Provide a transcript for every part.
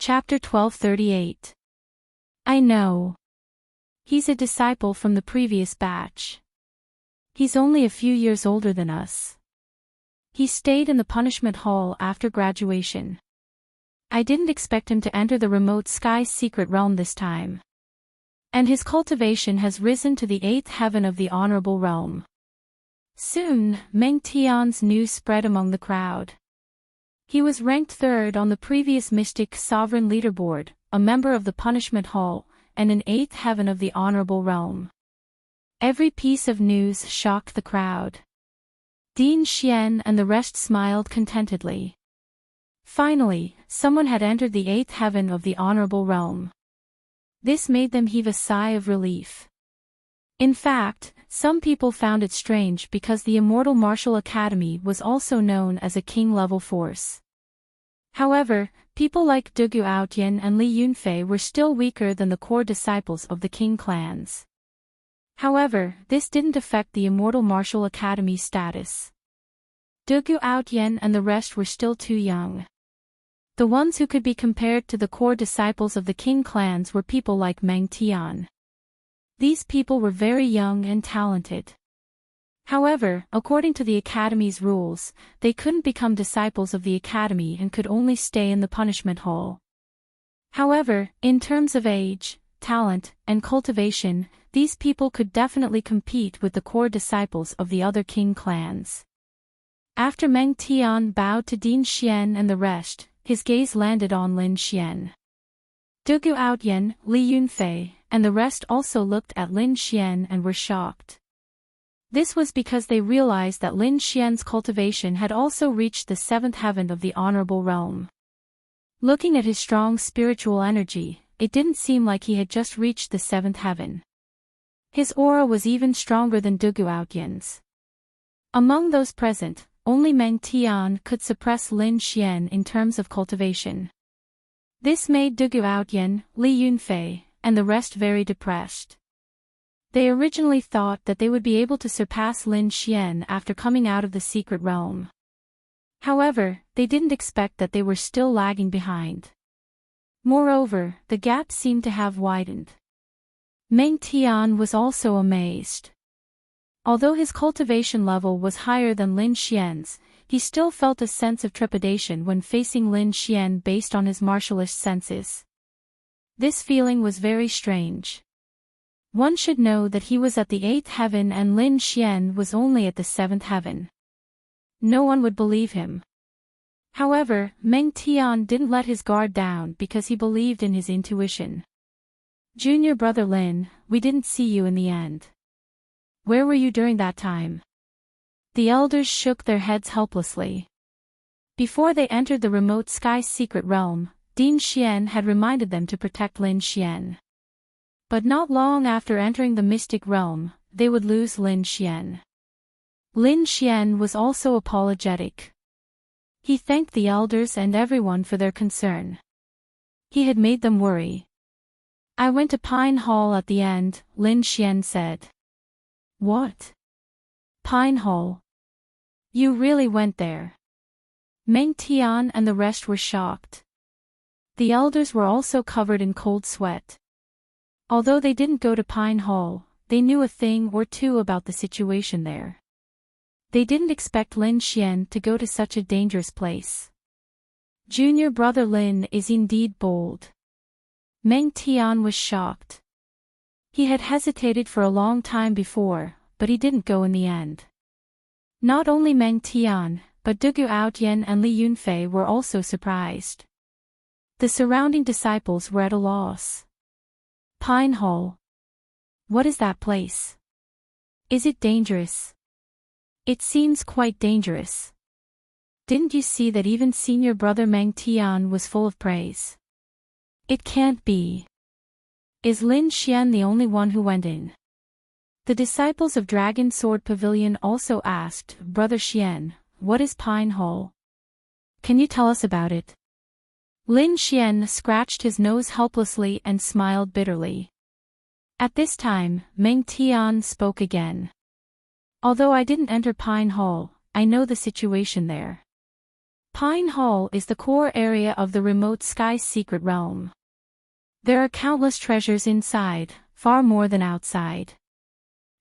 Chapter 1238. I know. He's a disciple from the previous batch. He's only a few years older than us. He stayed in the punishment hall after graduation. I didn't expect him to enter the remote sky's secret realm this time. And his cultivation has risen to the 8th heaven of the honorable realm. Soon, Meng Tian's news spread among the crowd. He was ranked 3rd on the previous Mystic Sovereign leaderboard, a member of the Punishment Hall, and an 8th heaven of the Honorable Realm. Every piece of news shocked the crowd. Din Xian and the rest smiled contentedly. Finally, someone had entered the 8th heaven of the Honorable Realm. This made them heave a sigh of relief. In fact, some people found it strange because the Immortal Martial Academy was also known as a king-level force. However, people like Dugu Aotian and Li Yunfei were still weaker than the core disciples of the king clans. However, this didn't affect the Immortal Martial Academy's status. Dugu Aotian and the rest were still too young. The ones who could be compared to the core disciples of the king clans were people like Meng Tian. These people were very young and talented. However, according to the Academy's rules, they couldn't become disciples of the Academy and could only stay in the punishment hall. However, in terms of age, talent, and cultivation, these people could definitely compete with the core disciples of the other king clans. After Meng Tian bowed to Din Xian and the rest, his gaze landed on Lin Xian. Dugu Aotian, Li Yunfei, and the rest also looked at Lin Xian and were shocked. This was because they realized that Lin Xian's cultivation had also reached the 7th heaven of the Honorable Realm. Looking at his strong spiritual energy, it didn't seem like he had just reached the 7th heaven. His aura was even stronger than Dugu Aotian's. Among those present, only Meng Tian could suppress Lin Xian in terms of cultivation. This made Dugu Aotian, Li Yunfei, and the rest very depressed. They originally thought that they would be able to surpass Lin Xian after coming out of the secret realm. However, they didn't expect that they were still lagging behind. Moreover, the gap seemed to have widened. Meng Tian was also amazed. Although his cultivation level was higher than Lin Xian's, he still felt a sense of trepidation when facing Lin Xian based on his martialist senses. This feeling was very strange. One should know that he was at the 8th heaven and Lin Xian was only at the 7th heaven. No one would believe him. However, Meng Tian didn't let his guard down because he believed in his intuition. Junior brother Lin, we didn't see you in the end. Where were you during that time? The elders shook their heads helplessly. Before they entered the remote sky's secret realm, Din Xian had reminded them to protect Lin Xian. But not long after entering the mystic realm, they would lose Lin Xian. Lin Xian was also apologetic. He thanked the elders and everyone for their concern. He had made them worry. I went to Pine Hall at the end, Lin Xian said. What? Pine Hall? You really went there? Meng Tian and the rest were shocked. The elders were also covered in cold sweat. Although they didn't go to Pine Hall, they knew a thing or two about the situation there. They didn't expect Lin Xian to go to such a dangerous place. Junior brother Lin is indeed bold. Meng Tian was shocked. He had hesitated for a long time before, but he didn't go in the end. Not only Meng Tian, but Dugu Aotian and Li Yunfei were also surprised. The surrounding disciples were at a loss. Pine Hall. What is that place? Is it dangerous? It seems quite dangerous. Didn't you see that even senior brother Meng Tian was full of praise? It can't be. Is Lin Xian the only one who went in? The disciples of Dragon Sword Pavilion also asked, Brother Xian, what is Pine Hall? Can you tell us about it? Lin Xian scratched his nose helplessly and smiled bitterly. At this time, Meng Tian spoke again. Although I didn't enter Pine Hall, I know the situation there. Pine Hall is the core area of the remote sky's secret realm. There are countless treasures inside, far more than outside.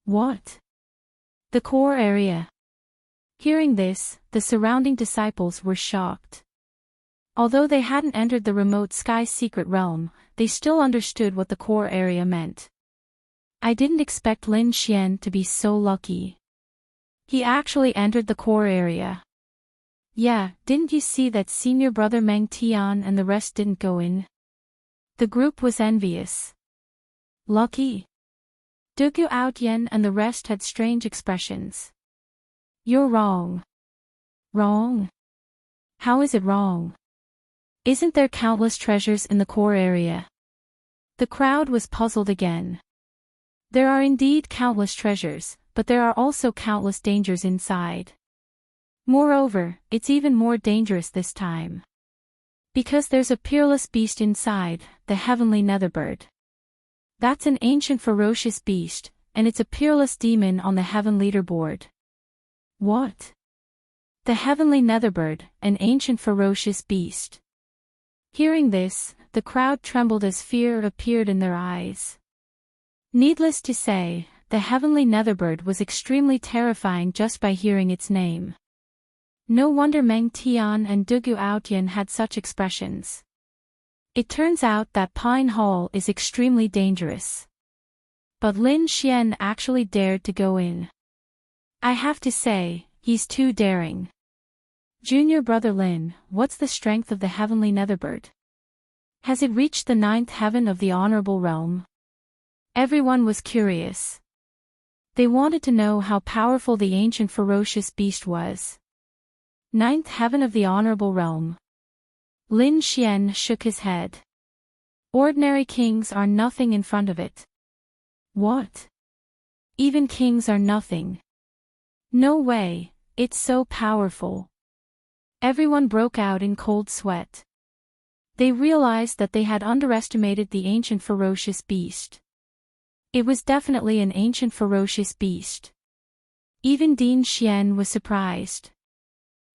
What? The core area. Hearing this, the surrounding disciples were shocked. Although they hadn't entered the remote sky's secret realm, they still understood what the core area meant. I didn't expect Lin Xian to be so lucky. He actually entered the core area. Yeah, didn't you see that senior brother Meng Tian and the rest didn't go in? The group was envious. Lucky? Dugu Outyen and the rest had strange expressions. You're wrong. Wrong? How is it wrong? Isn't there countless treasures in the core area? The crowd was puzzled again. There are indeed countless treasures, but there are also countless dangers inside. Moreover, it's even more dangerous this time. Because there's a peerless beast inside, the heavenly netherbird. That's an ancient ferocious beast, and it's a peerless demon on the heaven leaderboard. What? The heavenly netherbird, an ancient ferocious beast. Hearing this, the crowd trembled as fear appeared in their eyes. Needless to say, the heavenly netherbird was extremely terrifying just by hearing its name. No wonder Meng Tian and Dugu Outyen had such expressions. It turns out that Pine Hall is extremely dangerous. But Lin Xian actually dared to go in. I have to say, he's too daring. Junior brother Lin, what's the strength of the heavenly netherbird? Has it reached the 9th heaven of the honorable realm? Everyone was curious. They wanted to know how powerful the ancient ferocious beast was. 9th heaven of the honorable realm. Lin Xian shook his head. Ordinary kings are nothing in front of it. What? Even kings are nothing. No way, it's so powerful. Everyone broke out in cold sweat. They realized that they had underestimated the ancient ferocious beast. It was definitely an ancient ferocious beast. Even Din Xian was surprised.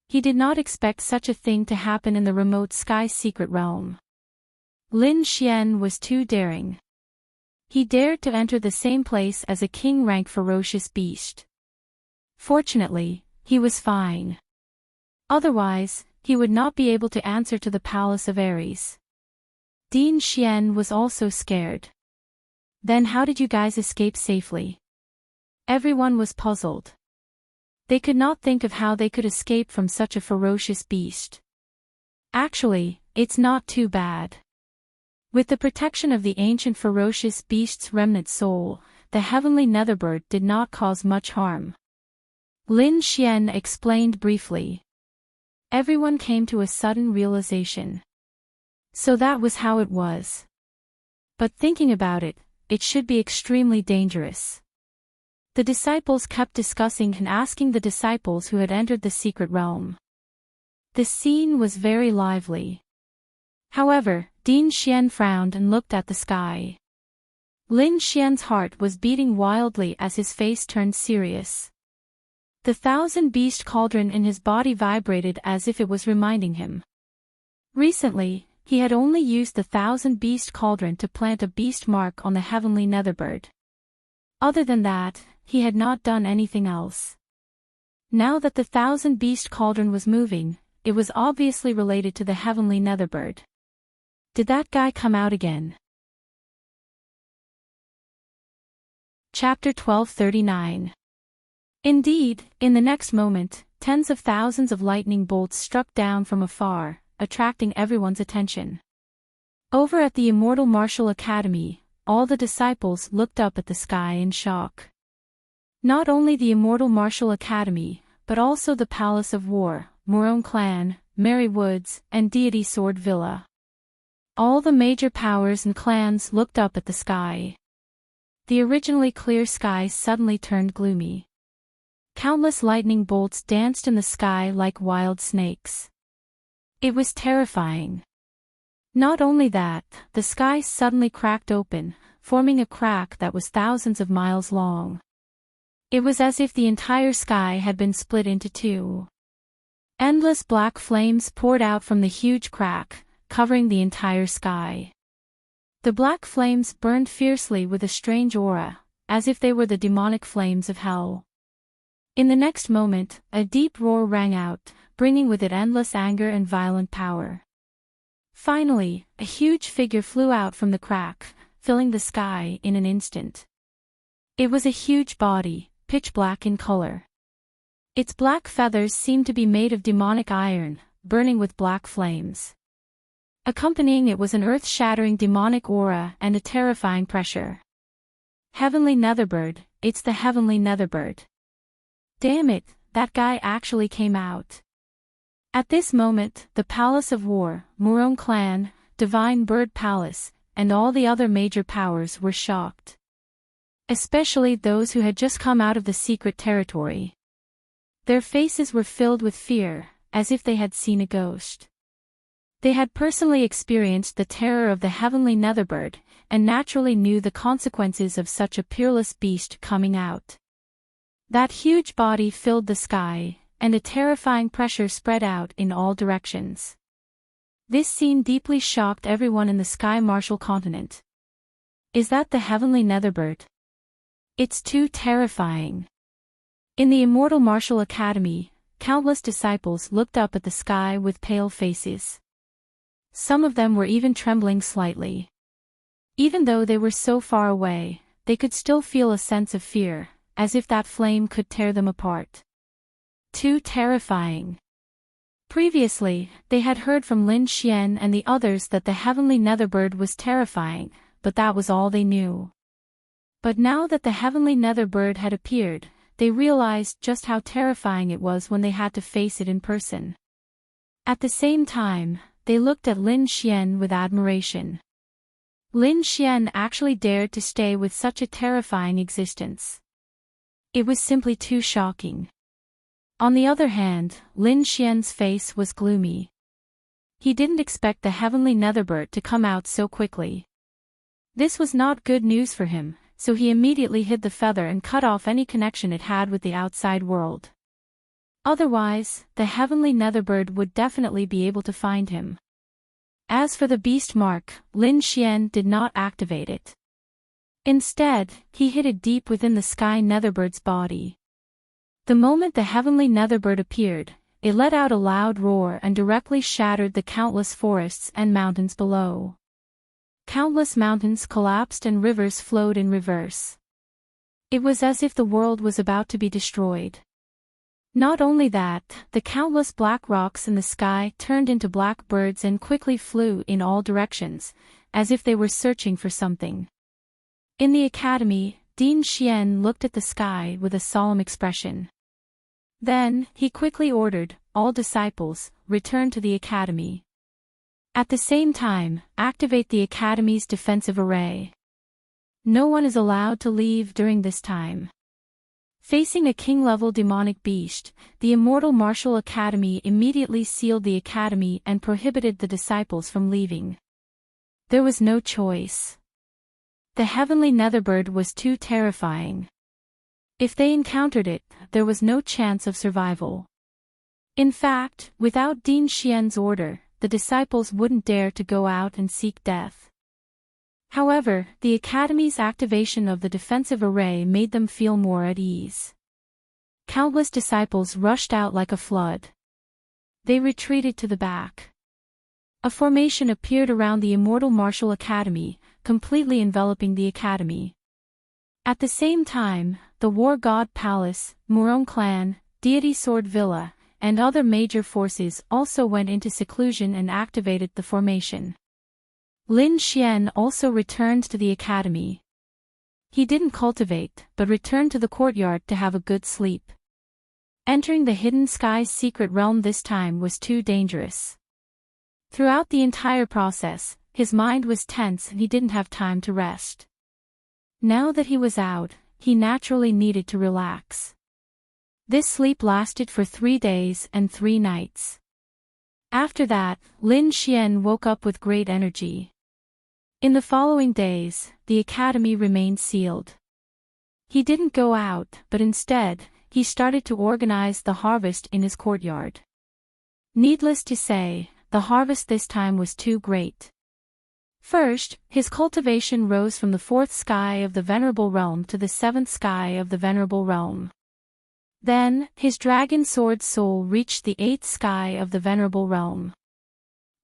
He did not expect such a thing to happen in the remote sky's secret realm. Lin Xian was too daring. He dared to enter the same place as a king-rank ferocious beast. Fortunately, he was fine. Otherwise, he would not be able to answer to the palace of Ares. Din Xian was also scared. Then how did you guys escape safely? Everyone was puzzled. They could not think of how they could escape from such a ferocious beast. Actually, it's not too bad. With the protection of the ancient ferocious beast's remnant soul, the heavenly netherbird did not cause much harm. Lin Xian explained briefly. Everyone came to a sudden realization. So that was how it was. But thinking about it, it should be extremely dangerous. The disciples kept discussing and asking the disciples who had entered the secret realm. The scene was very lively. However, Din Xian frowned and looked at the sky. Lin Xian's heart was beating wildly as his face turned serious. The 1,000-beast cauldron in his body vibrated as if it was reminding him. Recently, he had only used the 1,000-beast cauldron to plant a beast mark on the heavenly netherbird. Other than that, he had not done anything else. Now that the 1,000-beast cauldron was moving, it was obviously related to the heavenly netherbird. Did that guy come out again? Chapter 1239. Indeed, in the next moment, tens of thousands of lightning bolts struck down from afar, attracting everyone's attention. Over at the Immortal Martial Academy, all the disciples looked up at the sky in shock. Not only the Immortal Martial Academy, but also the Palace of War, Morone Clan, Merry Woods, and Deity Sword Villa. All the major powers and clans looked up at the sky. The originally clear sky suddenly turned gloomy. Countless lightning bolts danced in the sky like wild snakes. It was terrifying. Not only that, the sky suddenly cracked open, forming a crack that was thousands of miles long. It was as if the entire sky had been split into two. Endless black flames poured out from the huge crack, covering the entire sky. The black flames burned fiercely with a strange aura, as if they were the demonic flames of hell. In the next moment, a deep roar rang out, bringing with it endless anger and violent power. Finally, a huge figure flew out from the crack, filling the sky in an instant. It was a huge body, pitch black in color. Its black feathers seemed to be made of demonic iron, burning with black flames. Accompanying it was an earth-shattering demonic aura and a terrifying pressure. Heavenly Netherbird, it's the Heavenly Netherbird. Damn it, that guy actually came out. At this moment, the Palace of War, Morone Clan, Divine Bird Palace, and all the other major powers were shocked. Especially those who had just come out of the secret territory. Their faces were filled with fear, as if they had seen a ghost. They had personally experienced the terror of the Heavenly Netherbird, and naturally knew the consequences of such a peerless beast coming out. That huge body filled the sky, and a terrifying pressure spread out in all directions. This scene deeply shocked everyone in the Sky Martial continent. Is that the Heavenly Netherbird? It's too terrifying. In the Immortal Martial Academy, countless disciples looked up at the sky with pale faces. Some of them were even trembling slightly. Even though they were so far away, they could still feel a sense of fear, as if that flame could tear them apart. Too terrifying. Previously, they had heard from Lin Xian and the others that the Heavenly Netherbird was terrifying, but that was all they knew. But now that the Heavenly Netherbird had appeared, they realized just how terrifying it was when they had to face it in person. At the same time, they looked at Lin Xian with admiration. Lin Xian actually dared to stay with such a terrifying existence. It was simply too shocking. On the other hand, Lin Xian's face was gloomy. He didn't expect the Heavenly Netherbird to come out so quickly. This was not good news for him, so he immediately hid the feather and cut off any connection it had with the outside world. Otherwise, the Heavenly Netherbird would definitely be able to find him. As for the beast mark, Lin Xian did not activate it. Instead, he hid it deep within the Sky Netherbbird's body. The moment the Heavenly Netherbird appeared, it let out a loud roar and directly shattered the countless forests and mountains below. Countless mountains collapsed and rivers flowed in reverse. It was as if the world was about to be destroyed. Not only that, the countless black rocks in the sky turned into black birds and quickly flew in all directions, as if they were searching for something. In the academy, Dean Xian looked at the sky with a solemn expression. Then, he quickly ordered, all disciples, return to the academy. At the same time, activate the academy's defensive array. No one is allowed to leave during this time. Facing a king-level demonic beast, the Immortal Martial Academy immediately sealed the academy and prohibited the disciples from leaving. There was no choice. The Heavenly Netherbird was too terrifying. If they encountered it, there was no chance of survival. In fact, without Dean Xian's order, the disciples wouldn't dare to go out and seek death. However, the Academy's activation of the defensive array made them feel more at ease. Countless disciples rushed out like a flood. They retreated to the back. A formation appeared around the Immortal Martial Academy, completely enveloping the Academy. At the same time, the War God Palace, Morone Clan, Deity Sword Villa, and other major forces also went into seclusion and activated the formation. Lin Xian also returned to the academy. He didn't cultivate, but returned to the courtyard to have a good sleep. Entering the Hidden Sky's secret realm this time was too dangerous. Throughout the entire process, his mind was tense and he didn't have time to rest. Now that he was out, he naturally needed to relax. This sleep lasted for 3 days and 3 nights. After that, Lin Xian woke up with great energy. In the following days, the academy remained sealed. He didn't go out, but instead, he started to organize the harvest in his courtyard. Needless to say, the harvest this time was too great. First, his cultivation rose from the 4th sky of the Venerable Realm to the 7th sky of the Venerable Realm. Then, his dragon sword soul reached the 8th sky of the Venerable Realm.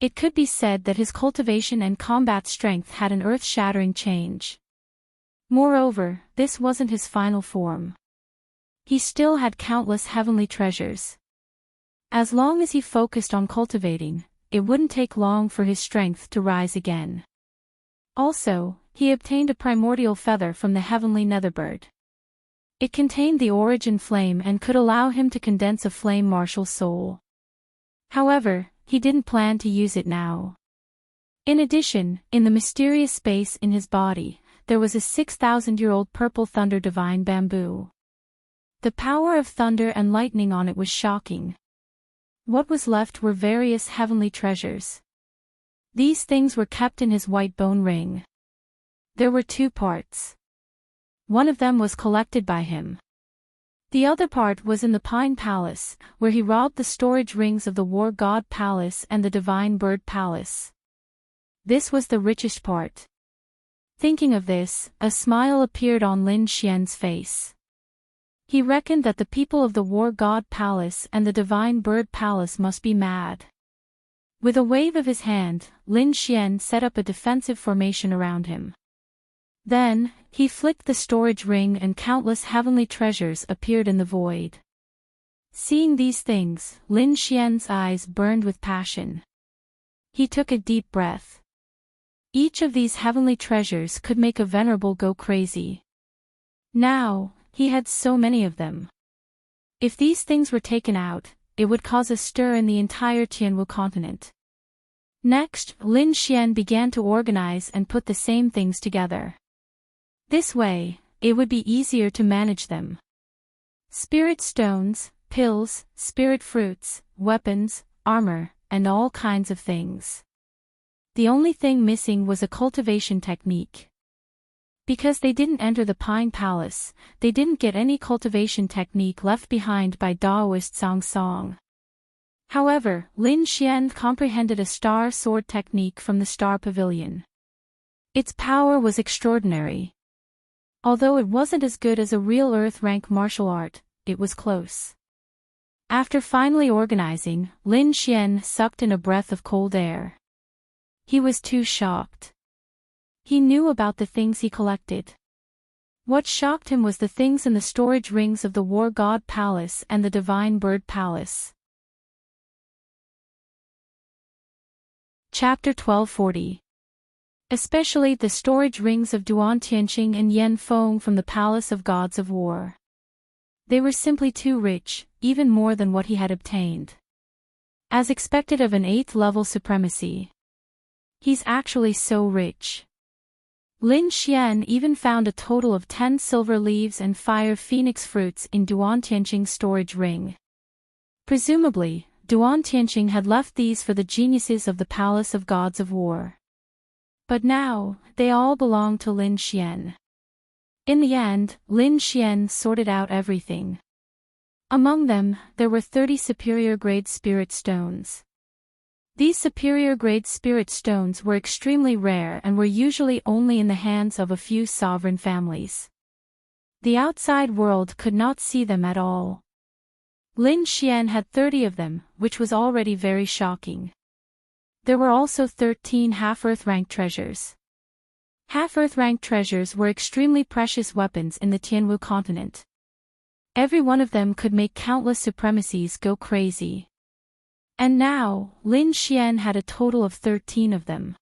It could be said that his cultivation and combat strength had an earth-shattering change. Moreover, this wasn't his final form. He still had countless heavenly treasures. As long as he focused on cultivating, it wouldn't take long for his strength to rise again. Also, he obtained a primordial feather from the heavenly netherbird. It contained the origin flame and could allow him to condense a flame martial soul. However, he didn't plan to use it now. In addition, in the mysterious space in his body, there was a 6,000-year-old purple thunder divine bamboo. The power of thunder and lightning on it was shocking. What was left were various heavenly treasures. These things were kept in his white bone ring. There were 2 parts. One of them was collected by him. The other part was in the Pine Palace, where he robbed the storage rings of the War God Palace and the Divine Bird Palace. This was the richest part. Thinking of this, a smile appeared on Lin Xian's face. He reckoned that the people of the War God Palace and the Divine Bird Palace must be mad. With a wave of his hand, Lin Xian set up a defensive formation around him. Then, he flicked the storage ring and countless heavenly treasures appeared in the void. Seeing these things, Lin Xian's eyes burned with passion. He took a deep breath. Each of these heavenly treasures could make a venerable go crazy. Now, he had so many of them. If these things were taken out, it would cause a stir in the entire Tianwu continent. Next, Lin Xian began to organize and put the same things together. This way, it would be easier to manage them. Spirit stones, pills, spirit fruits, weapons, armor, and all kinds of things. The only thing missing was a cultivation technique. Because they didn't enter the Pine Palace, they didn't get any cultivation technique left behind by Daoist Song Song. However, Lin Xian comprehended a star sword technique from the Star Pavilion. Its power was extraordinary. Although it wasn't as good as a real Earth-rank martial art, it was close. After finally organizing, Lin Xian sucked in a breath of cold air. He was too shocked. He knew about the things he collected. What shocked him was the things in the storage rings of the War God Palace and the Divine Bird Palace. Chapter 1240. Especially the storage rings of Duan Tianqing and Yan Feng from the Palace of Gods of War. They were simply too rich, even more than what he had obtained. As expected of an 8th level supremacy. He's actually so rich. Lin Xian even found a total of 10 silver leaves and fire phoenix fruits in Duan Tianqing's storage ring. Presumably, Duan Tianqing had left these for the geniuses of the Palace of Gods of War. But now, they all belonged to Lin Xian. In the end, Lin Xian sorted out everything. Among them, there were 30 superior-grade spirit stones. These superior-grade spirit stones were extremely rare and were usually only in the hands of a few sovereign families. The outside world could not see them at all. Lin Xian had 30 of them, which was already very shocking. There were also 13 half-Earth rank treasures. Half-Earth rank treasures were extremely precious weapons in the Tianwu continent. Every one of them could make countless supremacies go crazy. And now, Lin Xian had a total of 13 of them.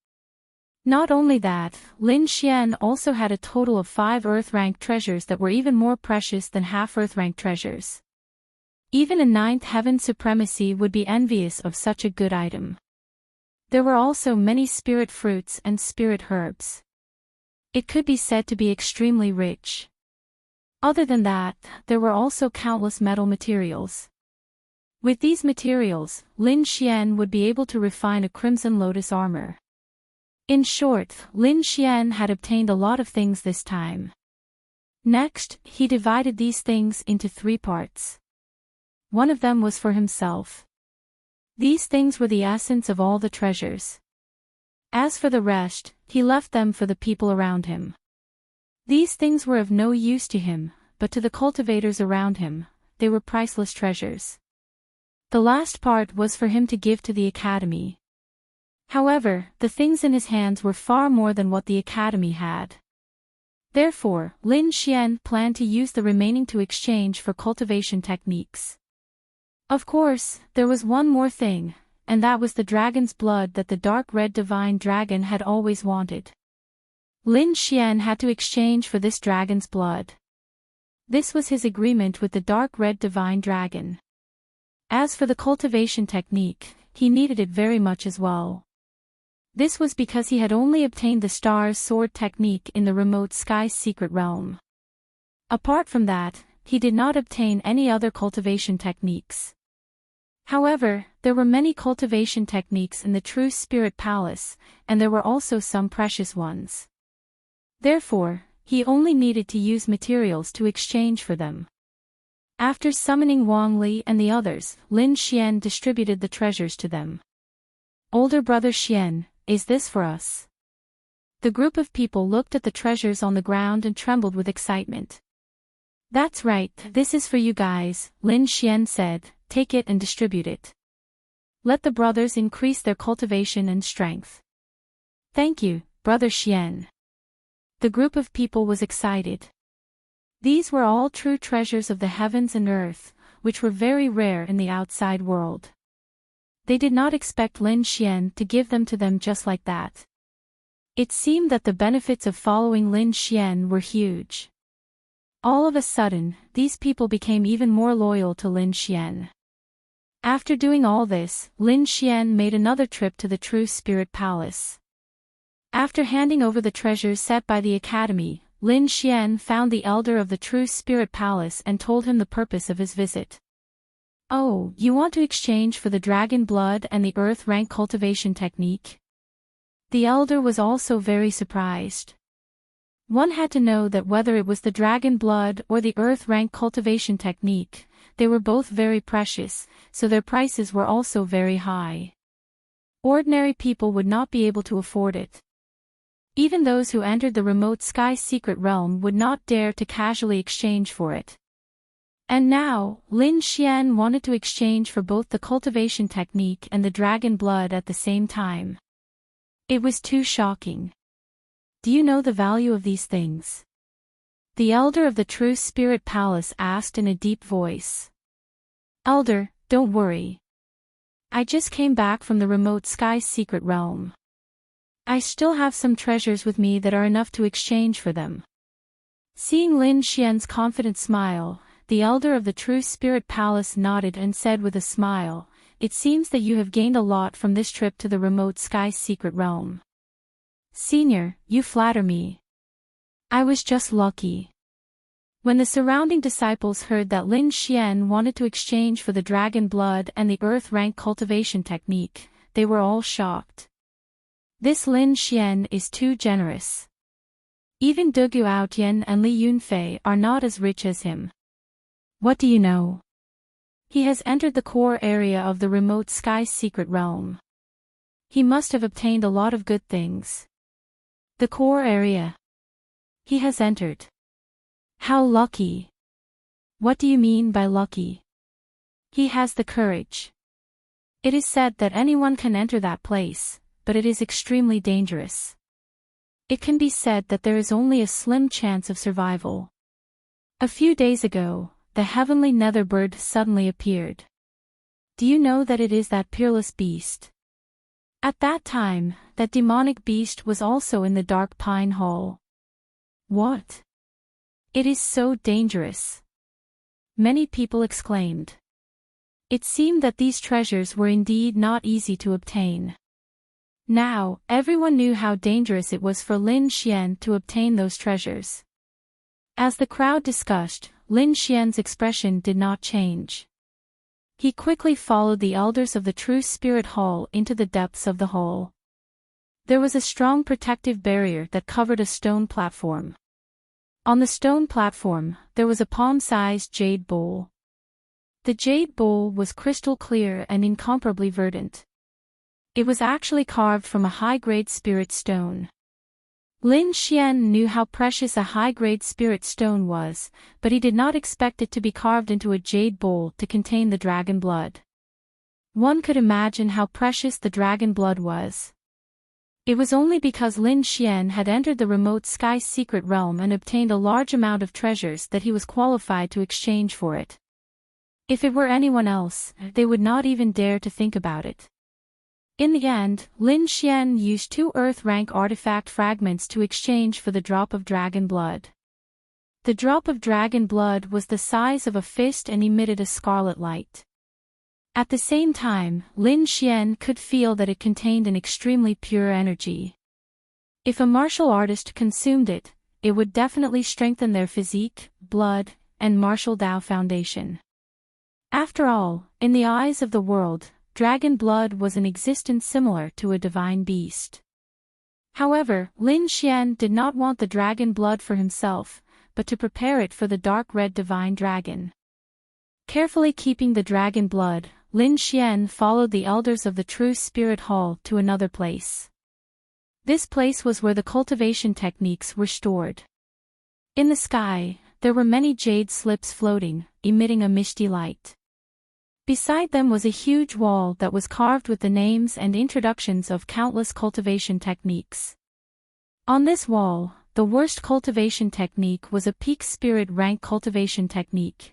Not only that, Lin Xian also had a total of 5 Earth-rank treasures that were even more precious than half-Earth-rank treasures. Even a 9th heaven supremacy would be envious of such a good item. There were also many spirit fruits and spirit herbs. It could be said to be extremely rich. Other than that, there were also countless metal materials. With these materials, Lin Xian would be able to refine a Crimson Lotus armor. In short, Lin Xian had obtained a lot of things this time. Next, he divided these things into 3 parts. One of them was for himself. These things were the essence of all the treasures. As for the rest, he left them for the people around him. These things were of no use to him, but to the cultivators around him, they were priceless treasures. The last part was for him to give to the academy. However, the things in his hands were far more than what the academy had. Therefore, Lin Xian planned to use the remaining to exchange for cultivation techniques. Of course, there was one more thing, and that was the dragon's blood that the dark red divine dragon had always wanted. Lin Xian had to exchange for this dragon's blood. This was his agreement with the dark red divine dragon. As for the cultivation technique, he needed it very much as well. This was because he had only obtained the star's sword technique in the remote sky's secret realm. Apart from that, he did not obtain any other cultivation techniques. However, there were many cultivation techniques in the True Spirit Palace, and there were also some precious ones. Therefore, he only needed to use materials to exchange for them. After summoning Wang Li and the others, Lin Xian distributed the treasures to them. Older brother Xian, is this for us? The group of people looked at the treasures on the ground and trembled with excitement. That's right, this is for you guys, Lin Xian said, take it and distribute it. Let the brothers increase their cultivation and strength. Thank you, brother Xian. The group of people was excited. These were all true treasures of the heavens and earth, which were very rare in the outside world. They did not expect Lin Xian to give them to them just like that. It seemed that the benefits of following Lin Xian were huge. All of a sudden, these people became even more loyal to Lin Xian. After doing all this, Lin Xian made another trip to the True Spirit Palace. After handing over the treasures set by the academy, Lin Xian found the elder of the True Spirit Palace and told him the purpose of his visit. Oh, you want to exchange for the dragon blood and the earth rank cultivation technique? The elder was also very surprised. One had to know that whether it was the dragon blood or the earth rank cultivation technique, they were both very precious, so their prices were also very high. Ordinary people would not be able to afford it. Even those who entered the remote sky secret realm would not dare to casually exchange for it. And now, Lin Xian wanted to exchange for both the cultivation technique and the dragon blood at the same time. It was too shocking. Do you know the value of these things? The elder of the True Spirit Palace asked in a deep voice. Elder, don't worry. I just came back from the remote sky secret realm. I still have some treasures with me that are enough to exchange for them. Seeing Lin Xian's confident smile, the elder of the True Spirit Palace nodded and said with a smile, it seems that you have gained a lot from this trip to the remote sky secret realm. Senior, you flatter me. I was just lucky. When the surrounding disciples heard that Lin Xian wanted to exchange for the dragon blood and the earth rank cultivation technique, they were all shocked. This Lin Xian is too generous. Even Du Guotian and Li Yunfei are not as rich as him. What do you know? He has entered the core area of the remote sky secret realm. He must have obtained a lot of good things. The core area. He has entered. How lucky. What do you mean by lucky? He has the courage. It is said that anyone can enter that place, but it is extremely dangerous. It can be said that there is only a slim chance of survival. A few days ago, the heavenly nether bird suddenly appeared. Do you know that it is that peerless beast? At that time, that demonic beast was also in the dark pine hall. What? It is so dangerous. Many people exclaimed. It seemed that these treasures were indeed not easy to obtain. Now, everyone knew how dangerous it was for Lin Xian to obtain those treasures. As the crowd discussed, Lin Xian's expression did not change. He quickly followed the elders of the True Spirit Hall into the depths of the hall. There was a strong protective barrier that covered a stone platform. On the stone platform, there was a palm-sized jade bowl. The jade bowl was crystal clear and incomparably verdant. It was actually carved from a high-grade spirit stone. Lin Xian knew how precious a high-grade spirit stone was, but he did not expect it to be carved into a jade bowl to contain the dragon blood. One could imagine how precious the dragon blood was. It was only because Lin Xian had entered the remote sky's secret realm and obtained a large amount of treasures that he was qualified to exchange for it. If it were anyone else, they would not even dare to think about it. In the end, Lin Xian used 2 Earth-rank artifact fragments to exchange for the drop of dragon blood. The drop of dragon blood was the size of a fist and emitted a scarlet light. At the same time, Lin Xian could feel that it contained an extremely pure energy. If a martial artist consumed it, it would definitely strengthen their physique, blood, and martial Dao foundation. After all, in the eyes of the world, dragon blood was an existence similar to a divine beast. However, Lin Xian did not want the dragon blood for himself, but to prepare it for the dark red divine dragon. Carefully keeping the dragon blood, Lin Xian followed the elders of the True Spirit Hall to another place. This place was where the cultivation techniques were stored. In the sky, there were many jade slips floating, emitting a misty light. Beside them was a huge wall that was carved with the names and introductions of countless cultivation techniques. On this wall, the worst cultivation technique was a peak spirit rank cultivation technique.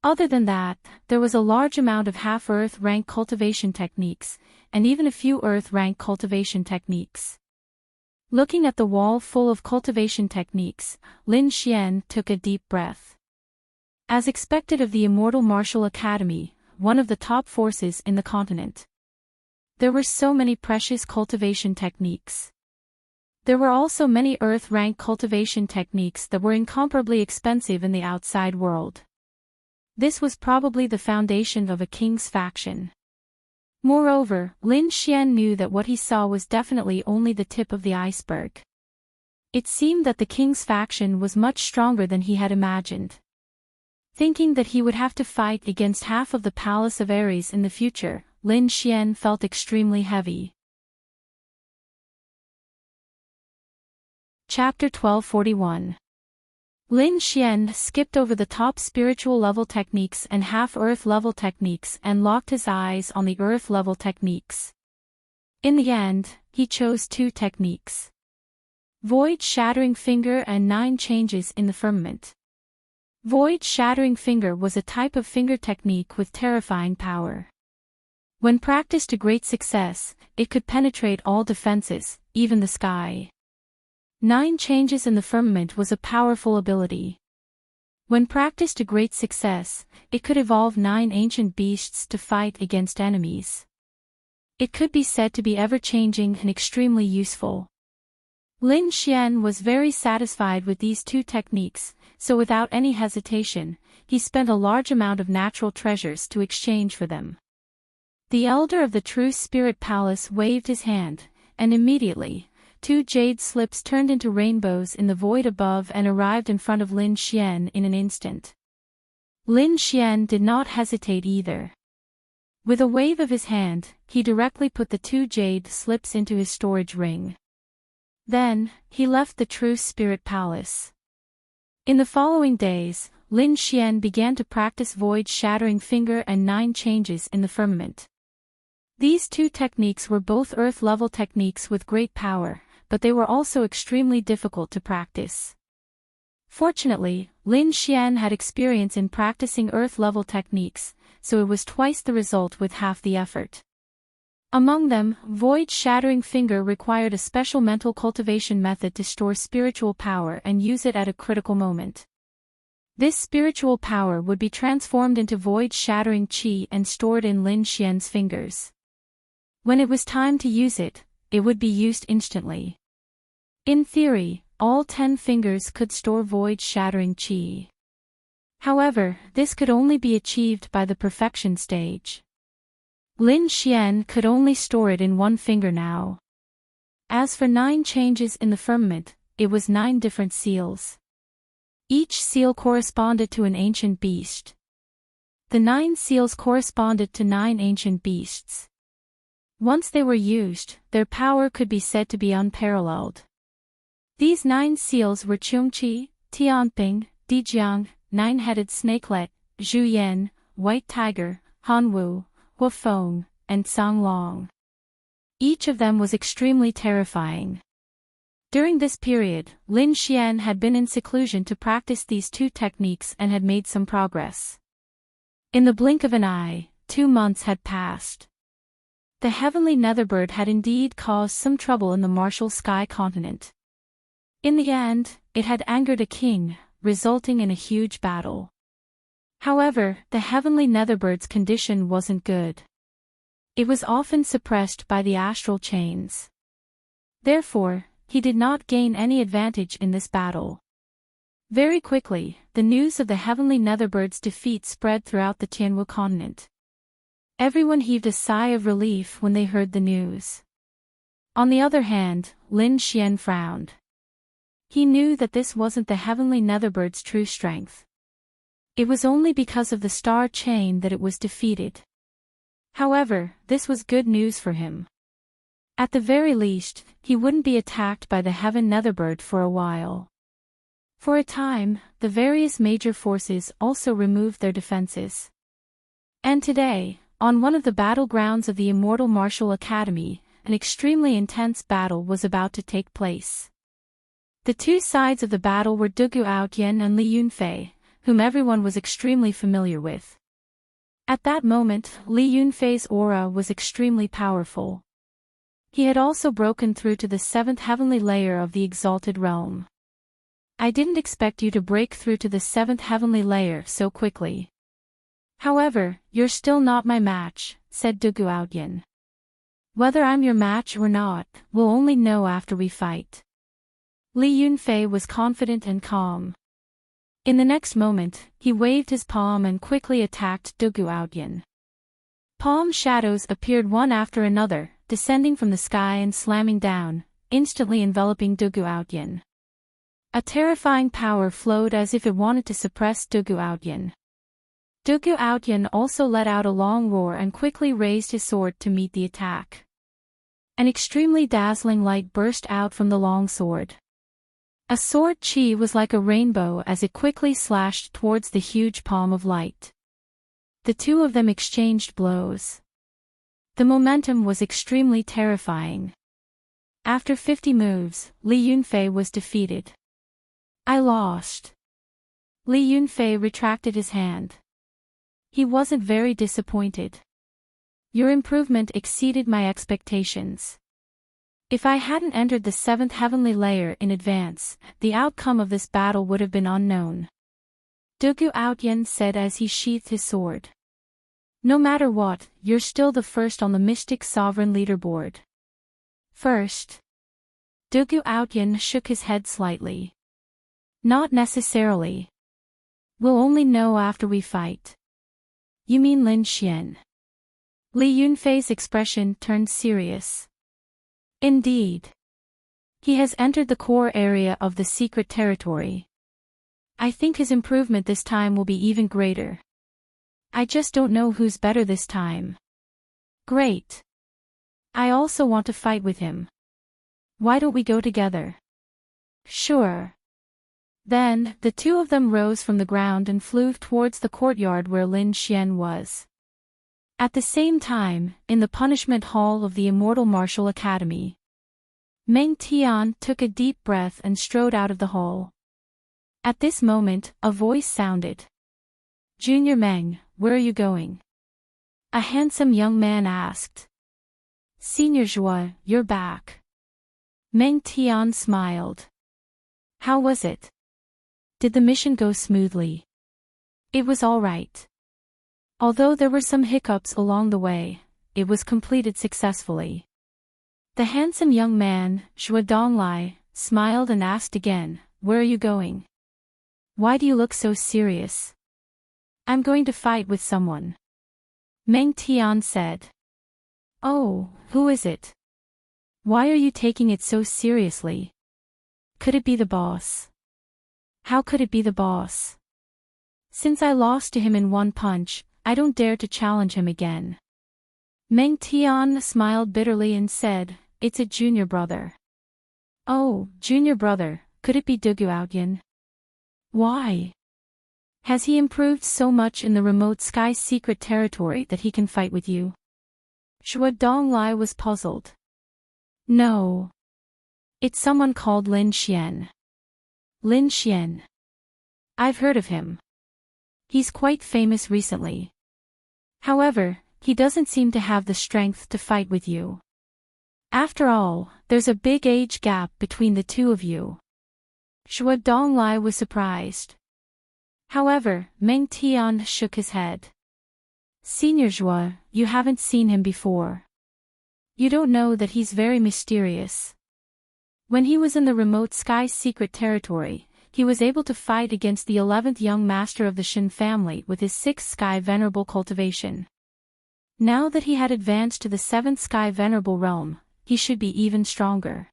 Other than that, there was a large amount of half-earth rank cultivation techniques, and even a few earth rank cultivation techniques. Looking at the wall full of cultivation techniques, Lin Xian took a deep breath. As expected of the Immortal Martial Academy, one of the top forces in the continent, there were so many precious cultivation techniques. There were also many earth-rank cultivation techniques that were incomparably expensive in the outside world. This was probably the foundation of a king's faction. Moreover, Lin Xian knew that what he saw was definitely only the tip of the iceberg. It seemed that the king's faction was much stronger than he had imagined. Thinking that he would have to fight against half of the Palace of Ares in the future, Lin Xian felt extremely heavy. Chapter 1241. Lin Xian skipped over the top spiritual level techniques and half-earth level techniques and locked his eyes on the earth level techniques. In the end, he chose 2 techniques: Void Shattering Finger and 9 Changes in the Firmament. Void Shattering Finger was a type of finger technique with terrifying power. When practiced to great success, it could penetrate all defenses, even the sky. 9 Changes in the Firmament was a powerful ability. When practiced to great success, it could evolve 9 ancient beasts to fight against enemies. It could be said to be ever-changing and extremely useful. Lin Xian was very satisfied with these 2 techniques, so without any hesitation, he spent a large amount of natural treasures to exchange for them. The elder of the True Spirit Palace waved his hand, and immediately, 2 jade slips turned into rainbows in the void above and arrived in front of Lin Xian in an instant. Lin Xian did not hesitate either. With a wave of his hand, he directly put the 2 jade slips into his storage ring. Then, he left the True Spirit Palace. In the following days, Lin Xian began to practice Void Shattering Finger and 9 Changes in the Firmament. These 2 techniques were both earth-level techniques with great power, but they were also extremely difficult to practice. Fortunately, Lin Xian had experience in practicing earth-level techniques, so it was twice the result with half the effort. Among them, Void Shattering Finger required a special mental cultivation method to store spiritual power and use it at a critical moment. This spiritual power would be transformed into Void Shattering Qi and stored in Lin Xian's fingers. When it was time to use it, it would be used instantly. In theory, all 10 fingers could store Void Shattering Qi. However, this could only be achieved by the perfection stage. Lin Xian could only store it in 1 finger now. As for 9 changes in the firmament, it was 9 different seals. Each seal corresponded to an ancient beast. The 9 seals corresponded to 9 ancient beasts. Once they were used, their power could be said to be unparalleled. These 9 seals were Chungchi, Tianping, Dijiang, 9-headed snakelet, Zhuyan, white tiger, Hanwu, Wufeng, and Songlong. Each of them was extremely terrifying. During this period, Lin Xian had been in seclusion to practice these 2 techniques and had made some progress. In the blink of an eye, 2 months had passed. The heavenly netherbird had indeed caused some trouble in the martial sky continent. In the end, it had angered a king, resulting in a huge battle. However, the heavenly netherbird's condition wasn't good. It was often suppressed by the astral chains. Therefore, he did not gain any advantage in this battle. Very quickly, the news of the heavenly netherbird's defeat spread throughout the Tianwu continent. Everyone heaved a sigh of relief when they heard the news. On the other hand, Lin Xian frowned. He knew that this wasn't the heavenly netherbird's true strength. It was only because of the star chain that it was defeated. However, this was good news for him. At the very least, he wouldn't be attacked by the heaven netherbird for a while. For a time, the various major forces also removed their defenses. And today, on one of the battlegrounds of the Immortal Martial Academy, an extremely intense battle was about to take place. The 2 sides of the battle were Dugu Aotian and Li Yunfei, whom everyone was extremely familiar with. At that moment, Li Yunfei's aura was extremely powerful. He had also broken through to the 7th heavenly layer of the Exalted Realm. I didn't expect you to break through to the 7th heavenly layer so quickly. However, you're still not my match, said Dugu Aotian. Whether I'm your match or not, we'll only know after we fight. Li Yunfei was confident and calm. In the next moment, he waved his palm and quickly attacked Dugu Aotian. Palm shadows appeared one after another, descending from the sky and slamming down, instantly enveloping Dugu Aotian. A terrifying power flowed as if it wanted to suppress Dugu Aotian. Dugu Aotian also let out a long roar and quickly raised his sword to meet the attack. An extremely dazzling light burst out from the long sword. A sword chi was like a rainbow as it quickly slashed towards the huge palm of light. The 2 of them exchanged blows. The momentum was extremely terrifying. After 50 moves, Li Yunfei was defeated. I lost. Li Yunfei retracted his hand. He wasn't very disappointed. Your improvement exceeded my expectations. If I hadn't entered the 7th heavenly layer in advance, the outcome of this battle would have been unknown. Dugu Aotian said as he sheathed his sword. No matter what, you're still the first on the Mystic Sovereign leaderboard. First. Dugu Aotian shook his head slightly. Not necessarily. We'll only know after we fight. You mean Lin Xian? Li Yunfei's expression turned serious. Indeed. He has entered the core area of the secret territory. I think his improvement this time will be even greater. I just don't know who's better this time. Great. I also want to fight with him. Why don't we go together? Sure. Then, the 2 of them rose from the ground and flew towards the courtyard where Lin Xian was. At the same time, in the punishment hall of the Immortal Martial Academy, Meng Tian took a deep breath and strode out of the hall. At this moment, a voice sounded. Junior Meng, where are you going? A handsome young man asked. Senior Zhua, you're back. Meng Tian smiled. How was it? Did the mission go smoothly? It was all right. Although there were some hiccups along the way, it was completed successfully. The handsome young man, Zhua Donglai, smiled and asked again, where are you going? Why do you look so serious? I'm going to fight with someone. Meng Tian said. Oh, who is it? Why are you taking it so seriously? Could it be the boss? How could it be the boss? Since I lost to him in one punch, I don't dare to challenge him again. Meng Tian smiled bitterly and said, it's a junior brother. Oh, junior brother, could it be Dugu Outyan? Why? Has he improved so much in the remote sky secret territory that he can fight with you? Shua Donglai was puzzled. No. It's someone called Lin Xian. Lin Xian. I've heard of him. He's quite famous recently. However, he doesn't seem to have the strength to fight with you. After all, there's a big age gap between the two of you. Shua Donglai was surprised. However, Meng Tian shook his head. Senior Zhua, you haven't seen him before. You don't know that he's very mysterious. When he was in the remote sky secret territory, he was able to fight against the 11th young master of the Shin family with his 6th sky venerable cultivation. Now that he had advanced to the 7th sky venerable realm, he should be even stronger.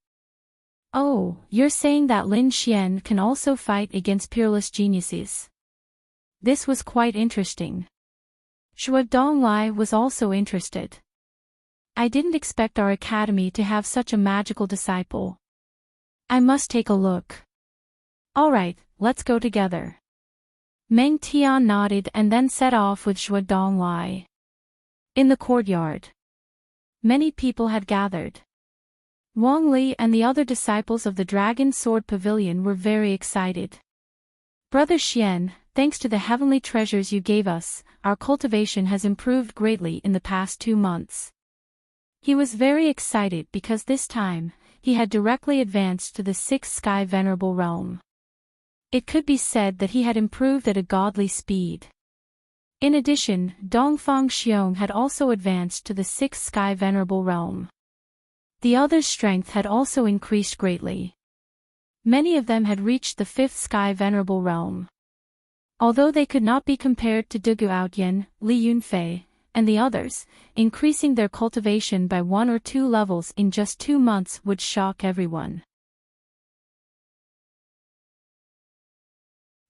Oh, you're saying that Lin Xian can also fight against peerless geniuses. This was quite interesting. Shua Donglai was also interested. I didn't expect our academy to have such a magical disciple. I must take a look. Alright, let's go together. Meng Tian nodded and then set off with Shua Donglai. In the courtyard, many people had gathered. Wang Li and the other disciples of the Dragon Sword Pavilion were very excited. Brother Xian, thanks to the heavenly treasures you gave us, our cultivation has improved greatly in the past 2 months. He was very excited because this time, he had directly advanced to the 6th sky venerable realm. It could be said that he had improved at a godly speed. In addition, Dongfang Xiong had also advanced to the 6th sky venerable realm. The others' strength had also increased greatly. Many of them had reached the 5th sky venerable realm. Although they could not be compared to Dugu Outyan, Li Yunfei, and the others, increasing their cultivation by 1 or 2 levels in just 2 months would shock everyone.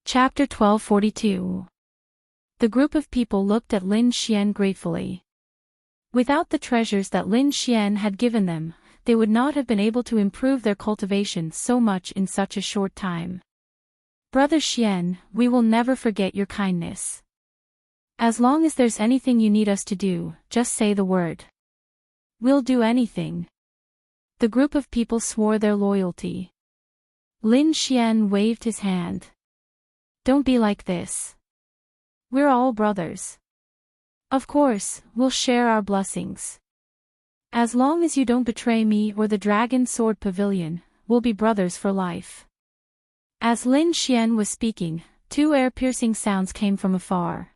Chapter 1242. The group of people looked at Lin Xian gratefully. Without the treasures that Lin Xian had given them, they would not have been able to improve their cultivation so much in such a short time. Brother Xian, we will never forget your kindness. As long as there's anything you need us to do, just say the word. We'll do anything. The group of people swore their loyalty. Lin Xian waved his hand. Don't be like this. We're all brothers. Of course, we'll share our blessings. As long as you don't betray me or the Dragon Sword Pavilion, we'll be brothers for life. As Lin Xian was speaking, 2 ear-piercing sounds came from afar.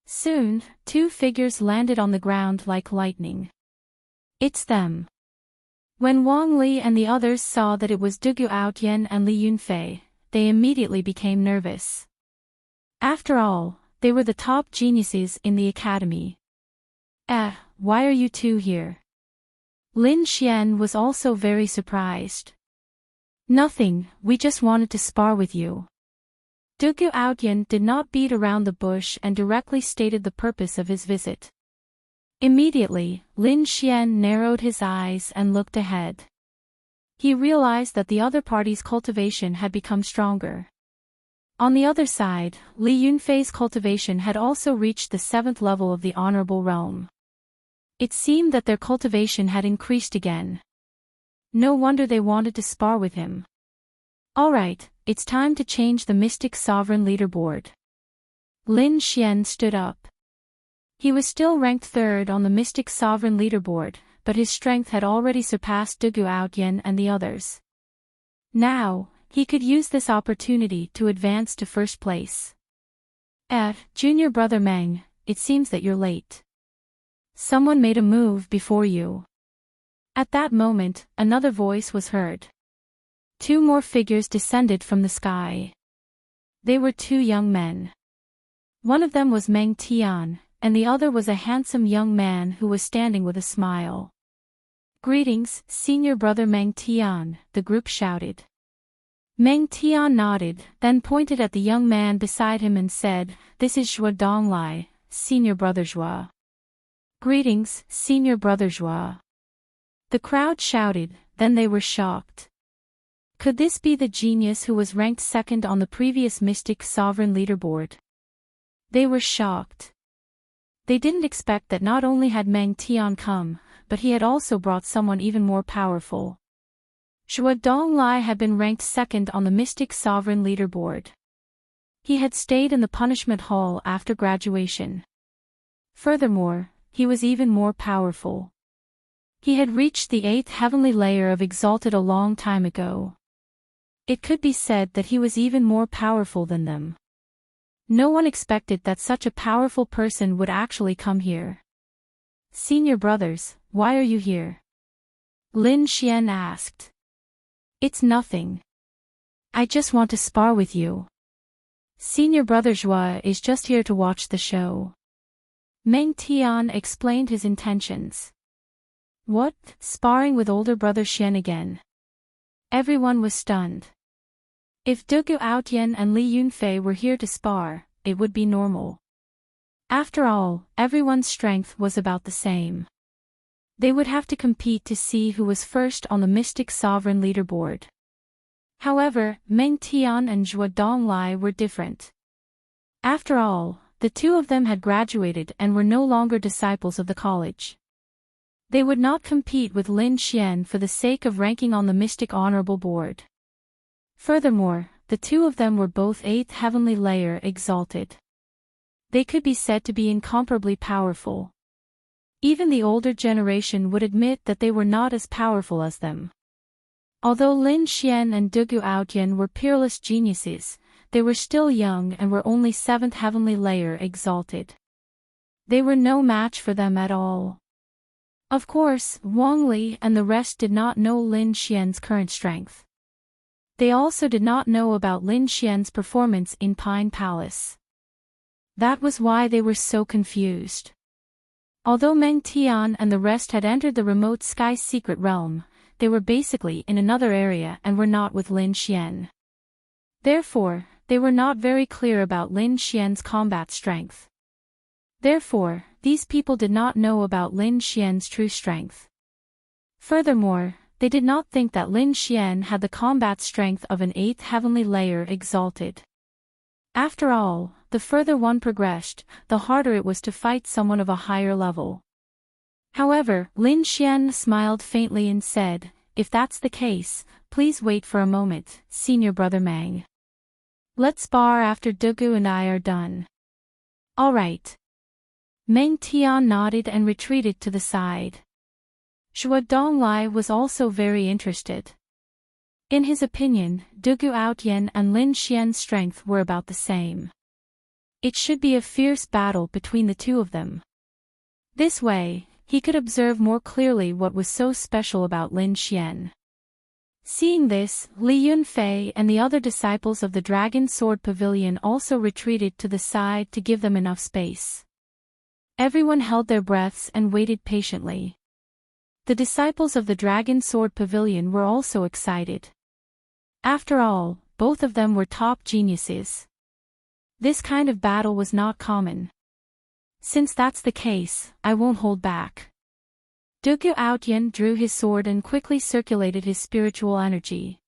Soon, 2 figures landed on the ground like lightning. It's them. When Wang Li and the others saw that it was Dugu Outyan and Li Yunfei, they immediately became nervous. After all, they were the top geniuses in the academy. Why are you 2 here? Lin Xian was also very surprised. Nothing, we just wanted to spar with you. Dugu Outyan did not beat around the bush and directly stated the purpose of his visit. Immediately, Lin Xian narrowed his eyes and looked ahead. He realized that the other party's cultivation had become stronger. On the other side, Li Yunfei's cultivation had also reached the 7th level of the Honorable Realm. It seemed that their cultivation had increased again. No wonder they wanted to spar with him. Alright, it's time to change the Mystic Sovereign leaderboard. Lin Xian stood up. He was still ranked 3rd on the Mystic Sovereign leaderboard, but his strength had already surpassed Dugu Outyan and the others. Now, he could use this opportunity to advance to 1st place. Junior brother Meng, it seems that you're late. Someone made a move before you. At that moment, another voice was heard. 2 more figures descended from the sky. They were 2 young men. One of them was Meng Tian, and the other was a handsome young man who was standing with a smile. Greetings, senior brother Meng Tian, the group shouted. Meng Tian nodded, then pointed at the young man beside him and said, This is Shua Donglai, Senior Brother Joie. Greetings, Senior Brother Joie. The crowd shouted, then they were shocked. Could this be the genius who was ranked second on the previous Mystic Sovereign leaderboard? They were shocked. They didn't expect that not only had Meng Tian come, but he had also brought someone even more powerful. Zhuo Donglai had been ranked second on the Mystic Sovereign leaderboard. He had stayed in the punishment hall after graduation. Furthermore, he was even more powerful. He had reached the 8th heavenly layer of Exalted a long time ago. It could be said that he was even more powerful than them. No one expected that such a powerful person would actually come here. Senior brothers, why are you here? Lin Xian asked. It's nothing. I just want to spar with you. Senior Brother Joie is just here to watch the show. Meng Tian explained his intentions. What, sparring with older brother Xian again? Everyone was stunned. If Dugu Aotian and Li Yunfei were here to spar, it would be normal. After all, everyone's strength was about the same. They would have to compete to see who was first on the Mystic Sovereign leaderboard. However, Meng Tian and Zhuo Donglai were different. After all, the two of them had graduated and were no longer disciples of the college. They would not compete with Lin Xian for the sake of ranking on the Mystic Honorable Board. Furthermore, the two of them were both 8th heavenly layer exalted. They could be said to be incomparably powerful. Even the older generation would admit that they were not as powerful as them. Although Lin Xian and Dugu Aotian were peerless geniuses, they were still young and were only 7th heavenly layer exalted. They were no match for them at all. Of course, Wang Li and the rest did not know Lin Xian's current strength. They also did not know about Lin Xian's performance in Pine Palace. That was why they were so confused. Although Meng Tian and the rest had entered the remote sky secret realm, they were basically in another area and were not with Lin Xian. Therefore, they were not very clear about Lin Xian's combat strength. Therefore, these people did not know about Lin Xian's true strength. Furthermore, they did not think that Lin Xian had the combat strength of an 8th heavenly layer exalted. After all, the further one progressed, the harder it was to fight someone of a higher level. However, Lin Xian smiled faintly and said, if that's the case, please wait for a moment, Senior Brother Meng. Let's spar after Dugu and I are done. All right. Meng Tian nodded and retreated to the side. Zhuo Donglai was also very interested. In his opinion, Dugu Aotian and Lin Xian's strength were about the same. It should be a fierce battle between the two of them. This way, he could observe more clearly what was so special about Lin Xian. Seeing this, Li Yunfei and the other disciples of the Dragon Sword Pavilion also retreated to the side to give them enough space. Everyone held their breaths and waited patiently. The disciples of the Dragon Sword Pavilion were also excited. After all, both of them were top geniuses. This kind of battle was not common. Since that's the case, I won't hold back. Dugu Aotian drew his sword and quickly circulated his spiritual energy.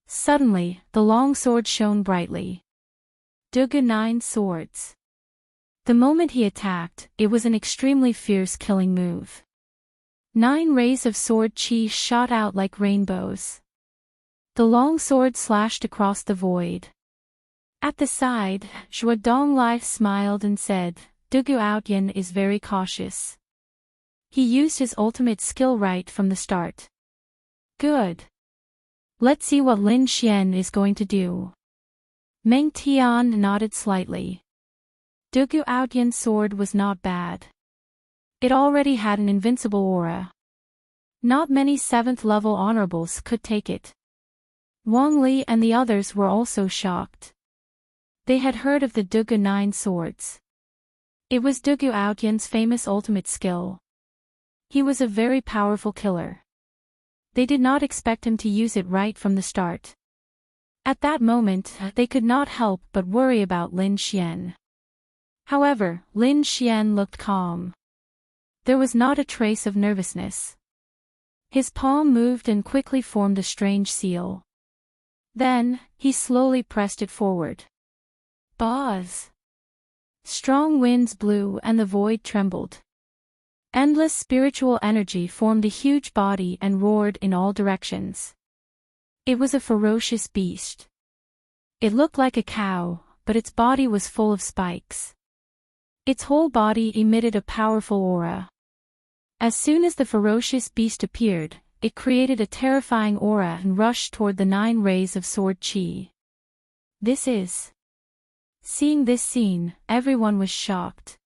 Suddenly, the long sword shone brightly. Dugu 9 swords. The moment he attacked, it was an extremely fierce killing move. 9 rays of sword chi shot out like rainbows. The long sword slashed across the void. At the side, Zhuo Donglai smiled and said, Dugu Aotian is very cautious. He used his ultimate skill right from the start. Good. Let's see what Lin Xian is going to do. Meng Tian nodded slightly. Dugu Aotian's sword was not bad. It already had an invincible aura. Not many 7th level honorables could take it. Wang Li and the others were also shocked. They had heard of the Dugu 9 swords. It was Dugu Aotian's famous ultimate skill. He was a very powerful killer. They did not expect him to use it right from the start. At that moment, they could not help but worry about Lin Xian. However, Lin Xian looked calm. There was not a trace of nervousness. His palm moved and quickly formed a strange seal. Then, he slowly pressed it forward. Buzz! Strong winds blew and the void trembled. Endless spiritual energy formed a huge body and roared in all directions. It was a ferocious beast. It looked like a cow, but its body was full of spikes. Its whole body emitted a powerful aura. As soon as the ferocious beast appeared, it created a terrifying aura and rushed toward the 9 rays of sword qi. This is... Seeing this scene, everyone was shocked.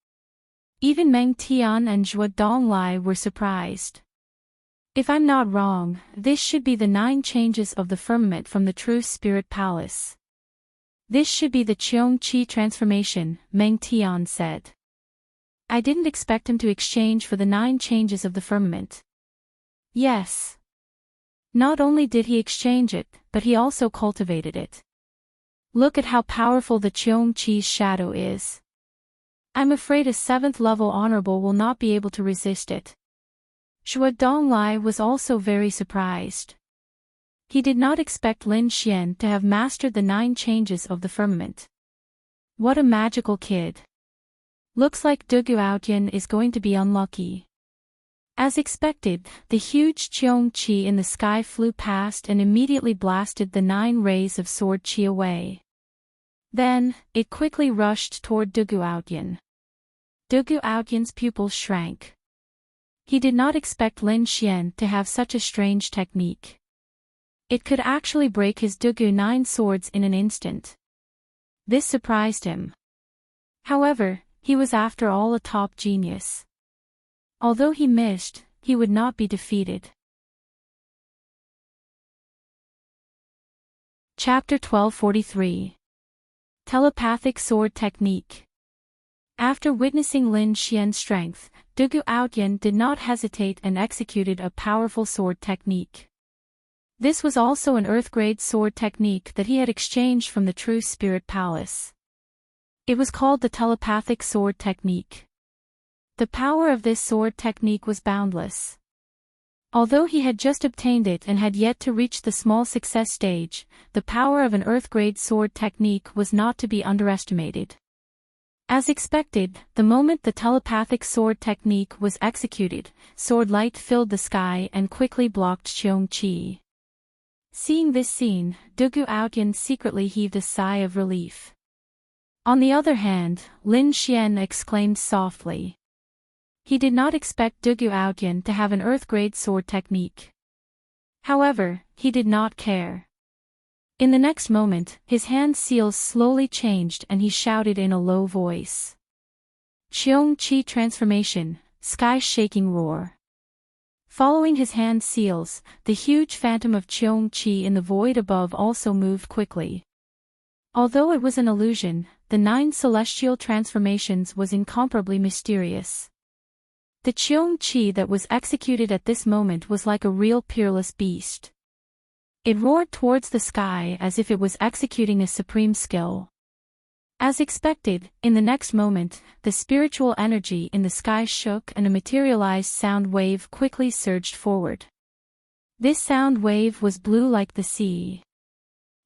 Even Meng Tian and Zhuo Donglai were surprised. If I'm not wrong, this should be the 9 changes of the firmament from the True Spirit Palace. This should be the Qiong Qi transformation, Meng Tian said. I didn't expect him to exchange for the 9 changes of the firmament. Yes. Not only did he exchange it, but he also cultivated it. Look at how powerful the Qiong Qi's shadow is. I'm afraid a 7th level honorable will not be able to resist it. Zhuo Donglai was also very surprised. He did not expect Lin Xian to have mastered the 9 changes of the firmament. What a magical kid. Looks like Du Guotian is going to be unlucky. As expected, the huge Qiong Qi in the sky flew past and immediately blasted the 9 rays of sword qi away. Then, it quickly rushed toward Du Guotian. Du Guotian's pupils shrank. He did not expect Lin Xian to have such a strange technique. It could actually break his Dugu 9 swords in an instant. This surprised him. However, he was after all a top genius. Although he missed, he would not be defeated. Chapter 1243. Telepathic Sword Technique. After witnessing Lin Xian's strength, Du Guotian did not hesitate and executed a powerful sword technique. This was also an Earth-grade sword technique that he had exchanged from the True Spirit Palace. It was called the Telepathic Sword Technique. The power of this sword technique was boundless. Although he had just obtained it and had yet to reach the small success stage, the power of an Earth-grade sword technique was not to be underestimated. As expected, the moment the telepathic sword technique was executed, sword light filled the sky and quickly blocked Qiong Qi. Seeing this scene, Du Guotian secretly heaved a sigh of relief. On the other hand, Lin Xian exclaimed softly. He did not expect Du Guotian to have an Earth-grade sword technique. However, he did not care. In the next moment, his hand seals slowly changed and he shouted in a low voice. Qiong Qi transformation, sky-shaking roar. Following his hand seals, the huge phantom of Qiong Qi in the void above also moved quickly. Although it was an illusion, the 9 celestial transformations was incomparably mysterious. The Qiong Qi that was executed at this moment was like a real peerless beast. It roared towards the sky as if it was executing a supreme skill. As expected, in the next moment, the spiritual energy in the sky shook and a materialized sound wave quickly surged forward. This sound wave was blue like the sea.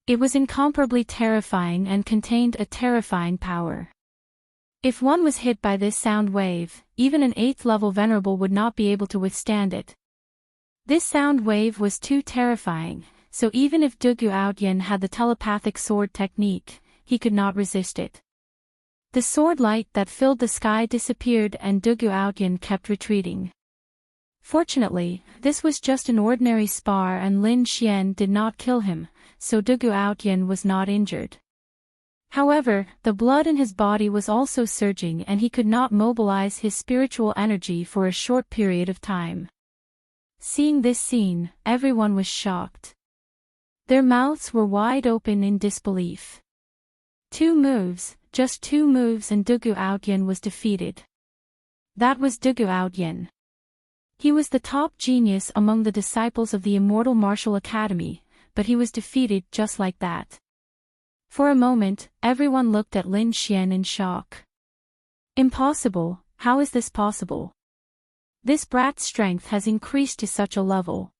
It was incomparably terrifying and contained a terrifying power. If one was hit by this sound wave, even an 8th level venerable would not be able to withstand it. This sound wave was too terrifying, so even if Du Guotian had the telepathic sword technique, he could not resist it. The sword light that filled the sky disappeared and Du Guotian kept retreating. Fortunately, this was just an ordinary spar and Lin Xian did not kill him, so Du Guotian was not injured. However, the blood in his body was also surging and he could not mobilize his spiritual energy for a short period of time. Seeing this scene, everyone was shocked. Their mouths were wide open in disbelief. 2 moves, just 2 moves and Du Guotian was defeated. That was Du Guotian. He was the top genius among the disciples of the Immortal Martial Academy, but he was defeated just like that. For a moment, everyone looked at Lin Xian in shock. Impossible, how is this possible? This brat's strength has increased to such a level.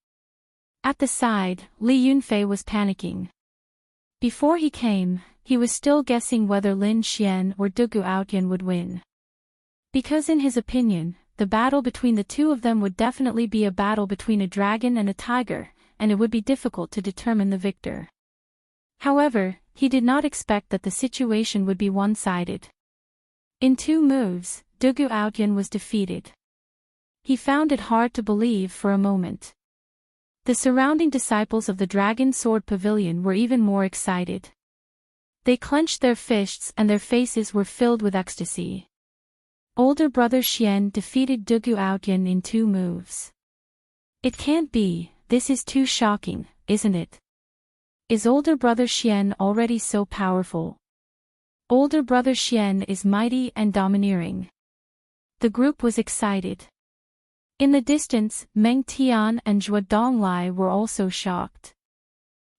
At the side, Li Yunfei was panicking. Before he came, he was still guessing whether Lin Xian or Dugu Outyan would win. Because in his opinion, the battle between the two of them would definitely be a battle between a dragon and a tiger, and it would be difficult to determine the victor. However, he did not expect that the situation would be one-sided. In 2 moves, Dugu Outyan was defeated. He found it hard to believe for a moment. The surrounding disciples of the Dragon Sword Pavilion were even more excited. They clenched their fists and their faces were filled with ecstasy. Older brother Xian defeated Dugu Outyan in 2 moves. It can't be, this is too shocking, isn't it? Is older brother Xian already so powerful? Older brother Xian is mighty and domineering. The group was excited. In the distance, Meng Tian and Zhuo Donglai were also shocked.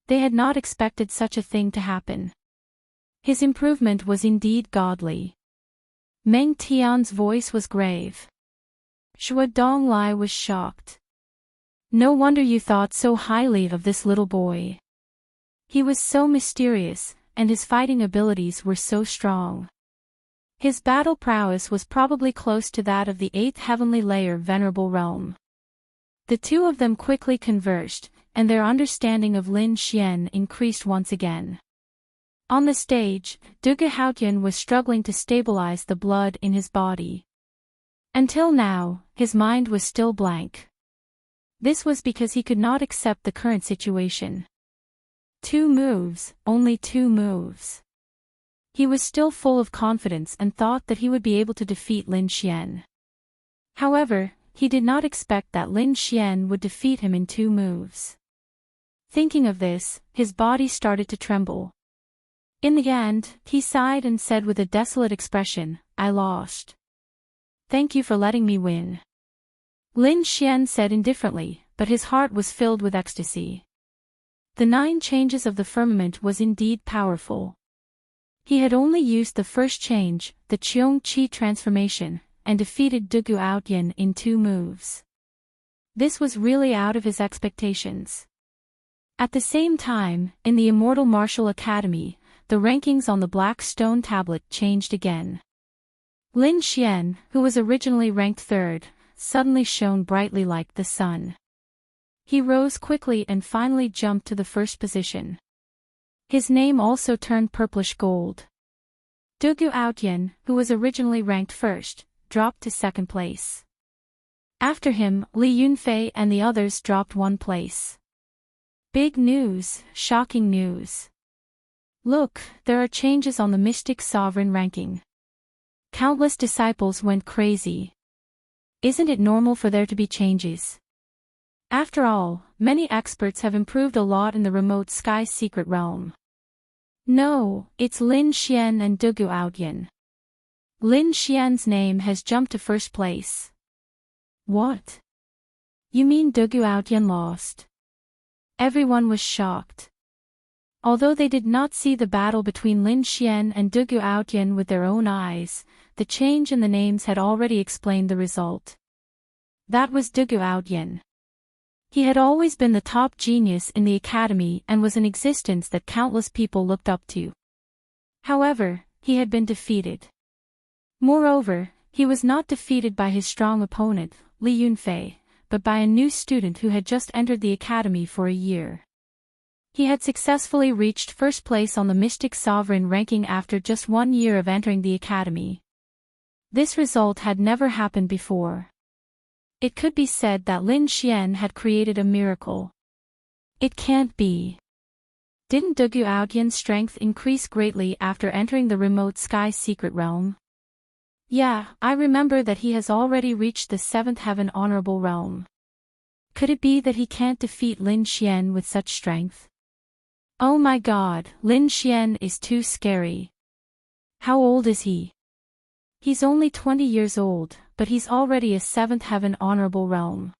They had not expected such a thing to happen. His improvement was indeed godly. Meng Tian's voice was grave. Zhuo Donglai was shocked. No wonder you thought so highly of this little boy. He was so mysterious, and his fighting abilities were so strong. His battle prowess was probably close to that of the 8th heavenly layer Venerable Realm. The two of them quickly conversed, and their understanding of Lin Xian increased once again. On the stage, Dugu Outyan was struggling to stabilize the blood in his body. Until now, his mind was still blank. This was because he could not accept the current situation. 2 moves, only 2 moves. He was still full of confidence and thought that he would be able to defeat Lin Xian. However, he did not expect that Lin Xian would defeat him in 2 moves. Thinking of this, his body started to tremble. In the end, he sighed and said with a desolate expression, "I lost. Thank you for letting me win." Lin Xian said indifferently, but his heart was filled with ecstasy. The 9 changes of the firmament was indeed powerful. He had only used the first change, the Qiong Qi transformation, and defeated Dugu Outyan in 2 moves. This was really out of his expectations. At the same time, in the Immortal Martial Academy, the rankings on the black stone tablet changed again. Lin Xian, who was originally ranked 3rd, suddenly shone brightly like the sun. He rose quickly and finally jumped to the 1st position. His name also turned purplish gold. Dugu Outyan, who was originally ranked 1st, dropped to 2nd place. After him, Li Yunfei and the others dropped 1 place. Big news, shocking news. Look, there are changes on the Mystic Sovereign ranking. Countless disciples went crazy. Isn't it normal for there to be changes? After all, many experts have improved a lot in the remote sky secret realm. No, it's Lin Xian and Dugu Outyan. Lin Xian's name has jumped to 1st place. What? You mean Dugu Outyan lost? Everyone was shocked. Although they did not see the battle between Lin Xian and Dugu Outyan with their own eyes, the change in the names had already explained the result. That was Dugu Outyan. He had always been the top genius in the academy and was an existence that countless people looked up to. However, he had been defeated. Moreover, he was not defeated by his strong opponent, Li Yunfei, but by a new student who had just entered the academy for a year. He had successfully reached 1st place on the Mystic Sovereign ranking after just 1 year of entering the academy. This result had never happened before. It could be said that Lin Xian had created a miracle. It can't be. Didn't Dugu Outyan's strength increase greatly after entering the remote sky secret realm? Yeah, I remember that he has already reached the 7th heaven honorable realm. Could it be that he can't defeat Lin Xian with such strength? Oh my god, Lin Xian is too scary. How old is he? He's only 20 years old, but he's already a 7th heaven honorable realm.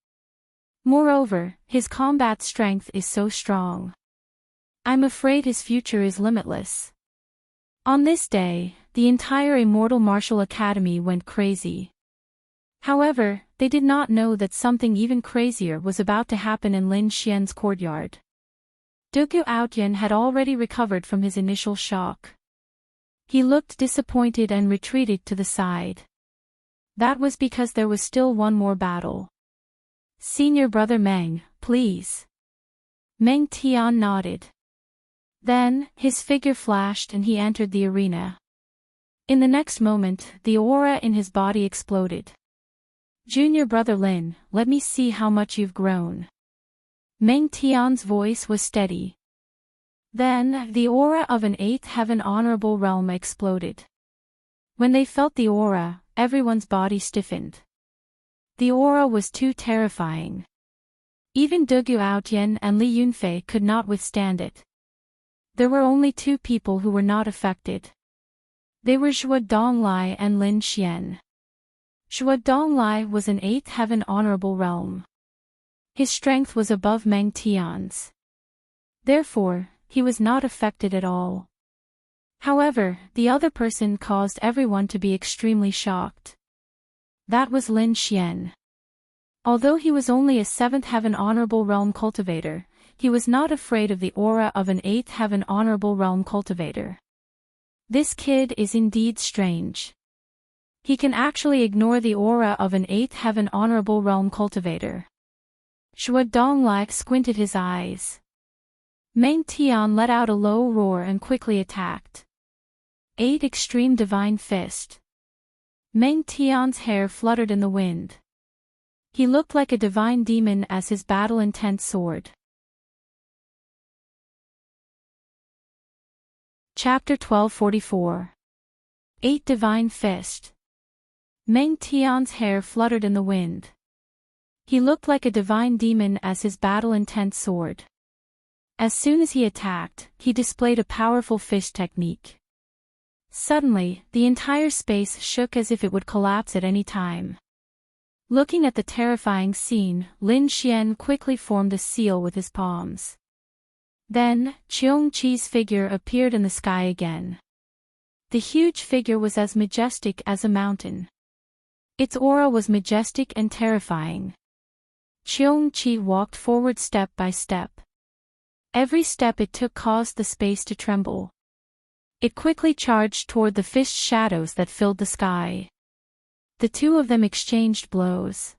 Moreover, his combat strength is so strong. I'm afraid his future is limitless. On this day, the entire Immortal Martial Academy went crazy. However, they did not know that something even crazier was about to happen in Lin Xian's courtyard. Dugu Outyan had already recovered from his initial shock. He looked disappointed and retreated to the side. That was because there was still one more battle. Senior brother Meng, please. Meng Tian nodded. Then, his figure flashed and he entered the arena. In the next moment, the aura in his body exploded. Junior brother Lin, let me see how much you've grown. Meng Tian's voice was steady. Then, the aura of an 8th heaven honorable realm exploded. When they felt the aura, everyone's body stiffened. The aura was too terrifying. Even Dugu Outyan and Li Yunfei could not withstand it. There were only 2 people who were not affected. They were Zhuo Donglai and Lin Xian. Zhuo Donglai was an 8th heaven honorable realm. His strength was above Meng Tian's. Therefore, he was not affected at all. However, the other person caused everyone to be extremely shocked. That was Lin Xian. Although he was only a 7th heaven honorable realm cultivator, he was not afraid of the aura of an 8th heaven honorable realm cultivator. This kid is indeed strange. He can actually ignore the aura of an 8th heaven honorable realm cultivator. Zhuo Donglai squinted his eyes. Meng Tian let out a low roar and quickly attacked. 8 Extreme Divine Fist. Meng Tian's hair fluttered in the wind. He looked like a divine demon as his battle-intent soared. Chapter 1244. 8 Divine Fist. Meng Tian's hair fluttered in the wind. He looked like a divine demon as his battle-intent soared. As soon as he attacked, he displayed a powerful fist technique. Suddenly, the entire space shook as if it would collapse at any time. Looking at the terrifying scene, Lin Xian quickly formed a seal with his palms. Then, Cheong Chi's figure appeared in the sky again. The huge figure was as majestic as a mountain. Its aura was majestic and terrifying. Cheong Chi walked forward step by step. Every step it took caused the space to tremble. It quickly charged toward the fist shadows that filled the sky. The 2 of them exchanged blows.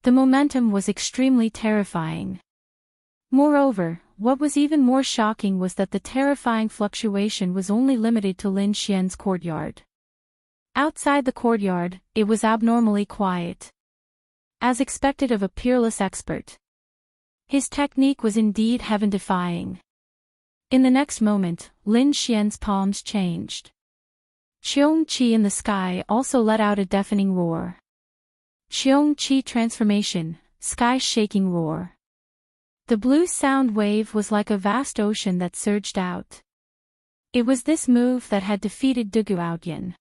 The momentum was extremely terrifying. Moreover, what was even more shocking was that the terrifying fluctuation was only limited to Lin Xian's courtyard. Outside the courtyard, it was abnormally quiet. As expected of a peerless expert. His technique was indeed heaven-defying. In the next moment, Lin Xian's palms changed. Cheong Chi in the sky also let out a deafening roar. Cheong Chi transformation, sky-shaking roar. The blue sound wave was like a vast ocean that surged out. It was this move that had defeated Dugu Outyan.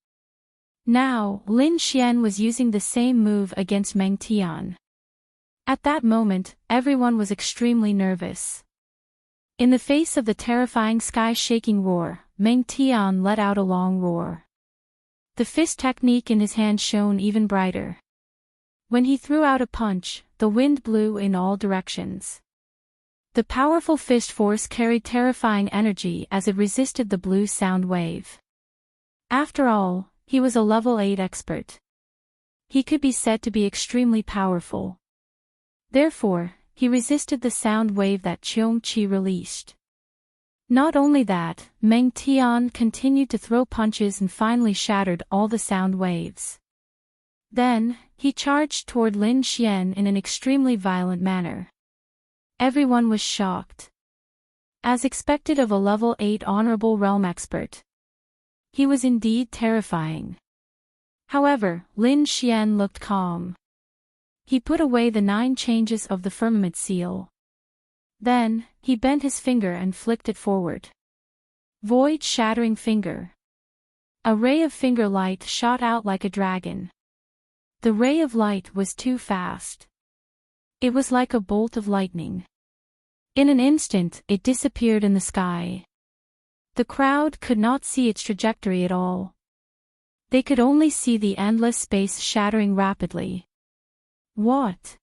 Now, Lin Xian was using the same move against Meng Tian. At that moment, everyone was extremely nervous. In the face of the terrifying sky-shaking roar, Meng Tian let out a long roar. The fist technique in his hand shone even brighter. When he threw out a punch, the wind blew in all directions. The powerful fist force carried terrifying energy as it resisted the blue sound wave. After all, he was a level 8 expert. He could be said to be extremely powerful. Therefore, he resisted the sound wave that Cheong Chi released. Not only that, Meng Tian continued to throw punches and finally shattered all the sound waves. Then, he charged toward Lin Xian in an extremely violent manner. Everyone was shocked. As expected of a level 8 honorable realm expert. He was indeed terrifying. However, Lin Xian looked calm. He put away the 9 changes of the firmament seal. Then, he bent his finger and flicked it forward. Void shattering finger. A ray of finger light shot out like a dragon. The ray of light was too fast. It was like a bolt of lightning. In an instant, it disappeared in the sky. The crowd could not see its trajectory at all, They could only see the endless space shattering rapidly. What?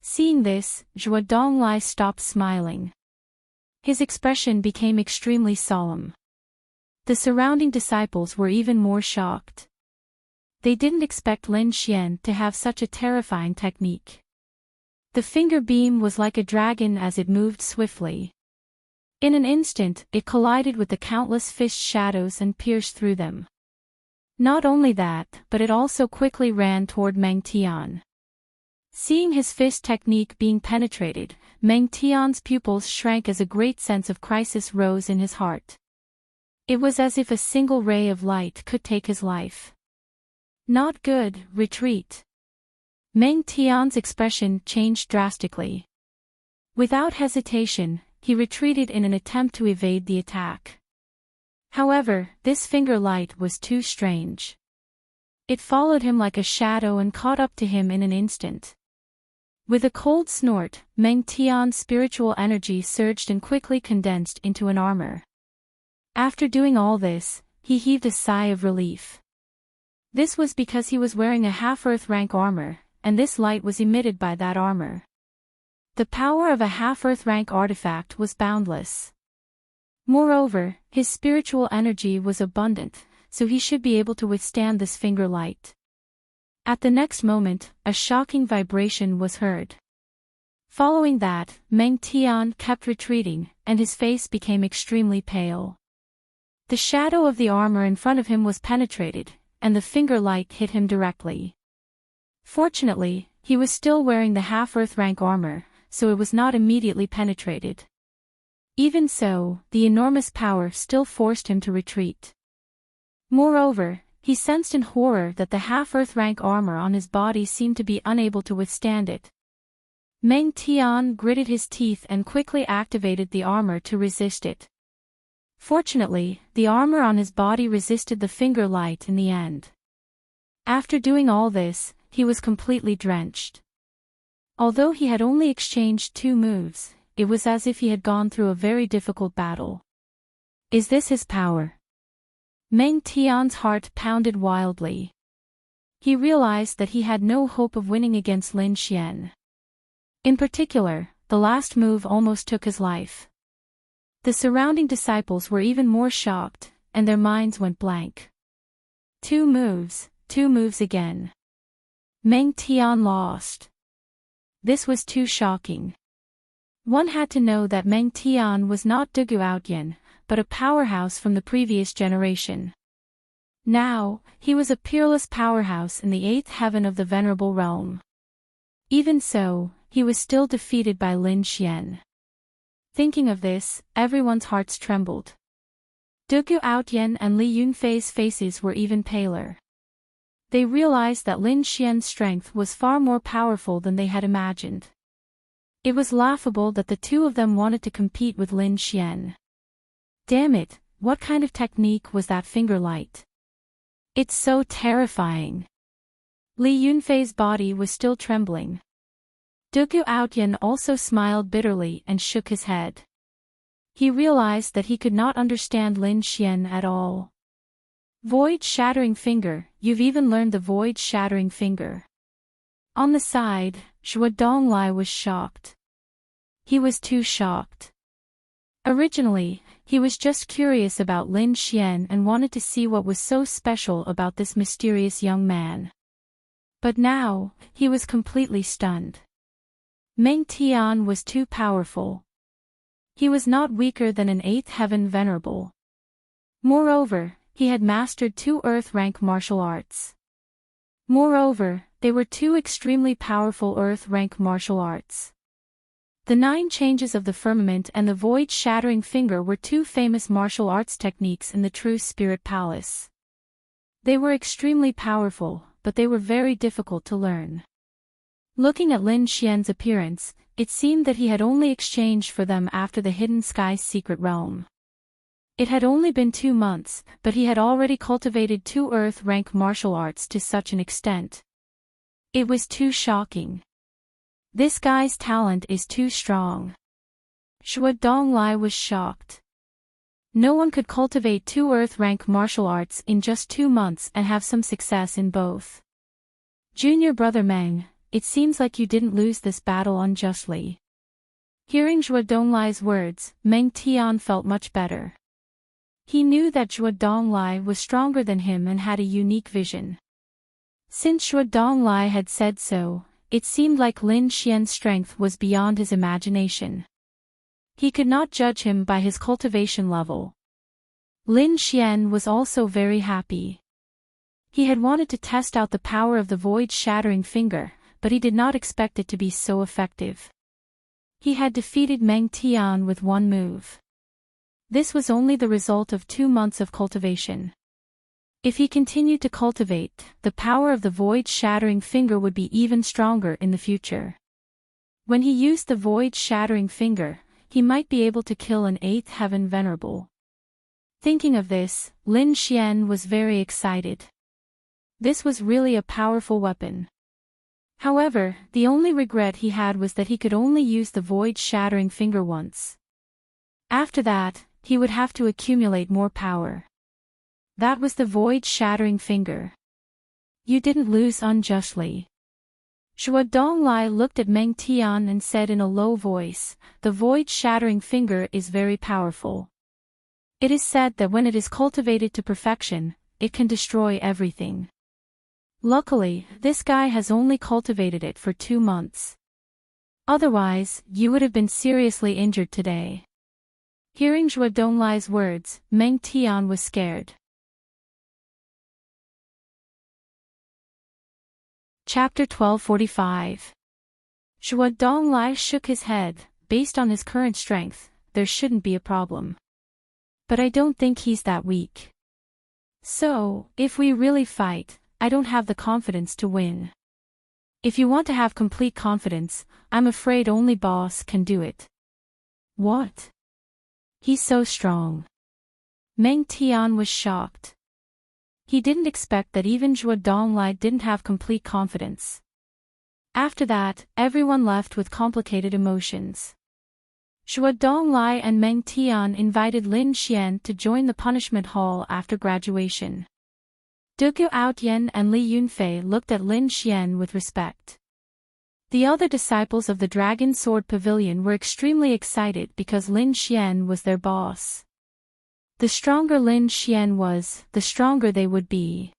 Seeing this, Zhuo Donglai stopped smiling. His expression became extremely solemn. The surrounding disciples were even more shocked. They didn't expect Lin Xian to have such a terrifying technique. The finger beam was like a dragon as it moved swiftly. In an instant, it collided with the countless fish shadows and pierced through them. Not only that, but it also quickly ran toward Meng Tian. Seeing his fist technique being penetrated, Meng Tian's pupils shrank as a great sense of crisis rose in his heart. It was as if a single ray of light could take his life. Not good, retreat. Meng Tian's expression changed drastically. Without hesitation, he retreated in an attempt to evade the attack. However, this finger light was too strange. It followed him like a shadow and caught up to him in an instant. With a cold snort, Meng Tian's spiritual energy surged and quickly condensed into an armor. After doing all this, he heaved a sigh of relief. This was because he was wearing a half-earth rank armor, and this light was emitted by that armor. The power of a half-earth rank artifact was boundless. Moreover, his spiritual energy was abundant, so he should be able to withstand this finger light. At the next moment, a shocking vibration was heard. Following that, Meng Tian kept retreating, and his face became extremely pale. The shadow of the armor in front of him was penetrated, and the finger light hit him directly. Fortunately, he was still wearing the half-earth rank armor, so it was not immediately penetrated. Even so, the enormous power still forced him to retreat. Moreover, he sensed in horror that the half-earth rank armor on his body seemed to be unable to withstand it. Meng Tian gritted his teeth and quickly activated the armor to resist it. Fortunately, the armor on his body resisted the finger light in the end. After doing all this, he was completely drenched. Although he had only exchanged 2 moves, it was as if he had gone through a very difficult battle. Is this his power? Meng Tian's heart pounded wildly. He realized that he had no hope of winning against Lin Xian. In particular, the last move almost took his life. The surrounding disciples were even more shocked, and their minds went blank. 2 moves again. Meng Tian lost. This was too shocking. One had to know that Meng Tian was not Dugu Outyan, but a powerhouse from the previous generation. Now, he was a peerless powerhouse in the 8th heaven of the Venerable Realm. Even so, he was still defeated by Lin Xian. Thinking of this, everyone's hearts trembled. Dugu Outyan and Li Yunfei's faces were even paler. They realized that Lin Xian's strength was far more powerful than they had imagined. It was laughable that the 2 of them wanted to compete with Lin Xian. Damn it, what kind of technique was that finger light? It's so terrifying. Li Yunfei's body was still trembling. Dugu Outyan also smiled bitterly and shook his head. He realized that he could not understand Lin Xian at all. Void-shattering finger, you've even learned the void-shattering finger. On the side, Zhuo Donglai was shocked. He was too shocked. Originally, he was just curious about Lin Xian and wanted to see what was so special about this mysterious young man. But now, he was completely stunned. Meng Tian was too powerful. He was not weaker than an 8th heaven venerable. Moreover, he had mastered 2 earth rank martial arts. Moreover, they were 2 extremely powerful earth rank martial arts. The 9 changes of the firmament and the void-shattering finger were 2 famous martial arts techniques in the True Spirit Palace. They were extremely powerful, but they were very difficult to learn. Looking at Lin Xian's appearance, it seemed that he had only exchanged for them after the Hidden Sky's secret realm. It had only been 2 months, but he had already cultivated 2 earth rank martial arts to such an extent. It was too shocking. This guy's talent is too strong. Zhuo Donglai was shocked. No one could cultivate 2 Earth-rank martial arts in just 2 months and have some success in both. Junior brother Meng, it seems like you didn't lose this battle unjustly. Hearing Zhuo Donglai's words, Meng Tian felt much better. He knew that Zhuo Donglai was stronger than him and had a unique vision. Since Zhuo Donglai had said so, it seemed like Lin Xian's strength was beyond his imagination. He could not judge him by his cultivation level. Lin Xian was also very happy. He had wanted to test out the power of the void-shattering finger, but he did not expect it to be so effective. He had defeated Meng Tian with 1 move. This was only the result of 2 months of cultivation. If he continued to cultivate, the power of the void-shattering finger would be even stronger in the future. When he used the void-shattering finger, he might be able to kill an 8th heaven venerable. Thinking of this, Lin Xian was very excited. This was really a powerful weapon. However, the only regret he had was that he could only use the void-shattering finger once. After that, he would have to accumulate more power. That was the void-shattering finger. You didn't lose unjustly. Zhuo Donglai looked at Meng Tian and said in a low voice, the void-shattering finger is very powerful. It is said that when it is cultivated to perfection, it can destroy everything. Luckily, this guy has only cultivated it for 2 months. Otherwise, you would have been seriously injured today. Hearing Zhuo Donglai's words, Meng Tian was scared. Chapter 1245. Zhuo Donglai shook his head. Based on his current strength, there shouldn't be a problem. But I don't think he's that weak. So, if we really fight, I don't have the confidence to win. If you want to have complete confidence, I'm afraid only boss can do it. What? He's so strong. Meng Tian was shocked. He didn't expect that even Zhuo Donglai didn't have complete confidence. After that, everyone left with complicated emotions. Zhuo Donglai and Meng Tian invited Lin Xian to join the punishment hall after graduation. Dugu Aotian and Li Yunfei looked at Lin Xian with respect. The other disciples of the Dragon Sword Pavilion were extremely excited because Lin Xian was their boss. The stronger Lin Xian was, the stronger they would be.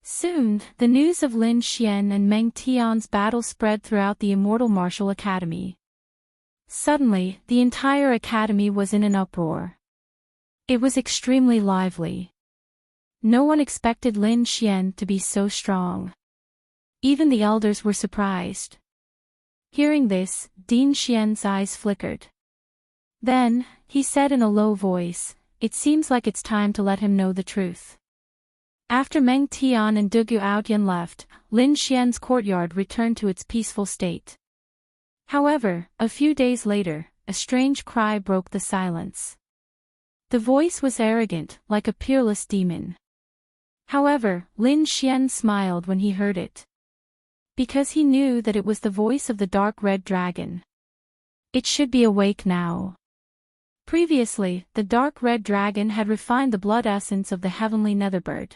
Soon, the news of Lin Xian and Meng Tian's battle spread throughout the Immortal Martial Academy. Suddenly, the entire academy was in an uproar. It was extremely lively. No one expected Lin Xian to be so strong. Even the elders were surprised. Hearing this, Din Xian's eyes flickered. Then, he said in a low voice, it seems like it's time to let him know the truth. After Meng Tian and Dugu Aotian left, Lin Xian's courtyard returned to its peaceful state. However, a few days later, a strange cry broke the silence. The voice was arrogant, like a peerless demon. However, Lin Xian smiled when he heard it. Because he knew that it was the voice of the dark red dragon. It should be awake now. Previously, the dark red dragon had refined the blood essence of the heavenly netherbird.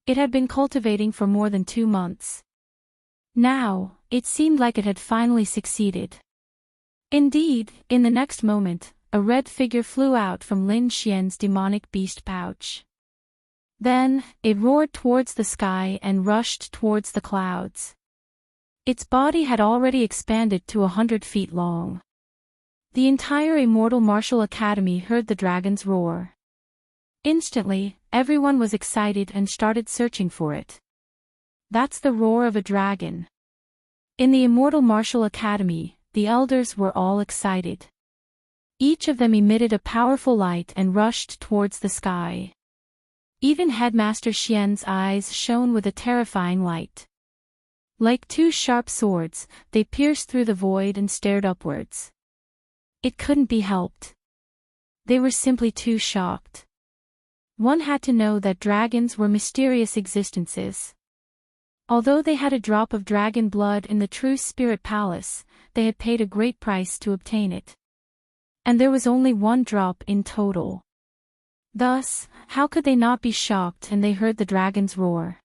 It had been cultivating for more than 2 months. Now, it seemed like it had finally succeeded. Indeed, in the next moment, a red figure flew out from Lin Xian's demonic beast pouch. Then, it roared towards the sky and rushed towards the clouds. Its body had already expanded to 100 feet long. The entire Immortal Martial Academy heard the dragon's roar. Instantly, everyone was excited and started searching for it. That's the roar of a dragon. In the Immortal Martial Academy, the elders were all excited. Each of them emitted a powerful light and rushed towards the sky. Even Headmaster Xian's eyes shone with a terrifying light. Like 2 sharp swords, they pierced through the void and stared upwards. It couldn't be helped. They were simply too shocked. One had to know that dragons were mysterious existences. Although they had a drop of dragon blood in the True Spirit Palace, they had paid a great price to obtain it. And there was only 1 drop in total. Thus, how could they not be shocked when they heard the dragon's roar?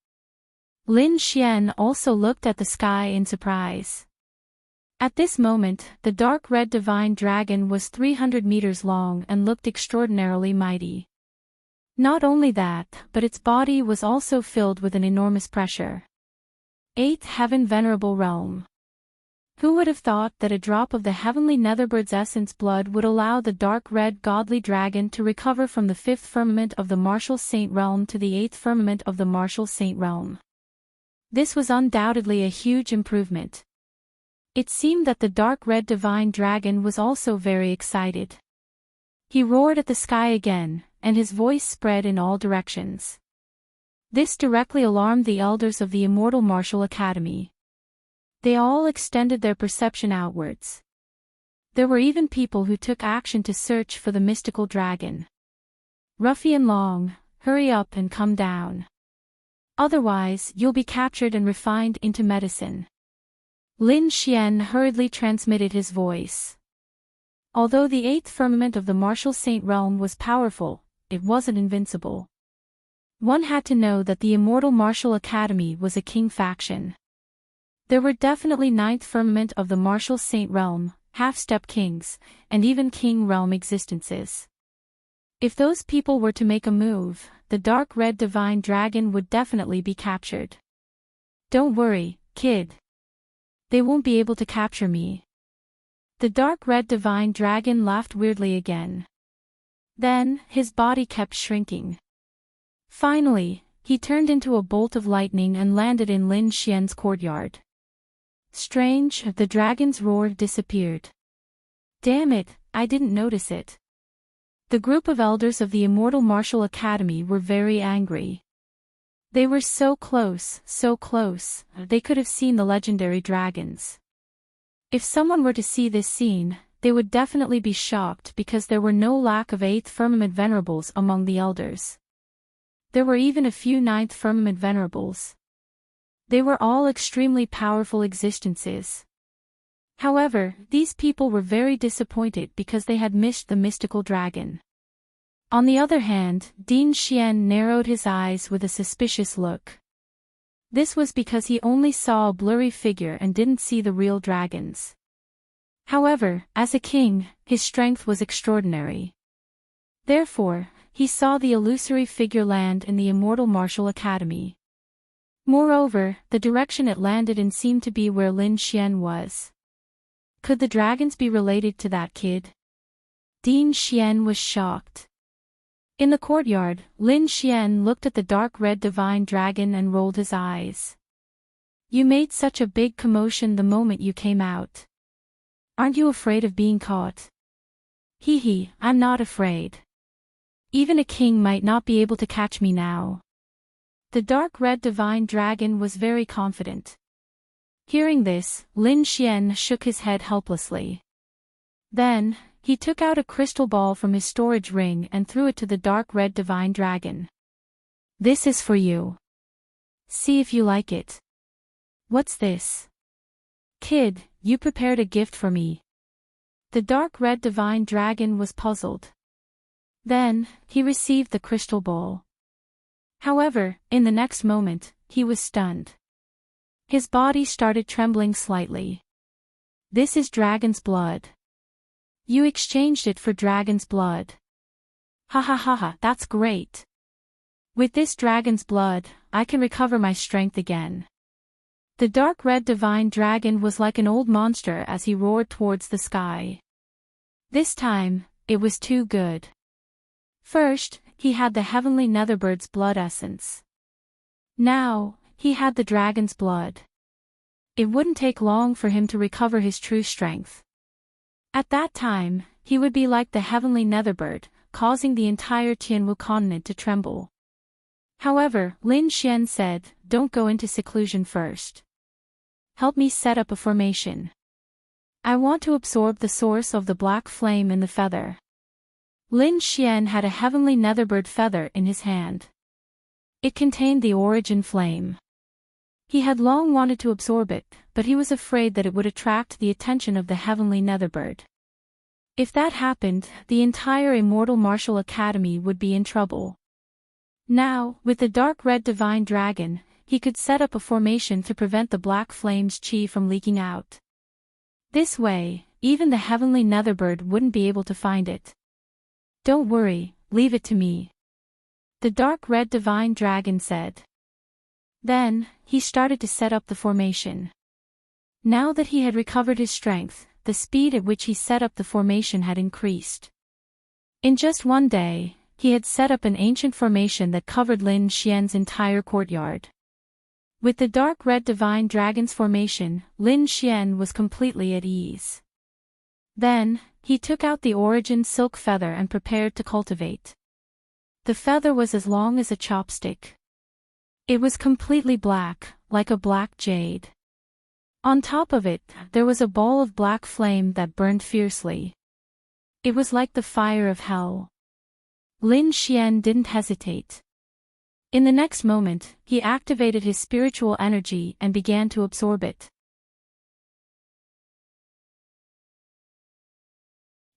Lin Xian also looked at the sky in surprise. At this moment, the dark red divine dragon was 300 meters long and looked extraordinarily mighty. Not only that, but its body was also filled with an enormous pressure. 8th Heaven Venerable Realm. Who would have thought that a drop of the heavenly netherbird's essence blood would allow the dark red godly dragon to recover from the 5th firmament of the martial saint realm to the 8th firmament of the martial saint realm? This was undoubtedly a huge improvement. It seemed that the dark red divine dragon was also very excited. He roared at the sky again, and his voice spread in all directions. This directly alarmed the elders of the Immortal Martial Academy. They all extended their perception outwards. There were even people who took action to search for the mystical dragon. Ruffian Long, hurry up and come down. Otherwise, you'll be captured and refined into medicine. Lin Xian hurriedly transmitted his voice. Although the 8th firmament of the martial saint realm was powerful, it wasn't invincible. One had to know that the Immortal Martial Academy was a king faction. There were definitely 9th firmament of the martial saint realm, half-step kings, and even king realm existences. If those people were to make a move, the dark red divine dragon would definitely be captured. Don't worry, kid. They won't be able to capture me. The dark red divine dragon laughed weirdly again. Then, his body kept shrinking. Finally, he turned into a bolt of lightning and landed in Lin Xian's courtyard. Strange, the dragon's roar disappeared. Damn it, I didn't notice it. The group of elders of the Immortal Martial Academy were very angry. They were so close, they could have seen the legendary dragons. If someone were to see this scene, they would definitely be shocked because there were no lack of 8th firmament venerables among the elders. There were even a few 9th firmament venerables. They were all extremely powerful existences. However, these people were very disappointed because they had missed the mystical dragon. On the other hand, Din Xian narrowed his eyes with a suspicious look. This was because he only saw a blurry figure and didn't see the real dragons. However, as a king, his strength was extraordinary. Therefore, he saw the illusory figure land in the Immortal Martial Academy. Moreover, the direction it landed in seemed to be where Lin Xian was. Could the dragons be related to that kid? Din Xian was shocked. In the courtyard, Lin Xian looked at the dark red divine dragon and rolled his eyes. You made such a big commotion the moment you came out. Aren't you afraid of being caught? Hee, I'm not afraid. Even a king might not be able to catch me now. The dark red divine dragon was very confident. Hearing this, Lin Xian shook his head helplessly. Then, he took out a crystal ball from his storage ring and threw it to the dark red divine dragon. This is for you. See if you like it. What's this? Kid, you prepared a gift for me. The dark red divine dragon was puzzled. Then, he received the crystal ball. However, in the next moment, he was stunned. His body started trembling slightly. This is dragon's blood. You exchanged it for dragon's blood. Ha, that's great. With this dragon's blood, I can recover my strength again. The dark red divine dragon was like an old monster as he roared towards the sky. This time, it was too good. First, he had the heavenly netherbird's blood essence. Now, he had the dragon's blood. It wouldn't take long for him to recover his true strength. At that time, he would be like the heavenly netherbird, causing the entire Tianwu continent to tremble. However, Lin Xian said, don't go into seclusion first. Help me set up a formation. I want to absorb the source of the black flame in the feather. Lin Xian had a heavenly netherbird feather in his hand. It contained the origin flame. He had long wanted to absorb it, but he was afraid that it would attract the attention of the heavenly netherbird. If that happened, the entire Immortal Martial Academy would be in trouble. Now, with the dark red divine dragon, he could set up a formation to prevent the black flame's chi from leaking out. This way, even the heavenly netherbird wouldn't be able to find it. Don't worry, leave it to me, the dark red divine dragon said. Then, he started to set up the formation. Now that he had recovered his strength, the speed at which he set up the formation had increased. In just one day, he had set up an ancient formation that covered Lin Xian's entire courtyard. With the dark red divine dragon's formation, Lin Xian was completely at ease. Then, he took out the origin silk feather and prepared to cultivate. The feather was as long as a chopstick. It was completely black, like a black jade. On top of it, there was a ball of black flame that burned fiercely. It was like the fire of hell. Lin Xian didn't hesitate. In the next moment, he activated his spiritual energy and began to absorb it.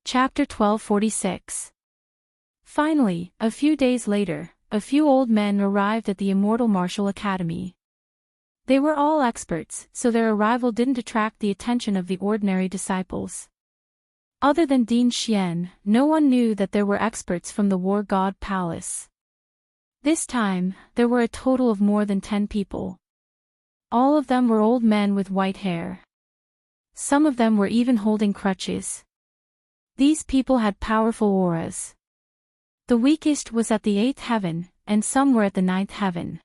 Chapter 1246. Finally, a few days later, a few old men arrived at the Immortal Martial Academy. They were all experts, so their arrival didn't attract the attention of the ordinary disciples. Other than Dean Xian, no one knew that there were experts from the War God Palace. This time, there were a total of more than 10 people. All of them were old men with white hair. Some of them were even holding crutches. These people had powerful auras. The weakest was at the 8th heaven, and some were at the 9th heaven.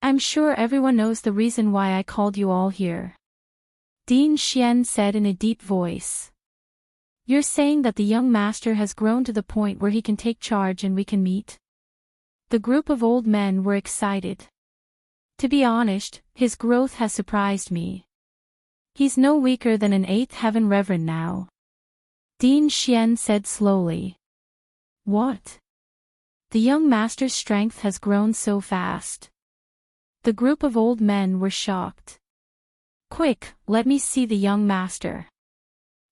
I'm sure everyone knows the reason why I called you all here, Dean Xian said in a deep voice. You're saying that the young master has grown to the point where he can take charge and we can meet? The group of old men were excited. To be honest, his growth has surprised me. He's no weaker than an 8th heaven reverend now, Dean Xian said slowly. What? The young master's strength has grown so fast. The group of old men were shocked. Quick, let me see the young master.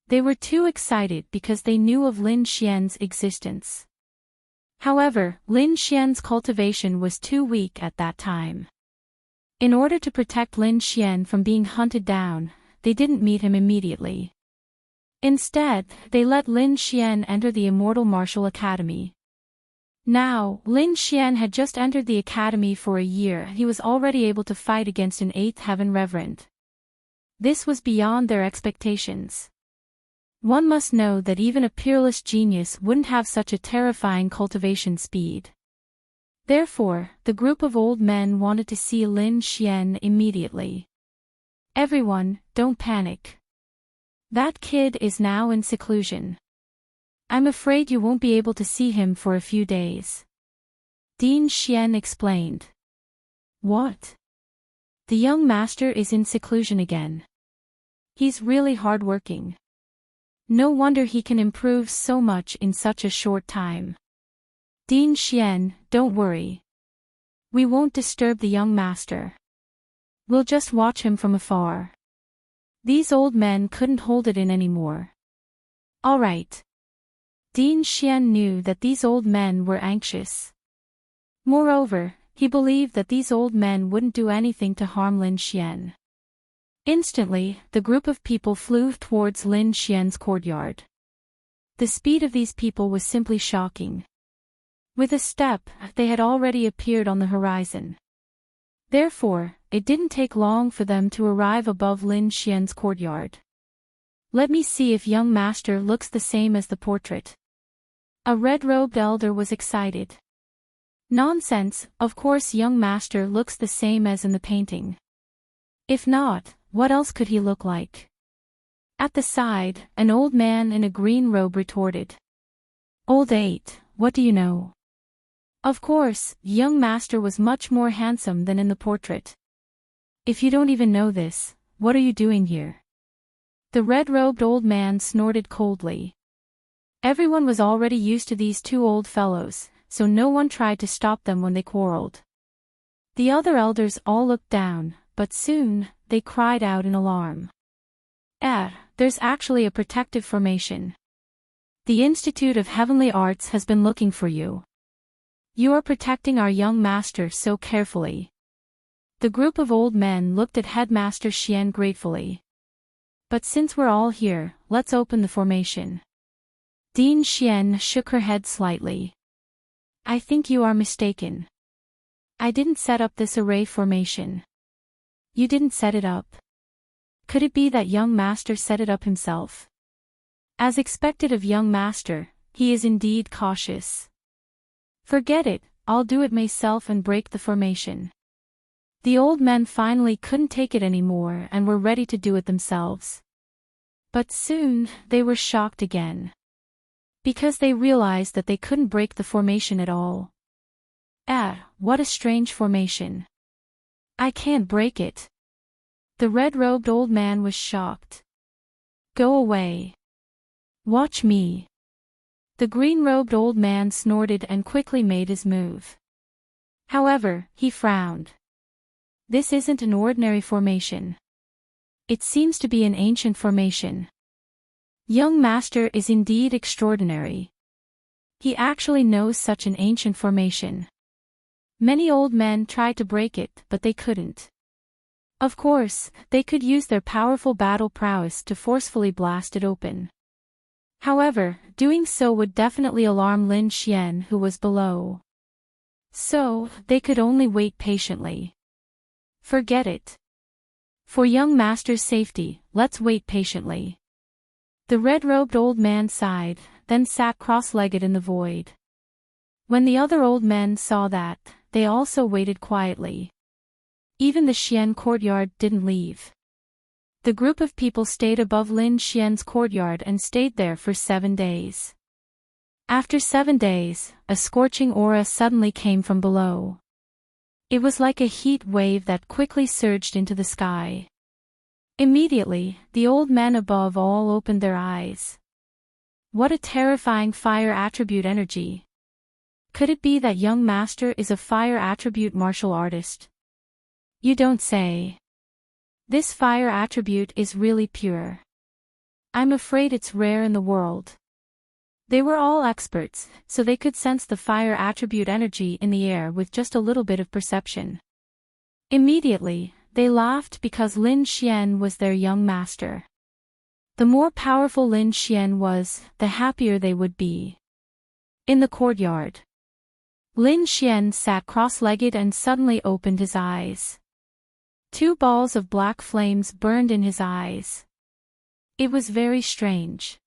They were too excited because they knew of Lin Xian's existence. However, Lin Xian's cultivation was too weak at that time. In order to protect Lin Xian from being hunted down, they didn't meet him immediately. Instead, they let Lin Xian enter the Immortal Martial Academy. Now, Lin Xian had just entered the academy for a year. He was already able to fight against an 8th heaven reverend. This was beyond their expectations. One must know that even a peerless genius wouldn't have such a terrifying cultivation speed. Therefore, the group of old men wanted to see Lin Xian immediately. Everyone, don't panic. That kid is now in seclusion. I'm afraid you won't be able to see him for a few days, Dean Xian explained. What? The young master is in seclusion again. He's really hardworking. No wonder he can improve so much in such a short time. Dean Xian, don't worry. We won't disturb the young master. We'll just watch him from afar. These old men couldn't hold it in anymore. All right. Dean Xian knew that these old men were anxious. Moreover, he believed that these old men wouldn't do anything to harm Lin Xian. Instantly, the group of people flew towards Lin Xian's courtyard. The speed of these people was simply shocking. With a step, they had already appeared on the horizon. Therefore, it didn't take long for them to arrive above Lin Xian's courtyard. Let me see if young master looks the same as the portrait. A red-robed elder was excited. Nonsense, of course young master looks the same as in the painting. If not, what else could he look like? At the side, an old man in a green robe retorted. Old 8, what do you know? Of course, young master was much more handsome than in the portrait. If you don't even know this, what are you doing here? The red-robed old man snorted coldly. Everyone was already used to these two old fellows, so no one tried to stop them when they quarreled. The other elders all looked down, but soon, they cried out in alarm. There's actually a protective formation. The Institute of Heavenly Arts has been looking for you. You are protecting our young master so carefully. The group of old men looked at Headmaster Xian gratefully. But since we're all here, let's open the formation. Dean Xian shook her head slightly. I think you are mistaken. I didn't set up this array formation. You didn't set it up. Could it be that young master set it up himself? As expected of young master, he is indeed cautious. Forget it, I'll do it myself and break the formation. The old men finally couldn't take it anymore and were ready to do it themselves. But soon, they were shocked again. Because they realized that they couldn't break the formation at all. What a strange formation. I can't break it. The red-robed old man was shocked. Go away. Watch me. The green-robed old man snorted and quickly made his move. However, he frowned. This isn't an ordinary formation. It seems to be an ancient formation. Young master is indeed extraordinary. He actually knows such an ancient formation. Many old men tried to break it, but they couldn't. Of course, they could use their powerful battle prowess to forcefully blast it open. However, doing so would definitely alarm Lin Xian, who was below. So, they could only wait patiently. Forget it. For young master's safety, let's wait patiently. The red-robed old man sighed, then sat cross-legged in the void. When the other old men saw that, they also waited quietly. Even the Xian courtyard didn't leave. The group of people stayed above Lin Xian's courtyard and stayed there for 7 days. After 7 days, a scorching aura suddenly came from below. It was like a heat wave that quickly surged into the sky. Immediately, the old men above all opened their eyes. What a terrifying fire attribute energy. Could it be that young master is a fire attribute martial artist? You don't say. This fire attribute is really pure. I'm afraid it's rare in the world. They were all experts, so they could sense the fire attribute energy in the air with just a little bit of perception. Immediately, they laughed because Lin Xian was their young master. The more powerful Lin Xian was, the happier they would be. In the courtyard, Lin Xian sat cross-legged and suddenly opened his eyes. 2 balls of black flames burned in his eyes. It was very strange.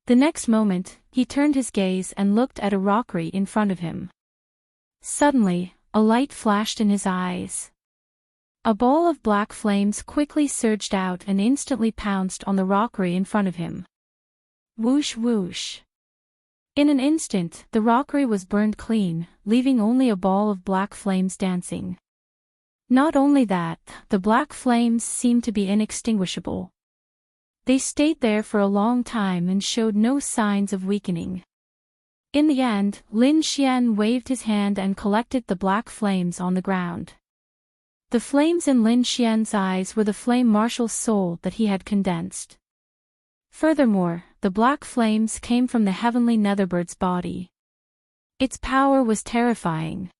The next moment, he turned his gaze and looked at a rockery in front of him. Suddenly, a light flashed in his eyes. A ball of black flames quickly surged out and instantly pounced on the rockery in front of him. Whoosh whoosh. In an instant, the rockery was burned clean, leaving only a ball of black flames dancing. Not only that, the black flames seemed to be inextinguishable. They stayed there for a long time and showed no signs of weakening. In the end, Lin Xian waved his hand and collected the black flames on the ground. The flames in Lin Xian's eyes were the flame martial soul that he had condensed. Furthermore, the black flames came from the heavenly netherbird's body. Its power was terrifying.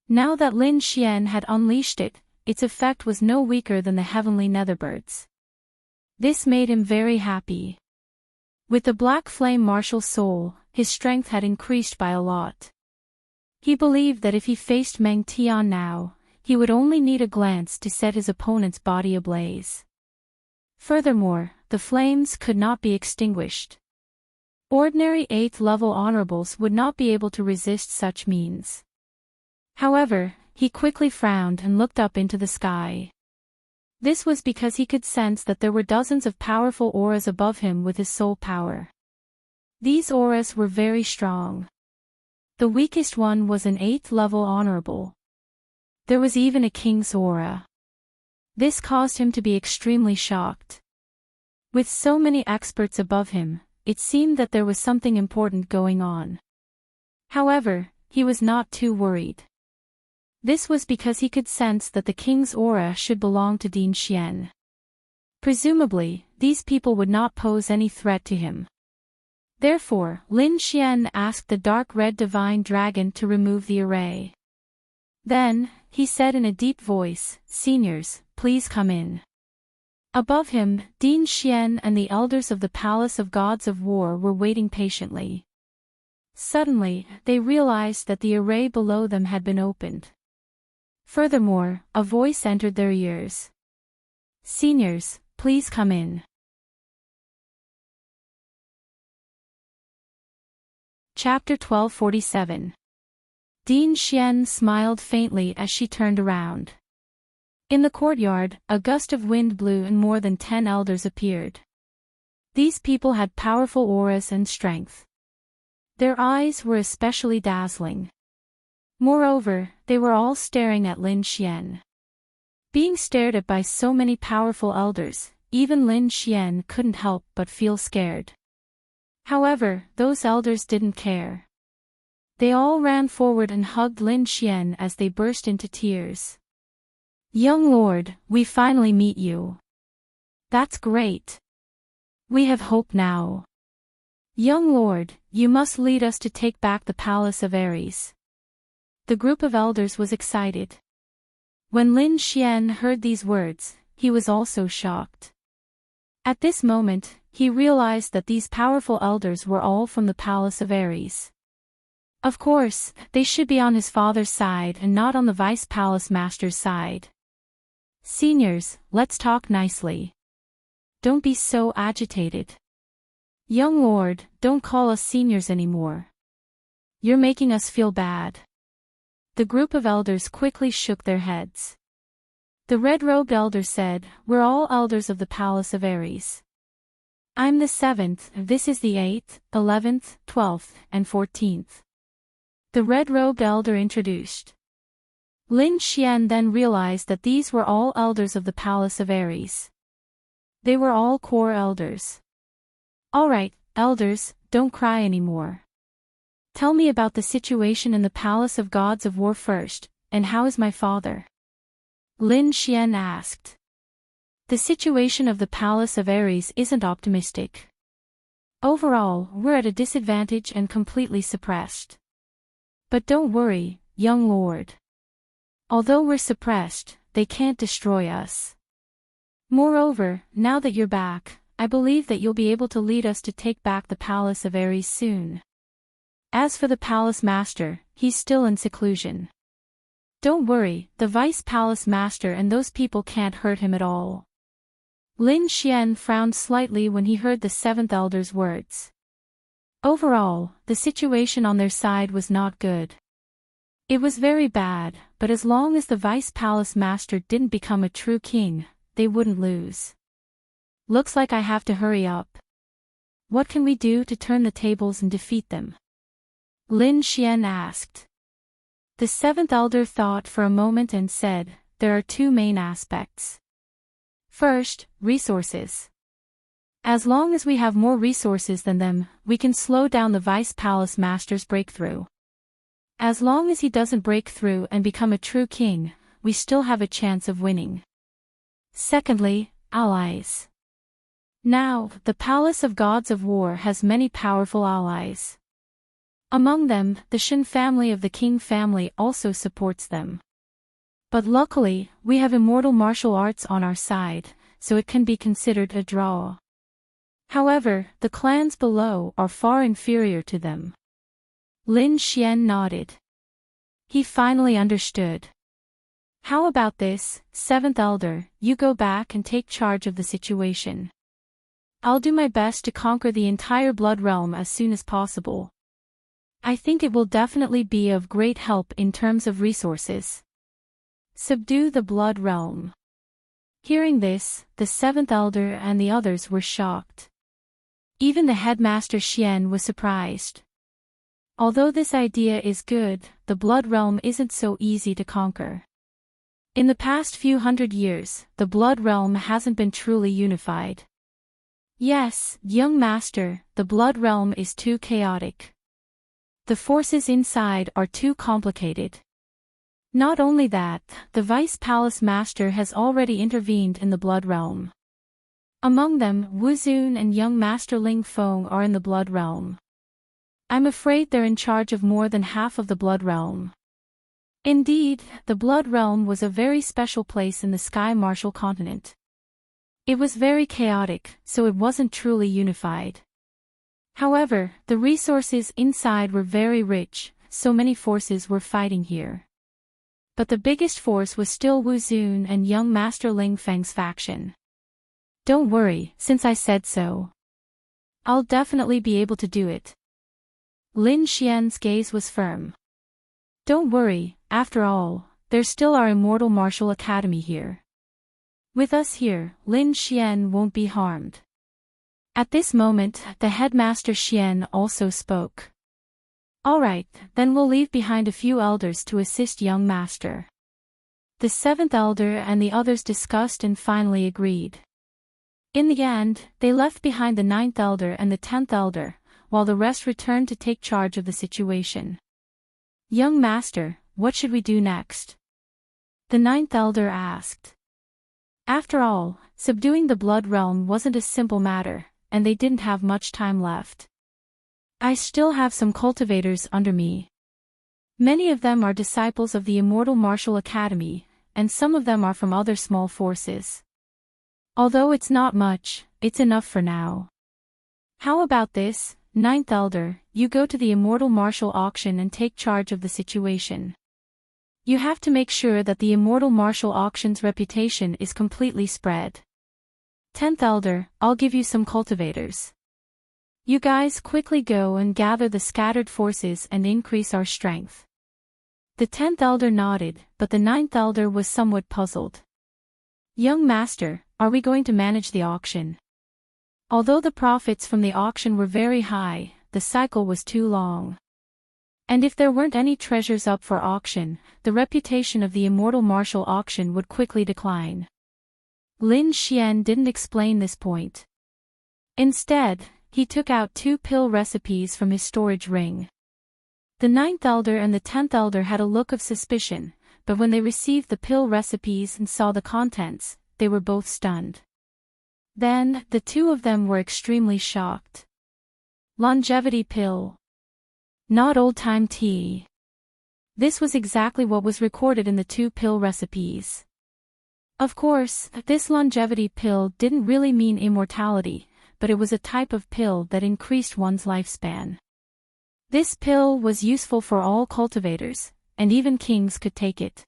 Now that Lin Xian had unleashed it, its effect was no weaker than the heavenly netherbird's. This made him very happy. With the black flame martial soul, his strength had increased by a lot. He believed that if he faced Meng Tian now, he would only need a glance to set his opponent's body ablaze. Furthermore, the flames could not be extinguished. Ordinary 8th level honorables would not be able to resist such means. However, he quickly frowned and looked up into the sky. This was because he could sense that there were dozens of powerful auras above him with his soul power. These auras were very strong. The weakest one was an 8th level honorable. There was even a king's aura. This caused him to be extremely shocked. With so many experts above him, it seemed that there was something important going on. However, he was not too worried. This was because he could sense that the king's aura should belong to Dean Xian. Presumably, these people would not pose any threat to him. Therefore, Lin Xian asked the dark red divine dragon to remove the array. Then, he said in a deep voice, "Seniors, please come in." Above him, Din Xian and the elders of the Palace of Gods of War were waiting patiently. Suddenly, they realized that the array below them had been opened. Furthermore, a voice entered their ears. "Seniors, please come in." Chapter 1247. Din Xian smiled faintly as she turned around. In the courtyard, a gust of wind blew and more than 10 elders appeared. These people had powerful auras and strength. Their eyes were especially dazzling. Moreover, they were all staring at Lin Xian. Being stared at by so many powerful elders, even Lin Xian couldn't help but feel scared. However, those elders didn't care. They all ran forward and hugged Lin Xian as they burst into tears. "Young lord, we finally meet you. That's great. We have hope now. Young lord, you must lead us to take back the palace of Ares." The group of elders was excited. When Lin Xian heard these words, he was also shocked. At this moment, he realized that these powerful elders were all from the palace of Ares. Of course, they should be on his father's side and not on the vice palace master's side. "Seniors, let's talk nicely. Don't be so agitated. Young lord, don't call us seniors anymore. You're making us feel bad." The group of elders quickly shook their heads. The red-robed elder said, "We're all elders of the palace of Ares. I'm the 7th, this is the 8th, 11th, 12th, and 14th. The red-robed elder introduced. Lin Xian then realized that these were all elders of the palace of Ares. They were all core elders. "Alright, elders, don't cry anymore. Tell me about the situation in the palace of gods of war first, and how is my father?" Lin Xian asked. "The situation of the palace of Ares isn't optimistic. Overall, we're at a disadvantage and completely suppressed. But don't worry, young lord. Although we're suppressed, they can't destroy us. Moreover, now that you're back, I believe that you'll be able to lead us to take back the palace of Ares soon. As for the palace master, he's still in seclusion. Don't worry, the vice palace master and those people can't hurt him at all." Lin Xian frowned slightly when he heard the 7th elder's words. Overall, the situation on their side was not good. It was very bad, but as long as the vice palace master didn't become a true king, they wouldn't lose. "Looks like I have to hurry up. What can we do to turn the tables and defeat them?" Lin Xian asked. The 7th elder thought for a moment and said, "There are two main aspects. First, resources. As long as we have more resources than them, we can slow down the vice palace master's breakthrough. As long as he doesn't break through and become a true king, we still have a chance of winning. Secondly, allies. Now, the Palace of Gods of War has many powerful allies. Among them, the Shen family of the King family also supports them. But luckily, we have immortal martial arts on our side, so it can be considered a draw. However, the clans below are far inferior to them." Lin Xian nodded. He finally understood. "How about this, 7th elder, you go back and take charge of the situation. I'll do my best to conquer the entire Blood Realm as soon as possible. I think it will definitely be of great help in terms of resources. Subdue the Blood Realm." Hearing this, the 7th elder and the others were shocked. Even the headmaster Xian was surprised. Although this idea is good, the Blood Realm isn't so easy to conquer. In the past few hundred years, the Blood Realm hasn't been truly unified. Yes, young master, the Blood Realm is too chaotic. The forces inside are too complicated. Not only that, the Vice Palace Master has already intervened in the Blood Realm. Among them, Wuzun and young Master Ling Feng are in the Blood Realm. I'm afraid they're in charge of more than half of the Blood Realm. Indeed, the Blood Realm was a very special place in the Sky Martial continent. It was very chaotic, so it wasn't truly unified. However, the resources inside were very rich, so many forces were fighting here. But the biggest force was still Wuzun and young Master Ling Feng's faction. Don't worry, since I said so. I'll definitely be able to do it. Lin Xian's gaze was firm. Don't worry, after all, there's still our immortal martial academy here. With us here, Lin Xian won't be harmed. At this moment, the headmaster Xian also spoke. Alright, then we'll leave behind a few elders to assist young master. The 7th elder and the others discussed and finally agreed. In the end, they left behind the 9th elder and the 10th elder, while the rest returned to take charge of the situation. Young master, what should we do next? The 9th elder asked. After all, subduing the Blood Realm wasn't a simple matter, and they didn't have much time left. I still have some cultivators under me. Many of them are disciples of the Immortal Martial Academy, and some of them are from other small forces. Although it's not much, it's enough for now. How about this, 9th elder, you go to the Immortal Martial Auction and take charge of the situation. You have to make sure that the Immortal Martial Auction's reputation is completely spread. 10th elder, I'll give you some cultivators. You guys quickly go and gather the scattered forces and increase our strength. The 10th elder nodded, but the 9th elder was somewhat puzzled. Young master, are we going to manage the auction? Although the profits from the auction were very high, the cycle was too long. And if there weren't any treasures up for auction, the reputation of the Immortal Martial Auction would quickly decline. Lin Xian didn't explain this point. Instead, he took out 2 pill recipes from his storage ring. The 9th elder and the 10th elder had a look of suspicion, but when they received the pill recipes and saw the contents, they were both stunned. Then, the two of them were extremely shocked. Longevity pill. Not old-time tea. This was exactly what was recorded in the 2 pill recipes. Of course, this longevity pill didn't really mean immortality, but it was a type of pill that increased one's lifespan. This pill was useful for all cultivators, and even kings could take it.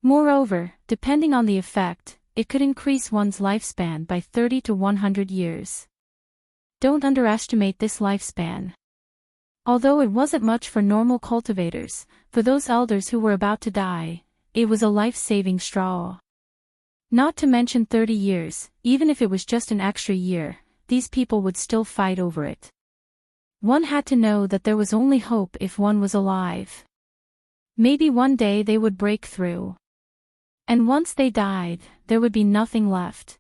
Moreover, depending on the effect, it could increase one's lifespan by 30 to 100 years. Don't underestimate this lifespan. Although it wasn't much for normal cultivators, for those elders who were about to die, it was a life-saving straw. Not to mention 30 years, even if it was just an extra year, these people would still fight over it. One had to know that there was only hope if one was alive. Maybe one day they would break through. And once they died, there would be nothing left.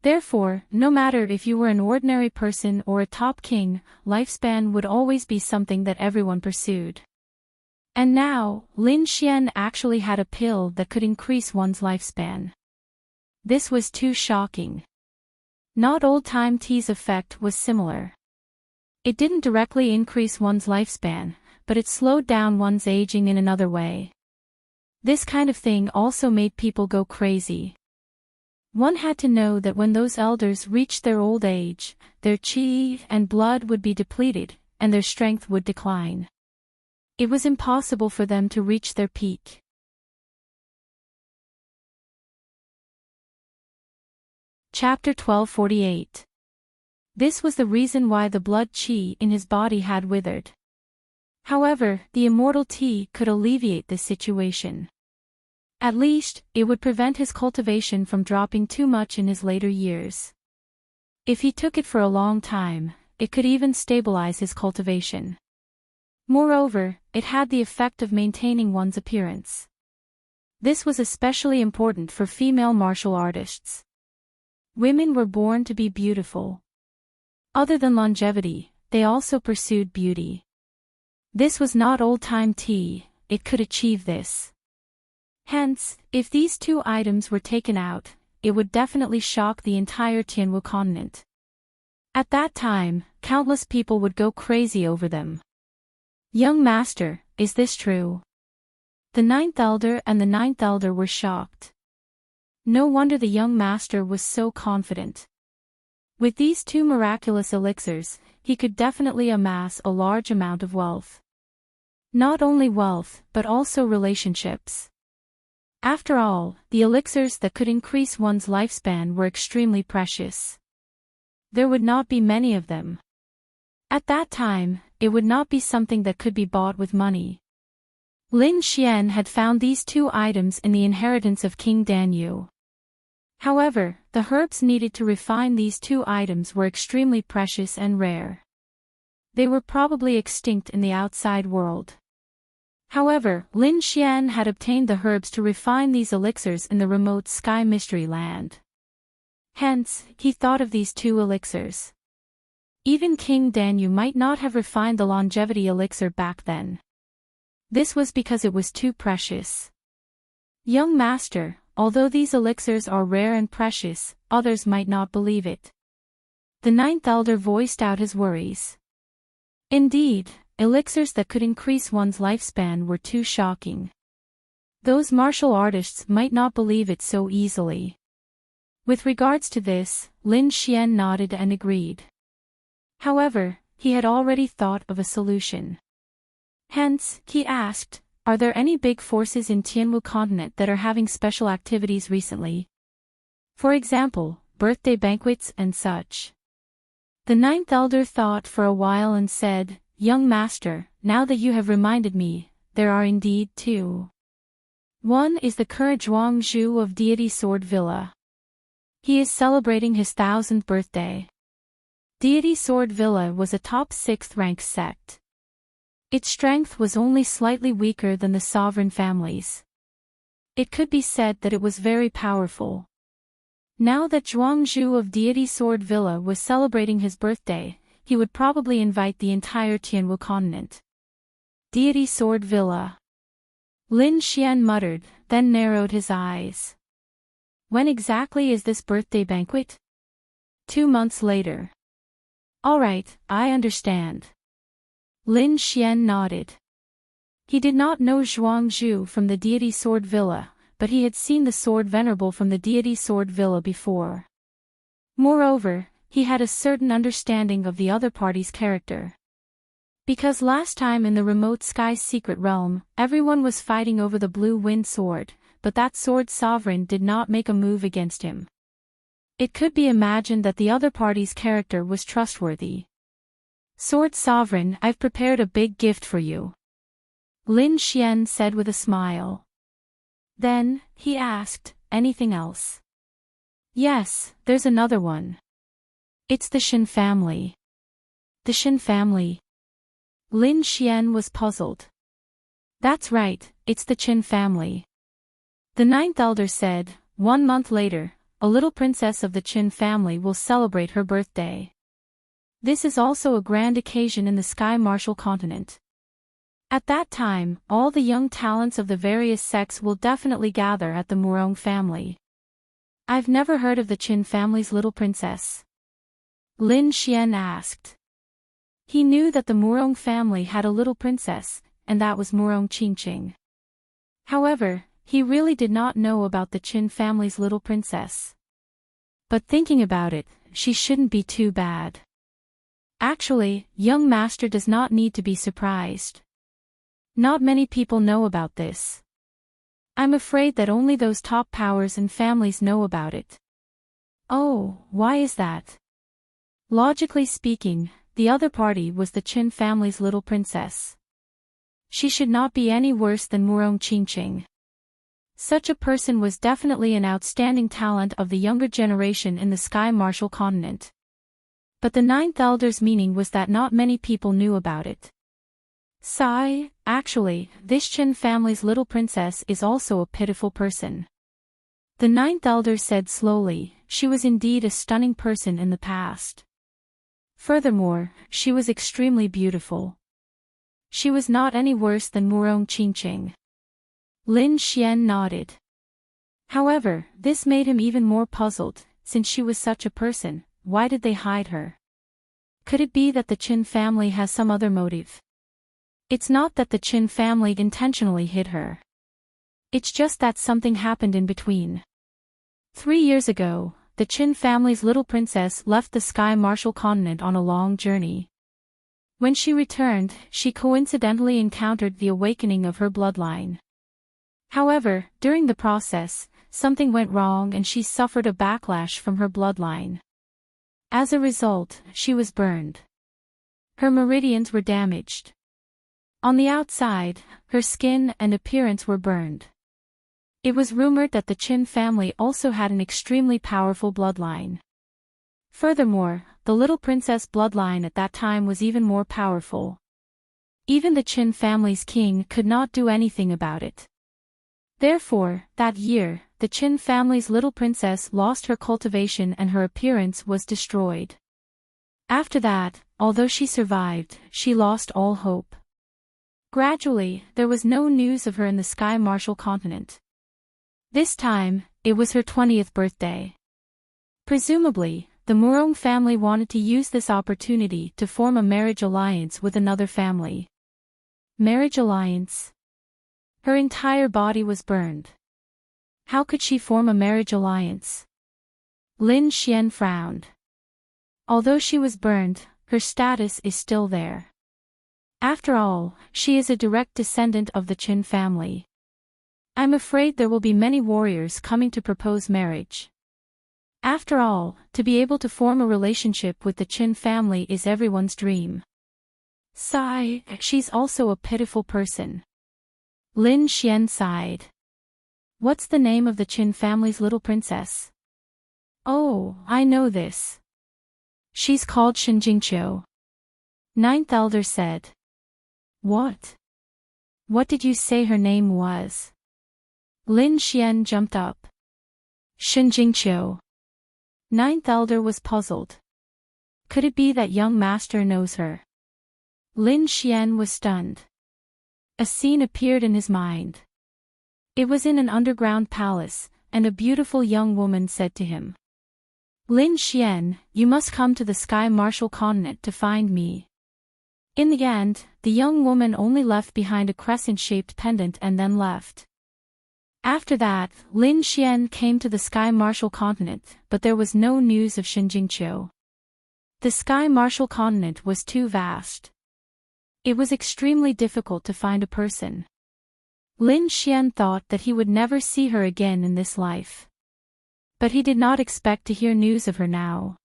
Therefore, no matter if you were an ordinary person or a top king, lifespan would always be something that everyone pursued. And now, Lin Xian actually had a pill that could increase one's lifespan. This was too shocking. Not old-time tea's effect was similar. It didn't directly increase one's lifespan, but it slowed down one's aging in another way. This kind of thing also made people go crazy. One had to know that when those elders reached their old age, their qi and blood would be depleted, and their strength would decline. It was impossible for them to reach their peak. Chapter 1248. This was the reason why the blood qi in his body had withered. However, the immortal tea could alleviate this situation. At least, it would prevent his cultivation from dropping too much in his later years. If he took it for a long time, it could even stabilize his cultivation. Moreover, it had the effect of maintaining one's appearance. This was especially important for female martial artists. Women were born to be beautiful. Other than longevity, they also pursued beauty. This was not old-time tea, it could achieve this. Hence, if these 2 items were taken out, it would definitely shock the entire Tianwu continent. At that time, countless people would go crazy over them. Young master, is this true? The ninth elder and the ninth elder were shocked. No wonder the young master was so confident. With these two miraculous elixirs, he could definitely amass a large amount of wealth. Not only wealth, but also relationships. After all, the elixirs that could increase one's lifespan were extremely precious. There would not be many of them. At that time, it would not be something that could be bought with money. Lin Xian had found these two items in the inheritance of King Danyu. However, the herbs needed to refine these two items were extremely precious and rare. They were probably extinct in the outside world. However, Lin Xian had obtained the herbs to refine these elixirs in the remote Sky Mystery Land. Hence, he thought of these two elixirs. Even King Danyu might not have refined the longevity elixir back then. This was because it was too precious. Young master, although these elixirs are rare and precious, others might not believe it. The ninth elder voiced out his worries. Indeed, elixirs that could increase one's lifespan were too shocking. Those martial artists might not believe it so easily. With regards to this, Lin Xian nodded and agreed. However, he had already thought of a solution. Hence, he asked, are there any big forces in Tianwu continent that are having special activities recently? For example, birthday banquets and such. The ninth elder thought for a while and said, young master, now that you have reminded me, there are indeed two. One is the current Zhuangzhu of Deity Sword Villa. He is celebrating his 1000th birthday. Deity Sword Villa was a top 6th rank sect. Its strength was only slightly weaker than the sovereign families. It could be said that it was very powerful. Now that Zhuangzhu of Deity Sword Villa was celebrating his birthday, he would probably invite the entire Tianwu continent. Deity Sword Villa. Lin Xian muttered, then narrowed his eyes. When exactly is this birthday banquet? 2 months later. All right, I understand. Lin Xian nodded. He did not know Zhuangzhu from the Deity Sword Villa, but he had seen the Sword Venerable from the Deity Sword Villa before. Moreover, he had a certain understanding of the other party's character. Because last time in the remote Sky's secret realm, everyone was fighting over the blue wind sword, but that sword sovereign did not make a move against him. It could be imagined that the other party's character was trustworthy. Sword Sovereign, I've prepared a big gift for you. Lin Xian said with a smile. Then, he asked, anything else? Yes, there's another one. It's the Shin family. The Shin family? Lin Xian was puzzled. That's right, it's the Qin family. The ninth elder said, 1 month later, a little princess of the Qin family will celebrate her birthday. This is also a grand occasion in the Sky Martial continent. At that time, all the young talents of the various sects will definitely gather at the Murong family. I've never heard of the Qin family's little princess. Lin Xian asked. He knew that the Murong family had a little princess, and that was Murong Qingqing. However, he really did not know about the Qin family's little princess. But thinking about it, she shouldn't be too bad. Actually, young master does not need to be surprised. Not many people know about this. I'm afraid that only those top powers and families know about it. Oh, why is that? Logically speaking, the other party was the Qin family's little princess. She should not be any worse than Murong Qingqing. Such a person was definitely an outstanding talent of the younger generation in the Sky Martial continent. But the ninth elder's meaning was that not many people knew about it. Sigh, actually, this Qin family's little princess is also a pitiful person. The ninth elder said slowly, she was indeed a stunning person in the past. Furthermore, she was extremely beautiful. She was not any worse than Murong Qingqing. Lin Xian nodded. However, this made him even more puzzled, since she was such a person, why did they hide her? Could it be that the Chin family has some other motive? It's not that the Chin family intentionally hid her. It's just that something happened in between. 3 years ago, the Chin family's little princess left the Sky Marshal continent on a long journey. When she returned, she coincidentally encountered the awakening of her bloodline. However, during the process, something went wrong and she suffered a backlash from her bloodline. As a result, she was burned. Her meridians were damaged. On the outside, her skin and appearance were burned. It was rumored that the Chin family also had an extremely powerful bloodline. Furthermore, the little princess bloodline at that time was even more powerful. Even the Chin family's king could not do anything about it. Therefore, that year, the Chin family's little princess lost her cultivation and her appearance was destroyed. After that, although she survived, she lost all hope. Gradually, there was no news of her in the Sky Marshal continent. This time, it was her 20th birthday. Presumably, the Murong family wanted to use this opportunity to form a marriage alliance with another family. Marriage alliance? Her entire body was burned. How could she form a marriage alliance? Lin Xian frowned. Although she was burned, her status is still there. After all, she is a direct descendant of the Qin family. I'm afraid there will be many warriors coming to propose marriage. After all, to be able to form a relationship with the Qin family is everyone's dream. Sigh, she's also a pitiful person. Lin Xian sighed. What's the name of the Qin family's little princess? Oh, I know this. She's called Shinjingqiu. Ninth Elder said. What? What did you say her name was? Lin Xian jumped up. Shinjingqiu. Ninth Elder was puzzled. Could it be that young master knows her? Lin Xian was stunned. A scene appeared in his mind. It was in an underground palace, and a beautiful young woman said to him. Lin Xian, you must come to the Sky Marshal continent to find me. In the end, the young woman only left behind a crescent-shaped pendant and then left. After that, Lin Xian came to the Sky Marshal continent, but there was no news of Shinjingqiu. The Sky Marshal continent was too vast. It was extremely difficult to find a person. Lin Xian thought that he would never see her again in this life. But he did not expect to hear news of her now.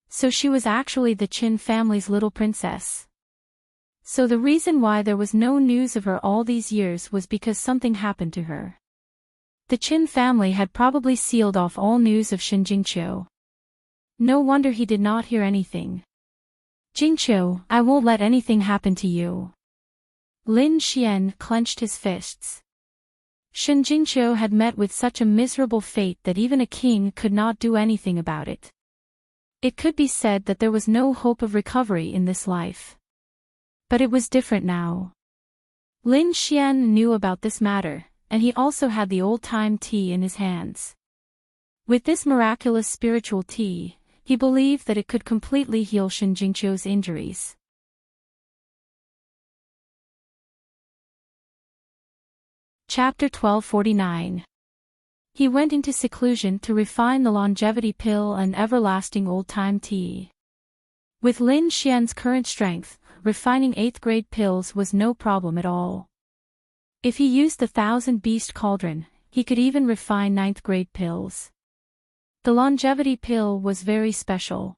So she was actually the Qin family's little princess. So the reason why there was no news of her all these years was because something happened to her. The Qin family had probably sealed off all news of Shinjingqiu. No wonder he did not hear anything. Jingqiu, I won't let anything happen to you. Lin Xian clenched his fists. Shinjingqiu had met with such a miserable fate that even a king could not do anything about it. It could be said that there was no hope of recovery in this life. But it was different now. Lin Xian knew about this matter, and he also had the old-time tea in his hands. With this miraculous spiritual tea, he believed that it could completely heal Shinjingqiu's injuries. Chapter 1249. He went into seclusion to refine the longevity pill and everlasting old-time tea. With Lin Xian's current strength, refining 8th grade pills was no problem at all. If he used the 1000-beast cauldron, he could even refine 9th grade pills. The longevity pill was very special.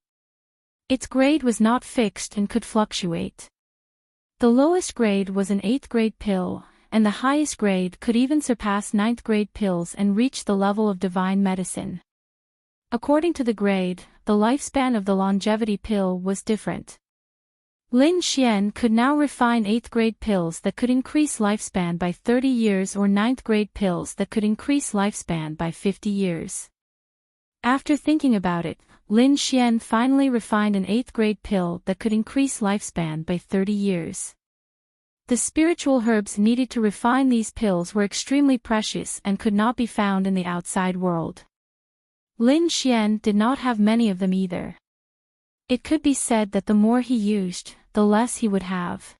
Its grade was not fixed and could fluctuate. The lowest grade was an 8th grade pill, and the highest grade could even surpass 9th grade pills and reach the level of divine medicine. According to the grade, the lifespan of the longevity pill was different. Lin Xian could now refine 8th grade pills that could increase lifespan by 30 years or 9th grade pills that could increase lifespan by 50 years. After thinking about it, Lin Xian finally refined an 8th grade pill that could increase lifespan by 30 years. The spiritual herbs needed to refine these pills were extremely precious and could not be found in the outside world. Lin Xian did not have many of them either. It could be said that the more he used, the less he would have.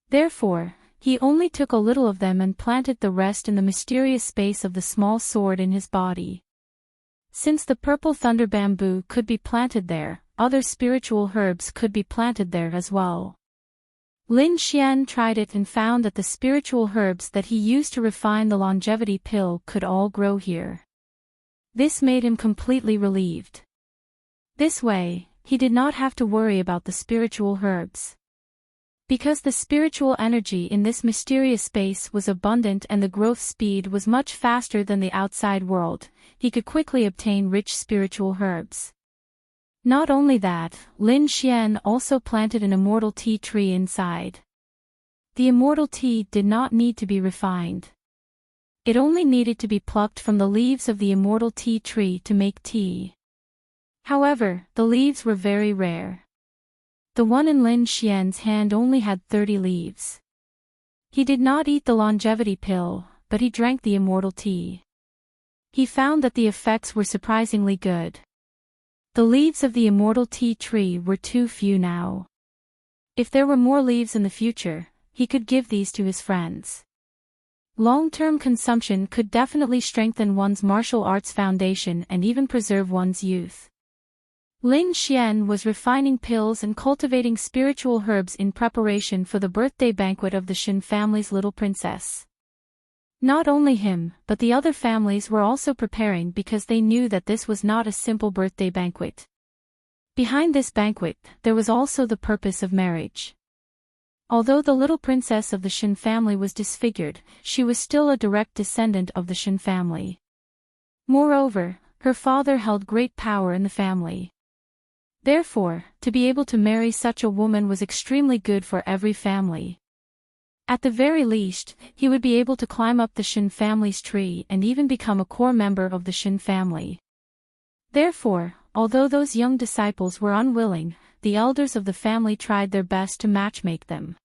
Therefore, he only took a little of them and planted the rest in the mysterious space of the small sword in his body. Since the purple thunder bamboo could be planted there, other spiritual herbs could be planted there as well. Lin Xian tried it and found that the spiritual herbs that he used to refine the longevity pill could all grow here. This made him completely relieved. This way, he did not have to worry about the spiritual herbs. Because the spiritual energy in this mysterious space was abundant and the growth speed was much faster than the outside world, he could quickly obtain rich spiritual herbs. Not only that, Lin Xian also planted an immortal tea tree inside. The immortal tea did not need to be refined. It only needed to be plucked from the leaves of the immortal tea tree to make tea. However, the leaves were very rare. The one in Lin Xian's hand only had 30 leaves. He did not eat the longevity pill, but he drank the immortal tea. He found that the effects were surprisingly good. The leaves of the immortal tea tree were too few now. If there were more leaves in the future, he could give these to his friends. Long-term consumption could definitely strengthen one's martial arts foundation and even preserve one's youth. Lin Xian was refining pills and cultivating spiritual herbs in preparation for the birthday banquet of the Shen family's little princess. Not only him, but the other families were also preparing because they knew that this was not a simple birthday banquet. Behind this banquet, there was also the purpose of marriage. Although the little princess of the Shen family was disfigured, she was still a direct descendant of the Shen family. Moreover, her father held great power in the family. Therefore, to be able to marry such a woman was extremely good for every family. At the very least, he would be able to climb up the Shen family's tree and even become a core member of the Shen family. Therefore, although those young disciples were unwilling, the elders of the family tried their best to matchmake them.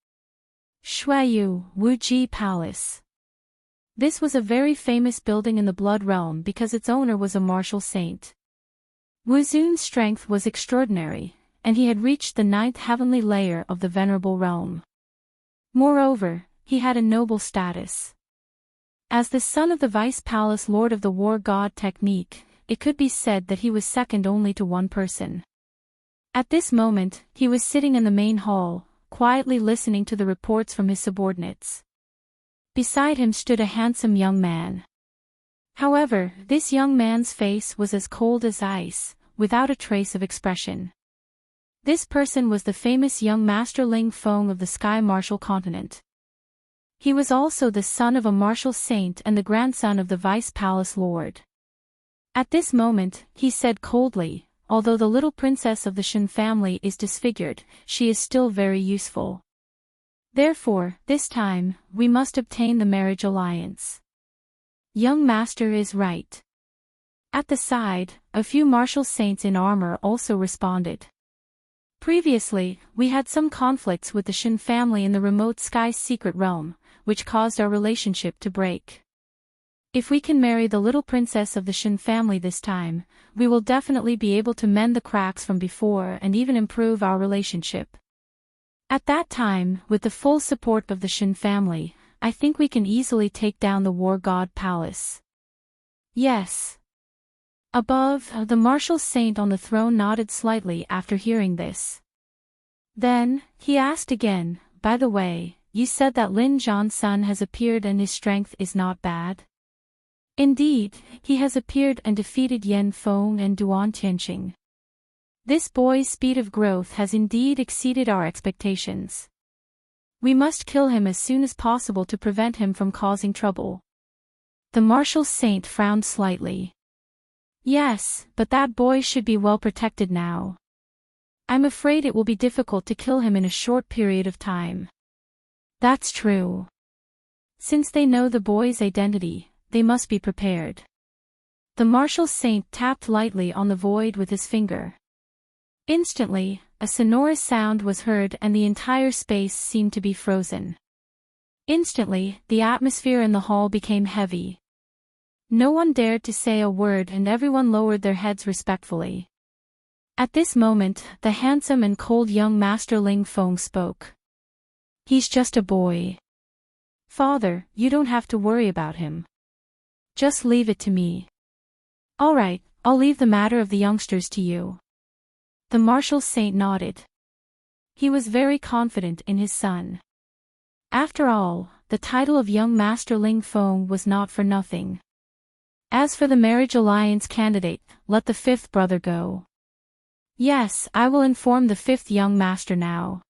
Shuiyu Wuji Palace. This was a very famous building in the Blood Realm because its owner was a martial saint. Wu Zun's strength was extraordinary, and he had reached the 9th heavenly layer of the Venerable Realm. Moreover, he had a noble status. As the son of the Vice Palace Lord of the War God Technique, it could be said that he was second only to one person. At this moment, he was sitting in the main hall, quietly listening to the reports from his subordinates. Beside him stood a handsome young man. However, this young man's face was as cold as ice, without a trace of expression. This person was the famous young Master Ling Feng of the Sky Martial Continent. He was also the son of a martial saint and the grandson of the Vice Palace Lord. At this moment, he said coldly, although the little princess of the Shen family is disfigured, she is still very useful. Therefore, this time, we must obtain the marriage alliance. Young master is right. At the side, a few martial saints in armor also responded. Previously, we had some conflicts with the Shen family in the remote sky's secret realm, which caused our relationship to break. If we can marry the little princess of the Shen family this time, we will definitely be able to mend the cracks from before and even improve our relationship. At that time, with the full support of the Shen family, I think we can easily take down the War God Palace. Yes. Above, the martial saint on the throne nodded slightly after hearing this. Then, he asked again, by the way, you said that Lin Zhan's son has appeared and his strength is not bad? Indeed, he has appeared and defeated Yan Feng and Duan Tianqing. This boy's speed of growth has indeed exceeded our expectations. We must kill him as soon as possible to prevent him from causing trouble. The martial saint frowned slightly. Yes, but that boy should be well protected now. I'm afraid it will be difficult to kill him in a short period of time. That's true. Since they know the boy's identity, they must be prepared. The martial saint tapped lightly on the void with his finger. Instantly, a sonorous sound was heard and the entire space seemed to be frozen. Instantly, the atmosphere in the hall became heavy. No one dared to say a word and everyone lowered their heads respectfully. At this moment, the handsome and cold young Master Ling Feng spoke. "He's just a boy. Father, you don't have to worry about him. Just leave it to me." "All right, I'll leave the matter of the youngsters to you." The martial saint nodded. He was very confident in his son. After all, the title of young Master Ling Feng was not for nothing. As for the marriage alliance candidate, let the fifth brother go. Yes, I will inform the fifth young master now.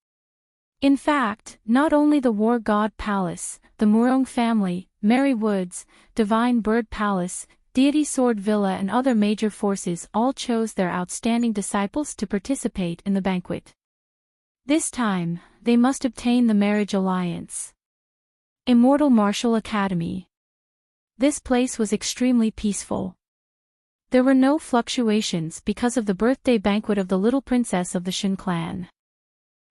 In fact, not only the War God Palace, the Murong family, Merry Woods, Divine Bird Palace, Deity Sword Villa and other major forces all chose their outstanding disciples to participate in the banquet. This time, they must obtain the marriage alliance. Immortal Martial Academy. This place was extremely peaceful. There were no fluctuations because of the birthday banquet of the little princess of the Shen clan.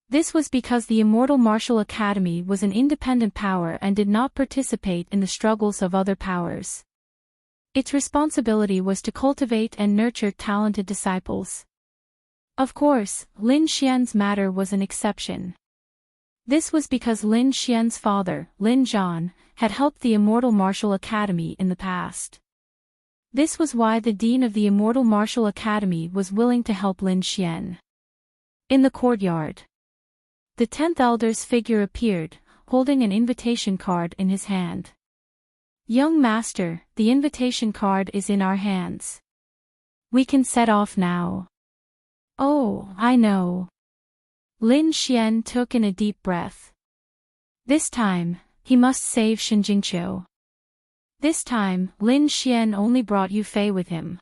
This was because the Immortal Martial Academy was an independent power and did not participate in the struggles of other powers. Its responsibility was to cultivate and nurture talented disciples. Of course, Lin Xian's matter was an exception. This was because Lin Xian's father, Lin Zhan, had helped the Immortal Martial Academy in the past. This was why the dean of the Immortal Martial Academy was willing to help Lin Xian. In the courtyard, the 10th elder's figure appeared, holding an invitation card in his hand. "Young master, the invitation card is in our hands. We can set off now." "Oh, I know." Lin Xian took in a deep breath. This time, he must save Shinjingqiu. This time, Lin Xian only brought Yu Fei with him.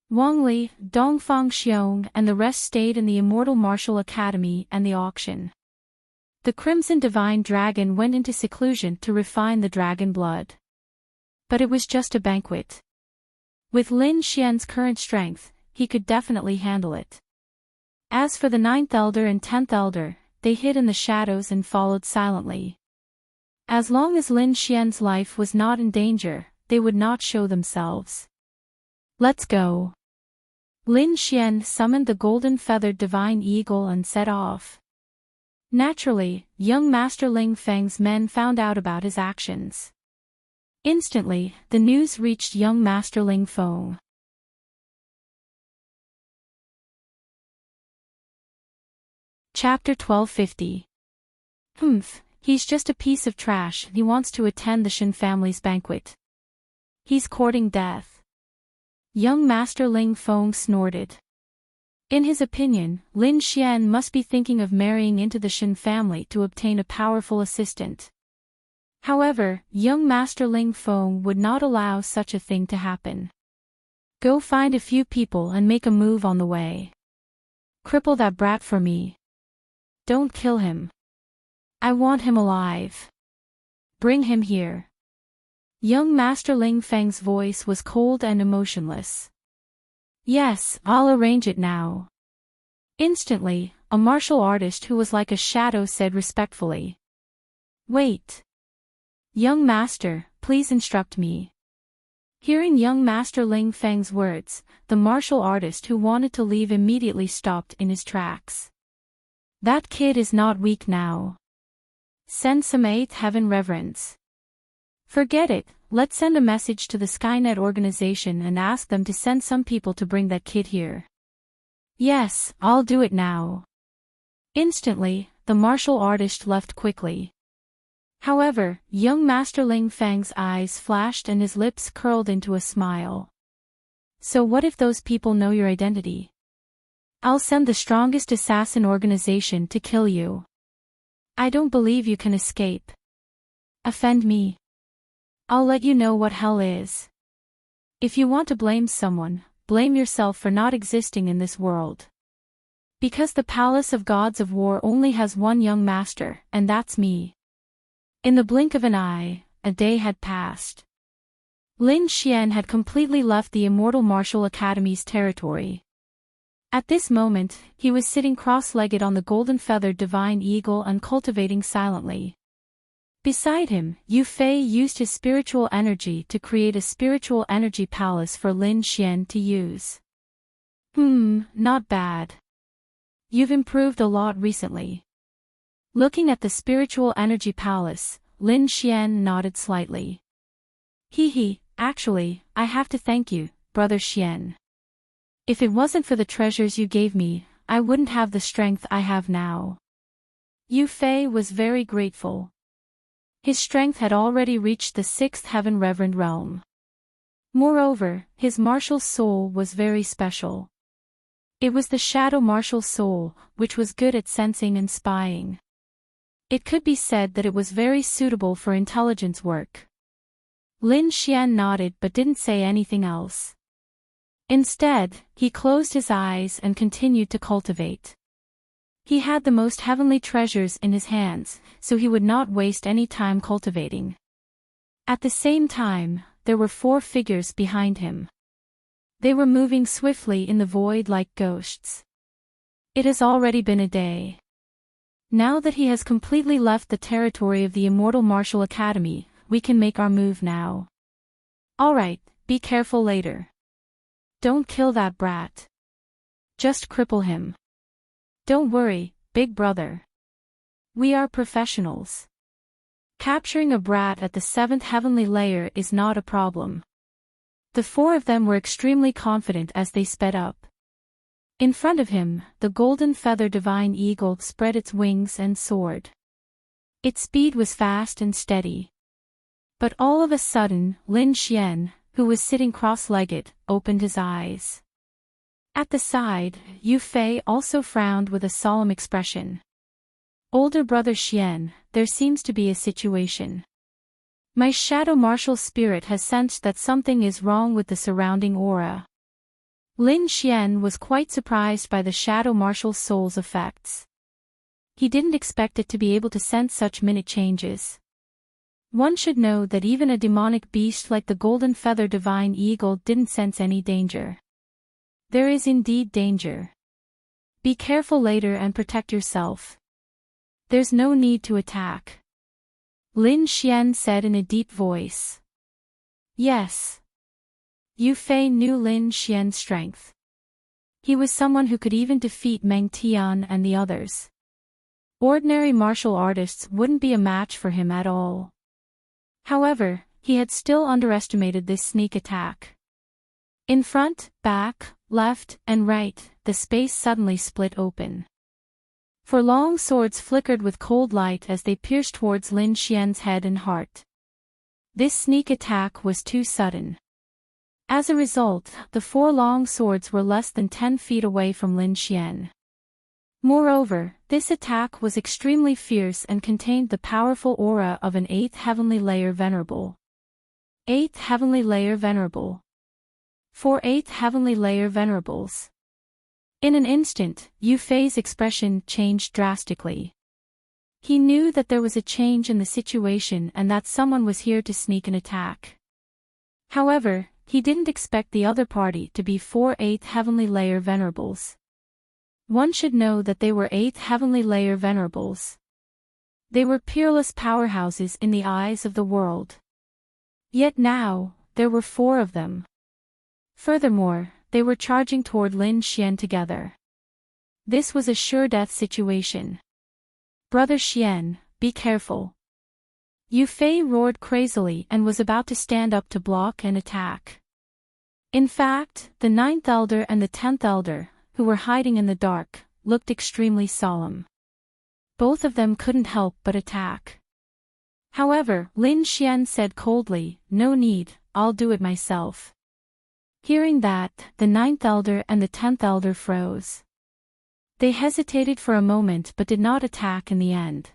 Wang Li, Dongfang Xiong and the rest stayed in the Immortal Martial Academy and the auction. The Crimson Divine Dragon went into seclusion to refine the dragon blood. But it was just a banquet. With Lin Xian's current strength, he could definitely handle it. As for the 9th elder and 10th elder, they hid in the shadows and followed silently. As long as Lin Xian's life was not in danger, they would not show themselves. "Let's go." Lin Xian summoned the golden-feathered divine eagle and set off. Naturally, young Master Ling Feng's men found out about his actions. Instantly, the news reached young Master Ling Feng. Chapter 1250. He's just a piece of trash. He wants to attend the Shen family's banquet. He's courting death. Young Master Ling Feng snorted. In his opinion, Lin Xian must be thinking of marrying into the Shen family to obtain a powerful assistant. However, young Master Ling Feng would not allow such a thing to happen. "Go find a few people and make a move on the way. Cripple that brat for me. Don't kill him. I want him alive. Bring him here." Young Master Ling Feng's voice was cold and emotionless. "Yes, I'll arrange it now." Instantly, a martial artist who was like a shadow said respectfully. "Wait. Young master, please instruct me." Hearing young Master Ling Feng's words, the martial artist who wanted to leave immediately stopped in his tracks. "That kid is not weak now. Send some 8th heaven reverence." "Forget it, let's send a message to the Skynet organization and ask them to send some people to bring that kid here." "Yes, I'll do it now." Instantly, the martial artist left quickly. However, young Master Ling Feng's eyes flashed and his lips curled into a smile. "So what if those people know your identity? I'll send the strongest assassin organization to kill you. I don't believe you can escape. Offend me. I'll let you know what hell is. If you want to blame someone, blame yourself for not existing in this world. Because the Palace of Gods of War only has one young master, and that's me." In the blink of an eye, a day had passed. Lin Xian had completely left the Immortal Martial Academy's territory. At this moment, he was sitting cross-legged on the golden-feathered divine eagle and cultivating silently. Beside him, Yu Fei used his spiritual energy to create a spiritual energy palace for Lin Xian to use. Not bad. You've improved a lot recently. Looking at the spiritual energy palace, Lin Xian nodded slightly. Actually, I have to thank you, Brother Xian. If it wasn't for the treasures you gave me, I wouldn't have the strength I have now. Yu Fei was very grateful. His strength had already reached the 6th heaven reverend realm. Moreover, his martial soul was very special. It was the shadow martial soul, which was good at sensing and spying. It could be said that it was very suitable for intelligence work. Lin Xian nodded but didn't say anything else. Instead, he closed his eyes and continued to cultivate. He had the most heavenly treasures in his hands, so he would not waste any time cultivating. At the same time, there were 4 figures behind him. They were moving swiftly in the void like ghosts. It has already been a day. Now that he has completely left the territory of the Immortal Martial Academy, we can make our move now. Alright, be careful later. Don't kill that brat. Just cripple him. Don't worry, big brother. We are professionals. Capturing a brat at the 7th heavenly layer is not a problem. The 4 of them were extremely confident as they sped up. In front of him, the golden feather divine eagle spread its wings and soared. Its speed was fast and steady. But all of a sudden, Lin Xian, who was sitting cross-legged, opened his eyes. At the side, Yu Fei also frowned with a solemn expression. Older brother Xian, there seems to be a situation. My shadow martial spirit has sensed that something is wrong with the surrounding aura. Lin Xian was quite surprised by the shadow martial soul's effects. He didn't expect it to be able to sense such minute changes. One should know that even a demonic beast like the golden feather divine eagle didn't sense any danger. There is indeed danger. Be careful later and protect yourself. There's no need to attack. Lin Xian said in a deep voice. Yes. Yu Fei knew Lin Xian's strength. He was someone who could even defeat Meng Tian and the others. Ordinary martial artists wouldn't be a match for him at all. However, he had still underestimated this sneak attack. In front, back, left, and right, the space suddenly split open. 4 long swords flickered with cold light as they pierced towards Lin Xian's head and heart. This sneak attack was too sudden. As a result, the 4 long swords were less than 10 feet away from Lin Xian. Moreover, this attack was extremely fierce and contained the powerful aura of an 8th heavenly layer venerable. 8th heavenly layer venerable. 4 8th heavenly layer venerables. In an instant, Yu Fei's expression changed drastically. He knew that there was a change in the situation and that someone was here to sneak an attack. However, he didn't expect the other party to be 4 8th heavenly layer venerables. One should know that they were 8th heavenly layer venerables. They were peerless powerhouses in the eyes of the world. Yet now, there were 4 of them. Furthermore, they were charging toward Lin Xian together. This was a sure death situation. Brother Xian, be careful. Yu Fei roared crazily and was about to stand up to block and attack. In fact, the 9th elder and the 10th elder, who were hiding in the dark, looked extremely solemn. Both of them couldn't help but attack. However, Lin Xian said coldly, "No need, I'll do it myself." Hearing that, the 9th elder and the 10th elder froze. They hesitated for a moment but did not attack in the end.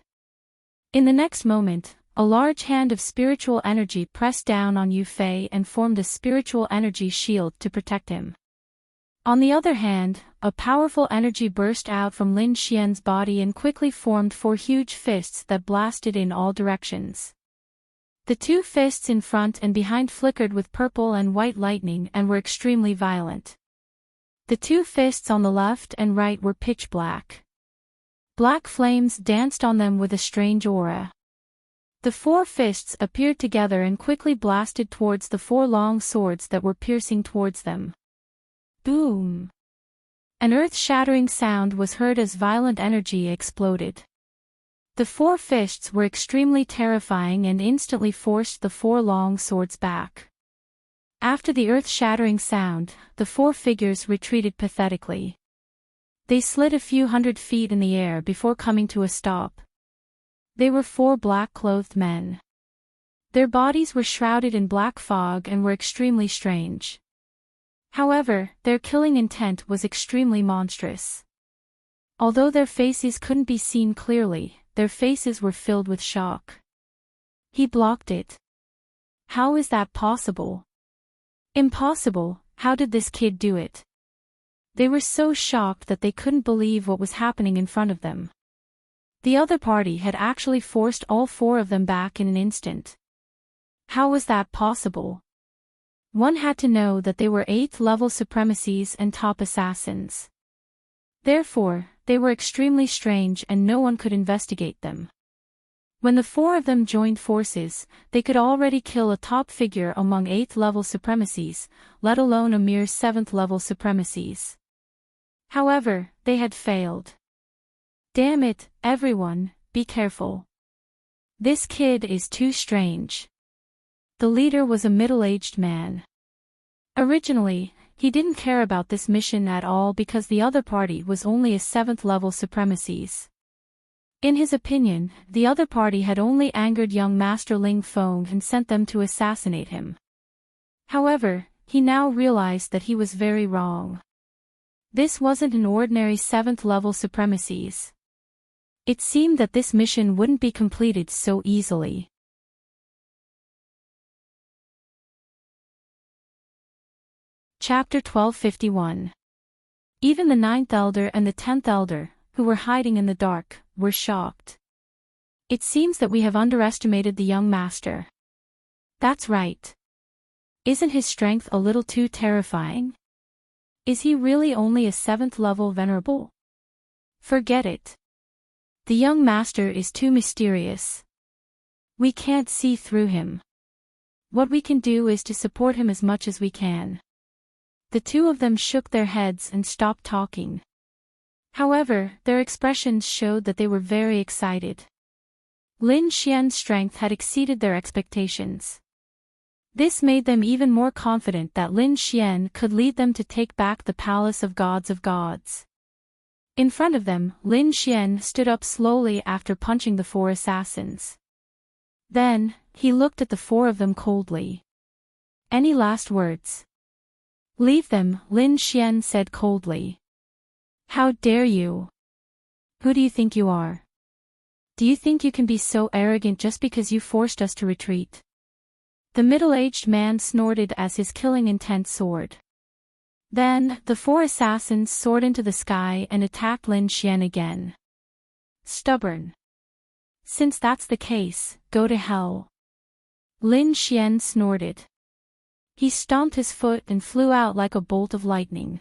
In the next moment, a large hand of spiritual energy pressed down on Yu Fei and formed a spiritual energy shield to protect him. On the other hand, a powerful energy burst out from Lin Xian's body and quickly formed 4 huge fists that blasted in all directions. The 2 fists in front and behind flickered with purple and white lightning and were extremely violent. The 2 fists on the left and right were pitch black. Black flames danced on them with a strange aura. The four fists appeared together and quickly blasted towards the four long swords that were piercing towards them. Boom! An earth-shattering sound was heard as violent energy exploded. The four fists were extremely terrifying and instantly forced the four long swords back. After the earth-shattering sound, the four figures retreated pathetically. They slid a few hundred feet in the air before coming to a stop. They were four black-clothed men. Their bodies were shrouded in black fog and were extremely strange. However, their killing intent was extremely monstrous. Although their faces couldn't be seen clearly, their faces were filled with shock. He blocked it. How is that possible? Impossible, how did this kid do it? They were so shocked that they couldn't believe what was happening in front of them. The other party had actually forced all four of them back in an instant. How was that possible? One had to know that they were 8th level supremacies and top assassins. Therefore, they were extremely strange and no one could investigate them. When the four of them joined forces, they could already kill a top figure among 8th level supremacies, let alone a mere 7th level supremacies. However, they had failed. Damn it, everyone, be careful. This kid is too strange. The leader was a middle-aged man. Originally, he didn't care about this mission at all because the other party was only a 7th level supremacies. In his opinion, the other party had only angered young Master Ling Feng and sent them to assassinate him. However, he now realized that he was very wrong. This wasn't an ordinary 7th level supremacies. It seemed that this mission wouldn't be completed so easily. Chapter 1251. Even the 9th Elder and the 10th Elder, who were hiding in the dark, were shocked. It seems that we have underestimated the young master. That's right. Isn't his strength a little too terrifying? Is he really only a 7th level venerable? Forget it. The young master is too mysterious. We can't see through him. What we can do is to support him as much as we can. The two of them shook their heads and stopped talking. However, their expressions showed that they were very excited. Lin Xian's strength had exceeded their expectations. This made them even more confident that Lin Xian could lead them to take back the Palace of Gods. In front of them, Lin Xian stood up slowly after punching the four assassins. Then, he looked at the four of them coldly. Any last words? Leave them, Lin Xian said coldly. How dare you? Who do you think you are? Do you think you can be so arrogant just because you forced us to retreat? The middle-aged man snorted as his killing intent soared. Then, the four assassins soared into the sky and attacked Lin Xian again. Stubborn. Since that's the case, go to hell. Lin Xian snorted. He stomped his foot and flew out like a bolt of lightning.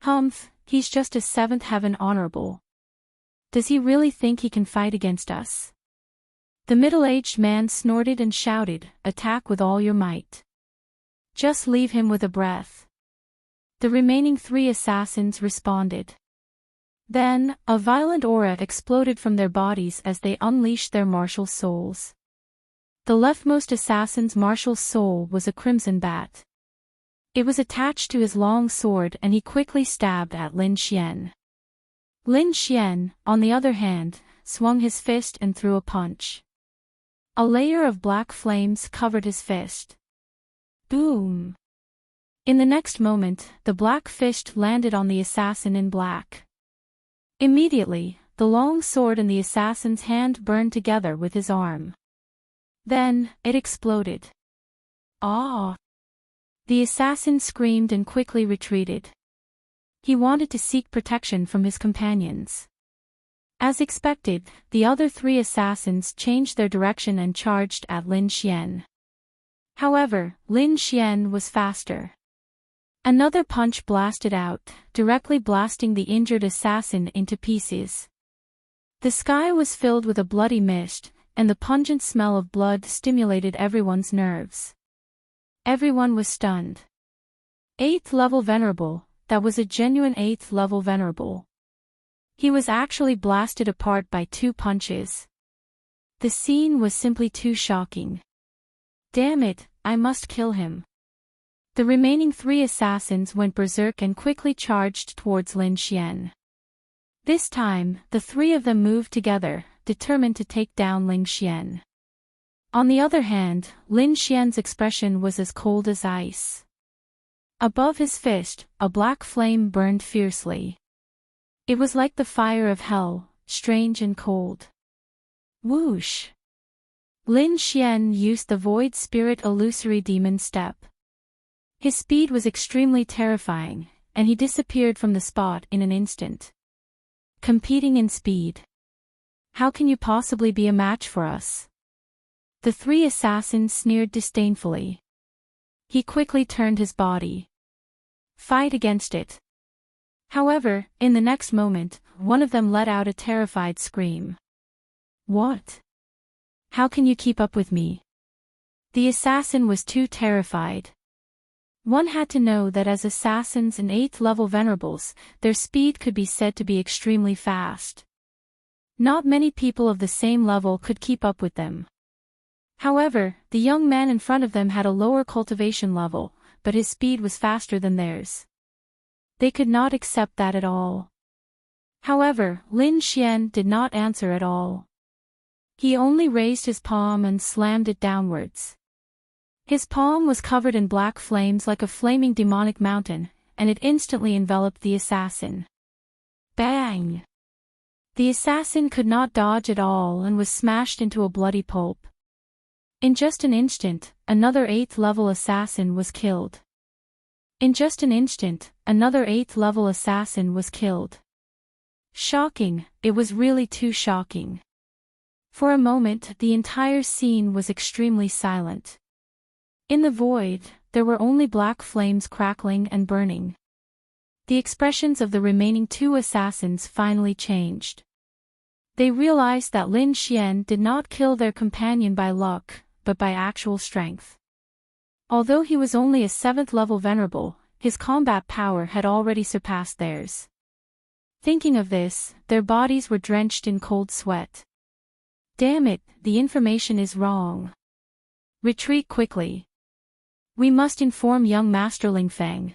Humph, he's just a 7th heaven honorable. Does he really think he can fight against us? The middle-aged man snorted and shouted, attack with all your might. Just leave him with a breath. The remaining 3 assassins responded. Then, a violent aura exploded from their bodies as they unleashed their martial souls. The leftmost assassin's martial soul was a crimson bat. It was attached to his long sword and he quickly stabbed at Lin Xian. Lin Xian, on the other hand, swung his fist and threw a punch. A layer of black flames covered his fist. Boom! In the next moment, the black fist landed on the assassin in black. Immediately, the long sword in the assassin's hand burned together with his arm. Then, it exploded. Ah! The assassin screamed and quickly retreated. He wanted to seek protection from his companions. As expected, the other 3 assassins changed their direction and charged at Lin Xian. However, Lin Xian was faster. Another punch blasted out, directly blasting the injured assassin into pieces. The sky was filled with a bloody mist, and the pungent smell of blood stimulated everyone's nerves. Everyone was stunned. 8th level Venerable, that was a genuine 8th level Venerable. He was actually blasted apart by 2 punches. The scene was simply too shocking. Damn it, I must kill him. The remaining 3 assassins went berserk and quickly charged towards Lin Xian. This time, the 3 of them moved together, determined to take down Lin Xian. On the other hand, Lin Xian's expression was as cold as ice. Above his fist, a black flame burned fiercely. It was like the fire of hell, strange and cold. Whoosh! Lin Xian used the Void Spirit Illusory Demon Step. His speed was extremely terrifying, and he disappeared from the spot in an instant. Competing in speed. How can you possibly be a match for us? The 3 assassins sneered disdainfully. He quickly turned his body. Fight against it. However, in the next moment, one of them let out a terrified scream. What? How can you keep up with me? The assassin was too terrified. One had to know that as assassins and 8th level venerables, their speed could be said to be extremely fast. Not many people of the same level could keep up with them. However, the young man in front of them had a lower cultivation level, but his speed was faster than theirs. They could not accept that at all. However, Lin Xian did not answer at all. He only raised his palm and slammed it downwards. His palm was covered in black flames like a flaming demonic mountain, and it instantly enveloped the assassin. Bang! The assassin could not dodge at all and was smashed into a bloody pulp. In just an instant, another 8th level assassin was killed. In just an instant, another 8th level assassin was killed. Shocking, it was really too shocking. For a moment, the entire scene was extremely silent. In the void, there were only black flames crackling and burning. The expressions of the remaining 2 assassins finally changed. They realized that Lin Xian did not kill their companion by luck, but by actual strength. Although he was only a 7th level venerable, his combat power had already surpassed theirs. Thinking of this, their bodies were drenched in cold sweat. Damn it, the information is wrong. Retreat quickly. We must inform young Master Ling Feng.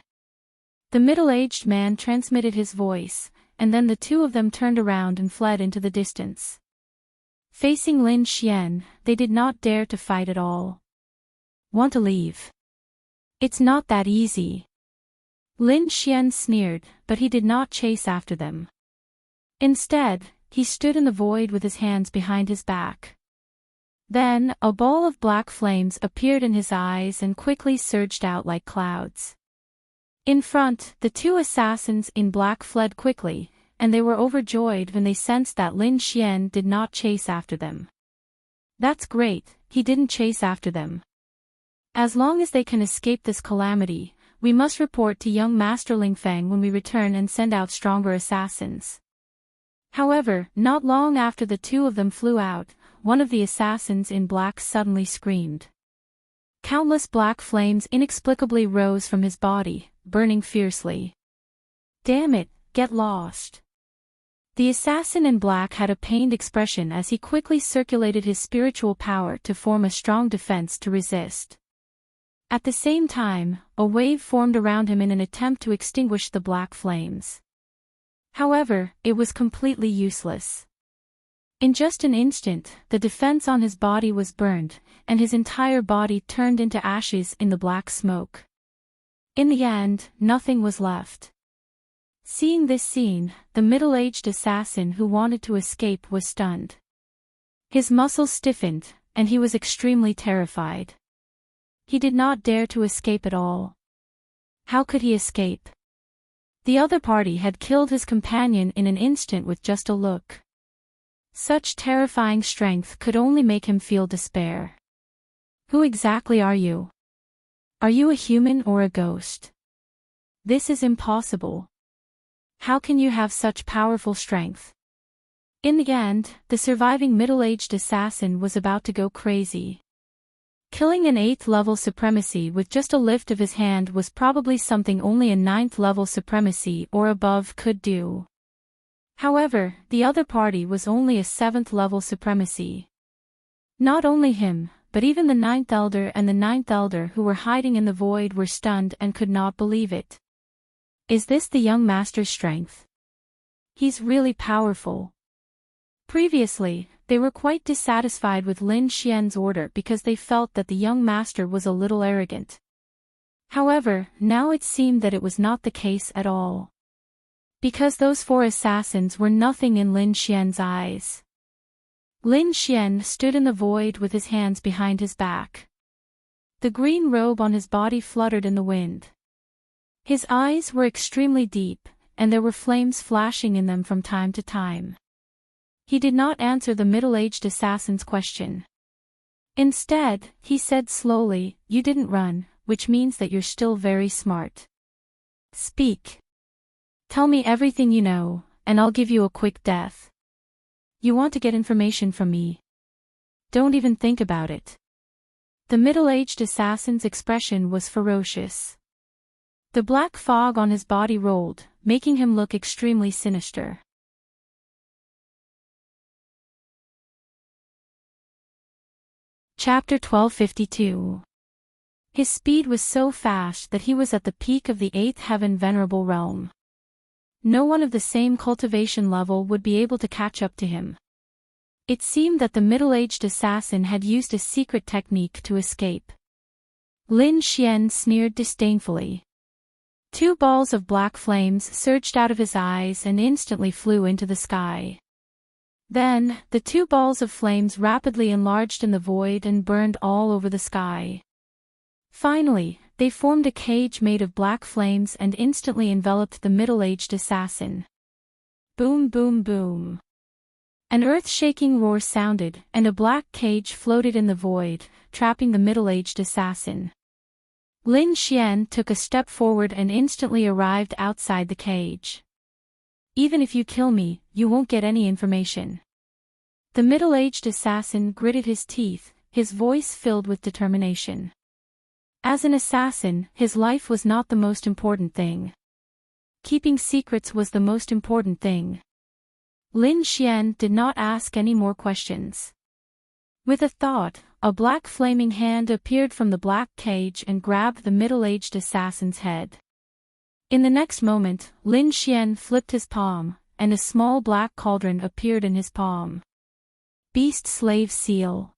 The middle-aged man transmitted his voice, and then the 2 of them turned around and fled into the distance. Facing Lin Xian, they did not dare to fight at all. Want to leave? It's not that easy. Lin Xian sneered, but he did not chase after them. Instead, he stood in the void with his hands behind his back. Then, a ball of black flames appeared in his eyes and quickly surged out like clouds. In front, the 2 assassins in black fled quickly, and they were overjoyed when they sensed that Lin Xian did not chase after them. That's great, he didn't chase after them. As long as they can escape this calamity, we must report to young Master Ling Feng when we return and send out stronger assassins. However, not long after the 2 of them flew out, one of the assassins in black suddenly screamed. Countless black flames inexplicably rose from his body, burning fiercely. Damn it, get lost. The assassin in black had a pained expression as he quickly circulated his spiritual power to form a strong defense to resist. At the same time, a wave formed around him in an attempt to extinguish the black flames. However, it was completely useless. In just an instant, the defense on his body was burned, and his entire body turned into ashes in the black smoke. In the end, nothing was left. Seeing this scene, the middle-aged assassin who wanted to escape was stunned. His muscles stiffened, and he was extremely terrified. He did not dare to escape at all. How could he escape? The other party had killed his companion in an instant with just a look. Such terrifying strength could only make him feel despair. Who exactly are you? Are you a human or a ghost? This is impossible. How can you have such powerful strength? In the end, the surviving middle-aged assassin was about to go crazy. Killing an 8th level supremacy with just a lift of his hand was probably something only a 9th level supremacy or above could do. However, the other party was only a 7th level supremacy. Not only him, but even the 9th elder and the 9th elder who were hiding in the void were stunned and could not believe it. Is this the young master's strength? He's really powerful. Previously, they were quite dissatisfied with Lin Xian's order because they felt that the young master was a little arrogant. However, now it seemed that it was not the case at all. Because those 4 assassins were nothing in Lin Xian's eyes. Lin Xian stood in the void with his hands behind his back. The green robe on his body fluttered in the wind. His eyes were extremely deep, and there were flames flashing in them from time to time. He did not answer the middle-aged assassin's question. Instead, he said slowly, "You didn't run, which means that you're still very smart. Speak. Tell me everything you know, and I'll give you a quick death. You want to get information from me? Don't even think about it." The middle-aged assassin's expression was ferocious. The black fog on his body rolled, making him look extremely sinister. Chapter 1252. His speed was so fast that he was at the peak of the 8th heaven venerable realm. No one of the same cultivation level would be able to catch up to him. It seemed that the middle-aged assassin had used a secret technique to escape. Lin Xian sneered disdainfully. 2 balls of black flames surged out of his eyes and instantly flew into the sky. Then, the 2 balls of flames rapidly enlarged in the void and burned all over the sky. Finally, they formed a cage made of black flames and instantly enveloped the middle-aged assassin. Boom, boom, boom. An earth-shaking roar sounded, and a black cage floated in the void, trapping the middle-aged assassin. Lin Xian took a step forward and instantly arrived outside the cage. "Even if you kill me, you won't get any information." The middle-aged assassin gritted his teeth, his voice filled with determination. As an assassin, his life was not the most important thing. Keeping secrets was the most important thing. Lin Xian did not ask any more questions. With a thought, a black flaming hand appeared from the black cage and grabbed the middle-aged assassin's head. In the next moment, Lin Xian flipped his palm, and a small black cauldron appeared in his palm. Beast Slave Seal.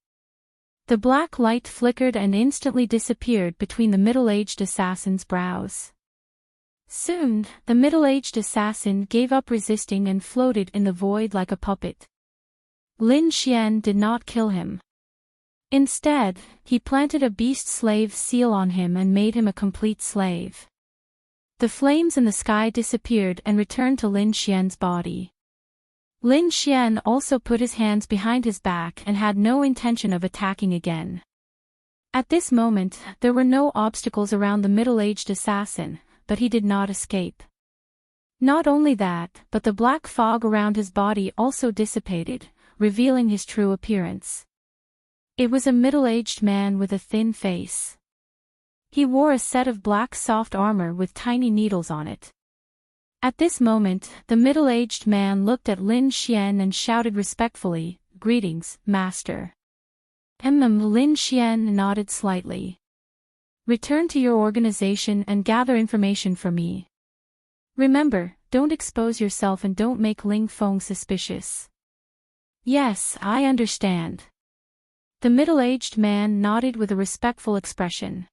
The black light flickered and instantly disappeared between the middle-aged assassin's brows. Soon, the middle-aged assassin gave up resisting and floated in the void like a puppet. Lin Xian did not kill him. Instead, he planted a beast slave seal on him and made him a complete slave. The flames in the sky disappeared and returned to Lin Xian's body. Lin Xian also put his hands behind his back and had no intention of attacking again. At this moment, there were no obstacles around the middle-aged assassin, but he did not escape. Not only that, but the black fog around his body also dissipated, revealing his true appearance. It was a middle-aged man with a thin face. He wore a set of black soft armor with tiny needles on it. At this moment, the middle-aged man looked at Lin Xian and shouted respectfully, "Greetings, master." Lin Xian nodded slightly. "Return to your organization and gather information for me. Remember, don't expose yourself and don't make Ling Feng suspicious." "Yes, I understand." The middle-aged man nodded with a respectful expression.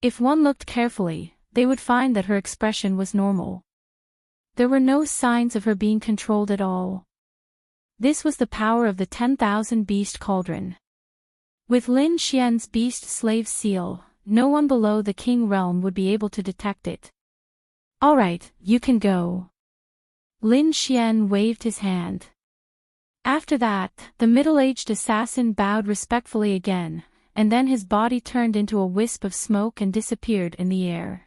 If one looked carefully, they would find that her expression was normal. There were no signs of her being controlled at all. This was the power of the 10,000 Beast Cauldron. With Lin Xian's Beast Slave Seal, no one below the King Realm would be able to detect it. "Alright, you can go." Lin Xian waved his hand. After that, the middle-aged assassin bowed respectfully again, and then his body turned into a wisp of smoke and disappeared in the air.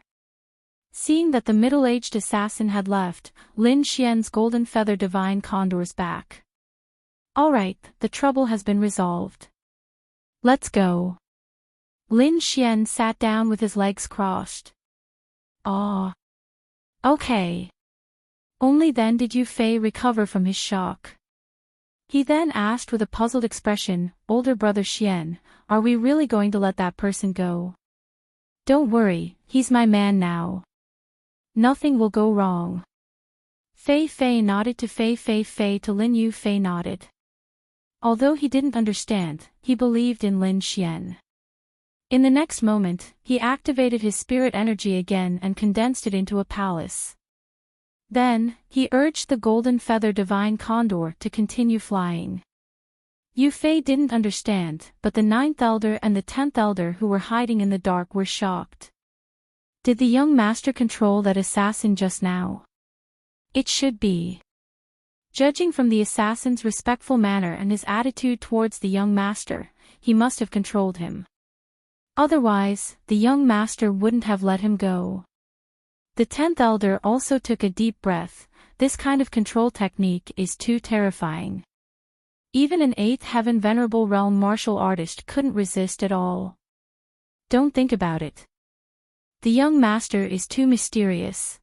Seeing that the middle-aged assassin had left, Lin Xian's golden feather divine condors back. Alright, the trouble has been resolved. Let's go. Lin Xian sat down with his legs crossed. Ah. Okay. Only then did Yu Fei recover from his shock. He then asked with a puzzled expression, older brother Xian, are we really going to let that person go? Don't worry, he's my man now. Nothing will go wrong. Fei Fei nodded to Fei Fei Fei to Lin Yu Fei nodded. Although he didn't understand, he believed in Lin Xian. In the next moment, he activated his spirit energy again and condensed it into a palace. Then, he urged the golden feather divine condor to continue flying. Yu Fei didn't understand, but the 9th elder and the 10th elder who were hiding in the dark were shocked. Did the young master control that assassin just now? It should be. Judging from the assassin's respectful manner and his attitude towards the young master, he must have controlled him. Otherwise, the young master wouldn't have let him go. The 10th elder also took a deep breath. This kind of control technique is too terrifying. Even an 8th heaven venerable realm martial artist couldn't resist at all. Don't think about it. The young master is too mysterious.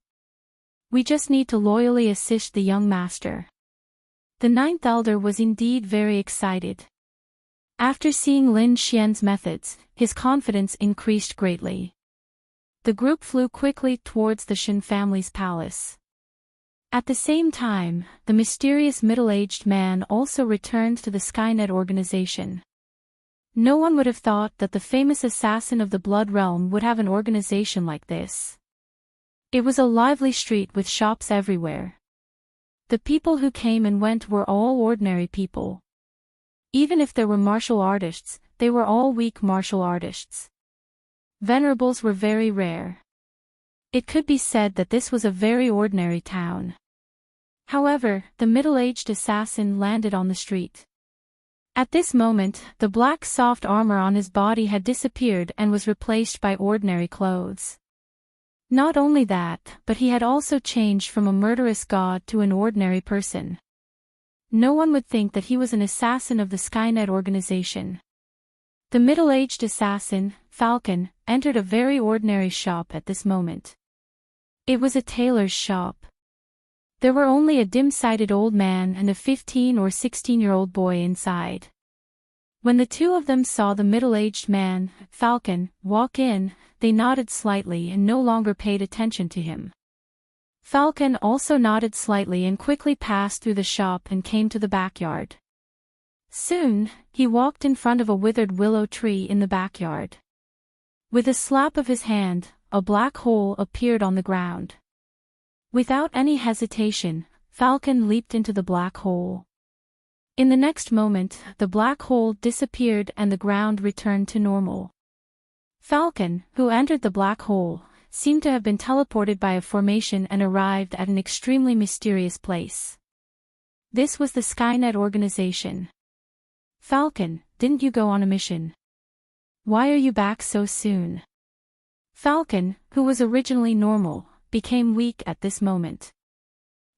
We just need to loyally assist the young master. The 9th elder was indeed very excited. After seeing Lin Xian's methods, his confidence increased greatly. The group flew quickly towards the Shen family's palace. At the same time, the mysterious middle-aged man also returned to the Skynet organization. No one would have thought that the famous assassin of the Blood Realm would have an organization like this. It was a lively street with shops everywhere. The people who came and went were all ordinary people. Even if there were martial artists, they were all weak martial artists. Venerables were very rare. It could be said that this was a very ordinary town. However, the middle-aged assassin landed on the street. At this moment, the black soft armor on his body had disappeared and was replaced by ordinary clothes. Not only that, but he had also changed from a murderous god to an ordinary person. No one would think that he was an assassin of the Skynet organization. The middle-aged assassin, Falcon, entered a very ordinary shop at this moment. It was a tailor's shop. There were only a dim-sighted old man and a 15 or 16-year-old boy inside. When the two of them saw the middle-aged man, Falcon, walk in, they nodded slightly and no longer paid attention to him. Falcon also nodded slightly and quickly passed through the shop and came to the backyard. Soon, he walked in front of a withered willow tree in the backyard. With a slap of his hand, a black hole appeared on the ground. Without any hesitation, Falcon leaped into the black hole. In the next moment, the black hole disappeared and the ground returned to normal. Falcon, who entered the black hole, seemed to have been teleported by a formation and arrived at an extremely mysterious place. This was the Skynet organization. Falcon, didn't you go on a mission? Why are you back so soon? Falcon, who was originally normal, became weak at this moment.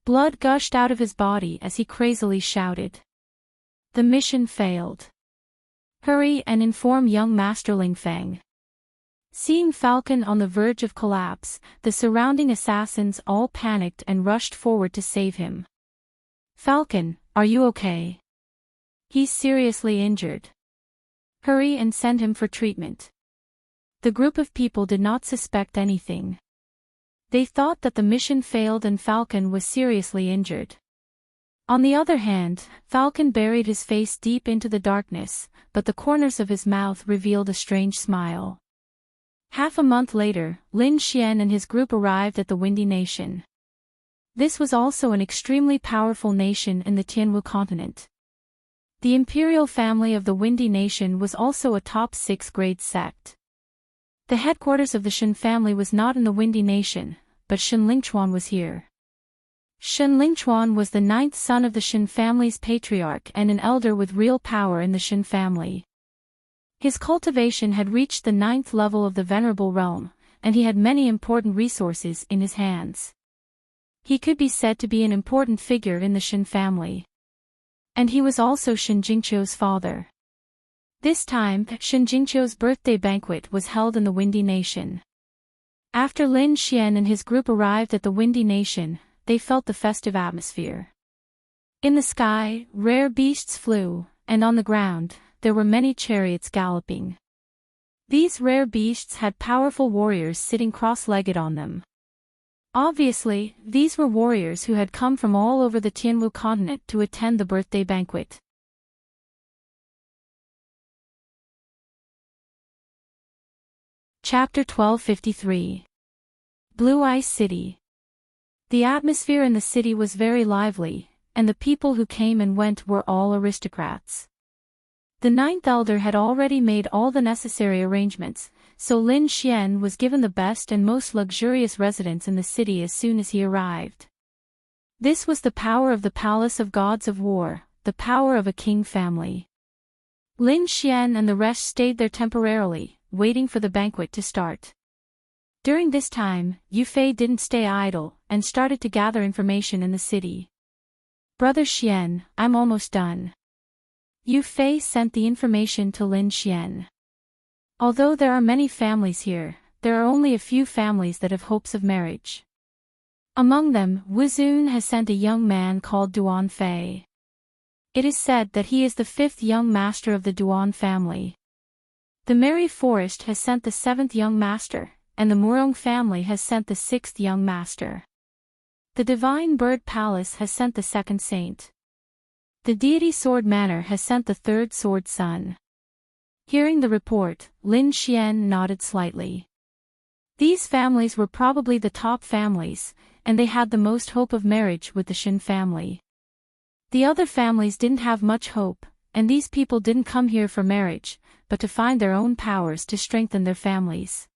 Blood gushed out of his body as he crazily shouted. The mission failed. Hurry and inform young Master Ling Feng. Seeing Falcon on the verge of collapse, the surrounding assassins all panicked and rushed forward to save him. Falcon, are you okay? He's seriously injured. Hurry and send him for treatment. The group of people did not suspect anything. They thought that the mission failed and Falcon was seriously injured. On the other hand, Falcon buried his face deep into the darkness, but the corners of his mouth revealed a strange smile. Half a month later, Lin Xian and his group arrived at the Windy Nation. This was also an extremely powerful nation in the Tianwu continent. The imperial family of the Windy Nation was also a top 6 grade sect. The headquarters of the Shen family was not in the Windy Nation, but Shen Lingchuan was here. Shen Lingchuan was the 9th son of the Shen family's patriarch and an elder with real power in the Shen family. His cultivation had reached the 9th level of the Venerable Realm, and he had many important resources in his hands. He could be said to be an important figure in the Shen family. And he was also Shen Jingqiu's father. This time, Shen Jingqiu's birthday banquet was held in the Windy Nation. After Lin Xian and his group arrived at the Windy Nation, they felt the festive atmosphere. In the sky, rare beasts flew, and on the ground, there were many chariots galloping. These rare beasts had powerful warriors sitting cross-legged on them. Obviously, these were warriors who had come from all over the Tianwu continent to attend the birthday banquet. Chapter 1253. Blue Ice City. The atmosphere in the city was very lively, and the people who came and went were all aristocrats. The ninth elder had already made all the necessary arrangements, so Lin Xian was given the best and most luxurious residence in the city as soon as he arrived. This was the power of the Palace of Gods of War, the power of a king family. Lin Xian and the rest stayed there temporarily, waiting for the banquet to start. During this time, Yu Fei didn't stay idle, and started to gather information in the city. "Brother Xian, I'm almost done." Yu Fei sent the information to Lin Xian. "Although there are many families here, there are only a few families that have hopes of marriage. Among them, Wuzun has sent a young man called Duan Fei. It is said that he is the 5th young master of the Duan family. The Merry Forest has sent the 7th young master, and the Murong family has sent the 6th young master. The Divine Bird Palace has sent the 2nd saint. The Deity Sword Manor has sent the 3rd sword son." Hearing the report, Lin Xian nodded slightly. These families were probably the top families, and they had the most hope of marriage with the Shen family. The other families didn't have much hope, and these people didn't come here for marriage, but to find their own powers to strengthen their families.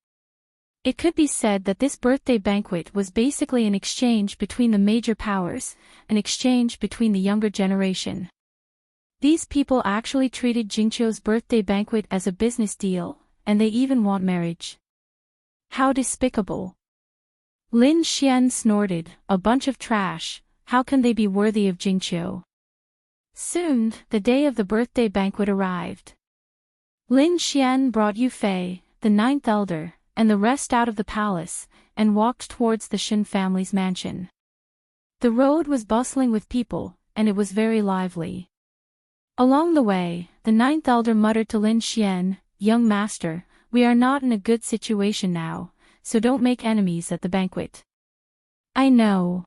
It could be said that this birthday banquet was basically an exchange between the major powers, an exchange between the younger generation. These people actually treated Jingqiu's birthday banquet as a business deal, and they even want marriage. How despicable. Lin Xian snorted, "A bunch of trash, how can they be worthy of Jingqiu?" Soon, the day of the birthday banquet arrived. Lin Xian brought Yu Fei, the 9th elder, and the rest out of the palace, and walked towards the Shen family's mansion. The road was bustling with people, and it was very lively. Along the way, the 9th elder muttered to Lin Xian, "Young master, we are not in a good situation now, so don't make enemies at the banquet." "I know."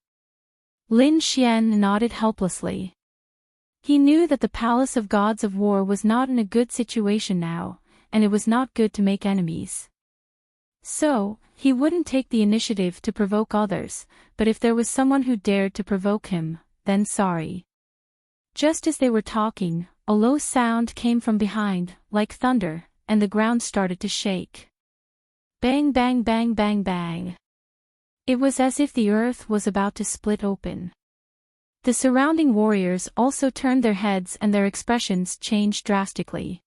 Lin Xian nodded helplessly. He knew that the Palace of Gods of War was not in a good situation now, and it was not good to make enemies. So, he wouldn't take the initiative to provoke others, but if there was someone who dared to provoke him, then sorry. Just as they were talking, a low sound came from behind, like thunder, and the ground started to shake. Bang bang bang bang bang. It was as if the earth was about to split open. The surrounding warriors also turned their heads and their expressions changed drastically.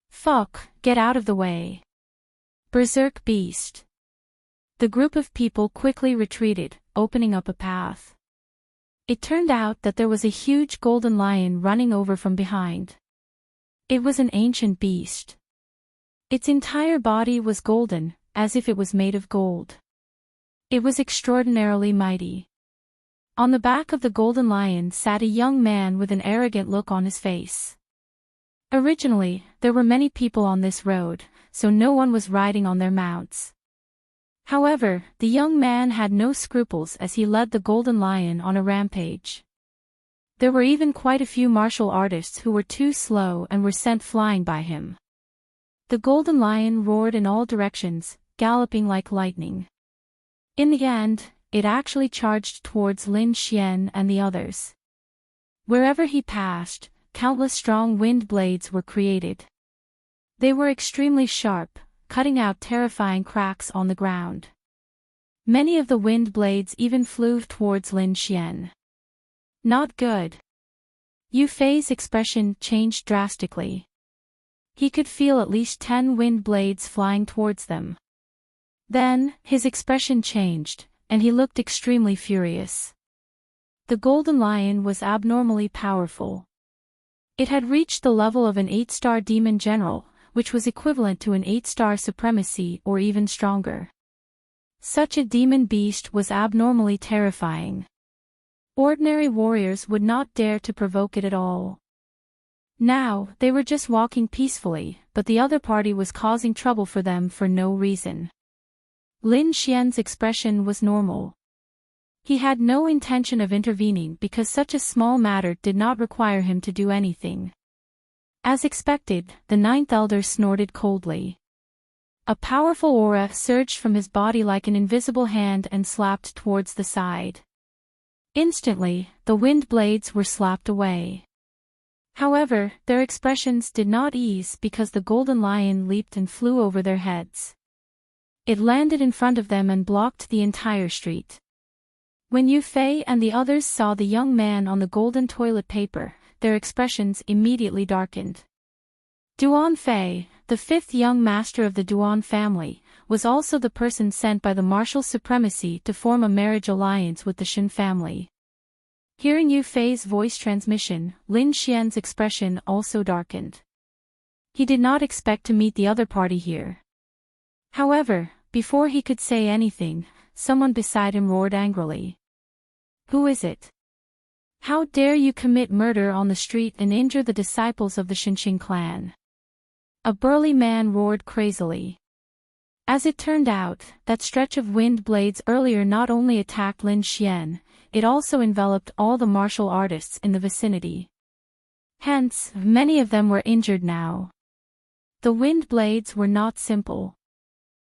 "Fuck, get out of the way. Berserk beast." The group of people quickly retreated, opening up a path. It turned out that there was a huge golden lion running over from behind. It was an ancient beast. Its entire body was golden, as if it was made of gold. It was extraordinarily mighty. On the back of the golden lion sat a young man with an arrogant look on his face. Originally, there were many people on this road, so no one was riding on their mounts. However, the young man had no scruples as he led the golden lion on a rampage. There were even quite a few martial artists who were too slow and were sent flying by him. The golden lion roared in all directions, galloping like lightning. In the end, it actually charged towards Lin Xian and the others. Wherever he passed, countless strong wind blades were created. They were extremely sharp, cutting out terrifying cracks on the ground. Many of the wind blades even flew towards Lin Xian. Not good. Yu Fei's expression changed drastically. He could feel at least 10 wind blades flying towards them. Then, his expression changed, and he looked extremely furious. The golden lion was abnormally powerful. It had reached the level of an 8-star demon general, which was equivalent to an 8-star supremacy or even stronger. Such a demon beast was abnormally terrifying. Ordinary warriors would not dare to provoke it at all. Now, they were just walking peacefully, but the other party was causing trouble for them for no reason. Lin Xian's expression was normal. He had no intention of intervening because such a small matter did not require him to do anything. As expected, the ninth elder snorted coldly. A powerful aura surged from his body like an invisible hand and slapped towards the side. Instantly, the wind blades were slapped away. However, their expressions did not ease because the golden lion leaped and flew over their heads. It landed in front of them and blocked the entire street. When Yu Fei and the others saw the young man on the golden toilet paper, their expressions immediately darkened. Duan Fei, the fifth young master of the Duan family, was also the person sent by the martial supremacy to form a marriage alliance with the Shen family. Hearing Yu Fei's voice transmission, Lin Xian's expression also darkened. He did not expect to meet the other party here. However, before he could say anything, someone beside him roared angrily. "Who is it? How dare you commit murder on the street and injure the disciples of the Shenxing clan?" A burly man roared crazily. As it turned out, that stretch of wind blades earlier not only attacked Lin Xian, it also enveloped all the martial artists in the vicinity. Hence, many of them were injured now. The wind blades were not simple.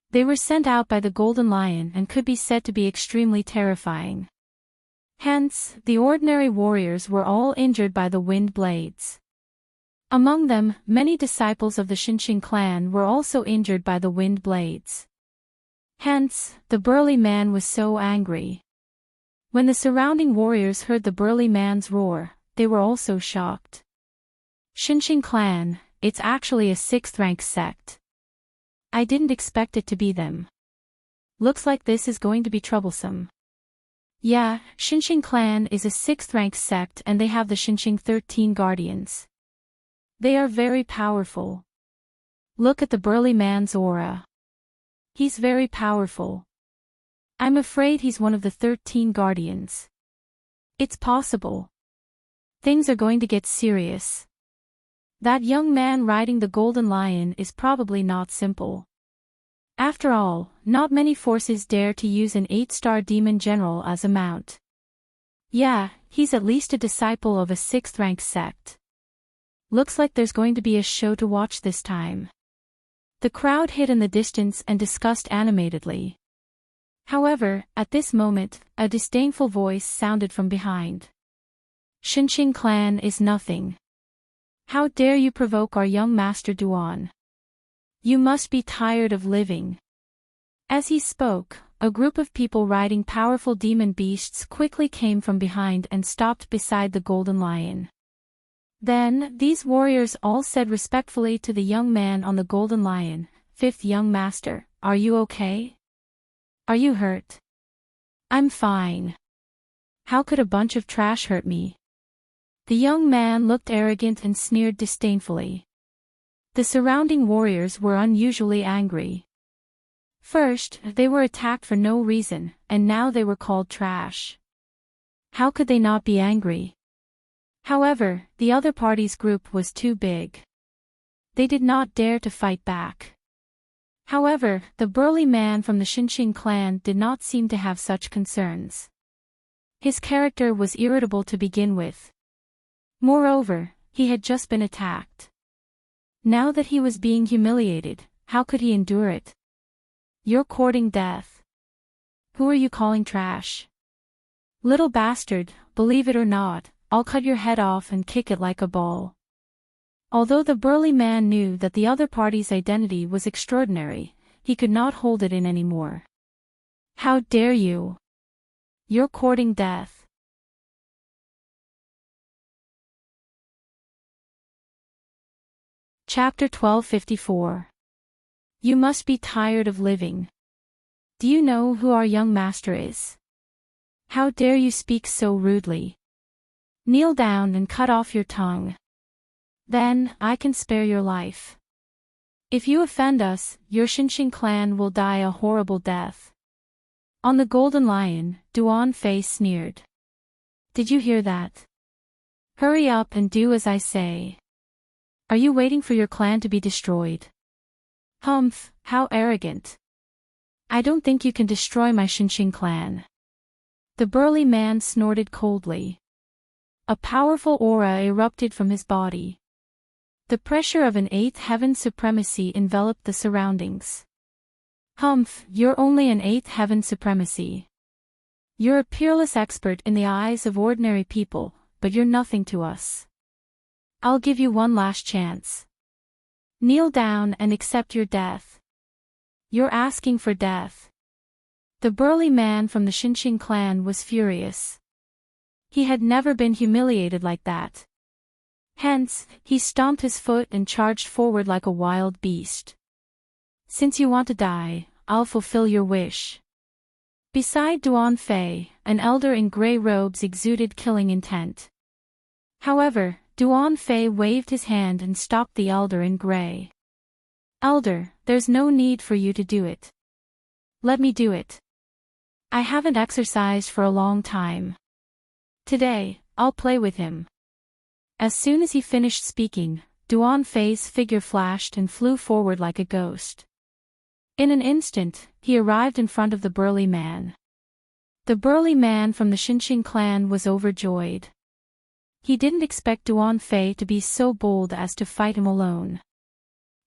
They were sent out by the Golden Lion and could be said to be extremely terrifying. Hence, the ordinary warriors were all injured by the wind blades. Among them, many disciples of the Shenxing clan were also injured by the wind blades. Hence, the burly man was so angry. When the surrounding warriors heard the burly man's roar, they were also shocked. Shenxing clan, it's actually a 6th-rank sect. I didn't expect it to be them. Looks like this is going to be troublesome. Yeah, Shenxing clan is a 6th-rank sect and they have the Shenxing 13 guardians. They are very powerful. Look at the burly man's aura. He's very powerful. I'm afraid he's one of the 13 guardians. It's possible. Things are going to get serious. That young man riding the golden lion is probably not simple. After all, not many forces dare to use an 8-star demon general as a mount. Yeah, he's at least a disciple of a 6th-rank sect. Looks like there's going to be a show to watch this time. The crowd hid in the distance and discussed animatedly. However, at this moment, a disdainful voice sounded from behind. Shenxing clan is nothing. How dare you provoke our young master Duan? You must be tired of living. As he spoke, a group of people riding powerful demon beasts quickly came from behind and stopped beside the golden lion. Then, these warriors all said respectfully to the young man on the golden lion, "Fifth young master, are you okay? Are you hurt?" "I'm fine. How could a bunch of trash hurt me?" The young man looked arrogant and sneered disdainfully. The surrounding warriors were unusually angry. First, they were attacked for no reason, and now they were called trash. How could they not be angry? However, the other party's group was too big. They did not dare to fight back. However, the burly man from the Shenxing clan did not seem to have such concerns. His character was irritable to begin with. Moreover, he had just been attacked. Now that he was being humiliated, how could he endure it? "You're courting death. Who are you calling trash? Little bastard, believe it or not, I'll cut your head off and kick it like a ball." Although the burly man knew that the other party's identity was extraordinary, he could not hold it in anymore. "How dare you? You're courting death." Chapter 1254. You must be tired of living. Do you know who our young master is? How dare you speak so rudely? Kneel down and cut off your tongue. Then, I can spare your life. If you offend us, your Shinshin clan will die a horrible death. On the Golden Lion, Duan Fei sneered. Did you hear that? Hurry up and do as I say. Are you waiting for your clan to be destroyed? Humph, how arrogant. I don't think you can destroy my Shinshin clan. The burly man snorted coldly. A powerful aura erupted from his body. The pressure of an eighth heaven supremacy enveloped the surroundings. Humph, you're only an eighth heaven supremacy. You're a peerless expert in the eyes of ordinary people, but you're nothing to us. I'll give you one last chance. Kneel down and accept your death. You're asking for death. The burly man from the Shinshin clan was furious. He had never been humiliated like that. Hence, he stomped his foot and charged forward like a wild beast. Since you want to die, I'll fulfill your wish. Beside Duan Fei, an elder in gray robes exuded killing intent. However, Duan Fei waved his hand and stopped the elder in gray. Elder, there's no need for you to do it. Let me do it. I haven't exercised for a long time. Today, I'll play with him. As soon as he finished speaking, Duan Fei's figure flashed and flew forward like a ghost. In an instant, he arrived in front of the burly man. The burly man from the Shinshin clan was overjoyed. He didn't expect Duan Fei to be so bold as to fight him alone.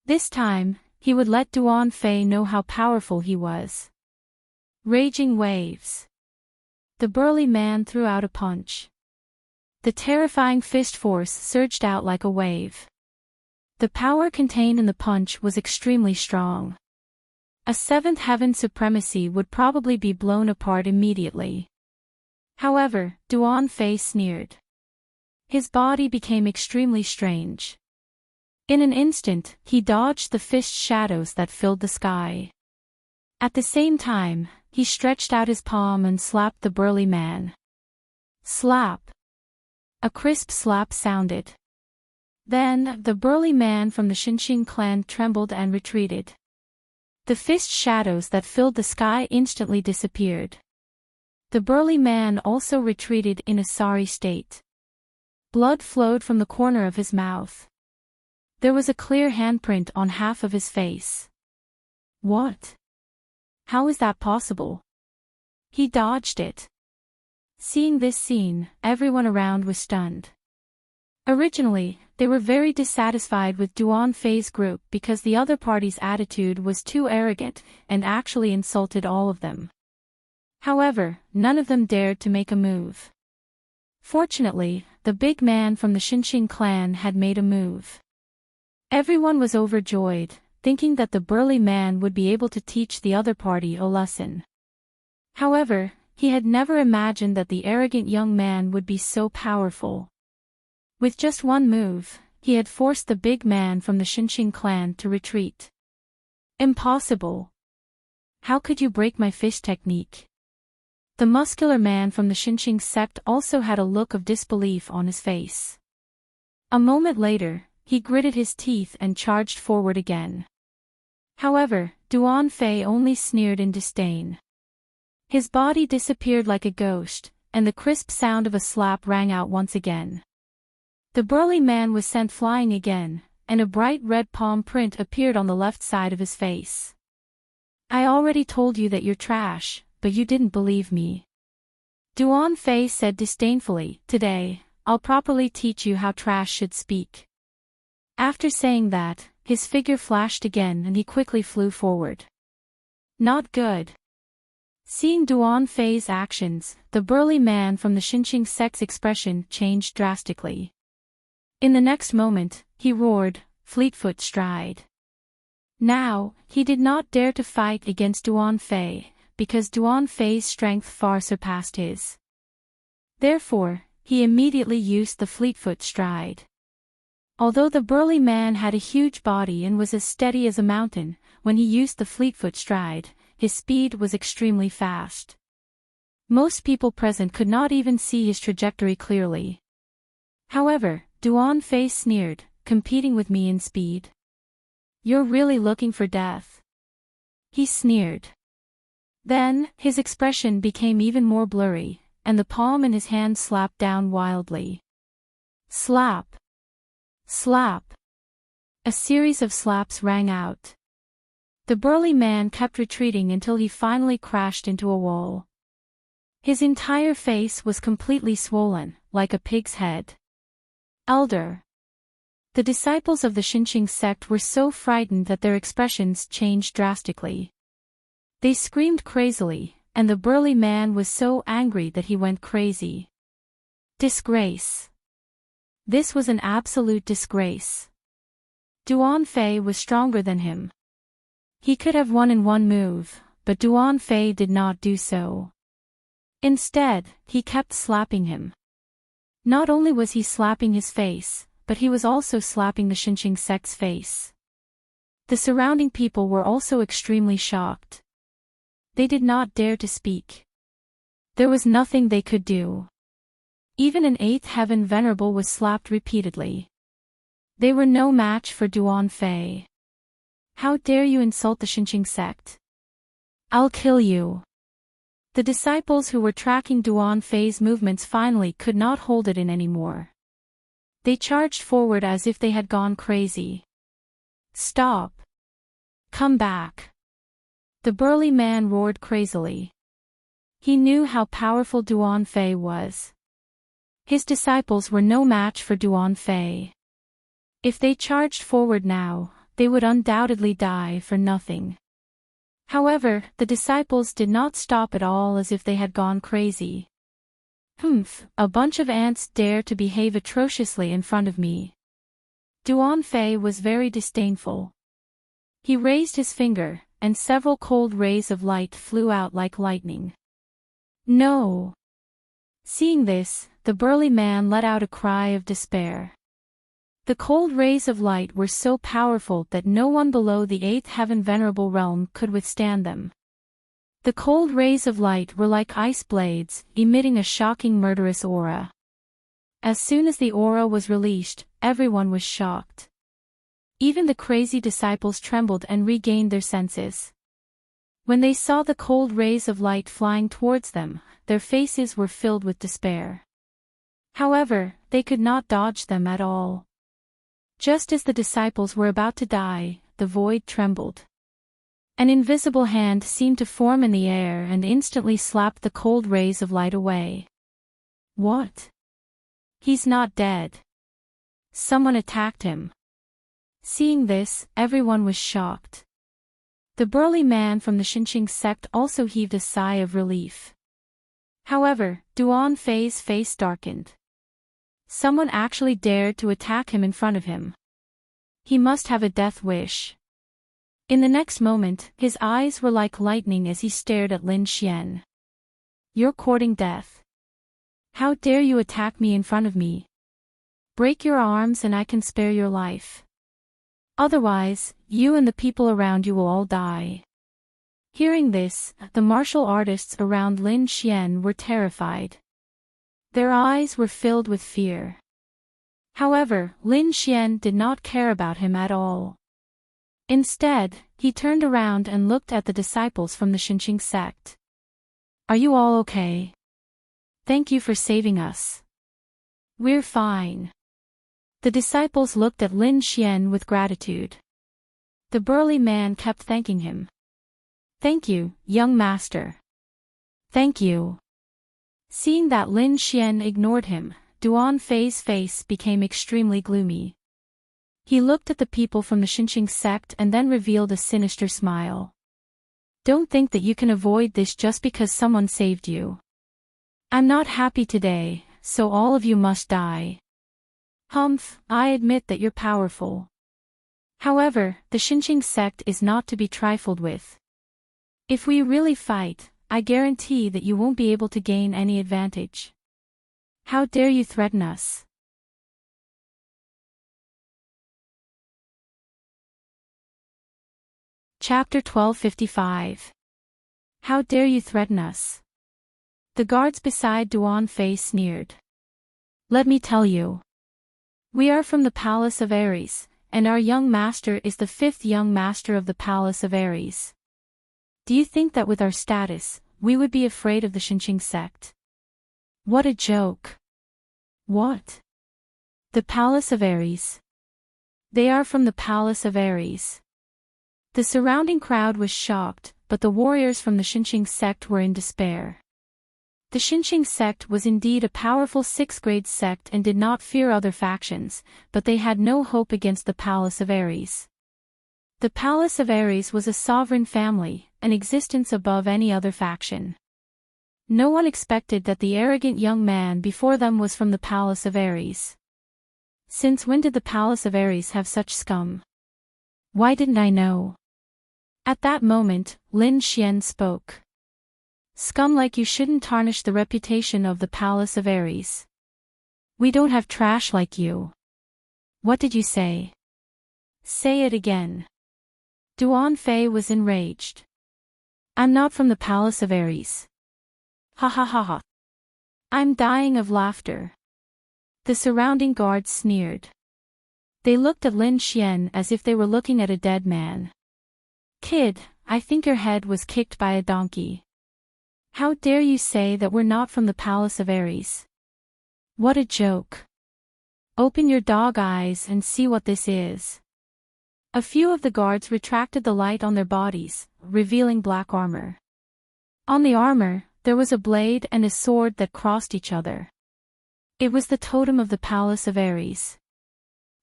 This time, he would let Duan Fei know how powerful he was. Raging waves. The burly man threw out a punch. The terrifying fist force surged out like a wave. The power contained in the punch was extremely strong. A seventh heaven supremacy would probably be blown apart immediately. However, Duan Fei sneered. His body became extremely strange. In an instant, he dodged the fist shadows that filled the sky. At the same time, he stretched out his palm and slapped the burly man. Slap. A crisp slap sounded. Then, the burly man from the Shinshin clan trembled and retreated. The fist shadows that filled the sky instantly disappeared. The burly man also retreated in a sorry state. Blood flowed from the corner of his mouth. There was a clear handprint on half of his face. What? How is that possible? He dodged it. Seeing this scene, everyone around was stunned. Originally, they were very dissatisfied with Duan Fei's group because the other party's attitude was too arrogant and actually insulted all of them. However, none of them dared to make a move. Fortunately, the big man from the Shinshin clan had made a move. Everyone was overjoyed, thinking that the burly man would be able to teach the other party a lesson. However, he had never imagined that the arrogant young man would be so powerful. With just one move, he had forced the big man from the Shinshin clan to retreat. Impossible. How could you break my fist technique? The muscular man from the Shinshin sect also had a look of disbelief on his face. A moment later, he gritted his teeth and charged forward again. However, Duan Fei only sneered in disdain. His body disappeared like a ghost, and the crisp sound of a slap rang out once again. The burly man was sent flying again, and a bright red palm print appeared on the left side of his face. I already told you that you're trash, but you didn't believe me. Duan Fei said disdainfully, Today, I'll properly teach you how trash should speak. After saying that, his figure flashed again and he quickly flew forward. Not good. Seeing Duan Fei's actions, the burly man from the Shinshin sect's expression changed drastically. In the next moment, he roared, Fleetfoot stride. Now, he did not dare to fight against Duan Fei, because Duan Fei's strength far surpassed his. Therefore, he immediately used the Fleetfoot stride. Although the burly man had a huge body and was as steady as a mountain, when he used the Fleetfoot stride, his speed was extremely fast. Most people present could not even see his trajectory clearly. However, Duan Fei sneered, competing with me in speed. You're really looking for death. He sneered. Then, his expression became even more blurry, and the palm in his hand slapped down wildly. Slap! Slap! A series of slaps rang out. The burly man kept retreating until he finally crashed into a wall. His entire face was completely swollen, like a pig's head. Elder. The disciples of the Enchanting sect were so frightened that their expressions changed drastically. They screamed crazily, and the burly man was so angry that he went crazy. Disgrace. This was an absolute disgrace. Duan Fei was stronger than him. He could have won in one move, but Duan Fei did not do so. Instead, he kept slapping him. Not only was he slapping his face, but he was also slapping the Enchanting sect's face. The surrounding people were also extremely shocked. They did not dare to speak. There was nothing they could do. Even an 8th heaven venerable was slapped repeatedly. They were no match for Duan Fei. How dare you insult the Enchanting sect? I'll kill you. The disciples who were tracking Duan Fei's movements finally could not hold it in anymore. They charged forward as if they had gone crazy. Stop. Come back. The burly man roared crazily. He knew how powerful Duan Fei was. His disciples were no match for Duan Fei. If they charged forward now, they would undoubtedly die for nothing. However, the disciples did not stop at all as if they had gone crazy. Humph, a bunch of ants dare to behave atrociously in front of me. Duan Fei was very disdainful. He raised his finger, and several cold rays of light flew out like lightning. No! Seeing this, the burly man let out a cry of despair. The cold rays of light were so powerful that no one below the 8th heaven venerable realm could withstand them. The cold rays of light were like ice blades, emitting a shocking murderous aura. As soon as the aura was released, everyone was shocked. Even the crazy disciples trembled and regained their senses. When they saw the cold rays of light flying towards them, their faces were filled with despair. However, they could not dodge them at all. Just as the disciples were about to die, the void trembled. An invisible hand seemed to form in the air and instantly slapped the cold rays of light away. What? He's not dead. Someone attacked him. Seeing this, everyone was shocked. The burly man from the Enchanting sect also heaved a sigh of relief. However, Duan Fei's face darkened. Someone actually dared to attack him in front of him. He must have a death wish. In the next moment, his eyes were like lightning as he stared at Lin Xian. You're courting death. How dare you attack me in front of me? Break your arms and I can spare your life. Otherwise, you and the people around you will all die. Hearing this, the martial artists around Lin Xian were terrified. Their eyes were filled with fear. However, Lin Xian did not care about him at all. Instead, he turned around and looked at the disciples from the Enchanting sect. Are you all okay? Thank you for saving us. We're fine. The disciples looked at Lin Xian with gratitude. The burly man kept thanking him. Thank you, young master. Thank you. Seeing that Lin Xian ignored him, Duan Fei's face became extremely gloomy. He looked at the people from the Enchanting sect and then revealed a sinister smile. Don't think that you can avoid this just because someone saved you. I'm not happy today, so all of you must die. Humph, I admit that you're powerful. However, the Enchanting sect is not to be trifled with. If we really fight, I guarantee that you won't be able to gain any advantage. How dare you threaten us? Chapter 1255. How dare you threaten us? The guards beside Duan Fei sneered. Let me tell you. We are from the Palace of Ares, and our young master is the 5th young master of the Palace of Ares. Do you think that with our status, we would be afraid of the Enchanting sect? What a joke. What? The Palace of Ares. They are from the Palace of Ares. The surrounding crowd was shocked, but the warriors from the Enchanting sect were in despair. The Enchanting sect was indeed a powerful 6th-grade sect and did not fear other factions, but they had no hope against the Palace of Ares. The Palace of Ares was a sovereign family, an existence above any other faction. No one expected that the arrogant young man before them was from the Palace of Ares. Since when did the Palace of Ares have such scum? Why didn't I know? At that moment, Lin Xian spoke. Scum like you shouldn't tarnish the reputation of the Palace of Ares. We don't have trash like you. What did you say? Say it again. Duan Fei was enraged. I'm not from the Palace of Ares. Ha ha ha ha. I'm dying of laughter. The surrounding guards sneered. They looked at Lin Xian as if they were looking at a dead man. Kid, I think your head was kicked by a donkey. How dare you say that we're not from the Palace of Ares? What a joke. Open your dog eyes and see what this is. A few of the guards retracted the light on their bodies, revealing black armor. On the armor, there was a blade and a sword that crossed each other. It was the totem of the Palace of Ares.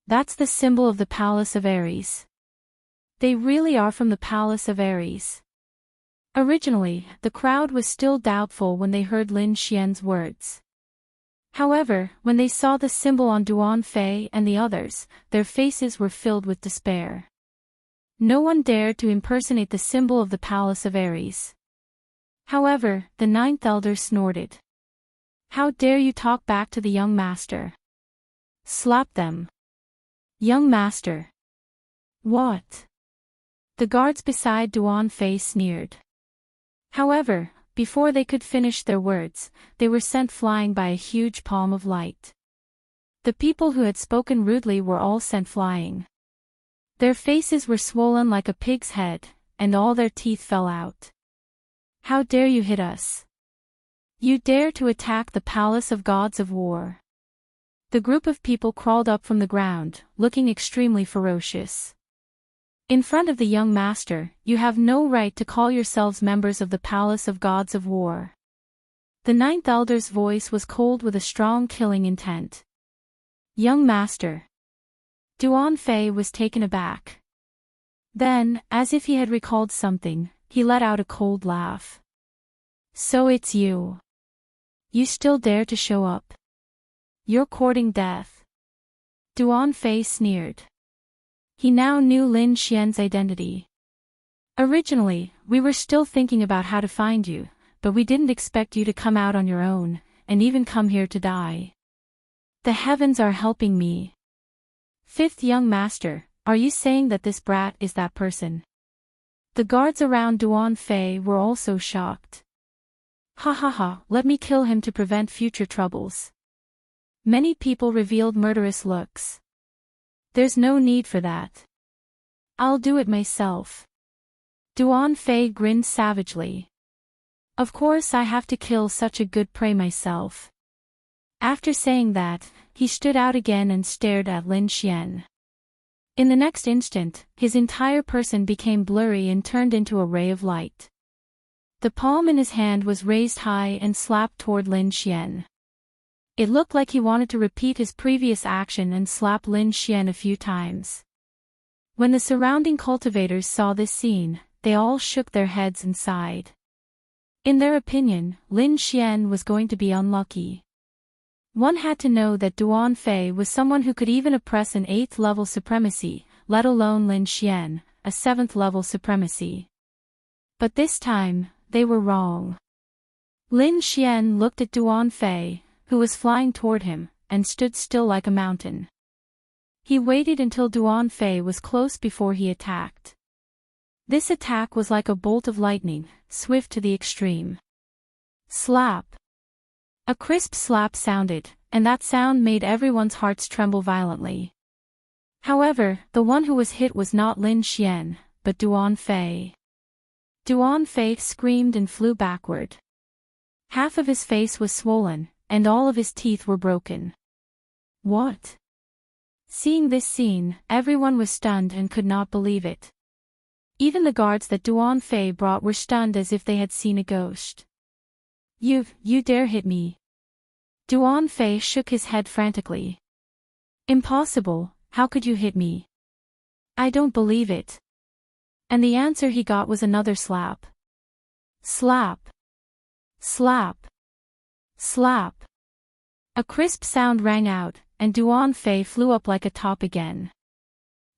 That's the symbol of the Palace of Ares. They really are from the Palace of Ares. Originally, the crowd was still doubtful when they heard Lin Xian's words. However, when they saw the symbol on Duan Fei and the others, their faces were filled with despair. No one dared to impersonate the symbol of the Palace of Ares. However, the 9th elder snorted. How dare you talk back to the young master? Slap them. Young master. What? The guards beside Duan Fei sneered. However, before they could finish their words, they were sent flying by a huge palm of light. The people who had spoken rudely were all sent flying. Their faces were swollen like a pig's head, and all their teeth fell out. How dare you hit us? You dare to attack the Palace of Gods of War. The group of people crawled up from the ground, looking extremely ferocious. In front of the young master, you have no right to call yourselves members of the Palace of Gods of War. The 9th elder's voice was cold with a strong killing intent. Young master. Duan Fei was taken aback. Then, as if he had recalled something, he let out a cold laugh. So it's you. You still dare to show up? You're courting death. Duan Fei sneered. He now knew Lin Xian's identity. Originally, we were still thinking about how to find you, but we didn't expect you to come out on your own, and even come here to die. The heavens are helping me. 5th young master, are you saying that this brat is that person? The guards around Duan Fei were also shocked. Ha ha ha, let me kill him to prevent future troubles. Many people revealed murderous looks. There's no need for that. I'll do it myself. Duan Fei grinned savagely. Of course I have to kill such a good prey myself. After saying that, he stood out again and stared at Lin Xian. In the next instant, his entire person became blurry and turned into a ray of light. The palm in his hand was raised high and slapped toward Lin Xian. It looked like he wanted to repeat his previous action and slap Lin Xian a few times. When the surrounding cultivators saw this scene, they all shook their heads and sighed. In their opinion, Lin Xian was going to be unlucky. One had to know that Duan Fei was someone who could even oppress an 8th-level supremacy, let alone Lin Xian, a 7th-level supremacy. But this time, they were wrong. Lin Xian looked at Duan Fei, who was flying toward him, and stood still like a mountain. He waited until Duan Fei was close before he attacked. This attack was like a bolt of lightning, swift to the extreme. Slap! A crisp slap sounded, and that sound made everyone's hearts tremble violently. However, the one who was hit was not Lin Xian, but Duan Fei. Duan Fei screamed and flew backward. Half of his face was swollen, and all of his teeth were broken. What? Seeing this scene, everyone was stunned and could not believe it. Even the guards that Duan Fei brought were stunned as if they had seen a ghost. You dare hit me? Duan Fei shook his head frantically. Impossible, how could you hit me? I don't believe it. And the answer he got was another slap. Slap. Slap. Slap. A crisp sound rang out, and Duan Fei flew up like a top again.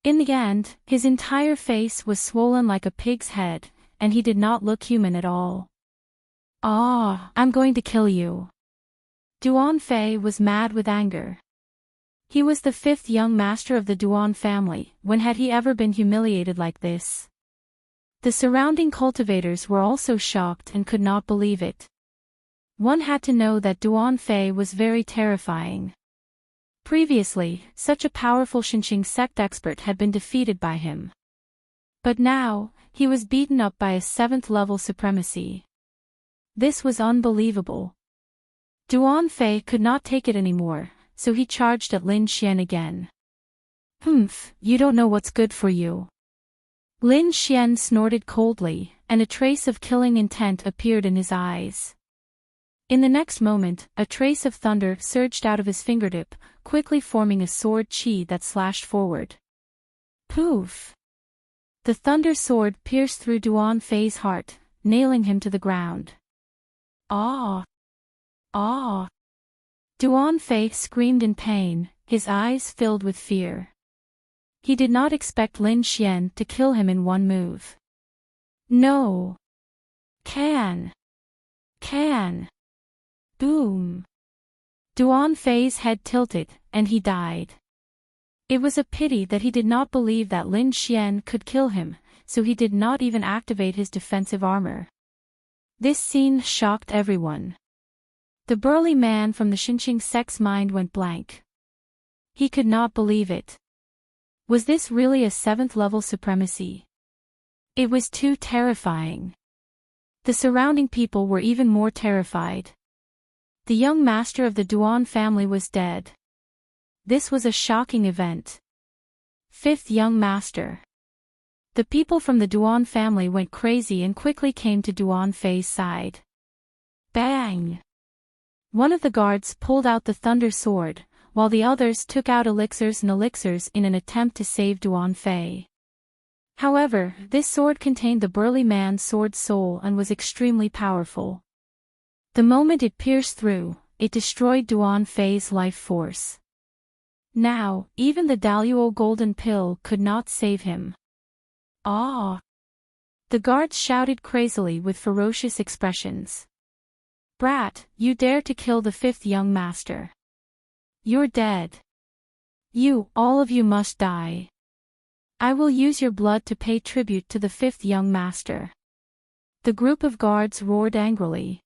In the end, his entire face was swollen like a pig's head, and he did not look human at all. Ah, I'm going to kill you. Duan Fei was mad with anger. He was the fifth young master of the Duan family. When had he ever been humiliated like this? The surrounding cultivators were also shocked and could not believe it. One had to know that Duan Fei was very terrifying. Previously, such a powerful Xinqing sect expert had been defeated by him. But now, he was beaten up by a 7th-level supremacy. This was unbelievable. Duan Fei could not take it anymore, so he charged at Lin Xian again. Humph, you don't know what's good for you. Lin Xian snorted coldly, and a trace of killing intent appeared in his eyes. In the next moment, a trace of thunder surged out of his fingertip, quickly forming a sword qi that slashed forward. Poof! The thunder sword pierced through Duan Fei's heart, nailing him to the ground. Ah! Ah! Duan Fei screamed in pain, his eyes filled with fear. He did not expect Lin Xian to kill him in one move. No! Can! Boom! Duan Fei's head tilted, and he died. It was a pity that he did not believe that Lin Xian could kill him, so he did not even activate his defensive armor. This scene shocked everyone. The burly man from the Xinqing sect's mind went blank. He could not believe it. Was this really a 7th-level supremacy? It was too terrifying. The surrounding people were even more terrified. The young master of the Duan family was dead. This was a shocking event. 5th young master. The people from the Duan family went crazy and quickly came to Duan Fei's side. Bang! One of the guards pulled out the thunder sword, while the others took out elixirs in an attempt to save Duan Fei. However, this sword contained the burly man's sword soul and was extremely powerful. The moment it pierced through, it destroyed Duan Fei's life force. Now, even the Daluo golden pill could not save him. Ah! The guards shouted crazily with ferocious expressions. Brat, you dare to kill the 5th young master. You're dead. All of you must die. I will use your blood to pay tribute to the 5th young master. The group of guards roared angrily.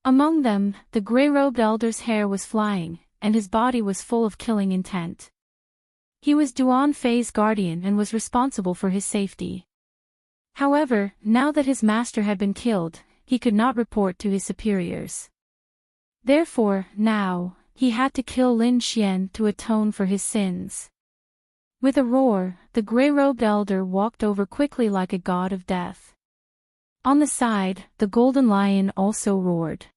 Among them, the gray-robed elder's hair was flying, and his body was full of killing intent. He was Duan Fei's guardian and was responsible for his safety. However, now that his master had been killed, he could not report to his superiors. Therefore, now, he had to kill Lin Xian to atone for his sins. With a roar, the gray-robed elder walked over quickly like a god of death. On the side, the golden lion also roared.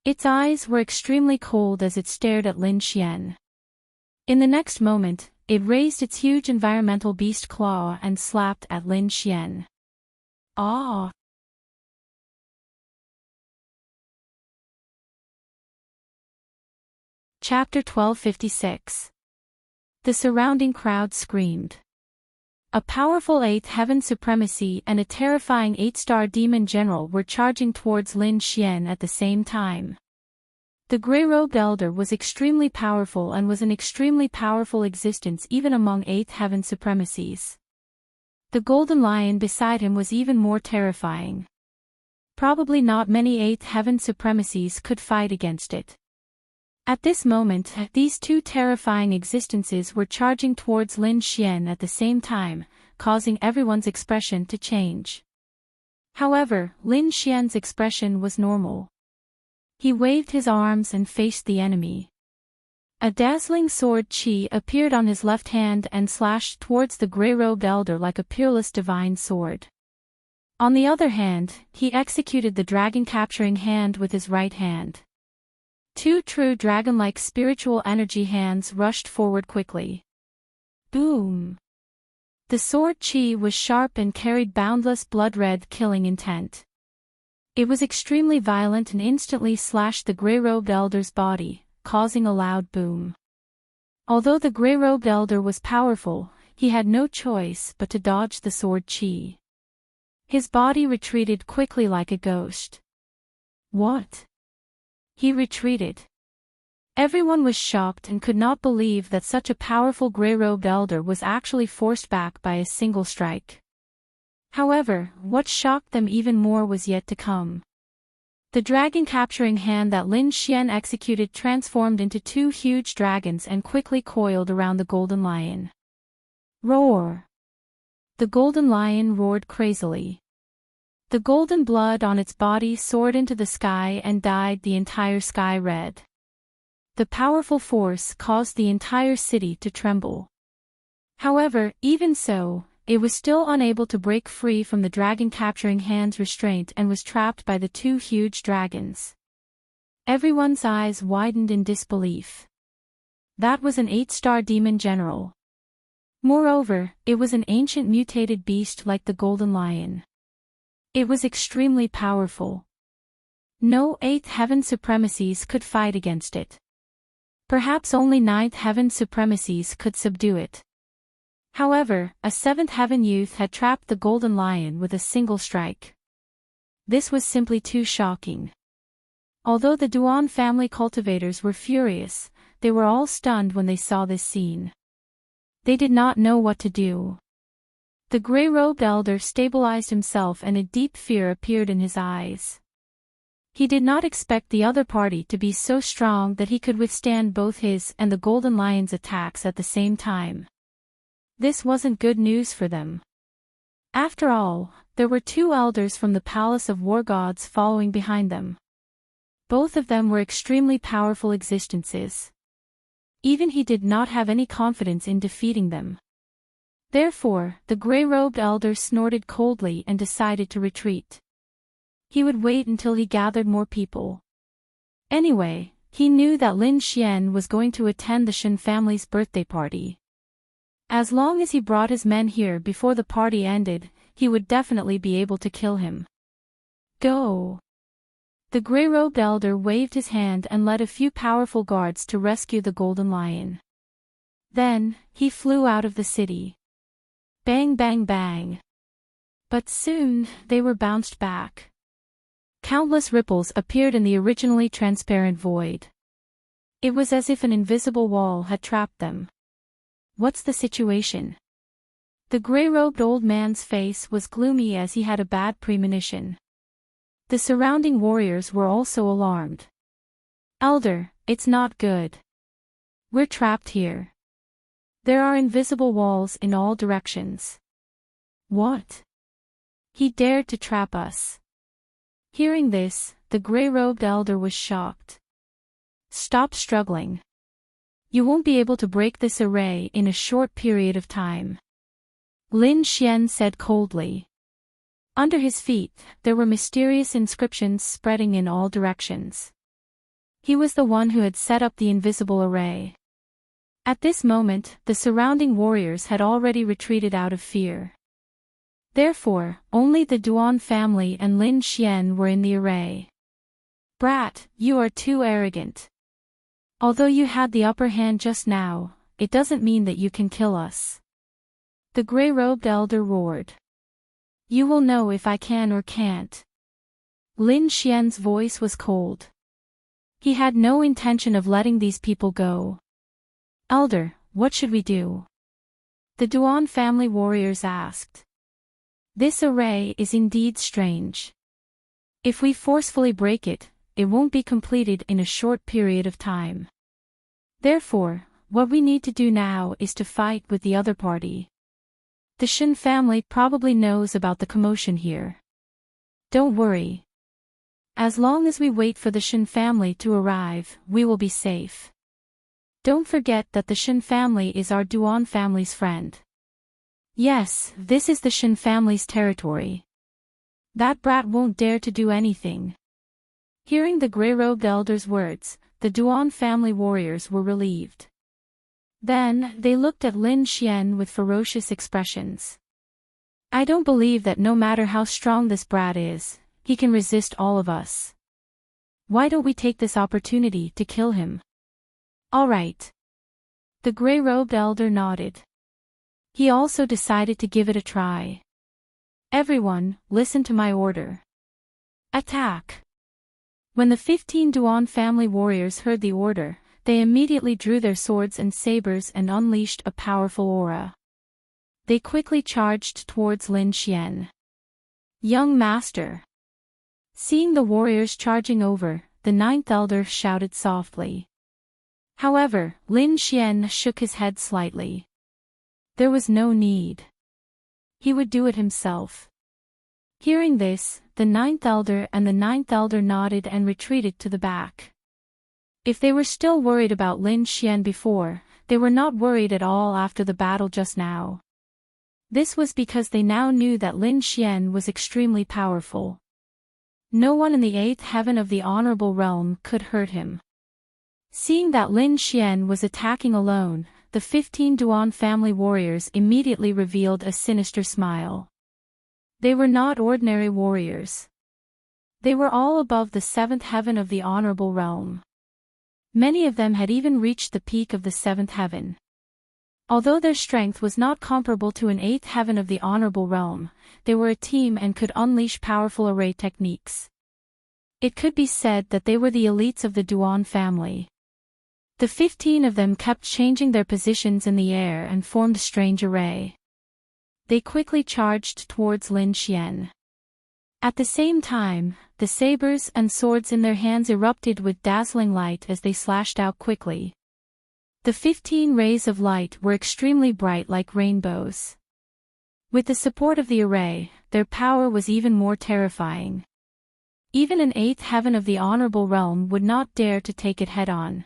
Its eyes were extremely cold as it stared at Lin Xian. In the next moment, it raised its huge environmental beast claw and slapped at Lin Xian. Ah! Chapter 1256. The surrounding crowd screamed. A powerful 8th heaven supremacy and a terrifying 8-star demon general were charging towards Lin Xian at the same time. The gray-robed elder was extremely powerful and was an extremely powerful existence even among 8th heaven supremacies. The golden lion beside him was even more terrifying. Probably not many 8th heaven supremacies could fight against it. At this moment, these two terrifying existences were charging towards Lin Xian at the same time, causing everyone's expression to change. However, Lin Xian's expression was normal. He waved his arms and faced the enemy. A dazzling sword chi appeared on his left hand and slashed towards the grey-robed elder like a peerless divine sword. On the other hand, he executed the dragon-capturing hand with his right hand. Two true dragon-like spiritual energy hands rushed forward quickly. Boom! The sword chi was sharp and carried boundless blood-red killing intent. It was extremely violent and instantly slashed the grey-robed elder's body, causing a loud boom. Although the grey-robed elder was powerful, he had no choice but to dodge the sword chi. His body retreated quickly like a ghost. What? He retreated. Everyone was shocked and could not believe that such a powerful grey-robed elder was actually forced back by a single strike. However, what shocked them even more was yet to come. The dragon-capturing hand that Lin Xian executed transformed into two huge dragons and quickly coiled around the golden lion. Roar! The golden lion roared crazily. The golden blood on its body soared into the sky and dyed the entire sky red. The powerful force caused the entire city to tremble. However, even so, it was still unable to break free from the dragon-capturing hand's restraint and was trapped by the two huge dragons. Everyone's eyes widened in disbelief. That was an 8-star demon general. Moreover, it was an ancient mutated beast like the golden lion. It was extremely powerful. No 8th heaven supremacies could fight against it. Perhaps only 9th heaven supremacies could subdue it. However, a 7th heaven youth had trapped the golden lion with a single strike. This was simply too shocking. Although the Duan family cultivators were furious, they were all stunned when they saw this scene. They did not know what to do. The grey-robed elder stabilized himself and a deep fear appeared in his eyes. He did not expect the other party to be so strong that he could withstand both his and the golden lion's attacks at the same time. This wasn't good news for them. After all, there were two elders from the Palace of War Gods following behind them. Both of them were extremely powerful existences. Even he did not have any confidence in defeating them. Therefore, the grey-robed elder snorted coldly and decided to retreat. He would wait until he gathered more people. Anyway, he knew that Lin Xian was going to attend the Shen family's birthday party. As long as he brought his men here before the party ended, he would definitely be able to kill him. Go! The grey-robed elder waved his hand and led a few powerful guards to rescue the golden lion. Then, he flew out of the city. Bang bang bang. But soon, they were bounced back. Countless ripples appeared in the originally transparent void. It was as if an invisible wall had trapped them. What's the situation? The grey-robed old man's face was gloomy as he had a bad premonition. The surrounding warriors were also alarmed. Elder, it's not good. We're trapped here. There are invisible walls in all directions. What? He dared to trap us. Hearing this, the grey-robed elder was shocked. Stop struggling. You won't be able to break this array in a short period of time. Lin Xian said coldly. Under his feet, there were mysterious inscriptions spreading in all directions. He was the one who had set up the invisible array. At this moment, the surrounding warriors had already retreated out of fear. Therefore, only the Duan family and Lin Xian were in the array. Brat, you are too arrogant. Although you had the upper hand just now, it doesn't mean that you can kill us. The grey-robed elder roared. You will know if I can or can't. Lin Xian's voice was cold. He had no intention of letting these people go. Elder, what should we do? The Duan family warriors asked. This array is indeed strange. If we forcefully break it, it won't be completed in a short period of time. Therefore, what we need to do now is to fight with the other party. The Shin family probably knows about the commotion here. Don't worry. As long as we wait for the Shin family to arrive, we will be safe. Don't forget that the Shin family is our Duan family's friend. Yes, this is the Shin family's territory. That brat won't dare to do anything. Hearing the gray-robed elder's words, the Duan family warriors were relieved. Then, they looked at Lin Xian with ferocious expressions. I don't believe that no matter how strong this brat is, he can resist all of us. Why don't we take this opportunity to kill him? All right. The gray-robed elder nodded. He also decided to give it a try. Everyone, listen to my order. Attack! When the 15 Duan family warriors heard the order, they immediately drew their swords and sabers and unleashed a powerful aura. They quickly charged towards Lin Xian. Young master! Seeing the warriors charging over, the ninth elder shouted softly. However, Lin Xian shook his head slightly. There was no need. He would do it himself. Hearing this, the ninth elder nodded and retreated to the back. If they were still worried about Lin Xian before, they were not worried at all after the battle just now. This was because they now knew that Lin Xian was extremely powerful. No one in the 8th heaven of the Honorable Realm could hurt him. Seeing that Lin Xian was attacking alone, the 15 Duan family warriors immediately revealed a sinister smile. They were not ordinary warriors. They were all above the 7th heaven of the Honorable Realm. Many of them had even reached the peak of the 7th heaven. Although their strength was not comparable to an 8th heaven of the Honorable Realm, they were a team and could unleash powerful array techniques. It could be said that they were the elites of the Duan family. The 15 of them kept changing their positions in the air and formed a strange array. They quickly charged towards Lin Xian. At the same time, the sabers and swords in their hands erupted with dazzling light as they slashed out quickly. The 15 rays of light were extremely bright like rainbows. With the support of the array, their power was even more terrifying. Even an 8th heaven of the Honorable Realm would not dare to take it head-on.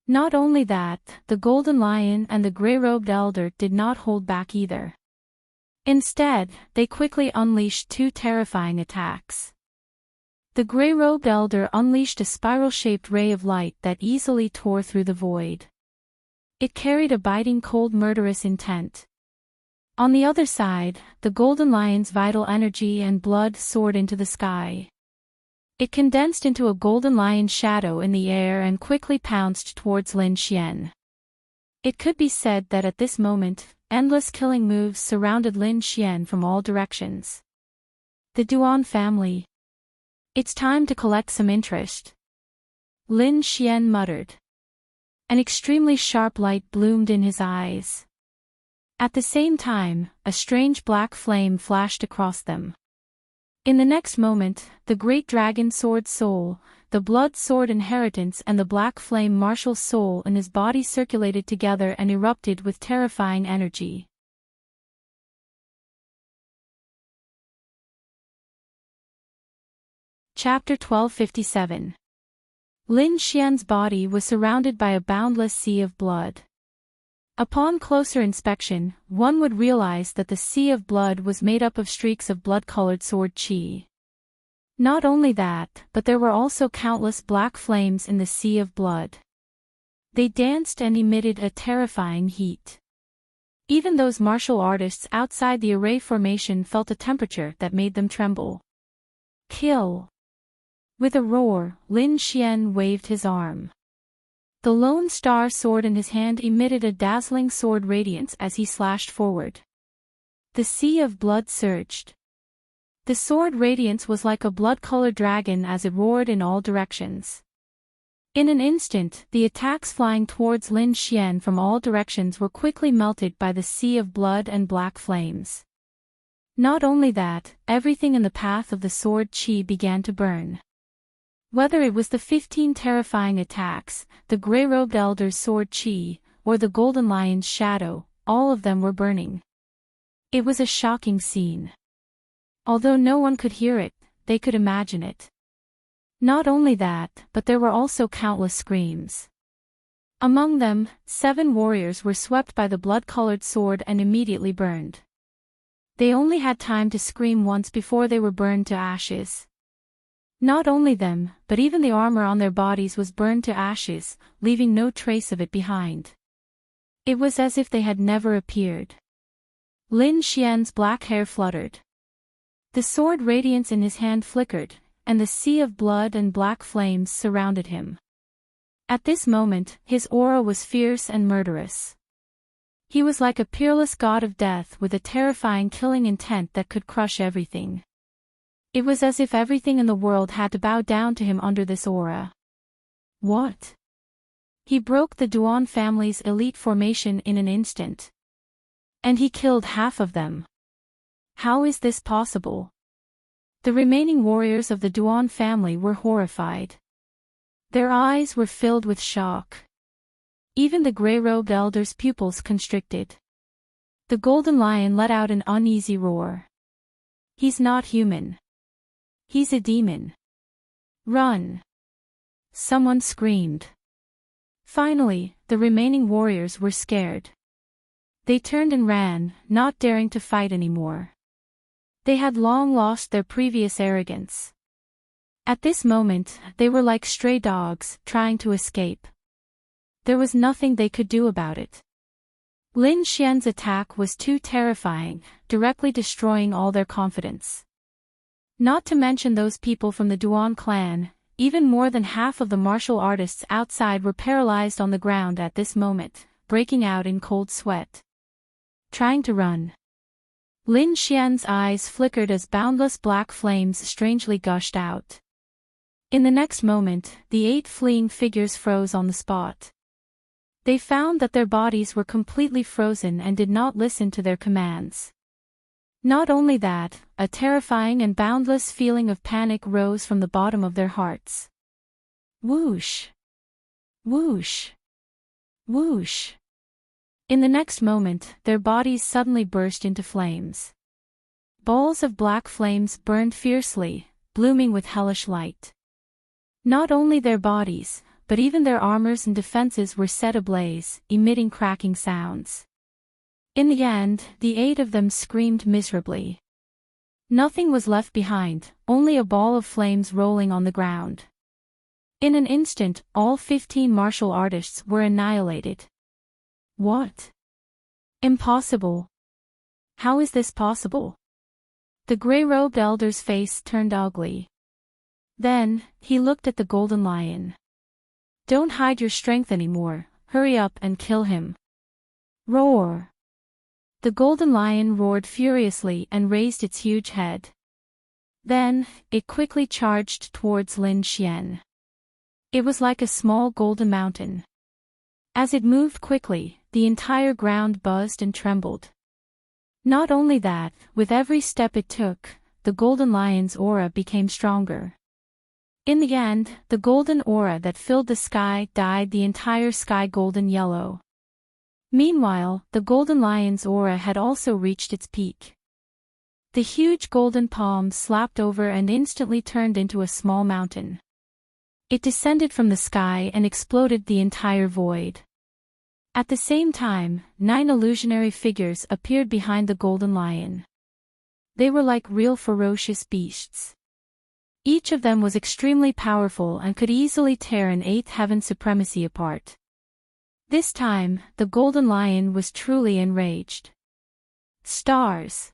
Not only that, the Golden Lion and the Grey-Robed Elder did not hold back either. Instead, they quickly unleashed 2 terrifying attacks. The Grey-Robed Elder unleashed a spiral-shaped ray of light that easily tore through the void. It carried a biting cold murderous intent. On the other side, the Golden Lion's vital energy and blood soared into the sky. It condensed into a golden lion shadow in the air and quickly pounced towards Lin Xian. It could be said that at this moment, endless killing moves surrounded Lin Xian from all directions. The Duan family. It's time to collect some interest. Lin Xian muttered. An extremely sharp light bloomed in his eyes. At the same time, a strange black flame flashed across them. In the next moment, the great dragon sword soul, the blood sword inheritance and the black flame martial soul in his body circulated together and erupted with terrifying energy. Chapter 1257. Lin Xian's body was surrounded by a boundless sea of blood. Upon closer inspection, one would realize that the sea of blood was made up of streaks of blood-colored sword qi. Not only that, but there were also countless black flames in the sea of blood. They danced and emitted a terrifying heat. Even those martial artists outside the array formation felt a temperature that made them tremble. Kill! With a roar, Lin Xian waved his arm. The Lone Star sword in his hand emitted a dazzling sword radiance as he slashed forward. The sea of blood surged. The sword radiance was like a blood-colored dragon as it roared in all directions. In an instant, the attacks flying towards Lin Xian from all directions were quickly melted by the sea of blood and black flames. Not only that, everything in the path of the sword qi began to burn. Whether it was the 15 terrifying attacks, the gray-robed elder's sword chi, or the golden lion's shadow, all of them were burning. It was a shocking scene. Although no one could hear it, they could imagine it. Not only that, but there were also countless screams. Among them, 7 warriors were swept by the blood-colored sword and immediately burned. They only had time to scream once before they were burned to ashes. Not only them, but even the armor on their bodies was burned to ashes, leaving no trace of it behind. It was as if they had never appeared. Lin Xian's black hair fluttered. The sword radiance in his hand flickered, and the sea of blood and black flames surrounded him. At this moment, his aura was fierce and murderous. He was like a peerless god of death with a terrifying killing intent that could crush everything. It was as if everything in the world had to bow down to him under this aura. What? He broke the Duan family's elite formation in an instant. And he killed half of them. How is this possible? The remaining warriors of the Duan family were horrified. Their eyes were filled with shock. Even the gray-robed elder's pupils constricted. The golden lion let out an uneasy roar. He's not human. He's a demon. Run! Someone screamed. Finally, the remaining warriors were scared. They turned and ran, not daring to fight anymore. They had long lost their previous arrogance. At this moment, they were like stray dogs, trying to escape. There was nothing they could do about it. Lin Xian's attack was too terrifying, directly destroying all their confidence. Not to mention those people from the Duan clan, even more than half of the martial artists outside were paralyzed on the ground at this moment, breaking out in cold sweat. Trying to run. Lin Xian's eyes flickered as boundless black flames strangely gushed out. In the next moment, the 8 fleeing figures froze on the spot. They found that their bodies were completely frozen and did not listen to their commands. Not only that, a terrifying and boundless feeling of panic rose from the bottom of their hearts. Whoosh! Whoosh! Whoosh! In the next moment, their bodies suddenly burst into flames. Balls of black flames burned fiercely, blooming with hellish light. Not only their bodies, but even their armors and defenses were set ablaze, emitting cracking sounds. In the end, the 8 of them screamed miserably. Nothing was left behind, only a ball of flames rolling on the ground. In an instant, all 15 martial artists were annihilated. What? Impossible. How is this possible? The gray-robed elder's face turned ugly. Then, he looked at the golden lion. Don't hide your strength anymore, hurry up and kill him. Roar! The golden lion roared furiously and raised its huge head. Then, it quickly charged towards Lin Xian. It was like a small golden mountain. As it moved quickly, the entire ground buzzed and trembled. Not only that, with every step it took, the golden lion's aura became stronger. In the end, the golden aura that filled the sky dyed the entire sky golden yellow. Meanwhile, the golden lion's aura had also reached its peak. The huge golden palm slapped over and instantly turned into a small mountain. It descended from the sky and exploded the entire void. At the same time, 9 illusionary figures appeared behind the golden lion. They were like real ferocious beasts. Each of them was extremely powerful and could easily tear an 8th heaven supremacy apart. This time, the golden lion was truly enraged. Stars!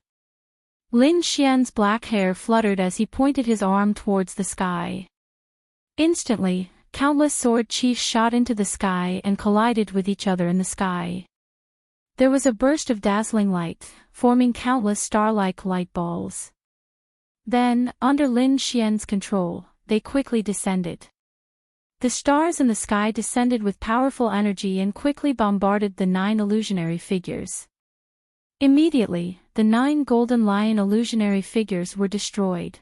Lin Xian's black hair fluttered as he pointed his arm towards the sky. Instantly, countless sword chiefs shot into the sky and collided with each other in the sky. There was a burst of dazzling light, forming countless star-like light balls. Then, under Lin Xian's control, they quickly descended. The stars in the sky descended with powerful energy and quickly bombarded the 9 illusionary figures. Immediately, the 9 golden lion illusionary figures were destroyed.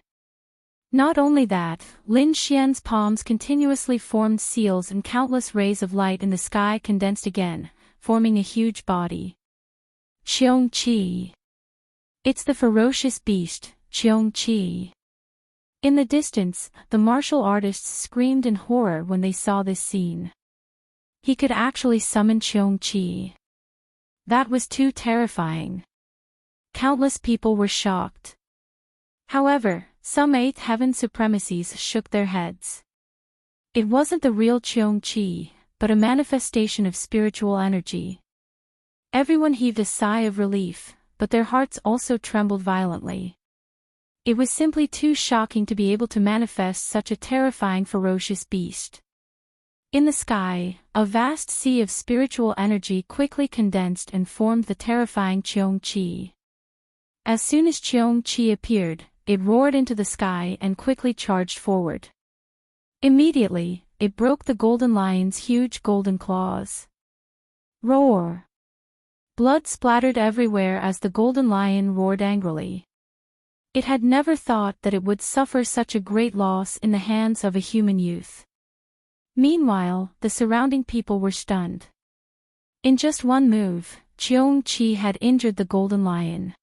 Not only that, Lin Xian's palms continuously formed seals and countless rays of light in the sky condensed again, forming a huge body. Qiong-Qi. It's the ferocious beast, Qiong-Qi. In the distance, the martial artists screamed in horror when they saw this scene. He could actually summon Qiong-Qi. That was too terrifying. Countless people were shocked. However, some Eighth Heaven supremacies shook their heads. It wasn't the real Qiong-Qi, but a manifestation of spiritual energy. Everyone heaved a sigh of relief, but their hearts also trembled violently. It was simply too shocking to be able to manifest such a terrifying ferocious beast. In the sky, a vast sea of spiritual energy quickly condensed and formed the terrifying Qiong-Qi. As soon as Qiong-Qi appeared, it roared into the sky and quickly charged forward. Immediately, it broke the golden lion's huge golden claws. Roar! Blood splattered everywhere as the golden lion roared angrily. It had never thought that it would suffer such a great loss in the hands of a human youth. Meanwhile, the surrounding people were stunned. In just one move, Qiong-Qi had injured the golden lion.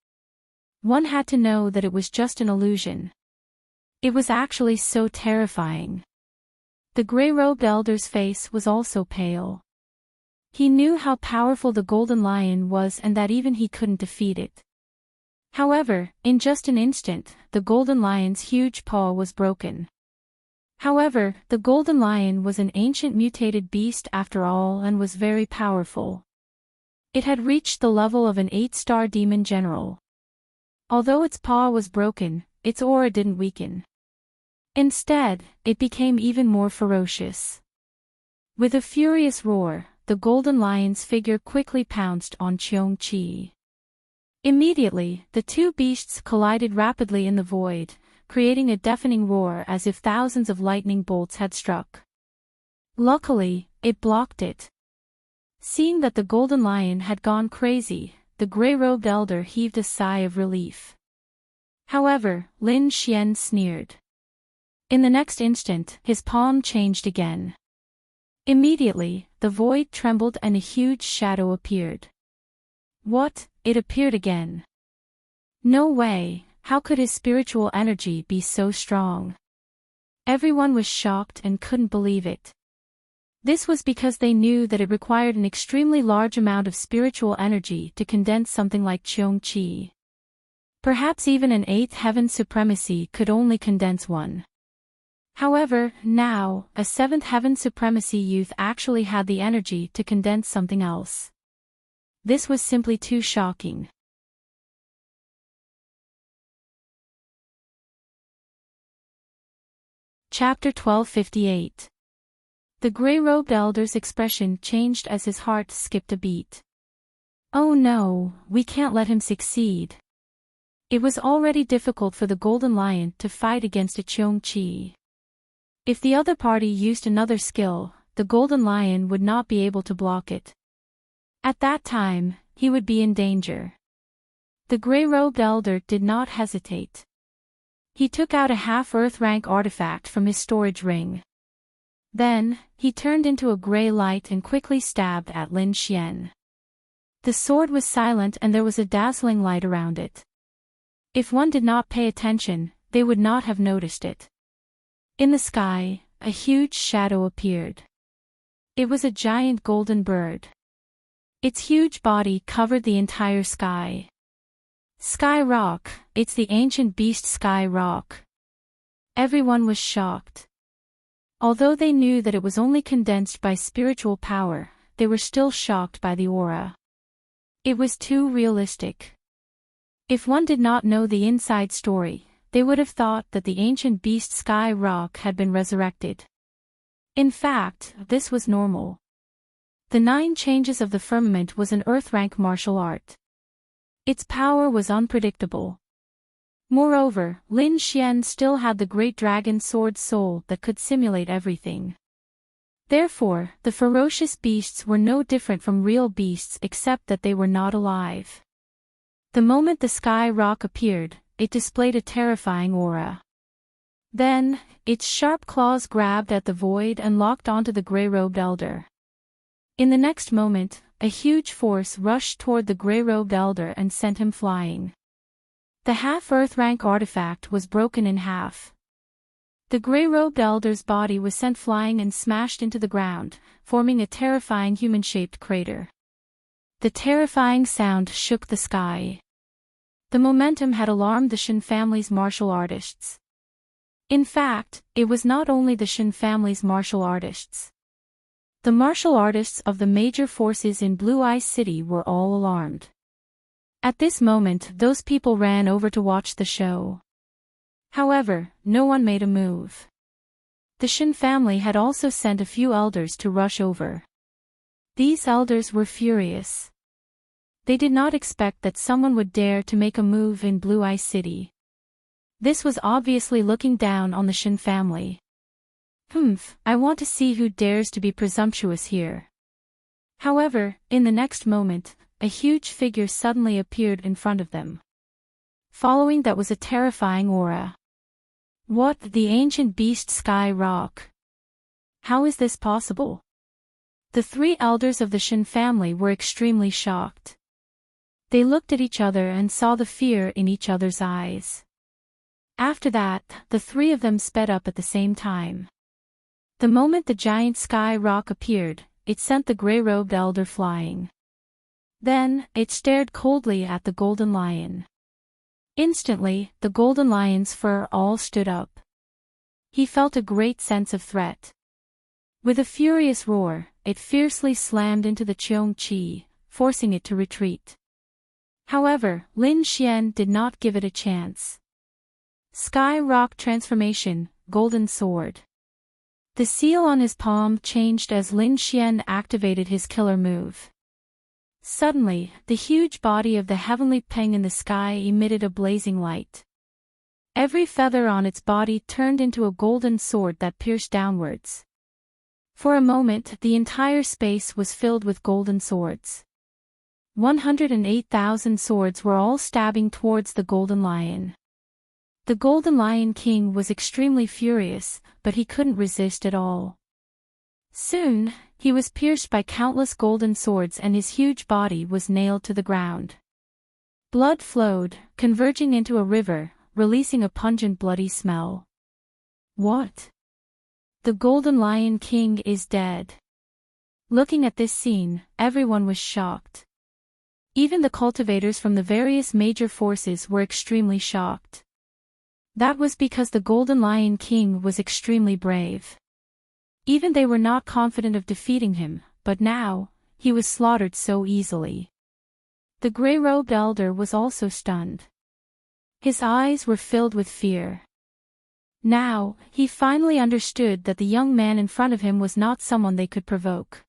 One had to know that it was just an illusion. It was actually so terrifying. The gray-robed elder's face was also pale. He knew how powerful the golden lion was and that even he couldn't defeat it. However, in just an instant, the golden lion's huge paw was broken. However, the golden lion was an ancient mutated beast after all and was very powerful. It had reached the level of an 8-star demon general. Although its paw was broken, its aura didn't weaken. Instead, it became even more ferocious. With a furious roar, the golden lion's figure quickly pounced on Qiong-Qi. Immediately, the two beasts collided rapidly in the void, creating a deafening roar as if thousands of lightning bolts had struck. Luckily, it blocked it. Seeing that the golden lion had gone crazy, the gray-robed elder heaved a sigh of relief. However, Lin Xian sneered. In the next instant, his palm changed again. Immediately, the void trembled and a huge shadow appeared. What? It appeared again. No way. How could his spiritual energy be so strong? Everyone was shocked and couldn't believe it. This was because they knew that it required an extremely large amount of spiritual energy to condense something like Qiong-Qi. Perhaps even an 8th heaven supremacy could only condense one. However, now, a 7th heaven supremacy youth actually had the energy to condense something else. This was simply too shocking. Chapter 1258. The gray-robed elder's expression changed as his heart skipped a beat. Oh no, we can't let him succeed. It was already difficult for the golden lion to fight against a Qiong-Qi. If the other party used another skill, the golden lion would not be able to block it. At that time, he would be in danger. The gray-robed elder did not hesitate. He took out a half-Earth rank artifact from his storage ring. Then, he turned into a gray light and quickly stabbed at Lin Xian. The sword was silent and there was a dazzling light around it. If one did not pay attention, they would not have noticed it. In the sky, a huge shadow appeared. It was a giant golden bird. Its huge body covered the entire sky. Sky Rock, it's the ancient beast Sky Rock. Everyone was shocked. Although they knew that it was only condensed by spiritual power, they were still shocked by the aura. It was too realistic. If one did not know the inside story, they would have thought that the ancient beast Sky Rock had been resurrected. In fact, this was normal. The 9 Changes of the Firmament was an Earth-rank martial art. Its power was unpredictable. Moreover, Lin Xian still had the Great Dragon Sword soul that could simulate everything. Therefore, the ferocious beasts were no different from real beasts except that they were not alive. The moment the Sky Rock appeared, it displayed a terrifying aura. Then, its sharp claws grabbed at the void and locked onto the gray-robed elder. In the next moment, a huge force rushed toward the gray-robed elder and sent him flying. The half-Earth rank artifact was broken in half. The gray-robed elder's body was sent flying and smashed into the ground, forming a terrifying human-shaped crater. The terrifying sound shook the sky. The momentum had alarmed the Shin family's martial artists. In fact, it was not only the Shin family's martial artists. The martial artists of the major forces in Blue Eye City were all alarmed. At this moment, those people ran over to watch the show. However, no one made a move. The Shin family had also sent a few elders to rush over. These elders were furious. They did not expect that someone would dare to make a move in Blue Eye City. This was obviously looking down on the Shin family. I want to see who dares to be presumptuous here. However, in the next moment, a huge figure suddenly appeared in front of them. Following that was a terrifying aura. What, the ancient beast Sky Rock? How is this possible? The three elders of the Shin family were extremely shocked. They looked at each other and saw the fear in each other's eyes. After that, the three of them sped up at the same time. The moment the giant Sky Rock appeared, it sent the gray-robed elder flying. Then, it stared coldly at the golden lion. Instantly, the golden lion's fur all stood up. He felt a great sense of threat. With a furious roar, it fiercely slammed into the Cheong-chi, forcing it to retreat. However, Lin Xian did not give it a chance. Sky Rock transformation, golden sword. The seal on his palm changed as Lin Xian activated his killer move. Suddenly, the huge body of the heavenly Peng in the sky emitted a blazing light. Every feather on its body turned into a golden sword that pierced downwards. For a moment, the entire space was filled with golden swords. 108,000 swords were all stabbing towards the golden lion. The Golden Lion King was extremely furious, but he couldn't resist at all. Soon, he was pierced by countless golden swords and his huge body was nailed to the ground. Blood flowed, converging into a river, releasing a pungent bloody smell. What? The Golden Lion King is dead. Looking at this scene, everyone was shocked. Even the cultivators from the various major forces were extremely shocked. That was because the Golden Lion King was extremely brave. Even they were not confident of defeating him, but now, he was slaughtered so easily. The gray-robed elder was also stunned. His eyes were filled with fear. Now, he finally understood that the young man in front of him was not someone they could provoke.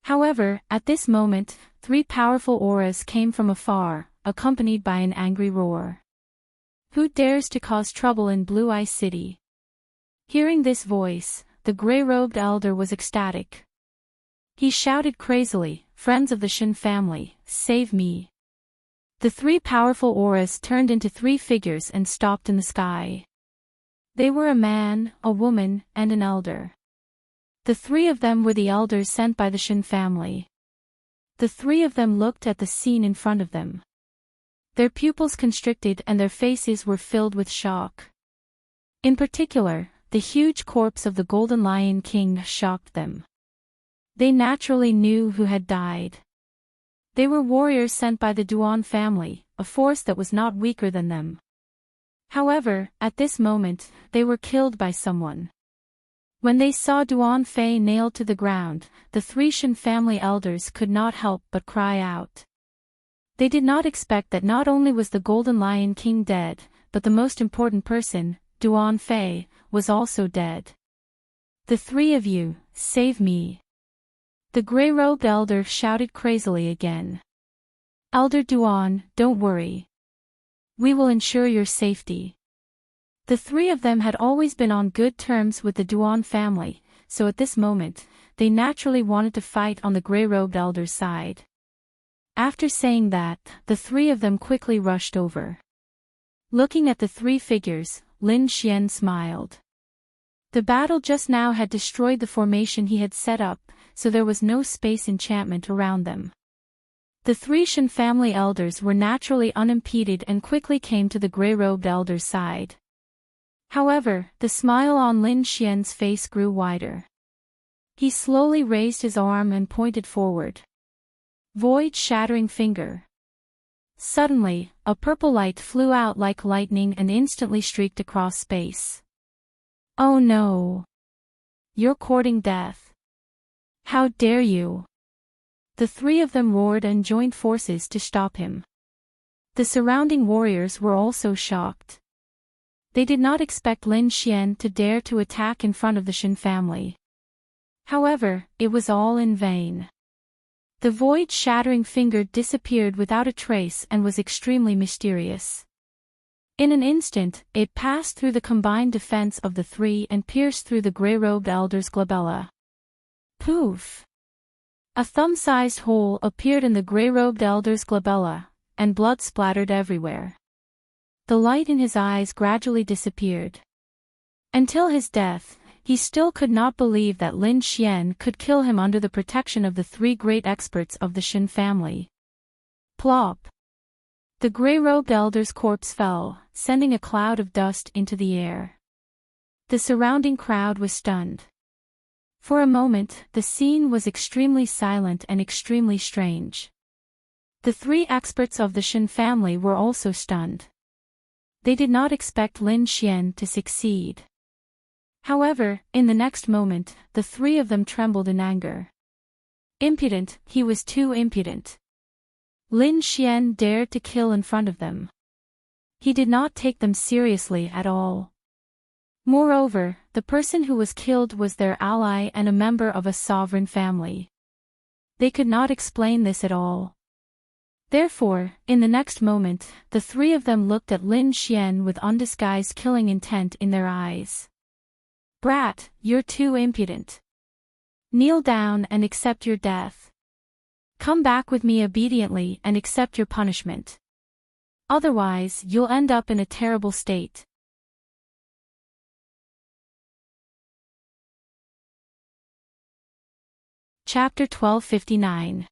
However, at this moment, three powerful auras came from afar, accompanied by an angry roar. Who dares to cause trouble in Blue Eye City? Hearing this voice, the gray-robed elder was ecstatic. He shouted crazily, "Friends of the Shin family, save me!" The three powerful auras turned into three figures and stopped in the sky. They were a man, a woman, and an elder. The three of them were the elders sent by the Shin family. The three of them looked at the scene in front of them. Their pupils constricted and their faces were filled with shock. In particular, the huge corpse of the Golden Lion King shocked them. They naturally knew who had died. They were warriors sent by the Duan family, a force that was not weaker than them. However, at this moment, they were killed by someone. When they saw Duan Fei nailed to the ground, the three Shin family elders could not help but cry out. They did not expect that not only was the Golden Lion King dead, but the most important person, Duan Fei, was also dead. The three of you, save me! The gray-robed elder shouted crazily again. Elder Duan, don't worry. We will ensure your safety. The three of them had always been on good terms with the Duan family, so at this moment, they naturally wanted to fight on the gray-robed elder's side. After saying that, the three of them quickly rushed over. Looking at the three figures, Lin Xian smiled. The battle just now had destroyed the formation he had set up, so there was no space enchantment around them. The three Shen family elders were naturally unimpeded and quickly came to the gray-robed elder's side. However, the smile on Lin Xian's face grew wider. He slowly raised his arm and pointed forward. Void-shattering finger. Suddenly, a purple light flew out like lightning and instantly streaked across space. Oh no! You're courting death. How dare you! The three of them roared and joined forces to stop him. The surrounding warriors were also shocked. They did not expect Lin Xian to dare to attack in front of the Shen family. However, it was all in vain. The void-shattering finger disappeared without a trace and was extremely mysterious. In an instant, it passed through the combined defense of the three and pierced through the gray-robed elder's glabella. Poof! A thumb-sized hole appeared in the gray-robed elder's glabella, and blood splattered everywhere. The light in his eyes gradually disappeared. Until his death, he still could not believe that Lin Xian could kill him under the protection of the three great experts of the Shen family. Plop! The gray-robed elder's corpse fell, sending a cloud of dust into the air. The surrounding crowd was stunned. For a moment, the scene was extremely silent and extremely strange. The three experts of the Shen family were also stunned. They did not expect Lin Xian to succeed. However, in the next moment, the three of them trembled in anger. Impudent, he was too impudent. Lin Xian dared to kill in front of them. He did not take them seriously at all. Moreover, the person who was killed was their ally and a member of a sovereign family. They could not explain this at all. Therefore, in the next moment, the three of them looked at Lin Xian with undisguised killing intent in their eyes. Brat, you're too impudent. Kneel down and accept your death. Come back with me obediently and accept your punishment. Otherwise, you'll end up in a terrible state. Chapter 1259.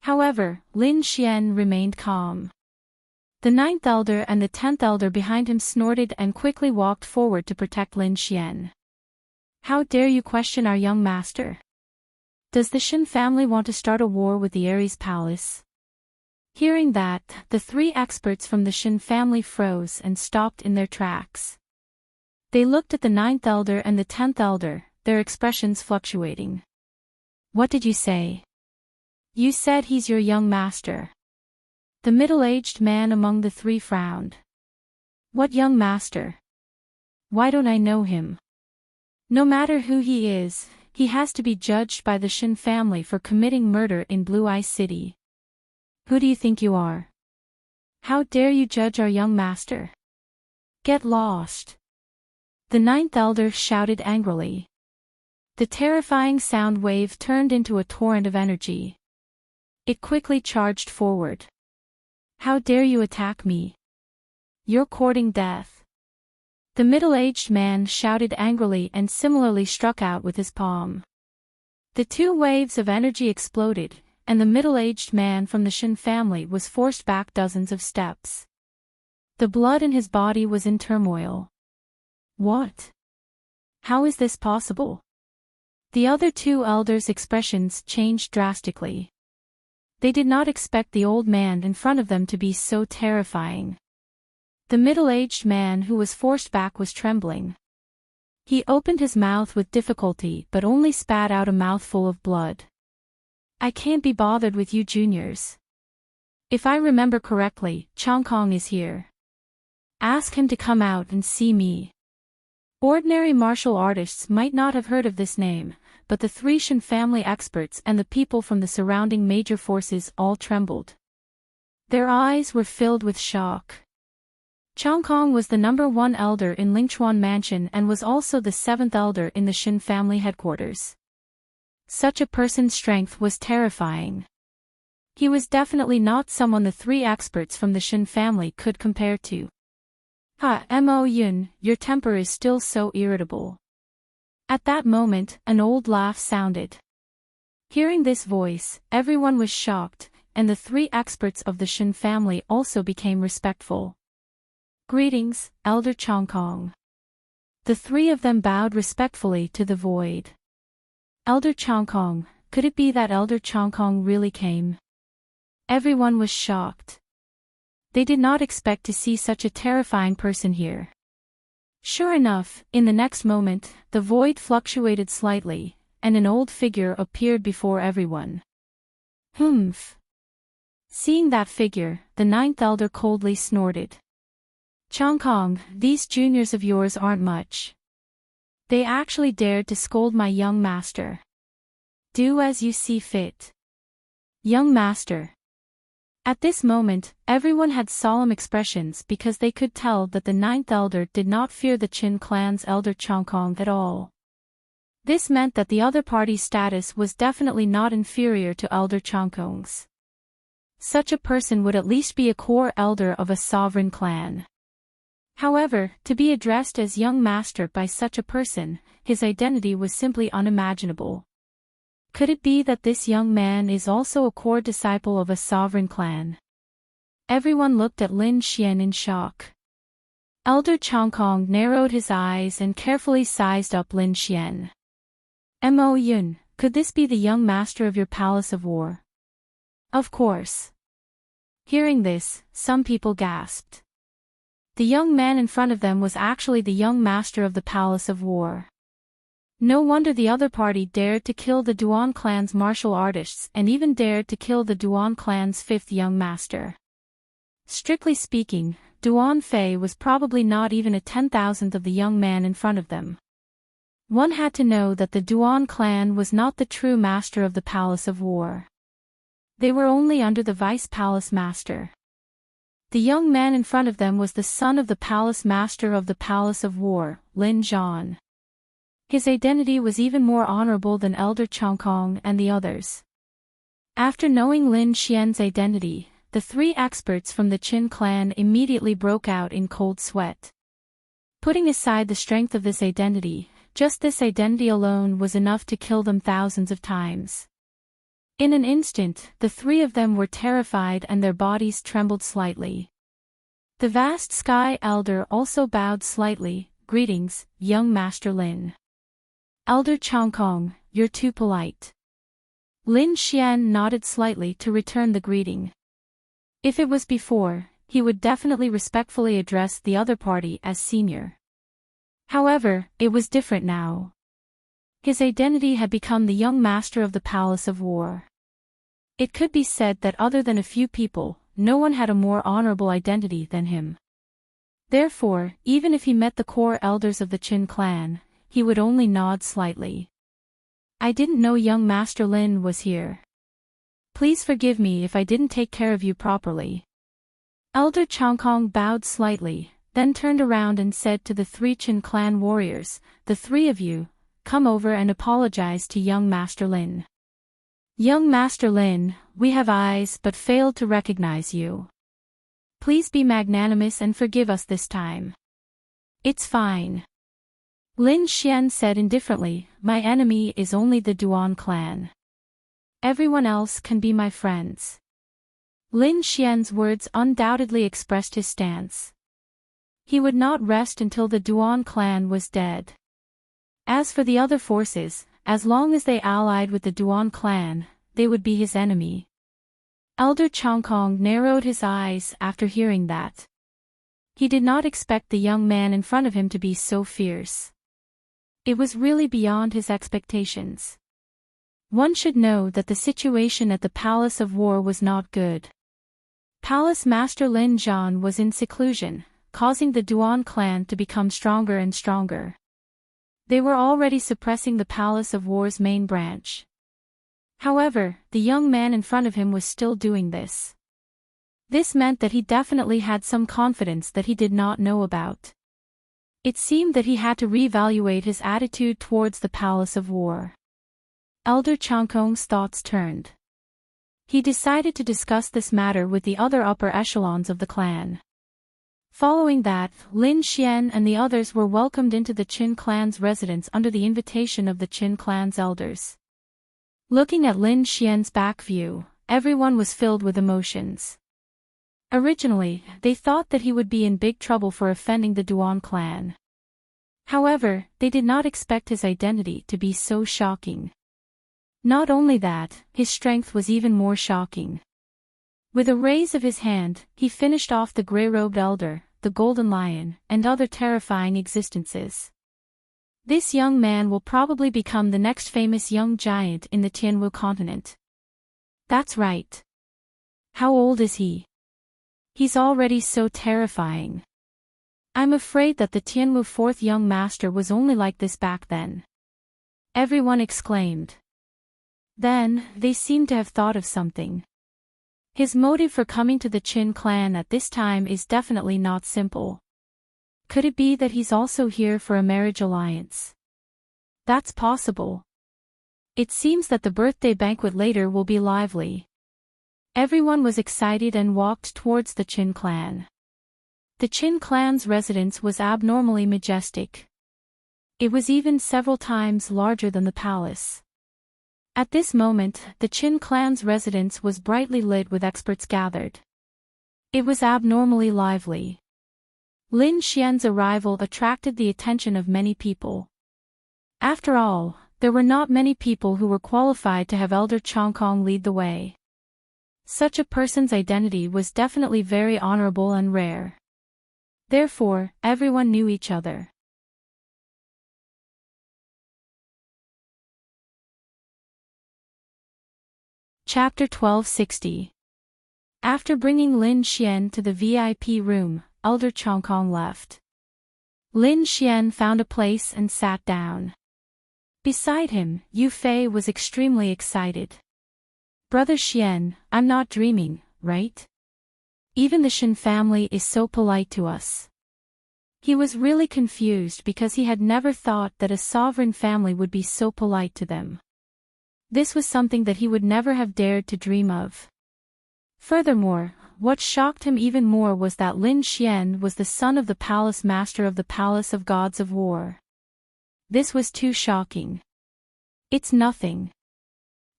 However, Lin Xian remained calm. The 9th elder and the 10th elder behind him snorted and quickly walked forward to protect Lin Xian. How dare you question our young master? Does the Shen family want to start a war with the Ares palace? Hearing that, the three experts from the Shen family froze and stopped in their tracks. They looked at the 9th elder and the 10th elder, their expressions fluctuating. What did you say? You said he's your young master. The middle-aged man among the three frowned. What young master? Why don't I know him? No matter who he is, he has to be judged by the Shen family for committing murder in Blue Eye City. Who do you think you are? How dare you judge our young master? Get lost! The 9th elder shouted angrily. The terrifying sound wave turned into a torrent of energy. It quickly charged forward. How dare you attack me? You're courting death. The middle-aged man shouted angrily and similarly struck out with his palm. The two waves of energy exploded, and the middle-aged man from the Shen family was forced back dozens of steps. The blood in his body was in turmoil. What? How is this possible? The other two elders' expressions changed drastically. They did not expect the old man in front of them to be so terrifying. The middle-aged man who was forced back was trembling. He opened his mouth with difficulty but only spat out a mouthful of blood. I can't be bothered with you juniors. If I remember correctly, Chongkong is here. Ask him to come out and see me. Ordinary martial artists might not have heard of this name, but the three Shen family experts and the people from the surrounding major forces all trembled. Their eyes were filled with shock. Chongkong was the #1 elder in Lingchuan Mansion and was also the 7th elder in the Shen family headquarters. Such a person's strength was terrifying. He was definitely not someone the three experts from the Shen family could compare to. Ha, Mo Yun, your temper is still so irritable. At that moment, an old laugh sounded. Hearing this voice, everyone was shocked, and the three experts of the Shen family also became respectful. Greetings, Elder Chongkong. The three of them bowed respectfully to the void. Elder Chongkong, could it be that Elder Chongkong really came? Everyone was shocked. They did not expect to see such a terrifying person here. Sure enough, in the next moment, the void fluctuated slightly, and an old figure appeared before everyone. Humph. Seeing that figure, the ninth elder coldly snorted. Chongkong, these juniors of yours aren't much. They actually dared to scold my young master. Do as you see fit. Young master. At this moment, everyone had solemn expressions because they could tell that the ninth elder did not fear the Qin clan's elder Chongkong at all. This meant that the other party's status was definitely not inferior to Elder Chongkong's. Such a person would at least be a core elder of a sovereign clan. However, to be addressed as young master by such a person, his identity was simply unimaginable. Could it be that this young man is also a core disciple of a sovereign clan? Everyone looked at Lin Xian in shock. Elder Chongkong narrowed his eyes and carefully sized up Lin Xian. Mo Yun, could this be the young master of your palace of war? Of course. Hearing this, some people gasped. The young man in front of them was actually the young master of the palace of war. No wonder the other party dared to kill the Duan clan's martial artists and even dared to kill the Duan clan's fifth young master. Strictly speaking, Duan Fei was probably not even a 10,000th of the young man in front of them. One had to know that the Duan clan was not the true master of the palace of war. They were only under the vice palace master. The young man in front of them was the son of the palace master of the palace of war, Lin Zhan. His identity was even more honorable than Elder Chongkong and the others. After knowing Lin Xian's identity, the three experts from the Qin clan immediately broke out in cold sweat. Putting aside the strength of this identity, just this identity alone was enough to kill them thousands of times. In an instant, the three of them were terrified and their bodies trembled slightly. The vast Sky Elder also bowed slightly. Greetings, young Master Lin. Elder Chongkong, you're too polite. Lin Xian nodded slightly to return the greeting. If it was before, he would definitely respectfully address the other party as senior. However, it was different now. His identity had become the young master of the palace of war. It could be said that other than a few people, no one had a more honorable identity than him. Therefore, even if he met the core elders of the Qin clan, he would only nod slightly. I didn't know young Master Lin was here. Please forgive me if I didn't take care of you properly. Elder Chongkong bowed slightly, then turned around and said to the three Qin clan warriors, the three of you, come over and apologize to young Master Lin. Young Master Lin, we have eyes but failed to recognize you. Please be magnanimous and forgive us this time. It's fine. Lin Xian said indifferently, my enemy is only the Duan clan. Everyone else can be my friends. Lin Xian's words undoubtedly expressed his stance. He would not rest until the Duan clan was dead. As for the other forces, as long as they allied with the Duan clan, they would be his enemy. Elder Chongkong narrowed his eyes after hearing that. He did not expect the young man in front of him to be so fierce. It was really beyond his expectations. One should know that the situation at the Palace of War was not good. Palace Master Lin Zhan was in seclusion, causing the Duan clan to become stronger and stronger. They were already suppressing the Palace of War's main branch. However, the young man in front of him was still doing this. This meant that he definitely had some confidence that he did not know about. It seemed that he had to reevaluate his attitude towards the Palace of War. Elder Chongkong's thoughts turned. He decided to discuss this matter with the other upper echelons of the clan. Following that, Lin Xian and the others were welcomed into the Qin clan's residence under the invitation of the Qin clan's elders. Looking at Lin Xian's back view, everyone was filled with emotions. Originally, they thought that he would be in big trouble for offending the Duan clan. However, they did not expect his identity to be so shocking. Not only that, his strength was even more shocking. With a raise of his hand, he finished off the grey-robed elder, the golden lion, and other terrifying existences. This young man will probably become the next famous young giant in the Tianwu continent. That's right. How old is he? He's already so terrifying. I'm afraid that the Tianwu fourth young master was only like this back then. Everyone exclaimed. Then, they seemed to have thought of something. His motive for coming to the Qin clan at this time is definitely not simple. Could it be that he's also here for a marriage alliance? That's possible. It seems that the birthday banquet later will be lively. Everyone was excited and walked towards the Qin clan. The Qin clan's residence was abnormally majestic. It was even several times larger than the palace. At this moment, the Qin clan's residence was brightly lit with experts gathered. It was abnormally lively. Lin Xian's arrival attracted the attention of many people. After all, there were not many people who were qualified to have Elder Chongkong lead the way. Such a person's identity was definitely very honorable and rare. Therefore, everyone knew each other. Chapter 1260. After bringing Lin Xian to the VIP room, Elder Chongkong left. Lin Xian found a place and sat down. Beside him, Yu Fei was extremely excited. Brother Xian, I'm not dreaming, right? Even the Shen family is so polite to us. He was really confused because he had never thought that a sovereign family would be so polite to them. This was something that he would never have dared to dream of. Furthermore, what shocked him even more was that Lin Xian was the son of the palace master of the Palace of Gods of War. This was too shocking. It's nothing.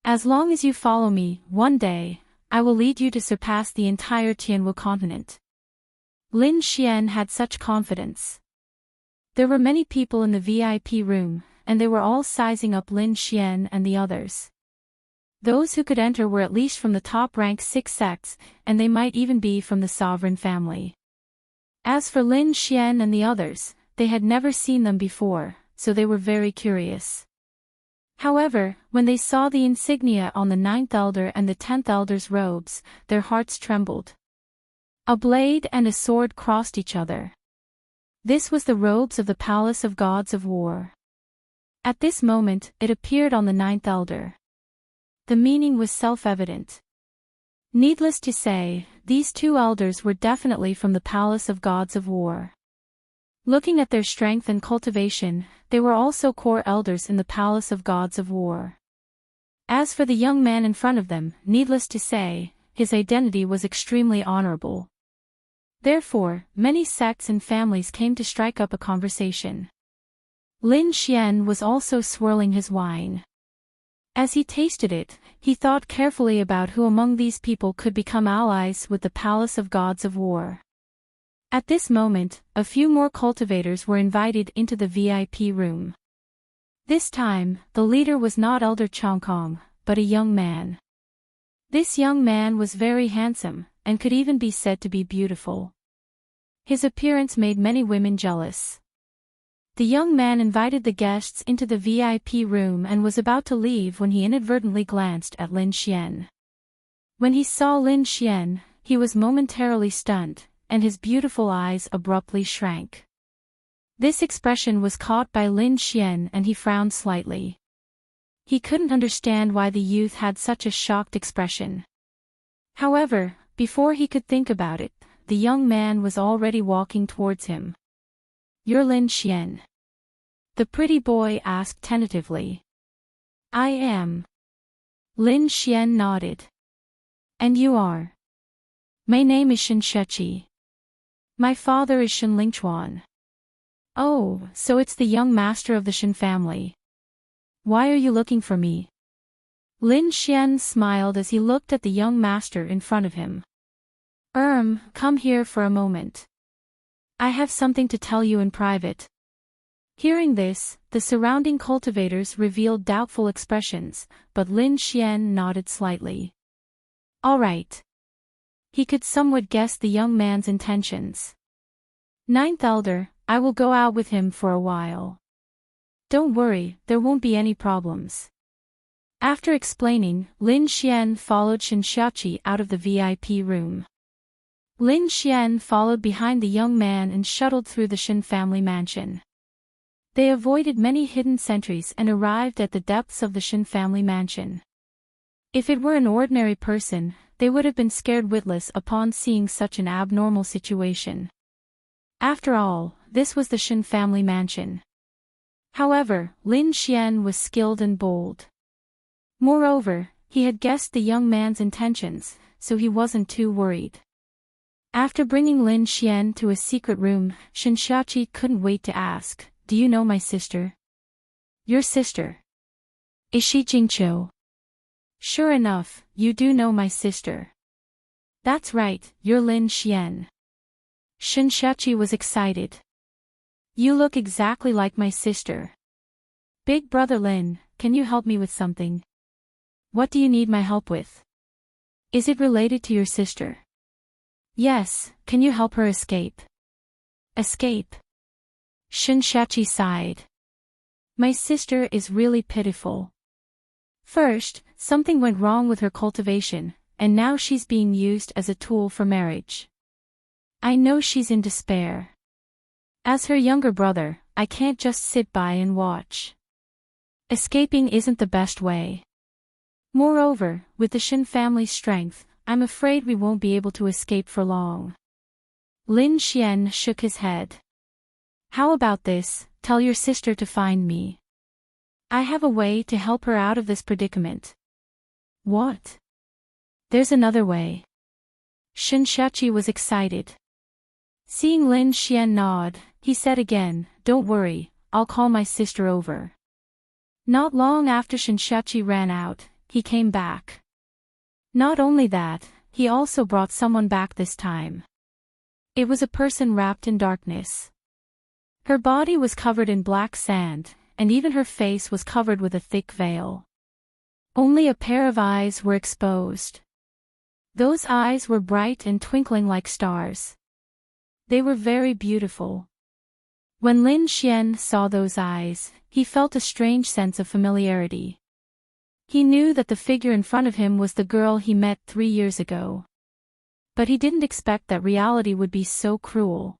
As long as you follow me, one day, I will lead you to surpass the entire Tianwu continent. Lin Xian had such confidence. There were many people in the VIP room, and they were all sizing up Lin Xian and the others. Those who could enter were at least from the top-rank 6 sects, and they might even be from the sovereign family. As for Lin Xian and the others, they had never seen them before, so they were very curious. However, when they saw the insignia on the 9th elder and the 10th elder's robes, their hearts trembled. A blade and a sword crossed each other. This was the robes of the Palace of Gods of War. At this moment, it appeared on the 9th elder. The meaning was self-evident. Needless to say, these 2 elders were definitely from the Palace of Gods of War. Looking at their strength and cultivation, they were also core elders in the Palace of Gods of War. As for the young man in front of them, needless to say, his identity was extremely honorable. Therefore, many sects and families came to strike up a conversation. Lin Xian was also swirling his wine. As he tasted it, he thought carefully about who among these people could become allies with the Palace of Gods of War. At this moment, a few more cultivators were invited into the VIP room. This time, the leader was not Elder Chongkong, but a young man. This young man was very handsome, and could even be said to be beautiful. His appearance made many women jealous. The young man invited the guests into the VIP room and was about to leave when he inadvertently glanced at Lin Xian. When he saw Lin Xian, he was momentarily stunned, and his beautiful eyes abruptly shrank. This expression was caught by Lin Xian and he frowned slightly. He couldn't understand why the youth had such a shocked expression. However, before he could think about it, the young man was already walking towards him. "You're Lin Xian?" the pretty boy asked tentatively. "I am." Lin Xian nodded. "And you are?" "My name is Shen Sheqi." My father is Shen Lingchuan. Oh, so it's the young master of the Shen family. Why are you looking for me? Lin Xian smiled as he looked at the young master in front of him. Come here for a moment. I have something to tell you in private. Hearing this, the surrounding cultivators revealed doubtful expressions, but Lin Xian nodded slightly. All right. He could somewhat guess the young man's intentions. Ninth Elder, I will go out with him for a while. Don't worry, there won't be any problems. After explaining, Lin Xian followed Shen Xiaoqi out of the VIP room. Lin Xian followed behind the young man and shuttled through the Shen family mansion. They avoided many hidden sentries and arrived at the depths of the Shen family mansion. If it were an ordinary person, they would have been scared witless upon seeing such an abnormal situation. After all, this was the Shen family mansion. However, Lin Xian was skilled and bold. Moreover, he had guessed the young man's intentions, so he wasn't too worried. After bringing Lin Xian to a secret room, Shen Xiaoqi couldn't wait to ask, "Do you know my sister?" "Your sister? Is she Jingqiu?" "Sure enough, you do know my sister." "That's right, you're Lin Xian." Shen Xiaoqi was excited. "You look exactly like my sister. Big brother Lin, can you help me with something?" "What do you need my help with? Is it related to your sister?" "Yes, can you help her escape?" "Escape?" Shen Xiaoqi sighed. "My sister is really pitiful. First, something went wrong with her cultivation, and now she's being used as a tool for marriage. I know she's in despair. As her younger brother, I can't just sit by and watch. Escaping isn't the best way. Moreover, with the Shen family's strength, I'm afraid we won't be able to escape for long." Lin Xian shook his head. "How about this, tell your sister to find me. I have a way to help her out of this predicament." "What?" "There's another way." Shen Xiaoqi was excited. Seeing Lin Xian nod, he said again, "Don't worry, I'll call my sister over." Not long after Shen Xiaoqi ran out, he came back. Not only that, he also brought someone back this time. It was a person wrapped in darkness. Her body was covered in black sand, and even her face was covered with a thick veil. Only a pair of eyes were exposed. Those eyes were bright and twinkling like stars. They were very beautiful. When Lin Xian saw those eyes, he felt a strange sense of familiarity. He knew that the figure in front of him was the girl he met 3 years ago. But he didn't expect that reality would be so cruel.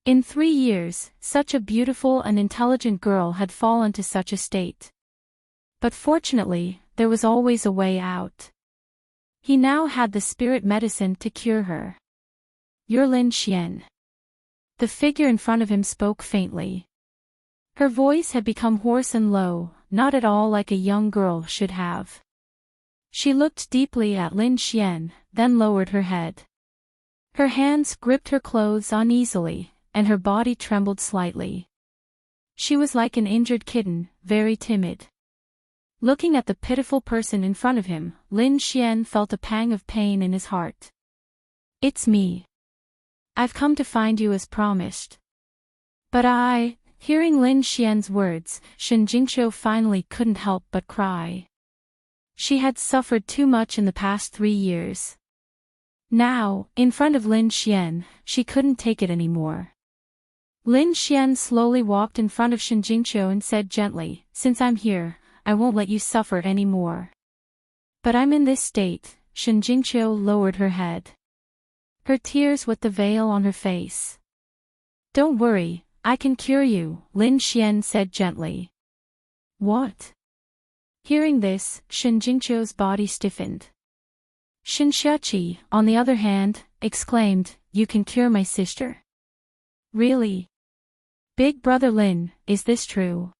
In 3 years, such a beautiful and intelligent girl had fallen to such a state. But fortunately, there was always a way out. He now had the spirit medicine to cure her. "You're Lin Xian." The figure in front of him spoke faintly. Her voice had become hoarse and low, not at all like a young girl should have. She looked deeply at Lin Xian, then lowered her head. Her hands gripped her clothes uneasily, and her body trembled slightly. She was like an injured kitten, very timid. Looking at the pitiful person in front of him, Lin Xian felt a pang of pain in his heart. "It's me. I've come to find you as promised." But hearing Lin Xian's words, Shen Jingqiu finally couldn't help but cry. She had suffered too much in the past 3 years. Now, in front of Lin Xian, she couldn't take it anymore. Lin Xian slowly walked in front of Shen Jingqiu and said gently, "Since I'm here, I won't let you suffer anymore." "But I'm in this state." Shen Jingqiu lowered her head. Her tears wet the veil on her face. "Don't worry, I can cure you," Lin Xian said gently. "What?" Hearing this, Shen Jingqiu's body stiffened. Shen Xiaoqi, on the other hand, exclaimed, "You can cure my sister?" "Really? Big brother Lin, is this true?"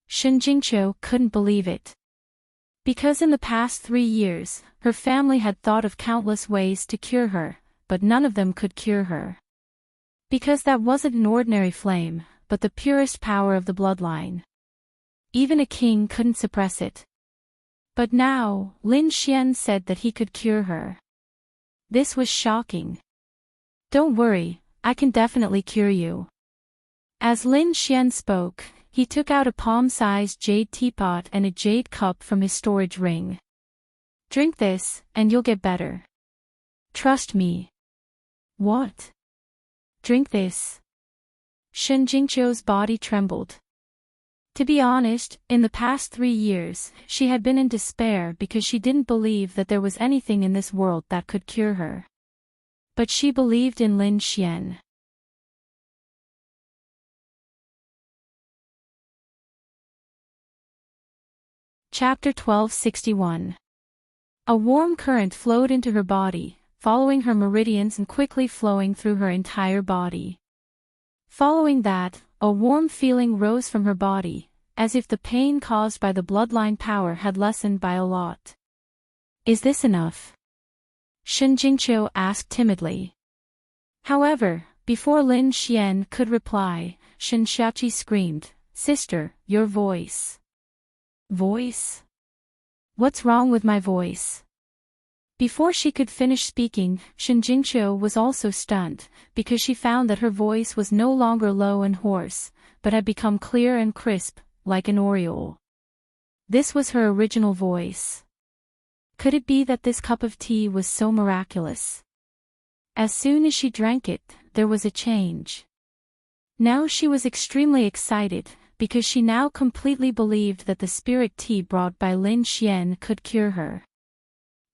Shen Jingqiu couldn't believe it. Because in the past 3 years, her family had thought of countless ways to cure her, but none of them could cure her. Because that wasn't an ordinary flame, but the purest power of the bloodline. Even a king couldn't suppress it. But now, Lin Xian said that he could cure her. This was shocking. Don't worry, I can definitely cure you. As Lin Xian spoke, he took out a palm-sized jade teapot and a jade cup from his storage ring. Drink this, and you'll get better. Trust me. What? Drink this. Shen Jingqiu's body trembled. To be honest, in the past 3 years, she had been in despair because she didn't believe that there was anything in this world that could cure her. But she believed in Lin Xian. Chapter 1261. A warm current flowed into her body, following her meridians and quickly flowing through her entire body. Following that, a warm feeling rose from her body, as if the pain caused by the bloodline power had lessened by a lot. Is this enough? Shen Jingqiu asked timidly. However, before Lin Xian could reply, Shen Xiaoqi screamed, "Sister, your voice." Voice? What's wrong with my voice? Before she could finish speaking, Shen Jingqiu was also stunned, because she found that her voice was no longer low and hoarse, but had become clear and crisp, like an aureole. This was her original voice. Could it be that this cup of tea was so miraculous? As soon as she drank it, there was a change. Now she was extremely excited, because she now completely believed that the spirit tea brought by Lin Xian could cure her.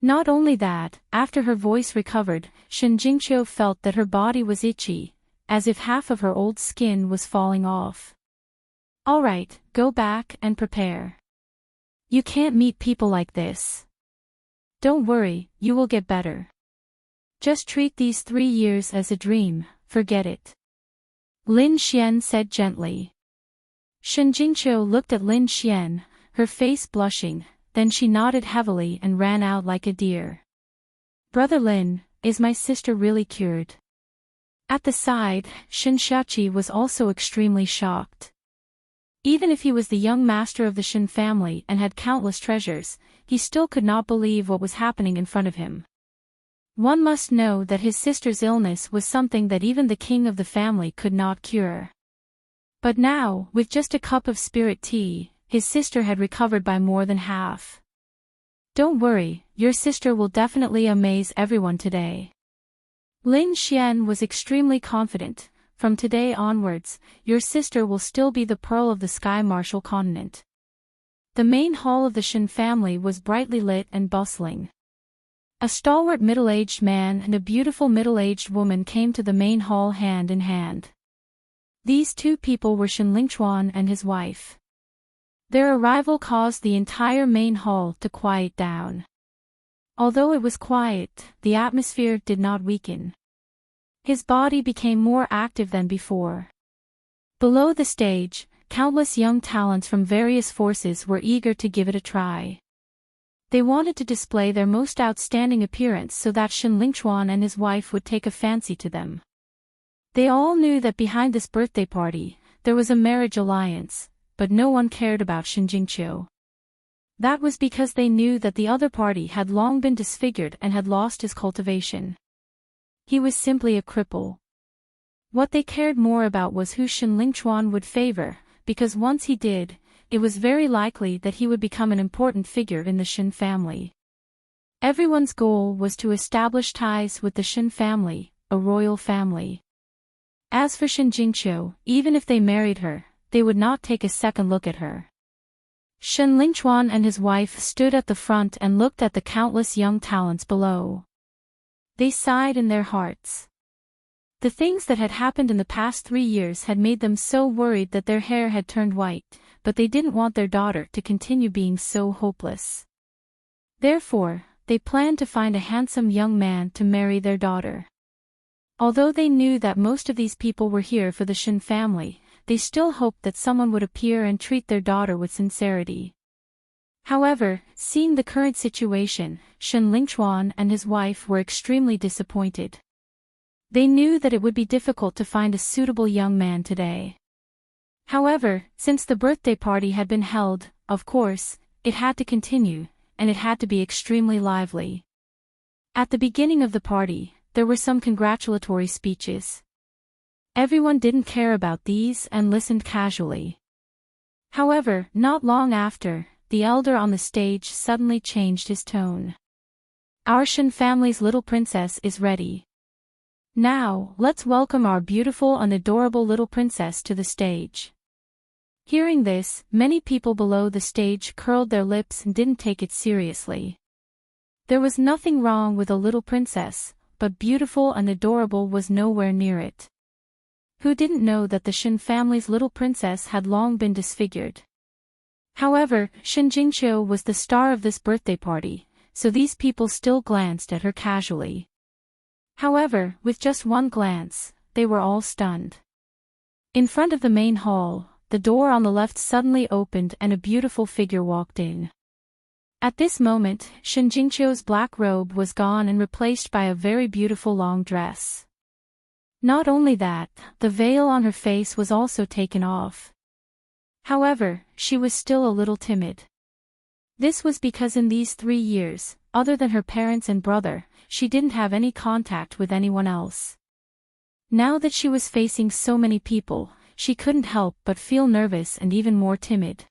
Not only that, after her voice recovered, Shen Jingqiu felt that her body was itchy, as if half of her old skin was falling off. All right, go back and prepare. You can't meet people like this. Don't worry, you will get better. Just treat these 3 years as a dream, forget it. Lin Xian said gently. Shen Jingqiu looked at Lin Xian, her face blushing, then she nodded heavily and ran out like a deer. Brother Lin, is my sister really cured? At the side, Shen Xiaoqi was also extremely shocked. Even if he was the young master of the Shen family and had countless treasures, he still could not believe what was happening in front of him. One must know that his sister's illness was something that even the king of the family could not cure. But now, with just a cup of spirit tea, his sister had recovered by more than half. Don't worry, your sister will definitely amaze everyone today. Lin Xian was extremely confident. From today onwards, your sister will still be the pearl of the Sky Martial continent. The main hall of the Shen family was brightly lit and bustling. A stalwart middle-aged man and a beautiful middle-aged woman came to the main hall hand in hand. These two people were Shen Lingchuan and his wife. Their arrival caused the entire main hall to quiet down. Although it was quiet, the atmosphere did not weaken. His body became more active than before. Below the stage, countless young talents from various forces were eager to give it a try. They wanted to display their most outstanding appearance so that Shen Lingchuan and his wife would take a fancy to them. They all knew that behind this birthday party, there was a marriage alliance, but no one cared about Shen Jingqiu. That was because they knew that the other party had long been disfigured and had lost his cultivation. He was simply a cripple. What they cared more about was who Shen Lingchuan would favor, because once he did, it was very likely that he would become an important figure in the Shen family. Everyone's goal was to establish ties with the Shen family, a royal family. As for Shen Jingqiu, even if they married her, they would not take a second look at her. Shen Lingchuan and his wife stood at the front and looked at the countless young talents below. They sighed in their hearts. The things that had happened in the past 3 years had made them so worried that their hair had turned white, but they didn't want their daughter to continue being so hopeless. Therefore, they planned to find a handsome young man to marry their daughter. Although they knew that most of these people were here for the Shen family, they still hoped that someone would appear and treat their daughter with sincerity. However, seeing the current situation, Shen Lingchuan and his wife were extremely disappointed. They knew that it would be difficult to find a suitable young man today. However, since the birthday party had been held, of course, it had to continue, and it had to be extremely lively. At the beginning of the party, there were some congratulatory speeches. Everyone didn't care about these and listened casually. However, not long after, the elder on the stage suddenly changed his tone. Our Shen family's little princess is ready. Now, let's welcome our beautiful and adorable little princess to the stage. Hearing this, many people below the stage curled their lips and didn't take it seriously. There was nothing wrong with a little princess, but beautiful and adorable was nowhere near it. Who didn't know that the Shen family's little princess had long been disfigured? However, Shen Jingqiu was the star of this birthday party, so these people still glanced at her casually. However, with just one glance, they were all stunned. In front of the main hall, the door on the left suddenly opened and a beautiful figure walked in. At this moment, Shen Jingqiu's black robe was gone and replaced by a very beautiful long dress. Not only that, the veil on her face was also taken off. However, she was still a little timid. This was because in these 3 years, other than her parents and brother, she didn't have any contact with anyone else. Now that she was facing so many people, she couldn't help but feel nervous and even more timid.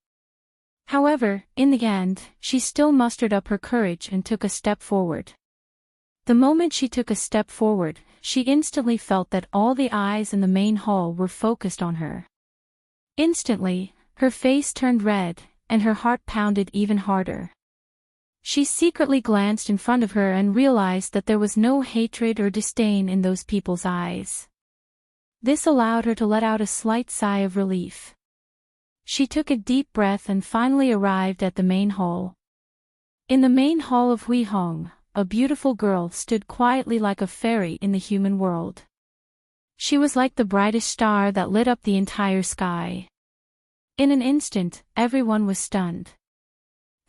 However, in the end, she still mustered up her courage and took a step forward. The moment she took a step forward, she instantly felt that all the eyes in the main hall were focused on her. Instantly, her face turned red, and her heart pounded even harder. She secretly glanced in front of her and realized that there was no hatred or disdain in those people's eyes. This allowed her to let out a slight sigh of relief. She took a deep breath and finally arrived at the main hall. In the main hall of Huihong, a beautiful girl stood quietly like a fairy in the human world. She was like the brightest star that lit up the entire sky. In an instant, everyone was stunned.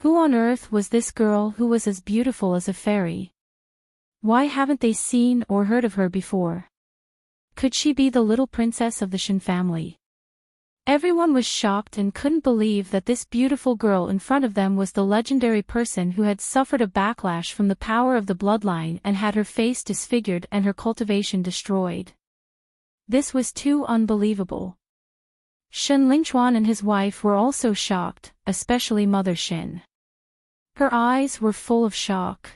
Who on earth was this girl who was as beautiful as a fairy? Why haven't they seen or heard of her before? Could she be the little princess of the Shen family? Everyone was shocked and couldn't believe that this beautiful girl in front of them was the legendary person who had suffered a backlash from the power of the bloodline and had her face disfigured and her cultivation destroyed. This was too unbelievable. Shen Lingchuan and his wife were also shocked, especially Mother Shen. Her eyes were full of shock.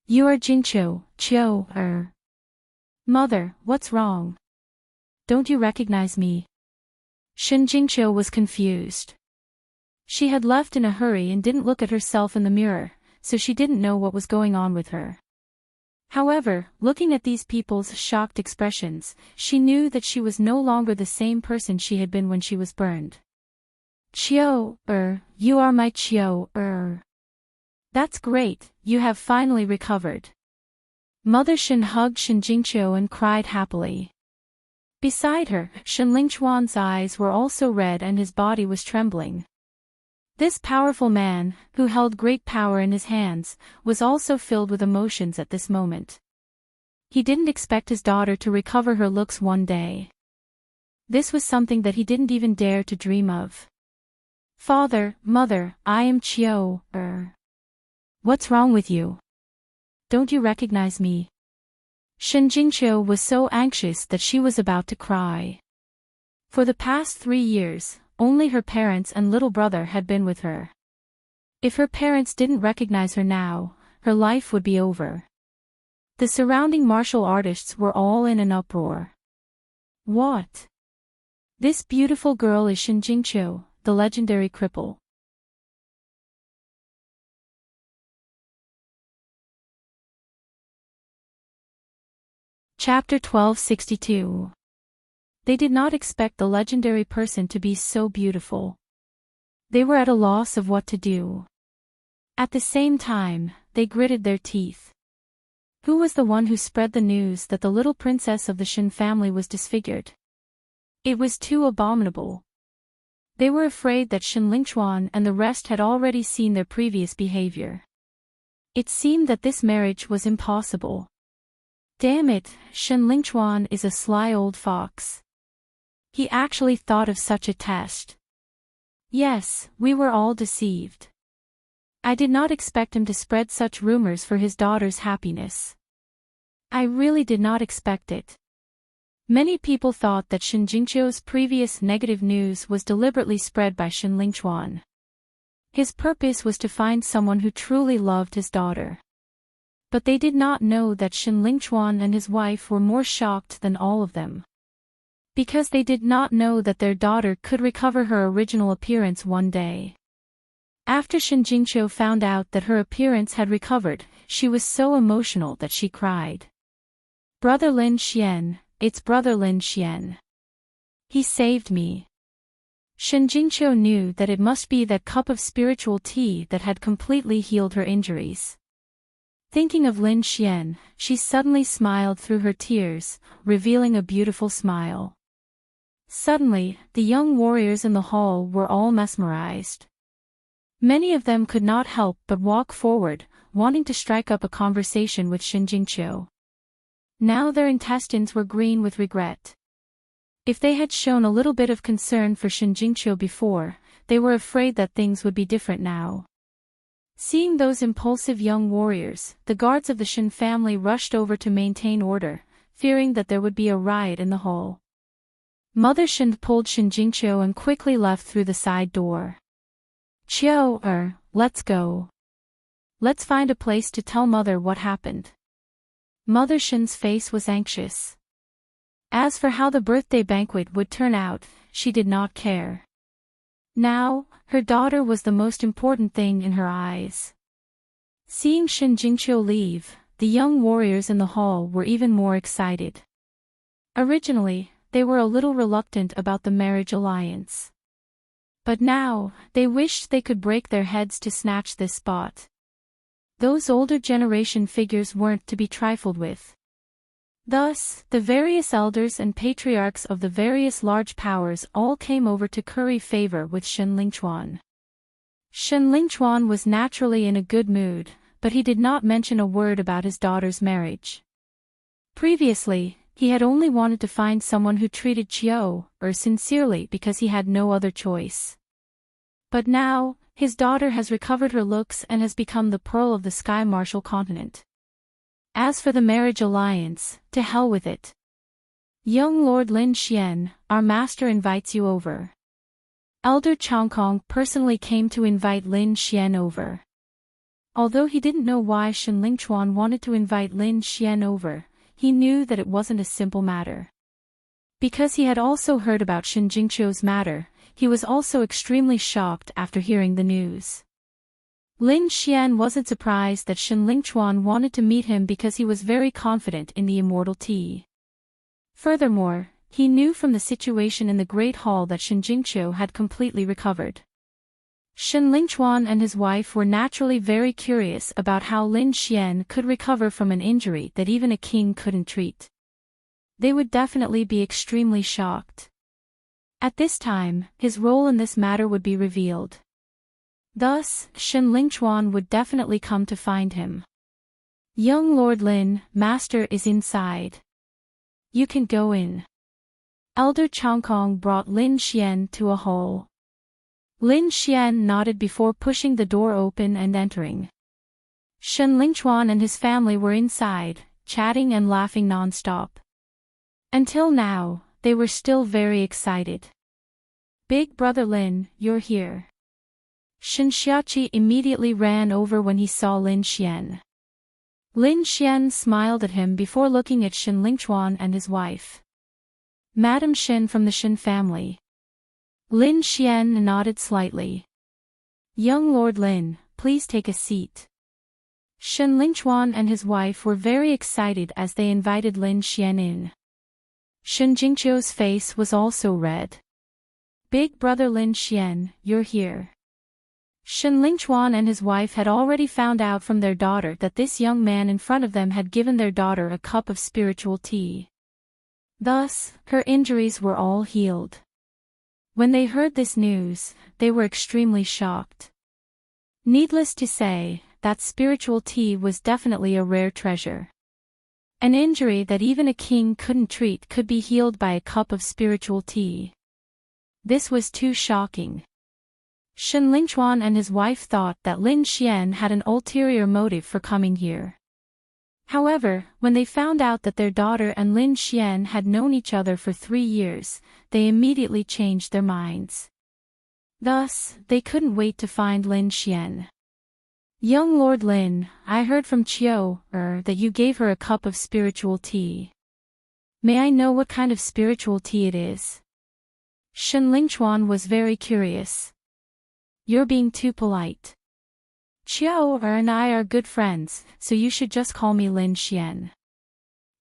You are Jingqiu, Qiu. Mother, what's wrong? Don't you recognize me? Shen Jingqiu was confused. She had left in a hurry and didn't look at herself in the mirror, so she didn't know what was going on with her. However, looking at these people's shocked expressions, she knew that she was no longer the same person she had been when she was burned. Qiu, you are my Qiu, That's great, you have finally recovered. Mother Shen hugged Shen Jingqiu and cried happily. Beside her, Shen Lingchuan's eyes were also red and his body was trembling. This powerful man, who held great power in his hands, was also filled with emotions at this moment. He didn't expect his daughter to recover her looks one day. This was something that he didn't even dare to dream of. Father, Mother, I am Qiu. What's wrong with you? Don't you recognize me? Shen Jingqiu was so anxious that she was about to cry. For the past 3 years, only her parents and little brother had been with her. If her parents didn't recognize her now, her life would be over. The surrounding martial artists were all in an uproar. What? This beautiful girl is Shen Jingqiu, the legendary cripple. Chapter 1262. They did not expect the legendary person to be so beautiful. They were at a loss of what to do. At the same time, they gritted their teeth. Who was the one who spread the news that the little princess of the Shen family was disfigured? It was too abominable. They were afraid that Shen Lingchuan and the rest had already seen their previous behavior. It seemed that this marriage was impossible. Damn it, Shen Lingchuan is a sly old fox. He actually thought of such a test. Yes, we were all deceived. I did not expect him to spread such rumors for his daughter's happiness. I really did not expect it. Many people thought that Shen Jingqiu's previous negative news was deliberately spread by Shen Lingchuan. His purpose was to find someone who truly loved his daughter. But they did not know that Shen Lingchuan and his wife were more shocked than all of them. Because they did not know that their daughter could recover her original appearance one day. After Shen Jingqiu found out that her appearance had recovered, she was so emotional that she cried. Brother Lin Xian, it's Brother Lin Xian. He saved me. Shen Jingqiu knew that it must be that cup of spiritual tea that had completely healed her injuries. Thinking of Lin Xian, she suddenly smiled through her tears, revealing a beautiful smile. Suddenly, the young warriors in the hall were all mesmerized. Many of them could not help but walk forward, wanting to strike up a conversation with Shen Jingqiu. Now their intestines were green with regret. If they had shown a little bit of concern for Shen Jingqiu before, they were afraid that things would be different now. Seeing those impulsive young warriors, the guards of the Shen family rushed over to maintain order, fearing that there would be a riot in the hall. Mother Shen pulled Shen Jingqiu and quickly left through the side door. Qiu, let's go. Let's find a place to tell Mother what happened. Mother Shen's face was anxious. As for how the birthday banquet would turn out, she did not care. Now, her daughter was the most important thing in her eyes. Seeing Shen Jingqiu leave, the young warriors in the hall were even more excited. Originally, they were a little reluctant about the marriage alliance. But now, they wished they could break their heads to snatch this spot. Those older generation figures weren't to be trifled with. Thus, the various elders and patriarchs of the various large powers all came over to curry favor with Shen Lingchuan. Shen Lingchuan was naturally in a good mood, but he did not mention a word about his daughter's marriage. Previously, he had only wanted to find someone who treated Qiu sincerely because he had no other choice. But now, his daughter has recovered her looks and has become the pearl of the Sky Martial continent. As for the marriage alliance, to hell with it. Young Lord Lin Xian, our master invites you over. Elder Chongkong personally came to invite Lin Xian over. Although he didn't know why Shen Lingchuan wanted to invite Lin Xian over, he knew that it wasn't a simple matter. Because he had also heard about Shen Jingqiu's matter, he was also extremely shocked after hearing the news. Lin Xian wasn't surprised that Shen Lingchuan wanted to meet him because he was very confident in the immortal tea. Furthermore, he knew from the situation in the Great Hall that Shen Jingqiu had completely recovered. Shen Lingchuan and his wife were naturally very curious about how Lin Xian could recover from an injury that even a king couldn't treat. They would definitely be extremely shocked. At this time, his role in this matter would be revealed. Thus, Shen Lingchuan would definitely come to find him. Young Lord Lin, Master is inside. You can go in. Elder Chongkong brought Lin Xian to a hall. Lin Xian nodded before pushing the door open and entering. Shen Lingchuan and his family were inside, chatting and laughing non-stop. Until now, they were still very excited. Big Brother Lin, you're here. Shen Xiaoqi immediately ran over when he saw Lin Xian. Lin Xian smiled at him before looking at Shen Lingchuan and his wife. Madam Shen from the Shen family. Lin Xian nodded slightly. Young Lord Lin, please take a seat. Shen Lingchuan and his wife were very excited as they invited Lin Xian in. Shen Jingqiu's face was also red. Big Brother Lin Xian, you're here. Shen Lingchuan and his wife had already found out from their daughter that this young man in front of them had given their daughter a cup of spiritual tea. Thus, her injuries were all healed. When they heard this news, they were extremely shocked. Needless to say, that spiritual tea was definitely a rare treasure. An injury that even a king couldn't treat could be healed by a cup of spiritual tea. This was too shocking. Shen Lingchuan and his wife thought that Lin Xian had an ulterior motive for coming here. However, when they found out that their daughter and Lin Xian had known each other for 3 years, they immediately changed their minds. Thus, they couldn't wait to find Lin Xian. Young Lord Lin, I heard from Chiu that you gave her a cup of spiritual tea. May I know what kind of spiritual tea it is? Shen Lingchuan was very curious. You're being too polite. Chiu and I are good friends, so you should just call me Lin Xian.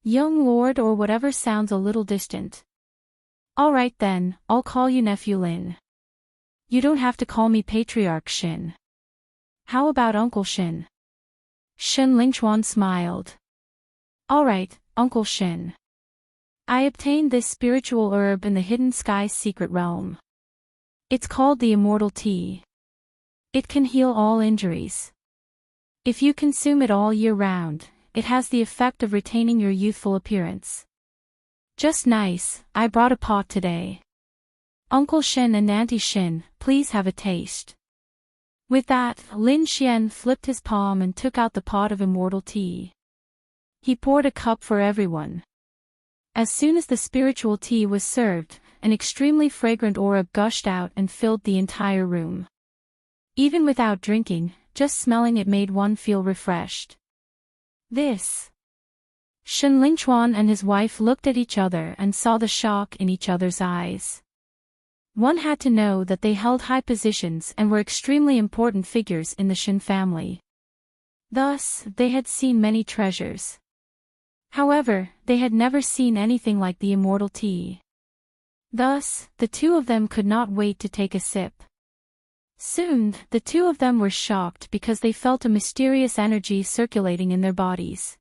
Young Lord or whatever sounds a little distant. Alright then, I'll call you Nephew Lin. You don't have to call me Patriarch Shin. How about Uncle Shin? Shen Lingchuan smiled. Alright, Uncle Shin. I obtained this spiritual herb in the Hidden Sky's secret realm. It's called the Immortal Tea. It can heal all injuries. If you consume it all year round, it has the effect of retaining your youthful appearance. Just nice, I brought a pot today. Uncle Shin and Auntie Shin, please have a taste. With that, Lin Xian flipped his palm and took out the pot of immortal tea. He poured a cup for everyone. As soon as the spiritual tea was served, an extremely fragrant aura gushed out and filled the entire room. Even without drinking, just smelling it made one feel refreshed. This. Shen Lingchuan and his wife looked at each other and saw the shock in each other's eyes. One had to know that they held high positions and were extremely important figures in the Shen family. Thus, they had seen many treasures. However, they had never seen anything like the immortal tea. Thus, the two of them could not wait to take a sip. Soon, the two of them were shocked because they felt a mysterious energy circulating in their bodies.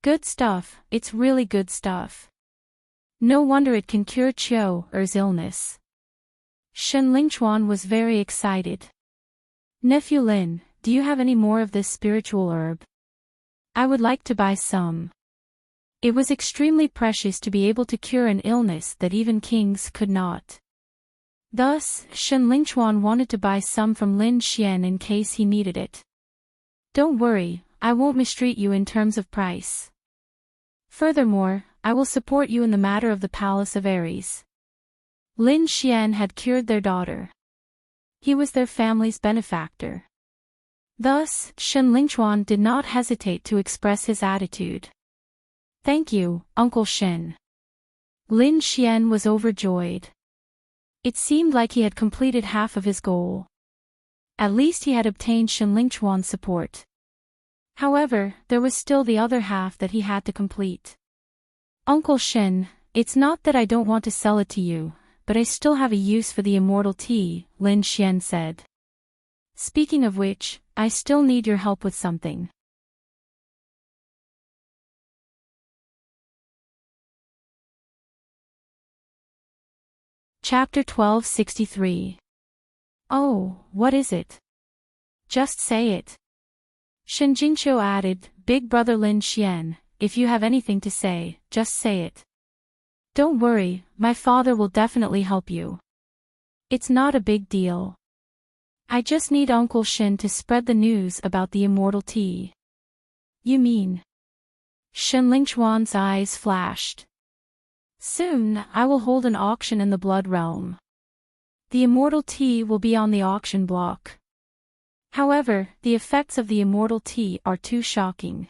Good stuff, it's really good stuff. No wonder it can cure Chiu's illness. Shen Lingchuan was very excited. Nephew Lin, do you have any more of this spiritual herb? I would like to buy some. It was extremely precious to be able to cure an illness that even kings could not. Thus, Shen Lingchuan wanted to buy some from Lin Xian in case he needed it. Don't worry, I won't mistreat you in terms of price. Furthermore, I will support you in the matter of the Palace of Ares. Lin Xian had cured their daughter. He was their family's benefactor. Thus, Shen Lingchuan did not hesitate to express his attitude. Thank you, Uncle Shen. Lin Xian was overjoyed. It seemed like he had completed half of his goal. At least he had obtained Shen Lingchuan's support. However, there was still the other half that he had to complete. Uncle Shen, it's not that I don't want to sell it to you, but I still have a use for the immortal tea, Lin Xian said. Speaking of which, I still need your help with something. Chapter 1263. Oh, what is it? Just say it. Shen Jingqiu added, Big brother Lin Xian, if you have anything to say, just say it. Don't worry, my father will definitely help you. It's not a big deal. I just need Uncle Shen to spread the news about the immortal tea. You mean? Shen Lingchuan's eyes flashed. Soon, I will hold an auction in the Blood Realm. The immortal tea will be on the auction block. However, the effects of the immortal tea are too shocking.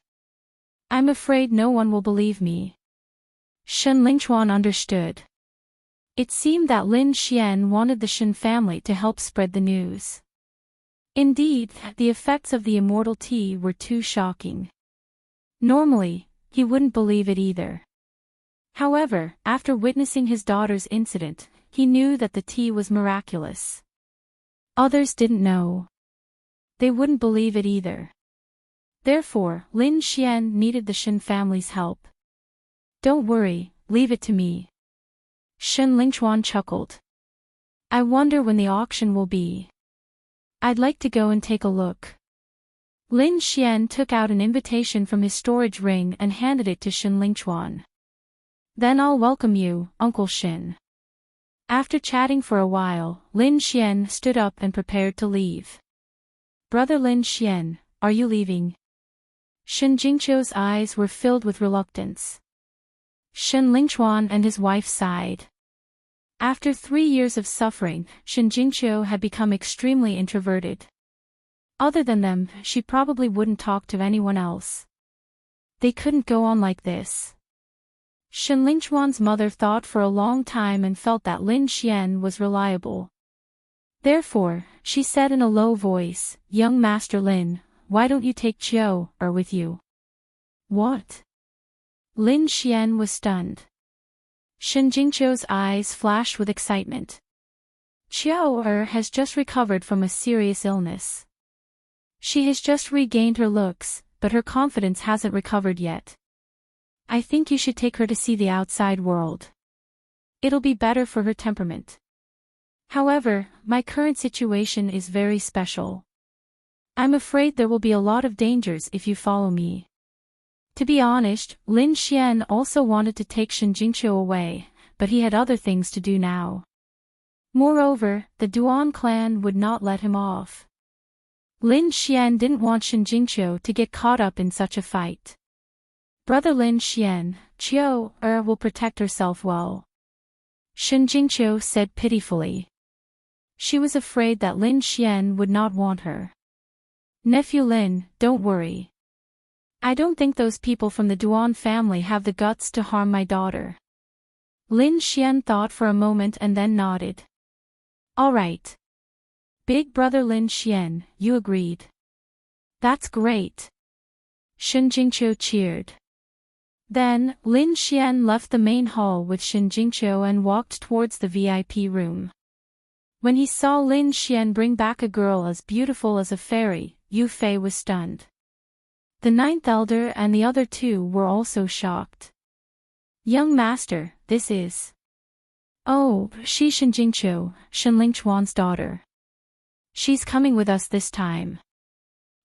I'm afraid no one will believe me. Shen Lingchuan understood. It seemed that Lin Xian wanted the Shen family to help spread the news. Indeed, the effects of the immortal tea were too shocking. Normally, he wouldn't believe it either. However, after witnessing his daughter's incident, he knew that the tea was miraculous. Others didn't know. They wouldn't believe it either. Therefore, Lin Xian needed the Shen family's help. Don't worry, leave it to me. Shen Lingchuan chuckled. I wonder when the auction will be. I'd like to go and take a look. Lin Xian took out an invitation from his storage ring and handed it to Shen Lingchuan. Then I'll welcome you, Uncle Shen. After chatting for a while, Lin Xian stood up and prepared to leave. Brother Lin Xian, are you leaving? Shen Jingqiu's eyes were filled with reluctance. Shen Lingchuan and his wife sighed. After 3 years of suffering, Shen Jingqiu had become extremely introverted. Other than them, she probably wouldn't talk to anyone else. They couldn't go on like this. Shen Lingchuan's mother thought for a long time and felt that Lin Xian was reliable. Therefore, she said in a low voice, "Young Master Lin, why don't you take Qiu with you?" What? Lin Xian was stunned. Shen Jingqiu's eyes flashed with excitement. Qiu has just recovered from a serious illness. She has just regained her looks, but her confidence hasn't recovered yet. I think you should take her to see the outside world. It'll be better for her temperament. However, my current situation is very special. I'm afraid there will be a lot of dangers if you follow me. To be honest, Lin Xian also wanted to take Shen Jingqiu away, but he had other things to do now. Moreover, the Duan clan would not let him off. Lin Xian didn't want Shen Jingqiu to get caught up in such a fight. Brother Lin Xian, Qiu will protect herself well. Shen Jingqiu said pitifully. She was afraid that Lin Xian would not want her. Nephew Lin, don't worry. I don't think those people from the Duan family have the guts to harm my daughter. Lin Xian thought for a moment and then nodded. All right. Big brother Lin Xian, you agreed. That's great. Shen Jingqiu cheered. Then, Lin Xian left the main hall with Shen Jingqiu and walked towards the VIP room. When he saw Lin Xian bring back a girl as beautiful as a fairy, Yu Fei was stunned. The ninth elder and the other two were also shocked. Young master, this is... Oh, she's Shen Jingqiu, Shen Lingchuan's daughter. She's coming with us this time.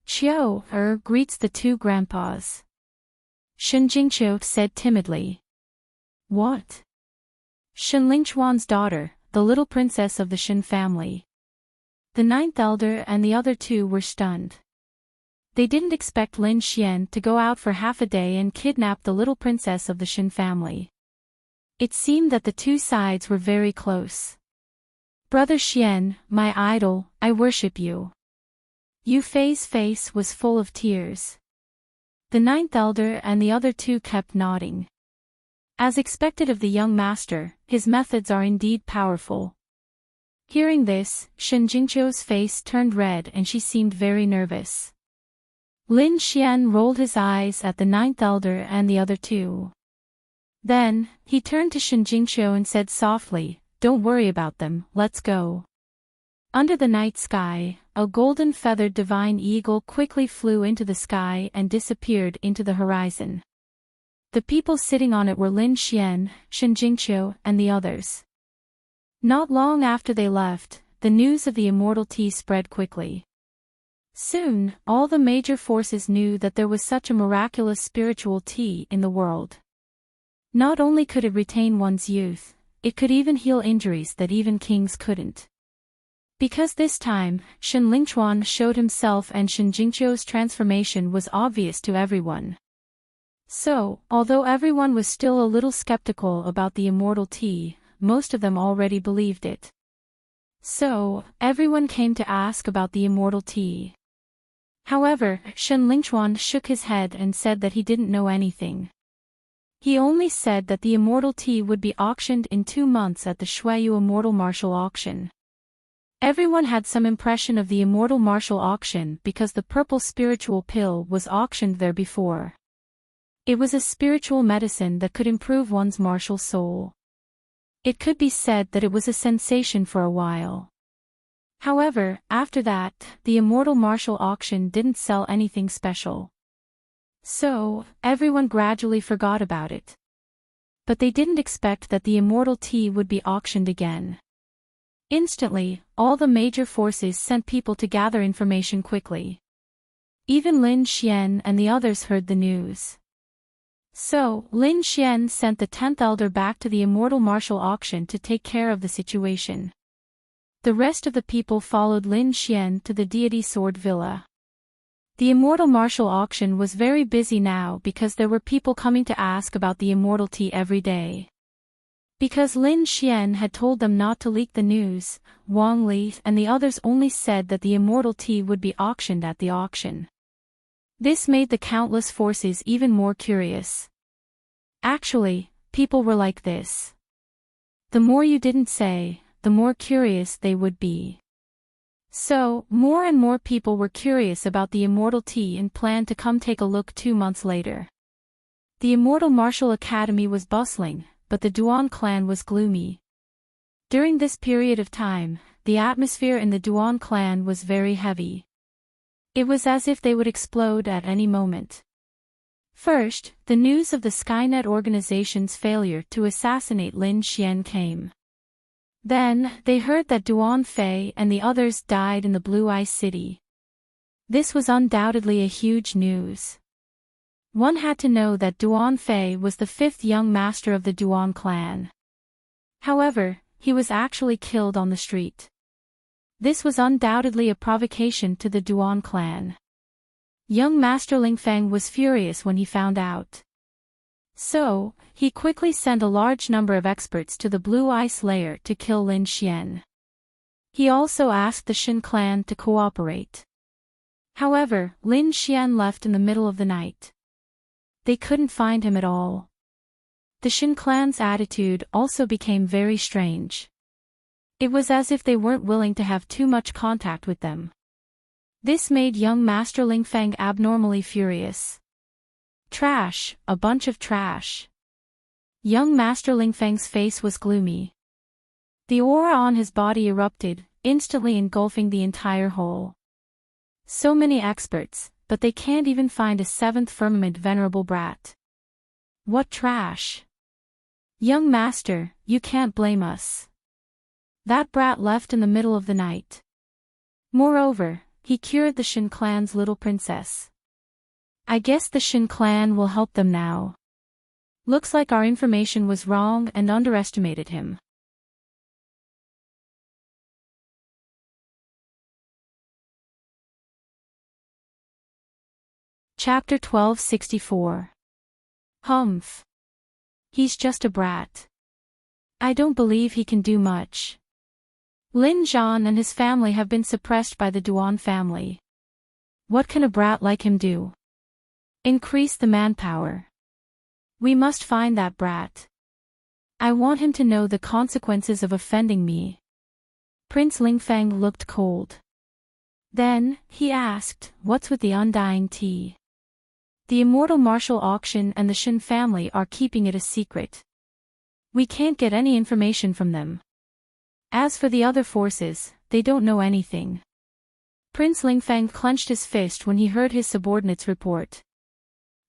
Qiu greets the two grandpas. Shen Jingqiu said timidly. What? Shen Lingchuan's daughter, the little princess of the Shen family. The ninth elder and the other two were stunned. They didn't expect Lin Xian to go out for half a day and kidnap the little princess of the Shen family. It seemed that the two sides were very close. Brother Xian, my idol, I worship you. Yu Fei's face was full of tears. The ninth elder and the other two kept nodding. As expected of the young master, his methods are indeed powerful. Hearing this, Shen Jingqiu's face turned red and she seemed very nervous. Lin Xian rolled his eyes at the ninth elder and the other two. Then, he turned to Shen Jingqiu and said softly, "Don't worry about them, let's go." Under the night sky, a golden feathered divine eagle quickly flew into the sky and disappeared into the horizon. The people sitting on it were Lin Xian, Shen Jingqiu, and the others. Not long after they left, the news of the immortal tea spread quickly. Soon, all the major forces knew that there was such a miraculous spiritual tea in the world. Not only could it retain one's youth, it could even heal injuries that even kings couldn't. Because this time, Shen Lingchuan showed himself and Shen Jingqiu's transformation was obvious to everyone. So, although everyone was still a little skeptical about the immortal tea, most of them already believed it. So, everyone came to ask about the immortal tea. However, Shen Lingchuan shook his head and said that he didn't know anything. He only said that the immortal tea would be auctioned in 2 months at the Shuiyu Immortal Martial Auction. Everyone had some impression of the Immortal Martial Auction because the purple spiritual pill was auctioned there before. It was a spiritual medicine that could improve one's martial soul. It could be said that it was a sensation for a while. However, after that, the Immortal Martial Auction didn't sell anything special. So, everyone gradually forgot about it. But they didn't expect that the immortal tea would be auctioned again. Instantly, all the major forces sent people to gather information quickly. Even Lin Xian and the others heard the news. So, Lin Xian sent the 10th elder back to the immortal martial auction to take care of the situation. The rest of the people followed Lin Xian to the deity sword villa. The immortal martial auction was very busy now because there were people coming to ask about the immortality every day. Because Lin Xian had told them not to leak the news, Wang Li and the others only said that the immortality would be auctioned at the auction. This made the countless forces even more curious. Actually, people were like this. The more you didn't say, the more curious they would be. So, more and more people were curious about the immortality and planned to come take a look 2 months later. The Immortal Martial Academy was bustling, but the Duan clan was gloomy. During this period of time, the atmosphere in the Duan clan was very heavy. It was as if they would explode at any moment. First, the news of the Skynet organization's failure to assassinate Lin Xian came. Then, they heard that Duan Fei and the others died in the Blue Ice City. This was undoubtedly a huge news. One had to know that Duan Fei was the 5th young master of the Duan clan. However, he was actually killed on the street. This was undoubtedly a provocation to the Duan clan. Young Master Ling Feng was furious when he found out. So, he quickly sent a large number of experts to the Blue Ice Layer to kill Lin Xian. He also asked the Shen clan to cooperate. However, Lin Xian left in the middle of the night. They couldn't find him at all. The Shen clan's attitude also became very strange. It was as if they weren't willing to have too much contact with them. This made young Master Ling Feng abnormally furious. Trash, a bunch of trash. Young Master Ling Feng's face was gloomy. The aura on his body erupted, instantly engulfing the entire whole. So many experts, but they can't even find a 7th firmament venerable brat. What trash! Young Master, you can't blame us. That brat left in the middle of the night. Moreover, he cured the Shen clan's little princess. I guess the Shen clan will help them now. Looks like our information was wrong and underestimated him. Chapter 1264. Humph. He's just a brat. I don't believe he can do much. Lin Zhan and his family have been suppressed by the Duan family. What can a brat like him do? Increase the manpower. We must find that brat. I want him to know the consequences of offending me. Prince Lingfeng looked cold. Then, he asked, what's with the undying tea? The Immortal Martial Auction and the Shen family are keeping it a secret. We can't get any information from them. As for the other forces, they don't know anything. Prince Lingfeng clenched his fist when he heard his subordinate's report.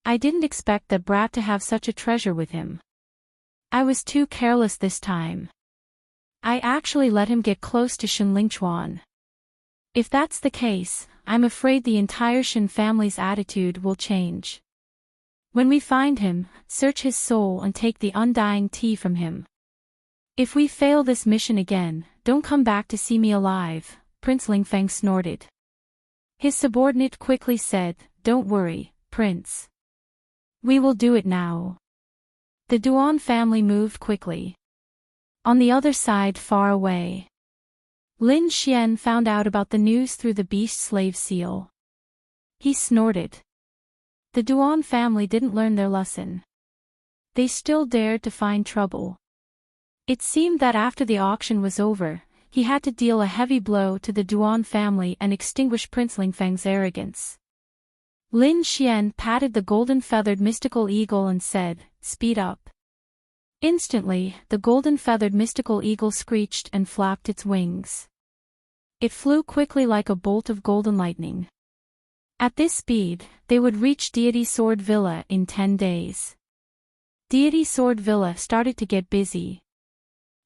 I didn't expect that brat to have such a treasure with him. I was too careless this time. I actually let him get close to Shen Lingchuan. If that's the case, I'm afraid the entire Shen family's attitude will change. When we find him, search his soul and take the undying tea from him. If we fail this mission again, don't come back to see me alive, Prince Lingfeng snorted. His subordinate quickly said, don't worry, Prince. We will do it now. The Duan family moved quickly. On the other side far away, Lin Xian found out about the news through the beast slave seal. He snorted. The Duan family didn't learn their lesson. They still dared to find trouble. It seemed that after the auction was over, he had to deal a heavy blow to the Duan family and extinguish Prince Lingfeng's arrogance. Lin Xian patted the golden-feathered mystical eagle and said, speed up. Instantly, the golden-feathered mystical eagle screeched and flapped its wings. It flew quickly like a bolt of golden lightning. At this speed, they would reach Deity Sword Villa in 10 days. Deity Sword Villa started to get busy.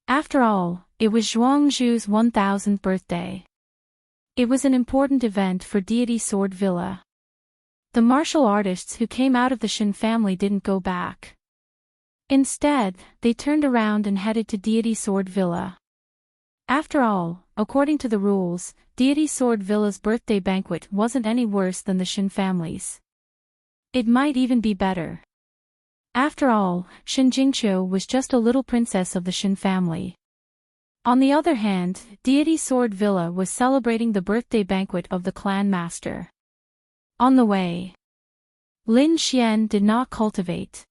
After all, it was Zhuangzhu's 1000th birthday. It was an important event for Deity Sword Villa. The martial artists who came out of the Shin family didn't go back. Instead, they turned around and headed to Deity Sword Villa. After all, according to the rules, Deity Sword Villa's birthday banquet wasn't any worse than the Shin family's. It might even be better. After all, Shin Jingqiu was just a little princess of the Shin family. On the other hand, Deity Sword Villa was celebrating the birthday banquet of the clan master. On the way, Lin Xian did not cultivate.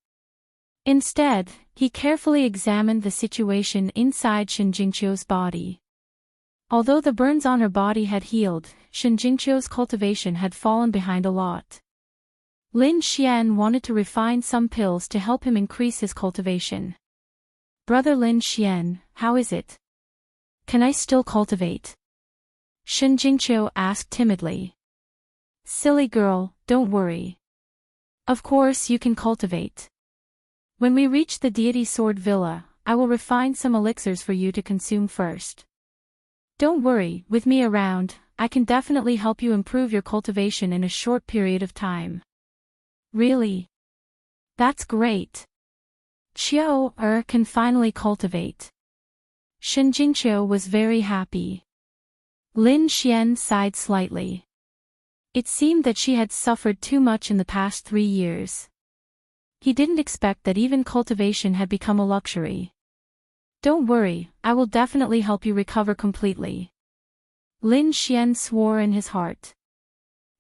Instead, he carefully examined the situation inside Shin Jingqiu's body. Although the burns on her body had healed, Shin Jingqiu's cultivation had fallen behind a lot. Lin Xian wanted to refine some pills to help him increase his cultivation. "Brother Lin Xian, how is it? Can I still cultivate?" Shin Jingqiu asked timidly. "Silly girl, don't worry. Of course you can cultivate. When we reach the Deity Sword Villa, I will refine some elixirs for you to consume first. Don't worry, with me around, I can definitely help you improve your cultivation in a short period of time." "Really? That's great. Qiu can finally cultivate." Shin Jingqiu was very happy. Lin Xian sighed slightly. It seemed that she had suffered too much in the past 3 years. He didn't expect that even cultivation had become a luxury. "Don't worry, I will definitely help you recover completely." Lin Xian swore in his heart.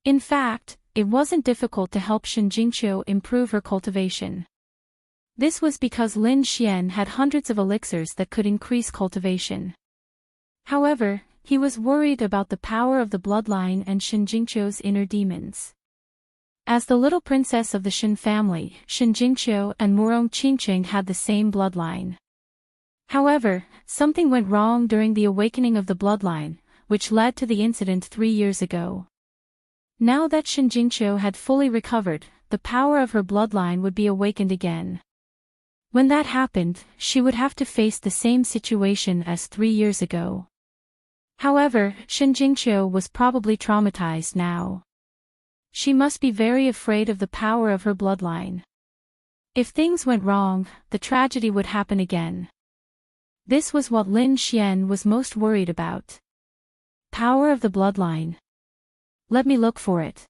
In fact, it wasn't difficult to help Shin Jingqiu improve her cultivation. This was because Lin Xian had hundreds of elixirs that could increase cultivation. However, he was worried about the power of the bloodline and Shin Jingqiu's inner demons. As the little princess of the Shin family, Shin Jingqiu and Murong Qingqing had the same bloodline. However, something went wrong during the awakening of the bloodline, which led to the incident 3 years ago. Now that Shin Jingqiu had fully recovered, the power of her bloodline would be awakened again. When that happened, she would have to face the same situation as 3 years ago. However, Shin Jingqiu was probably traumatized now. She must be very afraid of the power of her bloodline. If things went wrong, the tragedy would happen again. This was what Lin Xian was most worried about. Power of the bloodline. Let me look for it.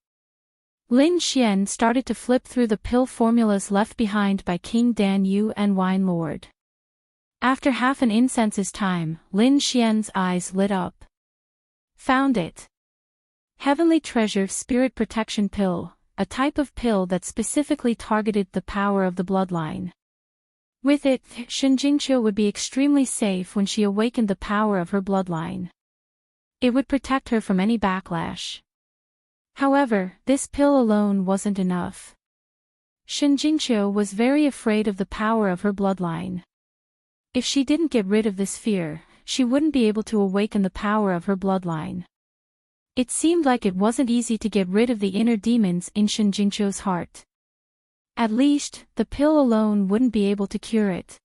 Lin Xian started to flip through the pill formulas left behind by King Dan Yu and Wine Lord. After half an incense's time, Lin Xian's eyes lit up. Found it. Heavenly Treasure Spirit Protection Pill, a type of pill that specifically targeted the power of the bloodline. With it, Shin Jingqiu would be extremely safe when she awakened the power of her bloodline. It would protect her from any backlash. However, this pill alone wasn't enough. Shin Jingqiu was very afraid of the power of her bloodline. If she didn't get rid of this fear, she wouldn't be able to awaken the power of her bloodline. It seemed like it wasn't easy to get rid of the inner demons in Shin Jingqiu's heart. At least, the pill alone wouldn't be able to cure it.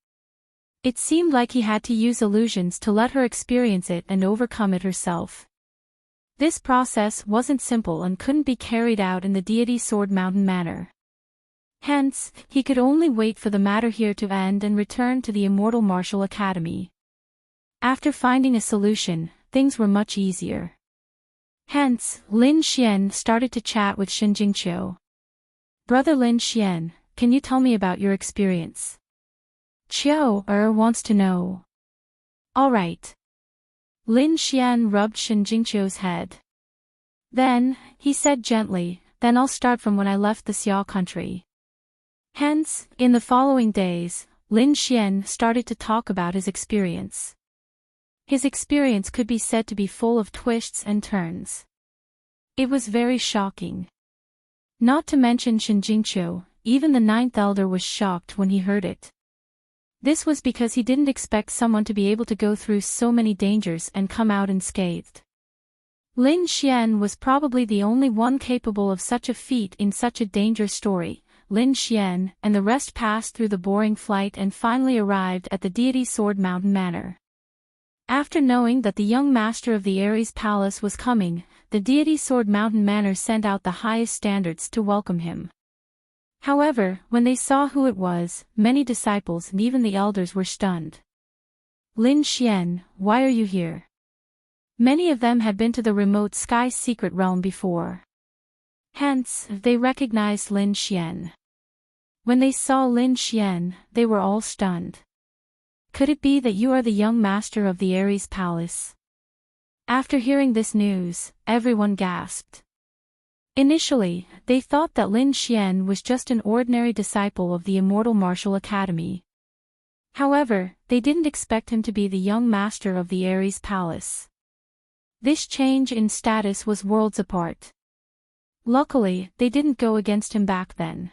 It seemed like he had to use illusions to let her experience it and overcome it herself. This process wasn't simple and couldn't be carried out in the Deity Sword Mountain manner. Hence, he could only wait for the matter here to end and return to the Immortal Martial Academy. After finding a solution, things were much easier. Hence, Lin Xian started to chat with Shin Jingqiu. "Brother Lin Xian, can you tell me about your experience?" Qiu wants to know. "All right." Lin Xian rubbed Shin Jingqiu's head. Then, he said gently, "Then I'll start from when I left the Xiao country." Hence, in the following days, Lin Xian started to talk about his experience. His experience could be said to be full of twists and turns. It was very shocking. Not to mention Shin Jingqiu, even the 9th elder was shocked when he heard it. This was because he didn't expect someone to be able to go through so many dangers and come out unscathed. Lin Xian was probably the only one capable of such a feat in such a dangerous story. Lin Xian and the rest passed through the boring flight and finally arrived at the Deity Sword Mountain Manor. After knowing that the young master of the Ares palace was coming, the deity Sword Mountain Manor sent out the highest standards to welcome him. However, when they saw who it was, many disciples and even the elders were stunned. Lin Xian, why are you here? Many of them had been to the remote sky secret realm before. Hence, they recognized Lin Xian. When they saw Lin Xian, they were all stunned. Could it be that you are the young master of the Ares palace? After hearing this news, everyone gasped. Initially, they thought that Lin Xian was just an ordinary disciple of the Immortal Martial Academy. However, they didn't expect him to be the young master of the Ares palace. This change in status was worlds apart. Luckily, they didn't go against him back then.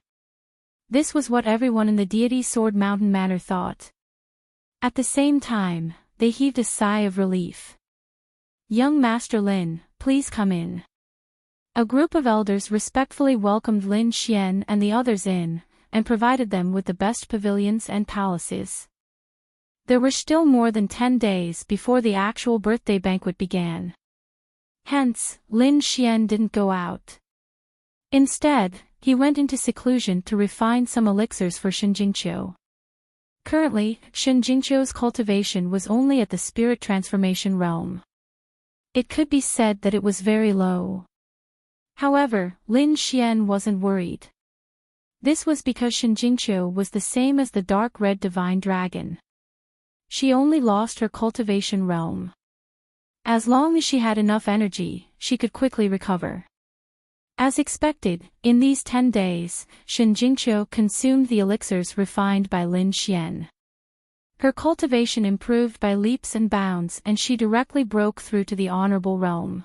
This was what everyone in the deity Sword Mountain Manor thought. At the same time, they heaved a sigh of relief. Young Master Lin, please come in. A group of elders respectfully welcomed Lin Xian and the others in, and provided them with the best pavilions and palaces. There were still more than 10 days before the actual birthday banquet began. Hence, Lin Xian didn't go out. Instead, he went into seclusion to refine some elixirs for Shinjingqiu. Currently, Shinjingqiu's cultivation was only at the spirit transformation realm. It could be said that it was very low. However, Lin Xian wasn't worried. This was because Shinjingqiu was the same as the dark red divine dragon. She only lost her cultivation realm. As long as she had enough energy, she could quickly recover. As expected, in these 10 days, Shinjingqiu consumed the elixirs refined by Lin Xian. Her cultivation improved by leaps and bounds and she directly broke through to the honorable realm.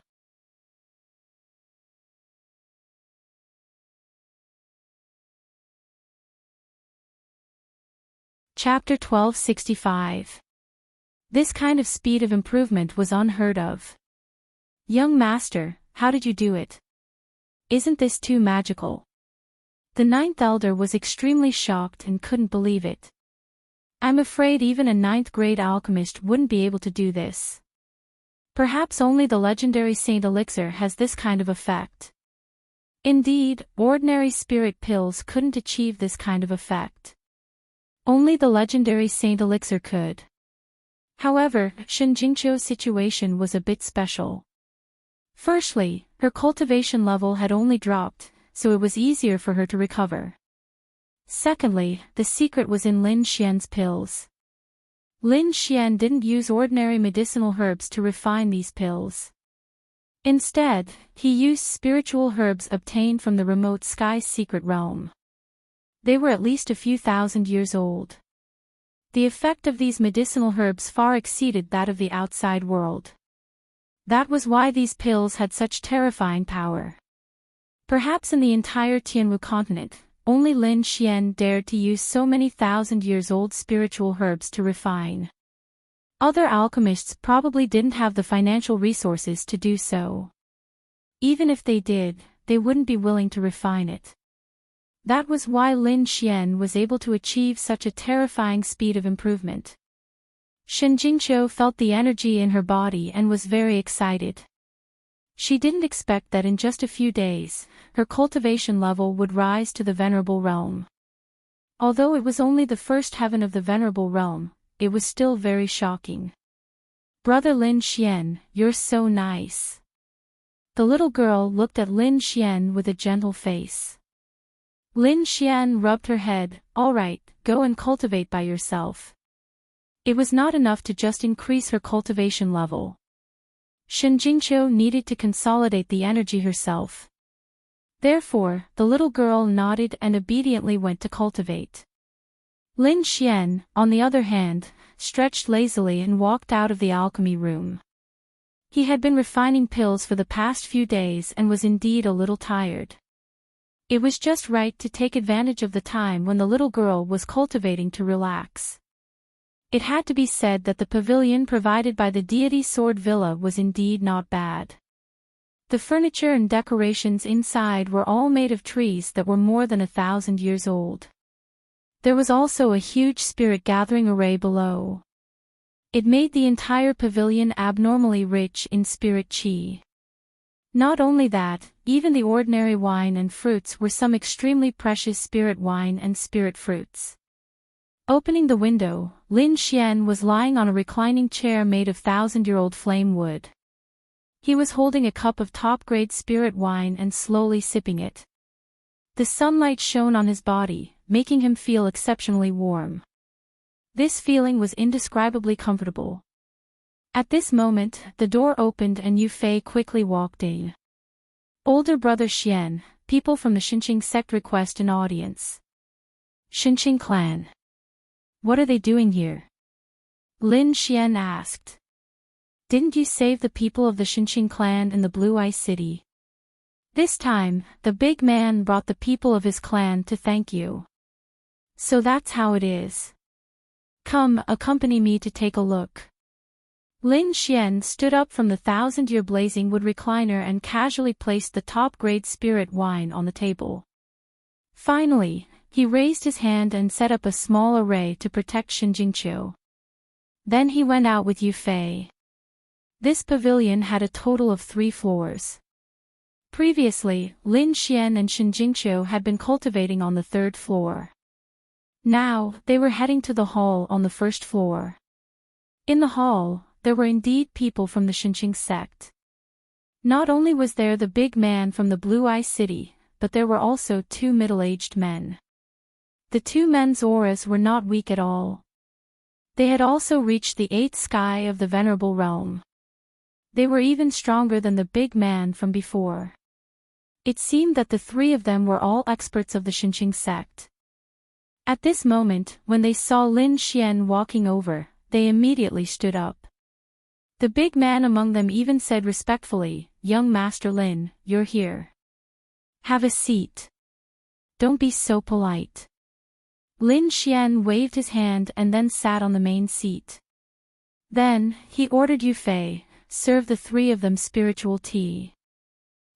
Chapter 1265. This kind of speed of improvement was unheard of. Young master, how did you do it? Isn't this too magical? The ninth elder was extremely shocked and couldn't believe it. I'm afraid even a 9th grade alchemist wouldn't be able to do this. Perhaps only the legendary Saint Elixir has this kind of effect. Indeed, ordinary spirit pills couldn't achieve this kind of effect. Only the legendary Saint Elixir could. However, Shinjingqiu's situation was a bit special. Firstly, her cultivation level had only dropped, so it was easier for her to recover. Secondly, the secret was in Lin Xian's pills. Lin Xian didn't use ordinary medicinal herbs to refine these pills. Instead, he used spiritual herbs obtained from the remote sky's secret realm. They were at least a few thousand years old. The effect of these medicinal herbs far exceeded that of the outside world. That was why these pills had such terrifying power. Perhaps in the entire Tianwu continent, only Lin Xian dared to use so many thousand-years-old spiritual herbs to refine. Other alchemists probably didn't have the financial resources to do so. Even if they did, they wouldn't be willing to refine it. That was why Lin Xian was able to achieve such a terrifying speed of improvement. Shinjingqiu felt the energy in her body and was very excited. She didn't expect that in just a few days, her cultivation level would rise to the Venerable Realm. Although it was only the first heaven of the Venerable Realm, it was still very shocking. Brother Lin Xian, you're so nice. The little girl looked at Lin Xian with a gentle face. Lin Xian rubbed her head, all right, go and cultivate by yourself. It was not enough to just increase her cultivation level. Shinjingqiu needed to consolidate the energy herself. Therefore, the little girl nodded and obediently went to cultivate. Lin Xian, on the other hand, stretched lazily and walked out of the alchemy room. He had been refining pills for the past few days and was indeed a little tired. It was just right to take advantage of the time when the little girl was cultivating to relax. It had to be said that the pavilion provided by the deity Sword Villa was indeed not bad. The furniture and decorations inside were all made of trees that were more than 1,000 years old. There was also a huge spirit gathering array below. It made the entire pavilion abnormally rich in spirit chi. Not only that, even the ordinary wine and fruits were some extremely precious spirit wine and spirit fruits. Opening the window, Lin Xian was lying on a reclining chair made of 1,000-year-old flame wood. He was holding a cup of top-grade spirit wine and slowly sipping it. The sunlight shone on his body, making him feel exceptionally warm. This feeling was indescribably comfortable. At this moment, the door opened and Yu Fei quickly walked in. Older brother Xian, people from the Xinqing sect request an audience. Xinqing clan. What are they doing here? Lin Xian asked. Didn't you save the people of the Xinqing clan in the Blue Ice City? This time, the big man brought the people of his clan to thank you. So that's how it is. Come, accompany me to take a look. Lin Xian stood up from the 1,000-year blazing wood recliner and casually placed the top-grade spirit wine on the table. Finally, he raised his hand and set up a small array to protect Shinjingqiu. Then he went out with Yu Fei. This pavilion had a total of 3 floors. Previously, Lin Xian and Shinjingqiu had been cultivating on the 3rd floor. Now, they were heading to the hall on the 1st floor. In the hall, there were indeed people from the Xinqing sect. Not only was there the big man from the Blue Ice City, but there were also 2 middle-aged men. The 2 men's auras were not weak at all. They had also reached the 8th sky of the Venerable Realm. They were even stronger than the big man from before. It seemed that the 3 of them were all experts of the Xinqing sect. At this moment, when they saw Lin Xian walking over, they immediately stood up. The big man among them even said respectfully, "Young Master Lin, you're here. Have a seat. Don't be so polite." Lin Xian waved his hand and then sat on the main seat. Then, he ordered Yu Fei, serve the 3 of them spiritual tea.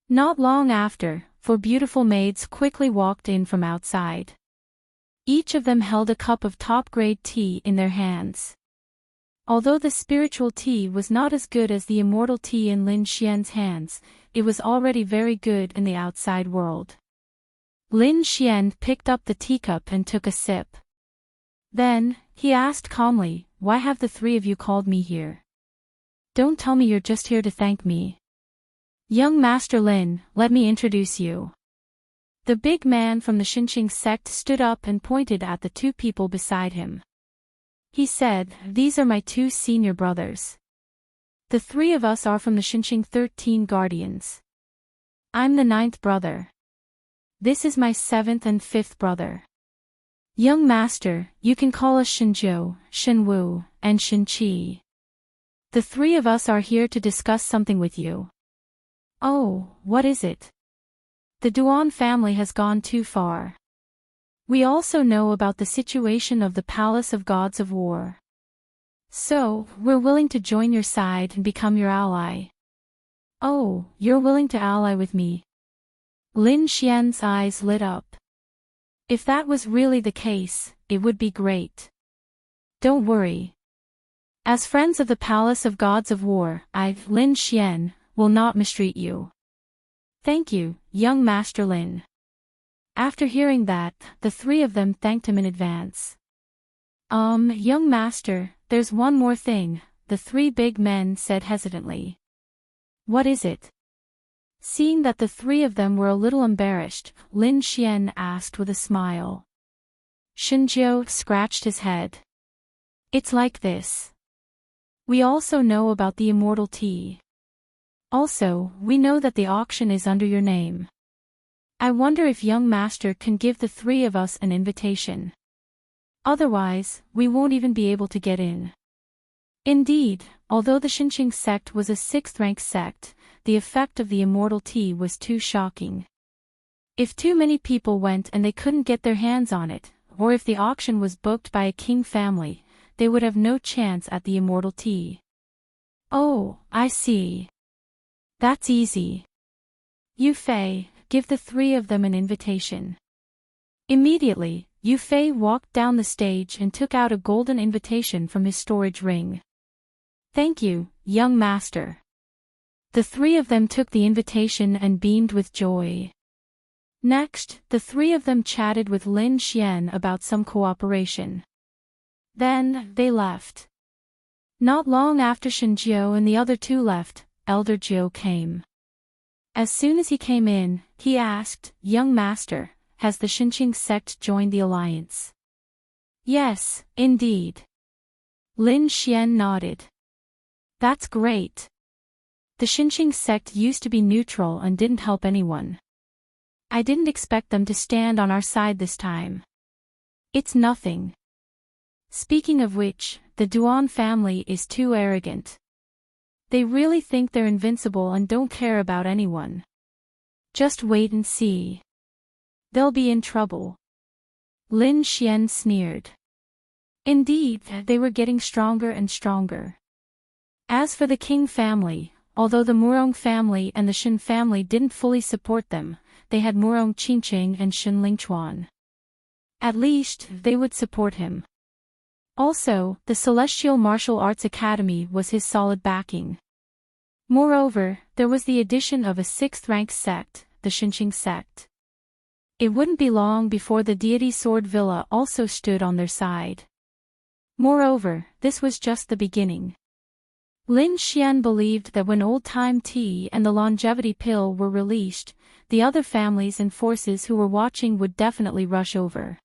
Not long after, 4 beautiful maids quickly walked in from outside. Each of them held a cup of top-grade tea in their hands. Although the spiritual tea was not as good as the immortal tea in Lin Xian's hands, it was already very good in the outside world. Lin Xian picked up the teacup and took a sip. Then, he asked calmly, "Why have the 3 of you called me here? Don't tell me you're just here to thank me. Young Master Lin, let me introduce you." The big man from the Xinqing sect stood up and pointed at the 2 people beside him. He said, "These are my 2 senior brothers. The 3 of us are from the Xinqing 13 Guardians. I'm the 9th brother. This is my 7th and 5th brother. Young Master, you can call us Shinzhou, Shinwu, and Shinqi. The 3 of us are here to discuss something with you." "Oh, what is it?" "The Duan family has gone too far. We also know about the situation of the Palace of Gods of War. So, we're willing to join your side and become your ally." "Oh, you're willing to ally with me?" Lin Xian's eyes lit up. If that was really the case, it would be great. "Don't worry. As friends of the Palace of Gods of War, I, Lin Xian, will not mistreat you." "Thank you, young Master Lin." After hearing that, the 3 of them thanked him in advance. Young Master, there's one more thing," the 3 big men said hesitantly. "What is it?" Seeing that the 3 of them were a little embarrassed, Lin Xian asked with a smile. Shinzhou scratched his head. "It's like this. We also know about the immortal tea. Also, we know that the auction is under your name. I wonder if young Master can give the 3 of us an invitation. Otherwise, we won't even be able to get in." Indeed, although the Xinqing sect was a 6th-rank sect, the effect of the immortal tea was too shocking. If too many people went and they couldn't get their hands on it, or if the auction was booked by a king family, they would have no chance at the immortal tea. "Oh, I see. That's easy. Yu Fei, give the 3 of them an invitation." Immediately, Yu Fei walked down the stage and took out a golden invitation from his storage ring. Thank you, young master. The three of them took the invitation and beamed with joy. Next, the three of them chatted with Lin Xian about some cooperation. Then, they left. Not long after Shinjiu and the other two left, Elder Jiu came. As soon as he came in, he asked, "Young master, has the Xinqing sect joined the alliance?" "Yes, indeed." Lin Xian nodded. "That's great. The Xinqing sect used to be neutral and didn't help anyone. I didn't expect them to stand on our side this time. It's nothing. Speaking of which, the Duan family is too arrogant. They really think they're invincible and don't care about anyone. Just wait and see. They'll be in trouble." Lin Xian sneered. Indeed, they were getting stronger and stronger. As for the King family, although the Murong family and the Shen family didn't fully support them, they had Murong Qingqing and Shen Lingchuan. At least, they would support him. Also, the Celestial Martial Arts Academy was his solid backing. Moreover, there was the addition of a sixth-rank sect, the Xinqing sect. It wouldn't be long before the Deity Sword Villa also stood on their side. Moreover, this was just the beginning. Lin Xian believed that when old-time tea and the longevity pill were released, the other families and forces who were watching would definitely rush over.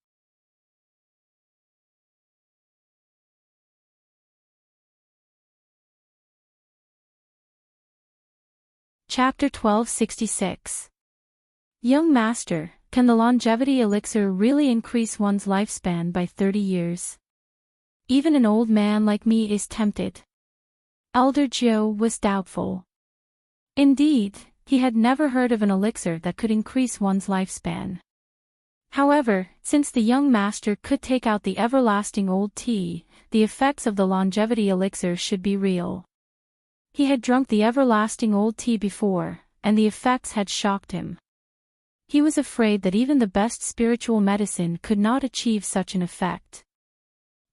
Chapter 1266. Young Master, can the longevity elixir really increase one's lifespan by 30 years? Even an old man like me is tempted. Elder Jiu was doubtful. Indeed, he had never heard of an elixir that could increase one's lifespan. However, since the young master could take out the everlasting old tea, the effects of the longevity elixir should be real. He had drunk the everlasting old tea before, and the effects had shocked him. He was afraid that even the best spiritual medicine could not achieve such an effect.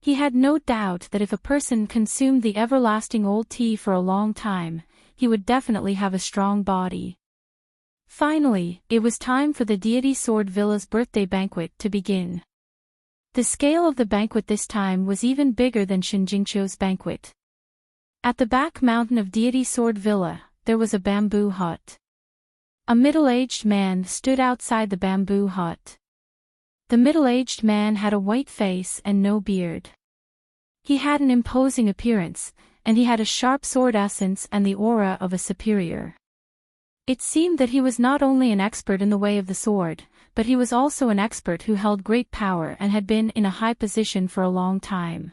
He had no doubt that if a person consumed the everlasting old tea for a long time, he would definitely have a strong body. Finally, it was time for the Deity Sword Villa's birthday banquet to begin. The scale of the banquet this time was even bigger than Shinjingqiu's banquet. At the back mountain of Deity Sword Villa, there was a bamboo hut. A middle-aged man stood outside the bamboo hut. The middle-aged man had a white face and no beard. He had an imposing appearance, and he had a sharp sword essence and the aura of a superior. It seemed that he was not only an expert in the way of the sword, but he was also an expert who held great power and had been in a high position for a long time.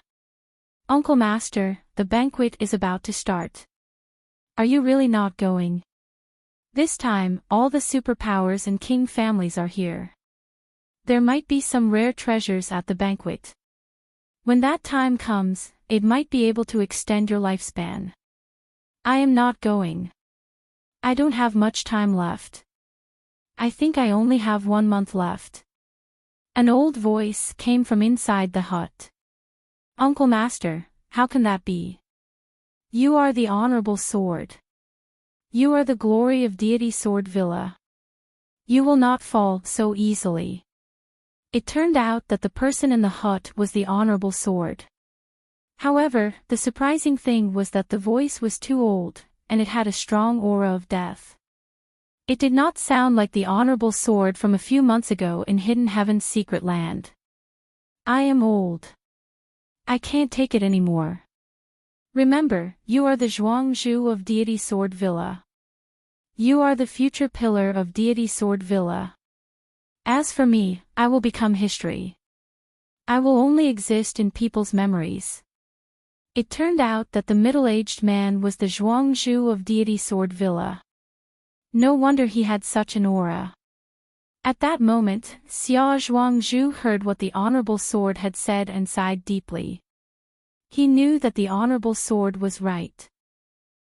"Uncle Master, the banquet is about to start. Are you really not going? This time, all the superpowers and king families are here. There might be some rare treasures at the banquet. When that time comes, it might be able to extend your lifespan." "I am not going. I don't have much time left. I think I only have 1 month left." An old voice came from inside the hut. "Uncle Master, how can that be? You are the honorable sword. You are the glory of Deity Sword Villa. You will not fall so easily." It turned out that the person in the hut was the honorable sword. However, the surprising thing was that the voice was too old, and it had a strong aura of death. It did not sound like the honorable sword from a few months ago in Hidden Heaven's secret land. "I am old. I can't take it anymore. Remember, you are the Zhuangzhu of Deity Sword Villa. You are the future pillar of Deity Sword Villa. As for me, I will become history. I will only exist in people's memories." It turned out that the middle-aged man was the Zhuangzhu of Deity Sword Villa. No wonder he had such an aura. At that moment, Xia Zhuangzhu heard what the honorable sword had said and sighed deeply. He knew that the honorable sword was right.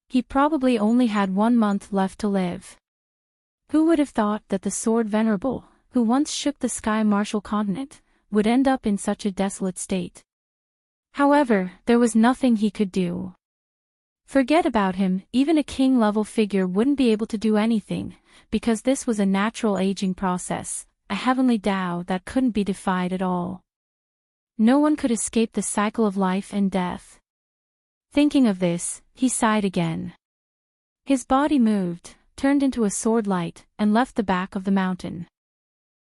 He probably only had 1 month left to live. Who would have thought that the sword venerable, who once shook the sky martial continent, would end up in such a desolate state? However, there was nothing he could do. Forget about him, even a king-level figure wouldn't be able to do anything, because this was a natural aging process, a heavenly Tao that couldn't be defied at all. No one could escape the cycle of life and death. Thinking of this, he sighed again. His body moved, turned into a sword light, and left the back of the mountain.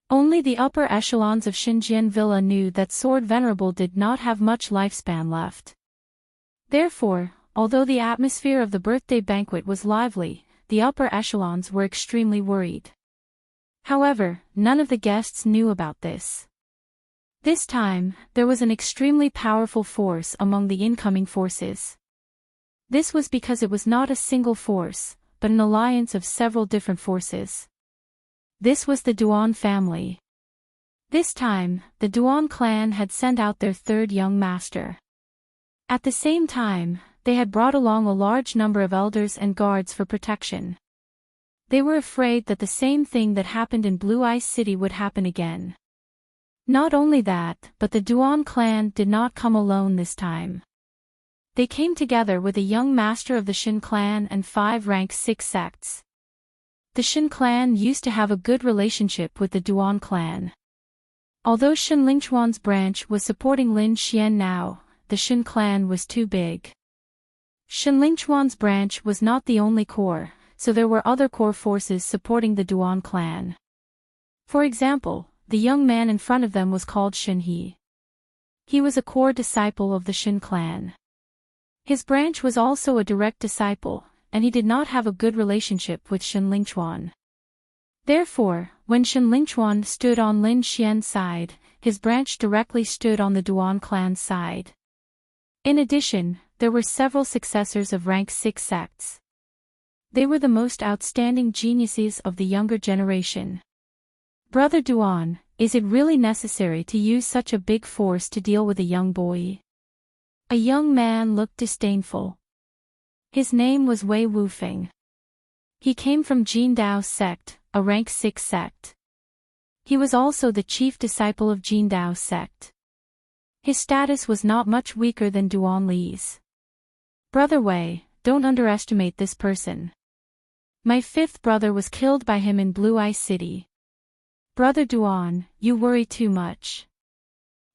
Only the upper echelons of Xinjian Villa knew that Sword Venerable did not have much lifespan left. Therefore, although the atmosphere of the birthday banquet was lively, the upper echelons were extremely worried. However, none of the guests knew about this. This time, there was an extremely powerful force among the incoming forces. This was because it was not a single force, but an alliance of several different forces. This was the Duan family. This time, the Duan clan had sent out their third young master. At the same time, they had brought along a large number of elders and guards for protection. They were afraid that the same thing that happened in Blue Ice City would happen again. Not only that, but the Duan clan did not come alone this time. They came together with a young master of the Shin clan and 5 rank 6 sects. The Shin clan used to have a good relationship with the Duan clan. Although Shin Lingchuan's branch was supporting Lin Xian now, the Shin clan was too big. Shin Lingchuan's branch was not the only core, so there were other core forces supporting the Duan clan. For example, the young man in front of them was called Shin He. He was a core disciple of the Shin clan. His branch was also a direct disciple, and he did not have a good relationship with Shin Lingchuan. Therefore, when Shin Lingchuan stood on Lin Xian's side, his branch directly stood on the Duan clan's side. In addition, there were several successors of rank 6 sects. They were the most outstanding geniuses of the younger generation. Brother Duan, is it really necessary to use such a big force to deal with a young boy? A young man looked disdainful. His name was Wei Wufeng. He came from Jin Dao's sect, a rank 6 sect. He was also the chief disciple of Jin Dao's sect. His status was not much weaker than Duan Li's. Brother Wei, don't underestimate this person. My 5th brother was killed by him in Blue Ice City. Brother Duan, you worry too much.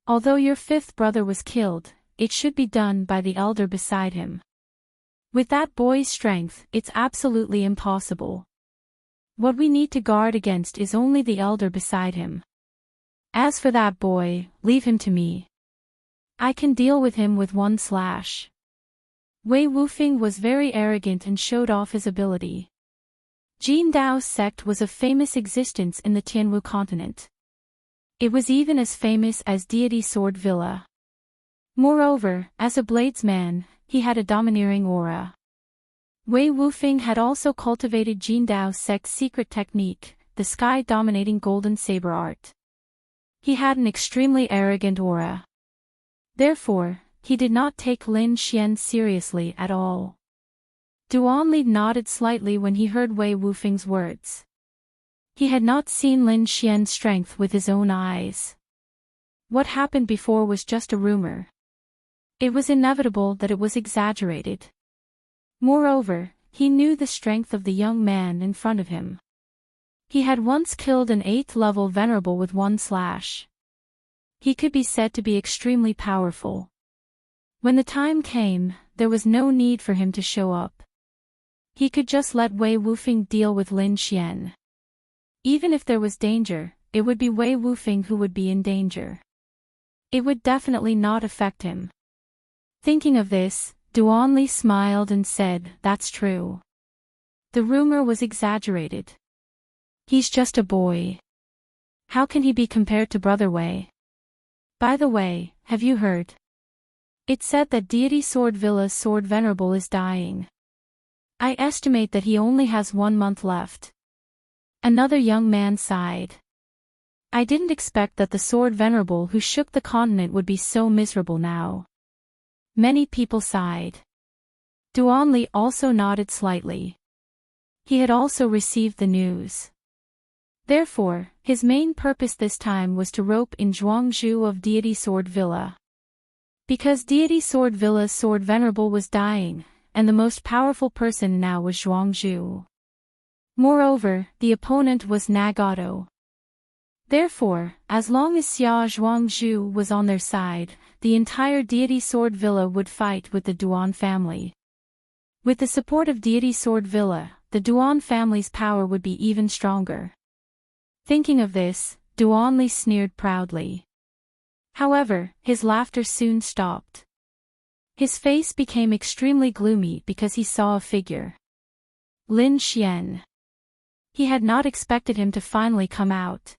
Although your 5th brother was killed, it should be done by the elder beside him. With that boy's strength, it's absolutely impossible. What we need to guard against is only the elder beside him. As for that boy, leave him to me. I can deal with him with one slash. Wei Wufeng was very arrogant and showed off his ability. Jin Dao's sect was of famous existence in the Tianwu continent. It was even as famous as Deity Sword Villa. Moreover, as a bladesman, he had a domineering aura. Wei Wufeng had also cultivated Jin Dao's sect's secret technique, the sky-dominating golden saber art. He had an extremely arrogant aura. Therefore, he did not take Lin Xian seriously at all. Duan Li nodded slightly when he heard Wei Wufeng's words. He had not seen Lin Xian's strength with his own eyes. What happened before was just a rumor. It was inevitable that it was exaggerated. Moreover, he knew the strength of the young man in front of him. He had once killed an 8th-level venerable with one slash. He could be said to be extremely powerful. When the time came, there was no need for him to show up. He could just let Wei Wufeng deal with Lin Xian. Even if there was danger, it would be Wei Wufeng who would be in danger. It would definitely not affect him. Thinking of this, Duan Li smiled and said, "That's true. The rumor was exaggerated. He's just a boy. How can he be compared to Brother Wei? By the way, have you heard? It said that Deity Sword Villa's Sword Venerable is dying. I estimate that he only has 1 month left." Another young man sighed. I didn't expect that the Sword Venerable who shook the continent would be so miserable now. Many people sighed. Duan Li also nodded slightly. He had also received the news. Therefore, his main purpose this time was to rope in Zhuangzhu of Deity Sword Villa. Because Deity Sword Villa's Sword Venerable was dying, and the most powerful person now was Zhuangzhu. Moreover, the opponent was Nagato. Therefore, as long as Xia Zhuangzhu was on their side, the entire Deity Sword Villa would fight with the Duan family. With the support of Deity Sword Villa, the Duan family's power would be even stronger. Thinking of this, Duanli sneered proudly. However, his laughter soon stopped. His face became extremely gloomy because he saw a figure. Lin Xian. He had not expected him to finally come out.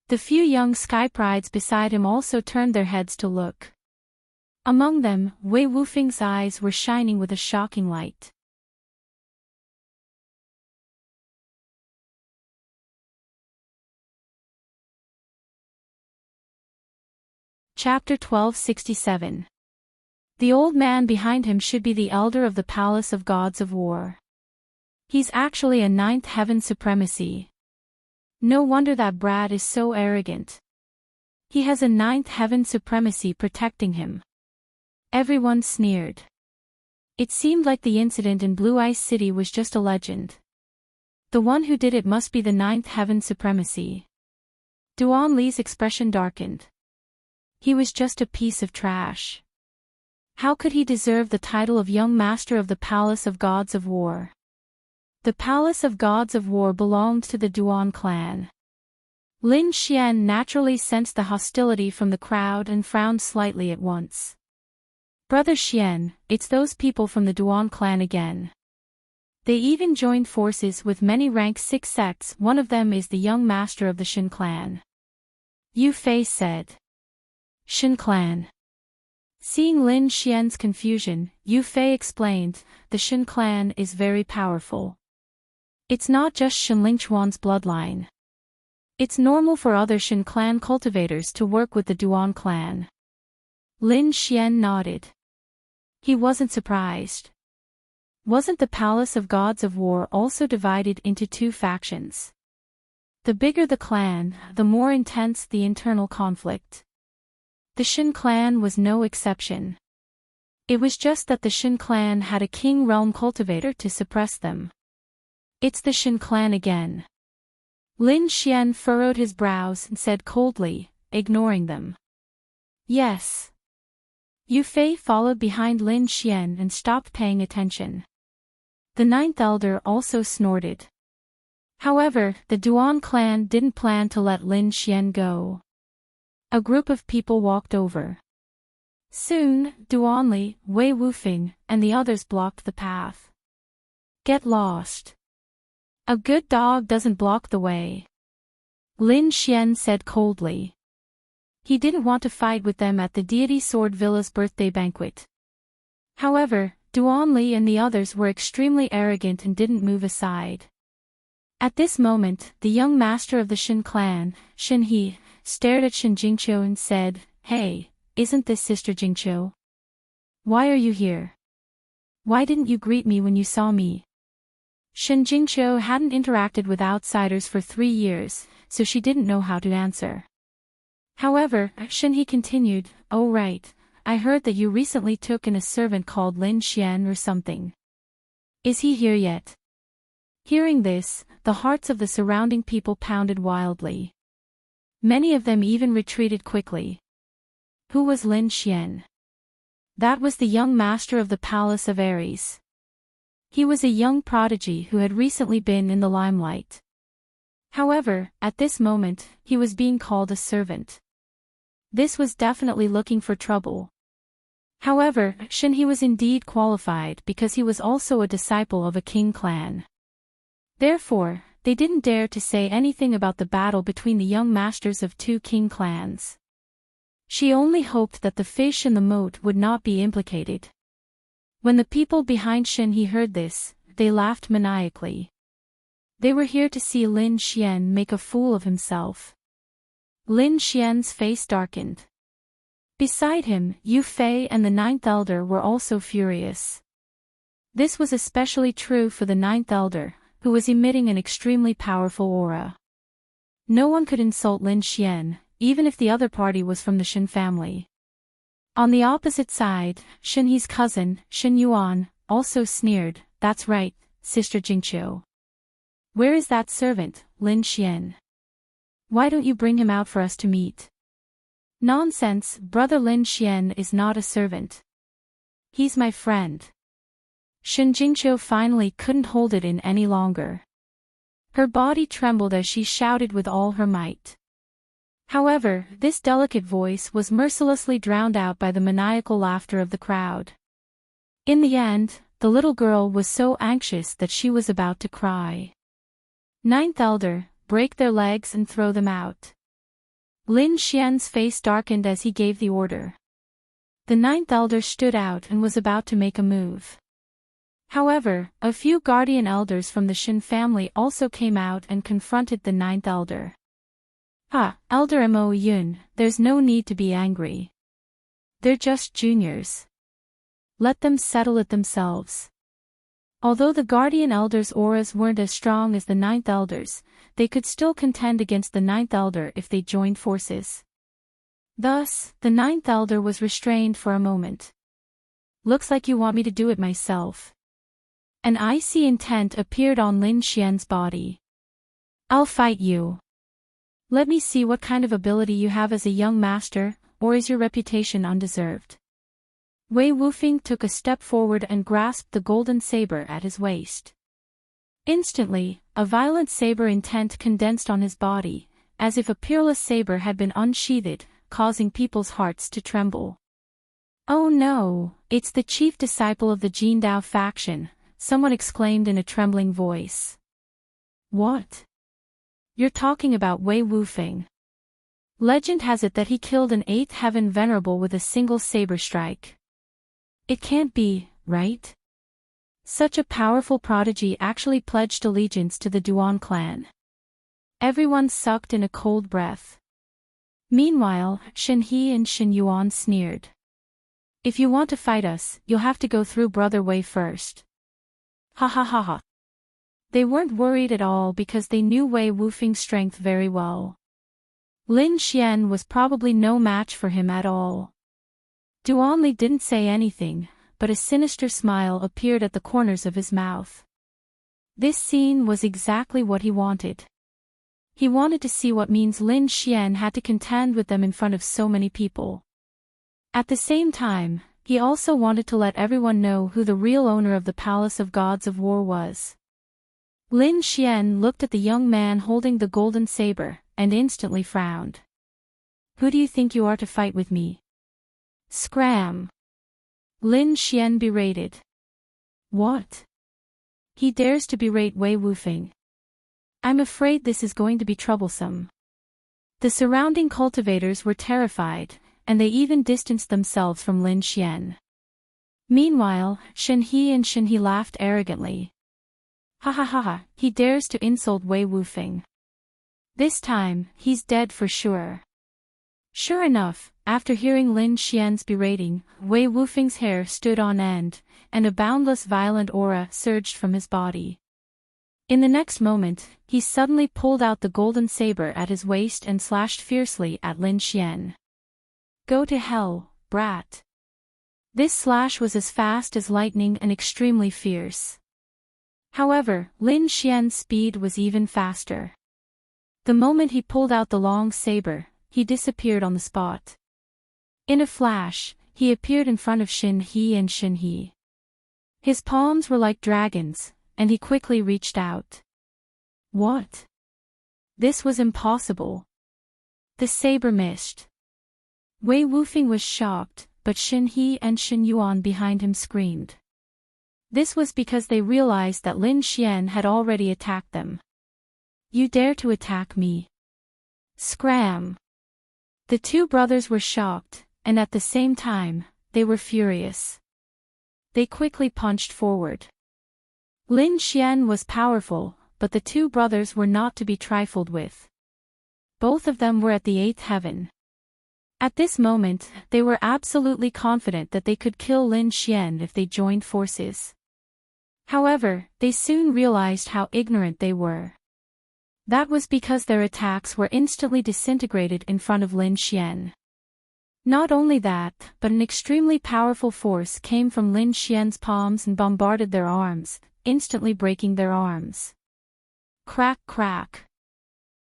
The few young sky prides beside him also turned their heads to look. Among them, Wei Wufeng's eyes were shining with a shocking light. Chapter 1267. The old man behind him should be the elder of the Palace of Gods of War. He's actually a ninth heaven supremacy. No wonder that brat is so arrogant. He has a ninth heaven supremacy protecting him. Everyone sneered. It seemed like the incident in Blue Ice City was just a legend. The one who did it must be the ninth heaven supremacy. Duan Li's expression darkened. He was just a piece of trash. How could he deserve the title of Young Master of the Palace of Gods of War? The Palace of Gods of War belonged to the Duan clan. Lin Xian naturally sensed the hostility from the crowd and frowned slightly at once. Brother Xian, it's those people from the Duan clan again. They even joined forces with many rank 6 sects. One of them is the young master of the Shen clan. Yu Fei said. Shen clan. Seeing Lin Xian's confusion, Yu Fei explained, the Shen clan is very powerful. It's not just Shen Lingchuan's bloodline. It's normal for other Shen clan cultivators to work with the Duan clan. Lin Xian nodded. He wasn't surprised. Wasn't the Palace of Gods of War also divided into 2 factions? The bigger the clan, the more intense the internal conflict. The Shen clan was no exception. It was just that the Shen clan had a king realm cultivator to suppress them. It's the Shen clan again. Lin Xian furrowed his brows and said coldly, ignoring them. Yes. Yu Fei followed behind Lin Xian and stopped paying attention. The ninth elder also snorted. However, the Duan clan didn't plan to let Lin Xian go. A group of people walked over. Soon, Duanli, Wei Wufeng, and the others blocked the path. Get lost. A good dog doesn't block the way. Lin Xian said coldly. He didn't want to fight with them at the Deity Sword Villa's birthday banquet. However, Duanli and the others were extremely arrogant and didn't move aside. At this moment, the young master of the Shen clan, Shen He, stared at Shen Jingqiu and said, Hey, isn't this Sister Jingqiu? Why are you here? Why didn't you greet me when you saw me? Shen Jingqiu hadn't interacted with outsiders for 3 years, so she didn't know how to answer. However, Shen He continued, Oh right, I heard that you recently took in a servant called Lin Xian or something. Is he here yet? Hearing this, the hearts of the surrounding people pounded wildly. Many of them even retreated quickly. Who was Lin Xian? That was the young master of the Palace of Ares. He was a young prodigy who had recently been in the limelight. However, at this moment, he was being called a servant. This was definitely looking for trouble. However, Shen He was indeed qualified because he was also a disciple of a king clan. Therefore, they didn't dare to say anything about the battle between the young masters of 2 king clans. She only hoped that the fish in the moat would not be implicated. When the people behind Shen He heard this, they laughed maniacally. They were here to see Lin Xian make a fool of himself. Lin Xian's face darkened. Beside him, Yu Fei and the ninth elder were also furious. This was especially true for the ninth elder, who was emitting an extremely powerful aura. No one could insult Lin Xian, even if the other party was from the Shen family. On the opposite side, Shen He's cousin, Shen Yuan, also sneered, "That's right, Sister Jingqiu. Where is that servant, Lin Xian? Why don't you bring him out for us to meet?" "Nonsense, brother, Lin Xian is not a servant. He's my friend." Shen Jingqiu finally couldn't hold it in any longer. Her body trembled as she shouted with all her might. However, this delicate voice was mercilessly drowned out by the maniacal laughter of the crowd. In the end, the little girl was so anxious that she was about to cry. "Ninth Elder, break their legs and throw them out." Lin Xian's face darkened as he gave the order. The Ninth Elder stood out and was about to make a move. However, a few guardian elders from the Shen family also came out and confronted the Ninth Elder. Elder Mo Yun, there's no need to be angry. They're just juniors. Let them settle it themselves." Although the guardian elders' auras weren't as strong as the Ninth Elders, they could still contend against the Ninth Elder if they joined forces. Thus, the Ninth Elder was restrained for a moment. "Looks like you want me to do it myself." An icy intent appeared on Lin Xian's body. "I'll fight you. Let me see what kind of ability you have as a young master, or is your reputation undeserved?" Wei Wufeng took a step forward and grasped the golden saber at his waist. Instantly, a violent saber intent condensed on his body, as if a peerless saber had been unsheathed, causing people's hearts to tremble. "Oh no, it's the chief disciple of the Jindao faction," someone exclaimed in a trembling voice. "What? You're talking about Wei Wufeng? Legend has it that he killed an 8th heaven venerable with a single saber strike. It can't be, right? Such a powerful prodigy actually pledged allegiance to the Duan clan." Everyone sucked in a cold breath. Meanwhile, Shen He and Shen Yuan sneered. "If you want to fight us, you'll have to go through Brother Wei first." Ha ha ha ha. They weren't worried at all because they knew Wei Wufeng's strength very well. Lin Xian was probably no match for him at all. Duanli didn't say anything, but a sinister smile appeared at the corners of his mouth. This scene was exactly what he wanted. He wanted to see what means Lin Xian had to contend with them in front of so many people. At the same time, he also wanted to let everyone know who the real owner of the Palace of Gods of War was. Lin Xian looked at the young man holding the golden saber, and instantly frowned. "Who do you think you are to fight with me?" "Scram!" Lin Xian berated. "What? He dares to berate Wei Wufeng. I'm afraid this is going to be troublesome." The surrounding cultivators were terrified, and they even distanced themselves from Lin Xian. Meanwhile, Shen He and Shen He laughed arrogantly. "Ha ha ha ha, he dares to insult Wei Wufeng. This time, he's dead for sure." Sure enough, after hearing Lin Xian's berating, Wei Wufeng's hair stood on end, and a boundless violent aura surged from his body. In the next moment, he suddenly pulled out the golden saber at his waist and slashed fiercely at Lin Xian. "Go to hell, brat." This slash was as fast as lightning and extremely fierce. However, Lin Xian's speed was even faster. The moment he pulled out the long saber, he disappeared on the spot. In a flash, he appeared in front of Shen He and Shen He. His palms were like dragons, and he quickly reached out. What? This was impossible. The saber missed. Wei Wufeng was shocked, but Shen He and Shen Yuan behind him screamed. This was because they realized that Lin Xian had already attacked them. "You dare to attack me?" Scram! The two brothers were shocked, and at the same time, they were furious. They quickly punched forward. Lin Xian was powerful, but the two brothers were not to be trifled with. Both of them were at the 8th heaven. At this moment, they were absolutely confident that they could kill Lin Xian if they joined forces. However, they soon realized how ignorant they were. That was because their attacks were instantly disintegrated in front of Lin Xian. Not only that, but an extremely powerful force came from Lin Xian's palms and bombarded their arms, instantly breaking their arms. Crack crack.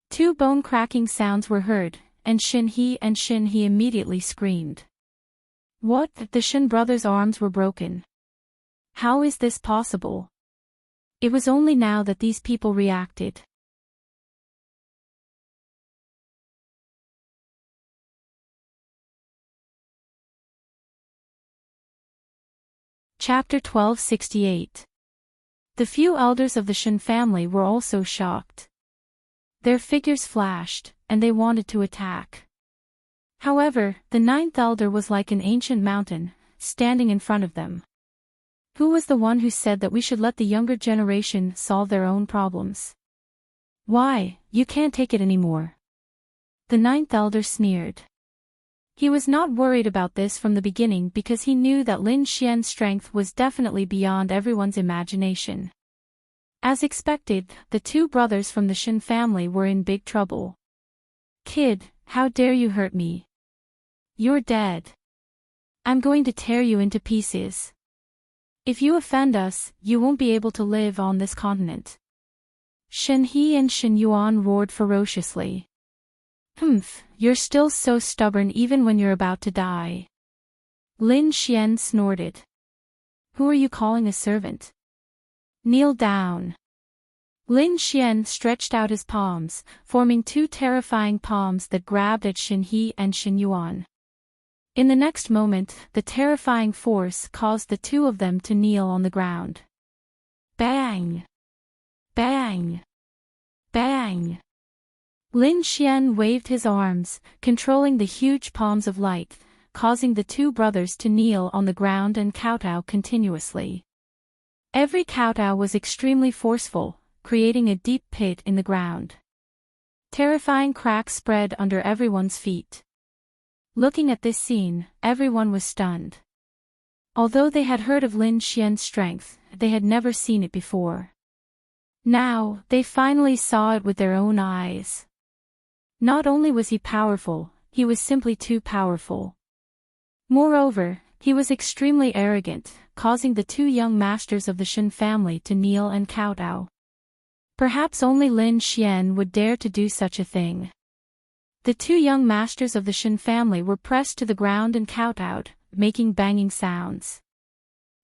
Two bone-cracking sounds were heard, and Xin He immediately screamed. What? The Shin brothers' arms were broken. How is this possible? It was only now that these people reacted. Chapter 1268. The few elders of the Shin family were also shocked. Their figures flashed, and they wanted to attack. However, the ninth elder was like an ancient mountain, standing in front of them. Who was the one who said that we should let the younger generation solve their own problems? Why, you can't take it anymore. The ninth elder sneered. He was not worried about this from the beginning because he knew that Lin Xian's strength was definitely beyond everyone's imagination. As expected, the two brothers from the Shin family were in big trouble. Kid, how dare you hurt me? You're dead. I'm going to tear you into pieces. If you offend us, you won't be able to live on this continent. Shen He and Shen Yuan roared ferociously. Humph, you're still so stubborn even when you're about to die. Lin Xian snorted. Who are you calling a servant? Kneel down. Lin Xian stretched out his palms, forming two terrifying palms that grabbed at Shen He and Shen Yuan. In the next moment, the terrifying force caused the two of them to kneel on the ground. Bang! Bang! Bang! Lin Xian waved his arms, controlling the huge palms of light, causing the two brothers to kneel on the ground and kowtow continuously. Every kowtow was extremely forceful, creating a deep pit in the ground. Terrifying cracks spread under everyone's feet. Looking at this scene, everyone was stunned. Although they had heard of Lin Xian's strength, they had never seen it before. Now, they finally saw it with their own eyes. Not only was he powerful, he was simply too powerful. Moreover, he was extremely arrogant, causing the two young masters of the Shin family to kneel and kowtow. Perhaps only Lin Xian would dare to do such a thing. The two young masters of the Shin family were pressed to the ground and kowtowed, making banging sounds.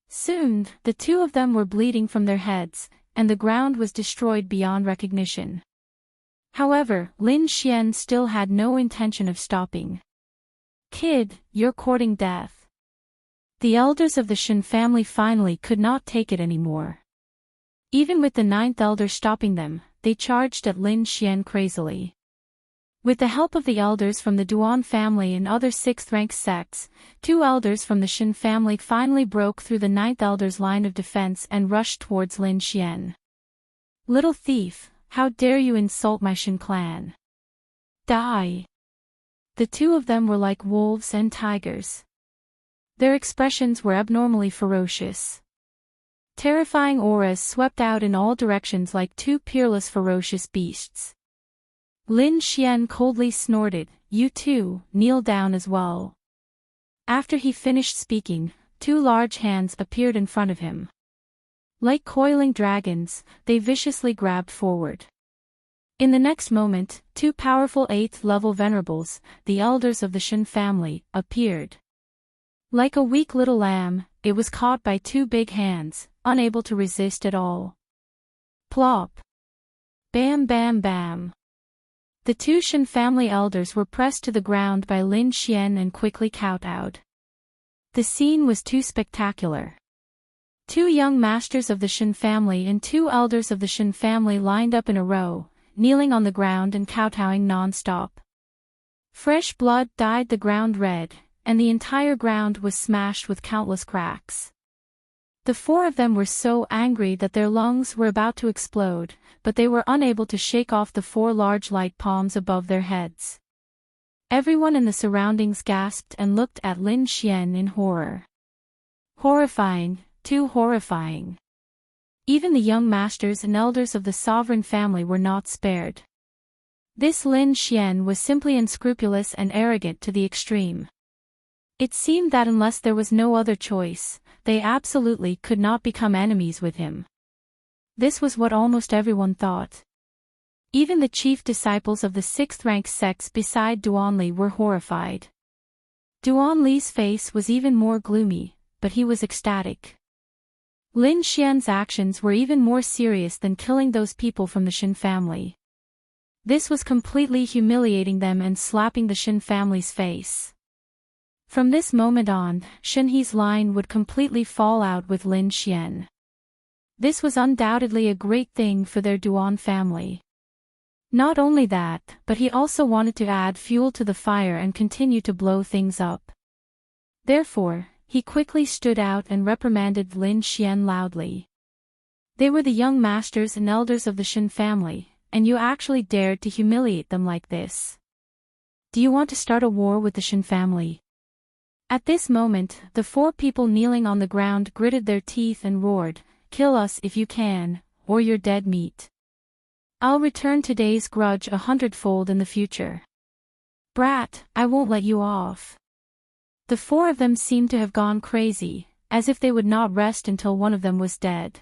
Soon, the two of them were bleeding from their heads, and the ground was destroyed beyond recognition. However, Lin Xian still had no intention of stopping. Kid, you're courting death. The elders of the Shin family finally could not take it anymore. Even with the ninth elder stopping them, they charged at Lin Xian crazily. With the help of the elders from the Duan family and other sixth-rank sects, two elders from the Shin family finally broke through the ninth elder's line of defense and rushed towards Lin Xian. Little thief, how dare you insult my Shin clan? Die! The two of them were like wolves and tigers. Their expressions were abnormally ferocious. Terrifying auras swept out in all directions like two peerless ferocious beasts. Lin Xian coldly snorted, "You too, kneel down as well." After he finished speaking, two large hands appeared in front of him. Like coiling dragons, they viciously grabbed forward. In the next moment, two powerful 8th-level venerables, the elders of the Shin family, appeared. Like a weak little lamb, it was caught by two big hands, unable to resist at all. Plop! Bam bam bam! The two Shin family elders were pressed to the ground by Lin Xian and quickly kowtowed. The scene was too spectacular. Two young masters of the Shin family and two elders of the Shin family lined up in a row, kneeling on the ground and kowtowing non-stop. Fresh blood dyed the ground red, and the entire ground was smashed with countless cracks. The four of them were so angry that their lungs were about to explode, but they were unable to shake off the four large light palms above their heads. Everyone in the surroundings gasped and looked at Lin Xian in horror. Horrifying, too horrifying. Even the young masters and elders of the sovereign family were not spared. This Lin Xian was simply unscrupulous and arrogant to the extreme. It seemed that unless there was no other choice, they absolutely could not become enemies with him. This was what almost everyone thought. Even the chief disciples of the sixth-rank sects beside Duanli were horrified. Duanli's face was even more gloomy, but he was ecstatic. Lin Xian's actions were even more serious than killing those people from the Shin family. This was completely humiliating them and slapping the Shin family's face. From this moment on, Shin He's line would completely fall out with Lin Xian. This was undoubtedly a great thing for their Duan family. Not only that, but he also wanted to add fuel to the fire and continue to blow things up. Therefore, he quickly stood out and reprimanded Lin Xian loudly. They were the young masters and elders of the Shin family, and you actually dared to humiliate them like this. Do you want to start a war with the Shin family? At this moment, the four people kneeling on the ground gritted their teeth and roared, "Kill us if you can, or you're dead meat. I'll return today's grudge 100-fold in the future. Brat, I won't let you off." The four of them seemed to have gone crazy, as if they would not rest until one of them was dead.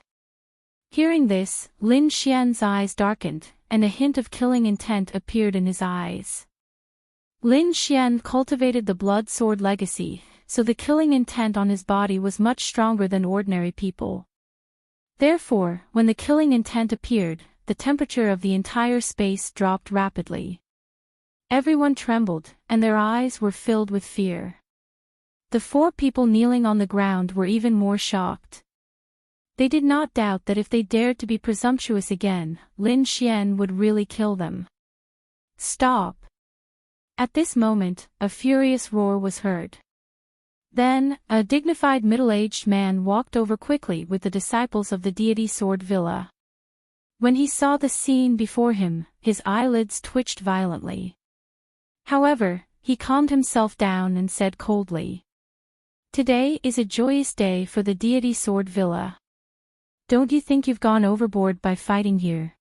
Hearing this, Lin Xian's eyes darkened, and a hint of killing intent appeared in his eyes. Lin Xian cultivated the blood sword legacy, so the killing intent on his body was much stronger than ordinary people. Therefore, when the killing intent appeared, the temperature of the entire space dropped rapidly. Everyone trembled, and their eyes were filled with fear. The four people kneeling on the ground were even more shocked. They did not doubt that if they dared to be presumptuous again, Lin Xian would really kill them. "Stop!" At this moment, a furious roar was heard. Then, a dignified middle-aged man walked over quickly with the disciples of the deity Sword Villa. When he saw the scene before him, his eyelids twitched violently. However, he calmed himself down and said coldly, "Today is a joyous day for the deity Sword Villa. Don't you think you've gone overboard by fighting here?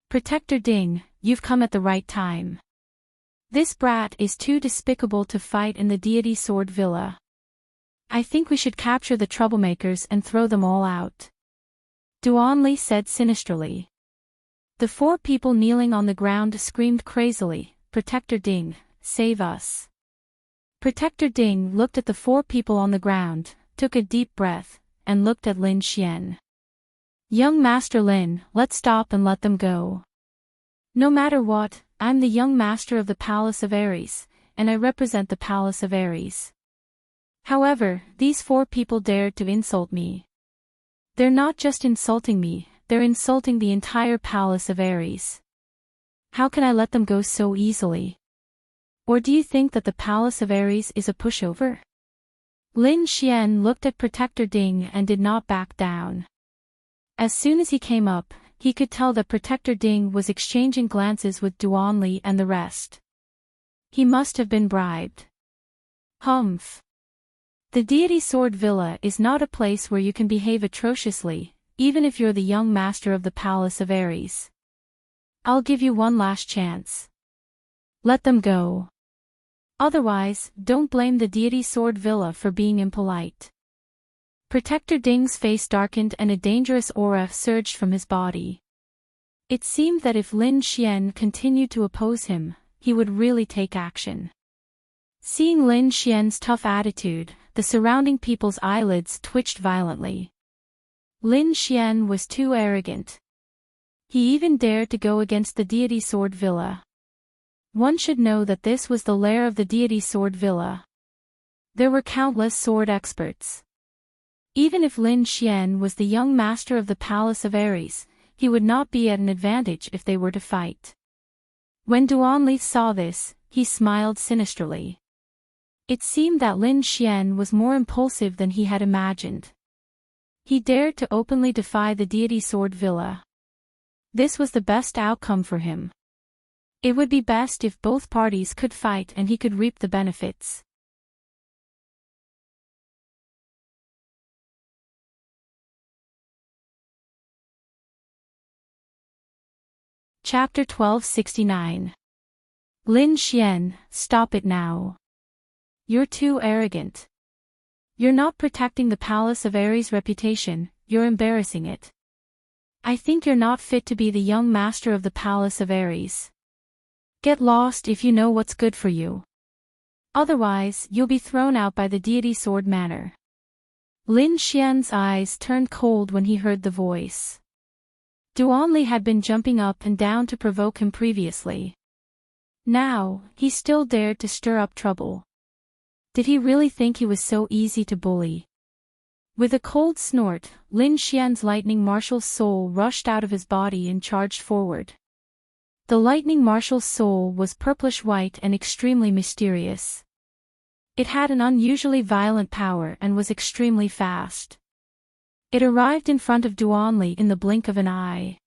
Protector Ding, you've come at the right time. This brat is too despicable to fight in the deity Sword Villa. I think we should capture the troublemakers and throw them all out," Duanli said sinisterly. The four people kneeling on the ground screamed crazily, "Protector Ding, save us." Protector Ding looked at the four people on the ground, took a deep breath, and looked at Lin Xian. "Young Master Lin, let's stop and let them go. No matter what, I'm the young master of the Palace of Ares, and I represent the Palace of Ares. However, these four people dared to insult me. They're not just insulting me, they're insulting the entire Palace of Ares. How can I let them go so easily? Or do you think that the Palace of Ares is a pushover?" Lin Xian looked at Protector Ding and did not back down. As soon as he came up, he could tell that Protector Ding was exchanging glances with Duanli and the rest. He must have been bribed. Humph. The deity Sword Villa is not a place where you can behave atrociously, even if you're the young master of the Palace of Ares. I'll give you one last chance. Let them go. Otherwise, don't blame the deity Sword Villa for being impolite. Protector Ding's face darkened and a dangerous aura surged from his body. It seemed that if Lin Xian continued to oppose him, he would really take action. Seeing Lin Xian's tough attitude, the surrounding people's eyelids twitched violently. Lin Xian was too arrogant. He even dared to go against the deity Sword Villa. One should know that this was the lair of the deity Sword Villa. There were countless sword experts. Even if Lin Xian was the young master of the Palace of Ares, he would not be at an advantage if they were to fight. When Duanli saw this, he smiled sinisterly. It seemed that Lin Xian was more impulsive than he had imagined. He dared to openly defy the deity Sword Villa. This was the best outcome for him. It would be best if both parties could fight and he could reap the benefits. Chapter 1269. Lin Xian, stop it now. You're too arrogant. You're not protecting the Palace of Ares' reputation, you're embarrassing it. I think you're not fit to be the young master of the Palace of Ares. Get lost if you know what's good for you. Otherwise, you'll be thrown out by the deity Sword Manor. Lin Xian's eyes turned cold when he heard the voice. Duanli had been jumping up and down to provoke him previously. Now, he still dared to stir up trouble. Did he really think he was so easy to bully? With a cold snort, Lin Xian's lightning marshal's soul rushed out of his body and charged forward. The lightning marshal's soul was purplish-white and extremely mysterious. It had an unusually violent power and was extremely fast. It arrived in front of Duanli in the blink of an eye.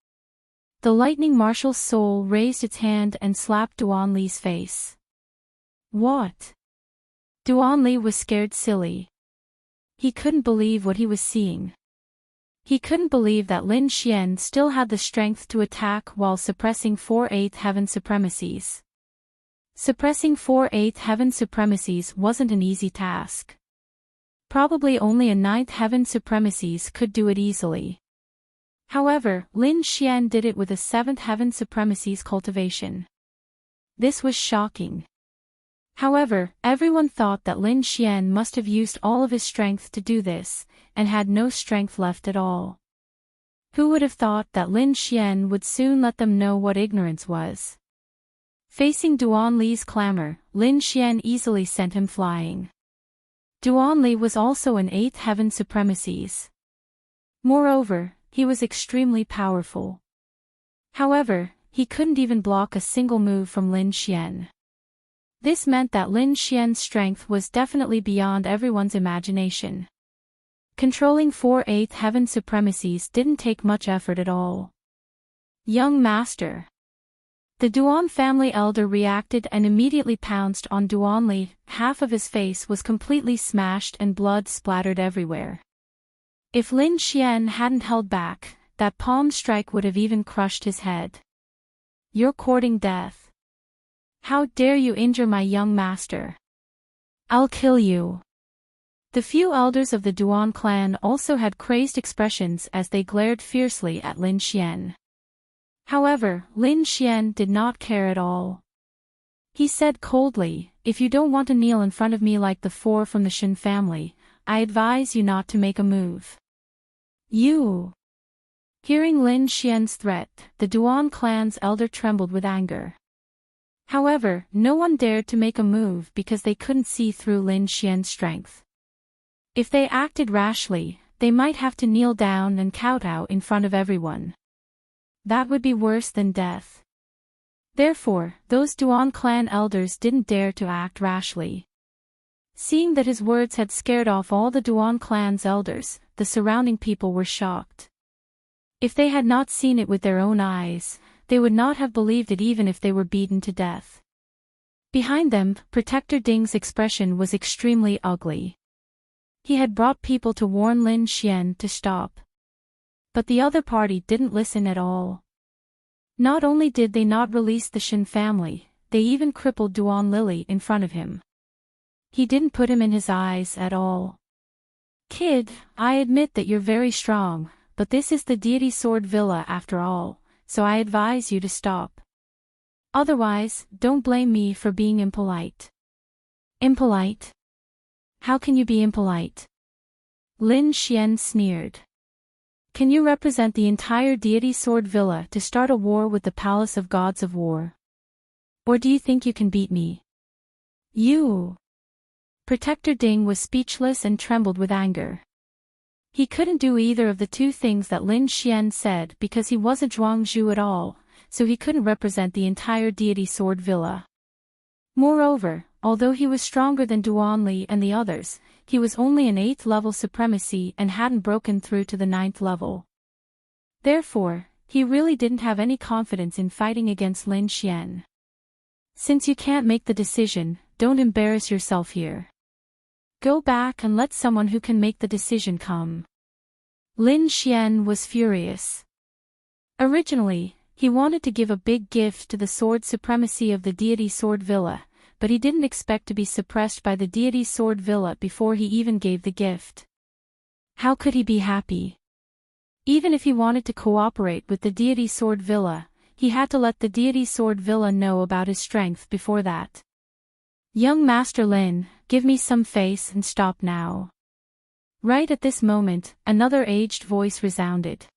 The lightning marshal's soul raised its hand and slapped Duanli's face. What? Duanli was scared silly. He couldn't believe what he was seeing. He couldn't believe that Lin Xian still had the strength to attack while suppressing 4/8 heaven supremacies. Suppressing 4/8 heaven supremacies wasn't an easy task. Probably only a 9th heaven supremacies could do it easily. However, Lin Xian did it with a 7th heaven supremacies cultivation. This was shocking. However, everyone thought that Lin Xian must have used all of his strength to do this, and had no strength left at all. Who would have thought that Lin Xian would soon let them know what ignorance was? Facing Duanli's clamor, Lin Xian easily sent him flying. Duanli was also an 8th heaven supremacies. Moreover, he was extremely powerful. However, he couldn't even block a single move from Lin Xian. This meant that Lin Xian's strength was definitely beyond everyone's imagination. Controlling 4/8 heaven supremacies didn't take much effort at all. Young master. The Duan family elder reacted and immediately pounced on Duanli. Half of his face was completely smashed and blood splattered everywhere. If Lin Xian hadn't held back, that palm strike would have even crushed his head. You're courting death. How dare you injure my young master? I'll kill you. The few elders of the Duan clan also had crazed expressions as they glared fiercely at Lin Xian. However, Lin Xian did not care at all. He said coldly, if you don't want to kneel in front of me like the 4 from the Shen family, I advise you not to make a move. You. Hearing Lin Xian's threat, the Duan clan's elder trembled with anger. However, no one dared to make a move because they couldn't see through Lin Xian's strength. If they acted rashly, they might have to kneel down and kowtow in front of everyone. That would be worse than death. Therefore, those Duan clan elders didn't dare to act rashly. Seeing that his words had scared off all the Duan clan's elders, the surrounding people were shocked. If they had not seen it with their own eyes, they would not have believed it even if they were beaten to death. Behind them, Protector Ding's expression was extremely ugly. He had brought people to warn Lin Xian to stop. But the other party didn't listen at all. Not only did they not release the Shen family, they even crippled Duan Lily in front of him. He didn't put him in his eyes at all. Kid, I admit that you're very strong, but this is the deity sword villa after all, so I advise you to stop. Otherwise, don't blame me for being impolite. Impolite? How can you be impolite? Lin Xian sneered. Can you represent the entire deity sword villa to start a war with the Palace of Gods of War? Or do you think you can beat me? You! Protector Ding was speechless and trembled with anger. He couldn't do either of the two things that Lin Xian said because he wasn't Zhuangzhu at all, so he couldn't represent the entire deity sword villa. Moreover, although he was stronger than Duanli and the others, he was only an 8th level supremacy and hadn't broken through to the 9th level. Therefore, he really didn't have any confidence in fighting against Lin Xian. Since you can't make the decision, don't embarrass yourself here. Go back and let someone who can make the decision come. Lin Xian was furious. Originally, he wanted to give a big gift to the sword supremacy of the deity sword villa, but he didn't expect to be suppressed by the deity's sword villa before he even gave the gift. How could he be happy? Even if he wanted to cooperate with the deity's sword villa, he had to let the deity's sword villa know about his strength before that. Young Master Lin, give me some face and stop now. Right at this moment, another aged voice resounded.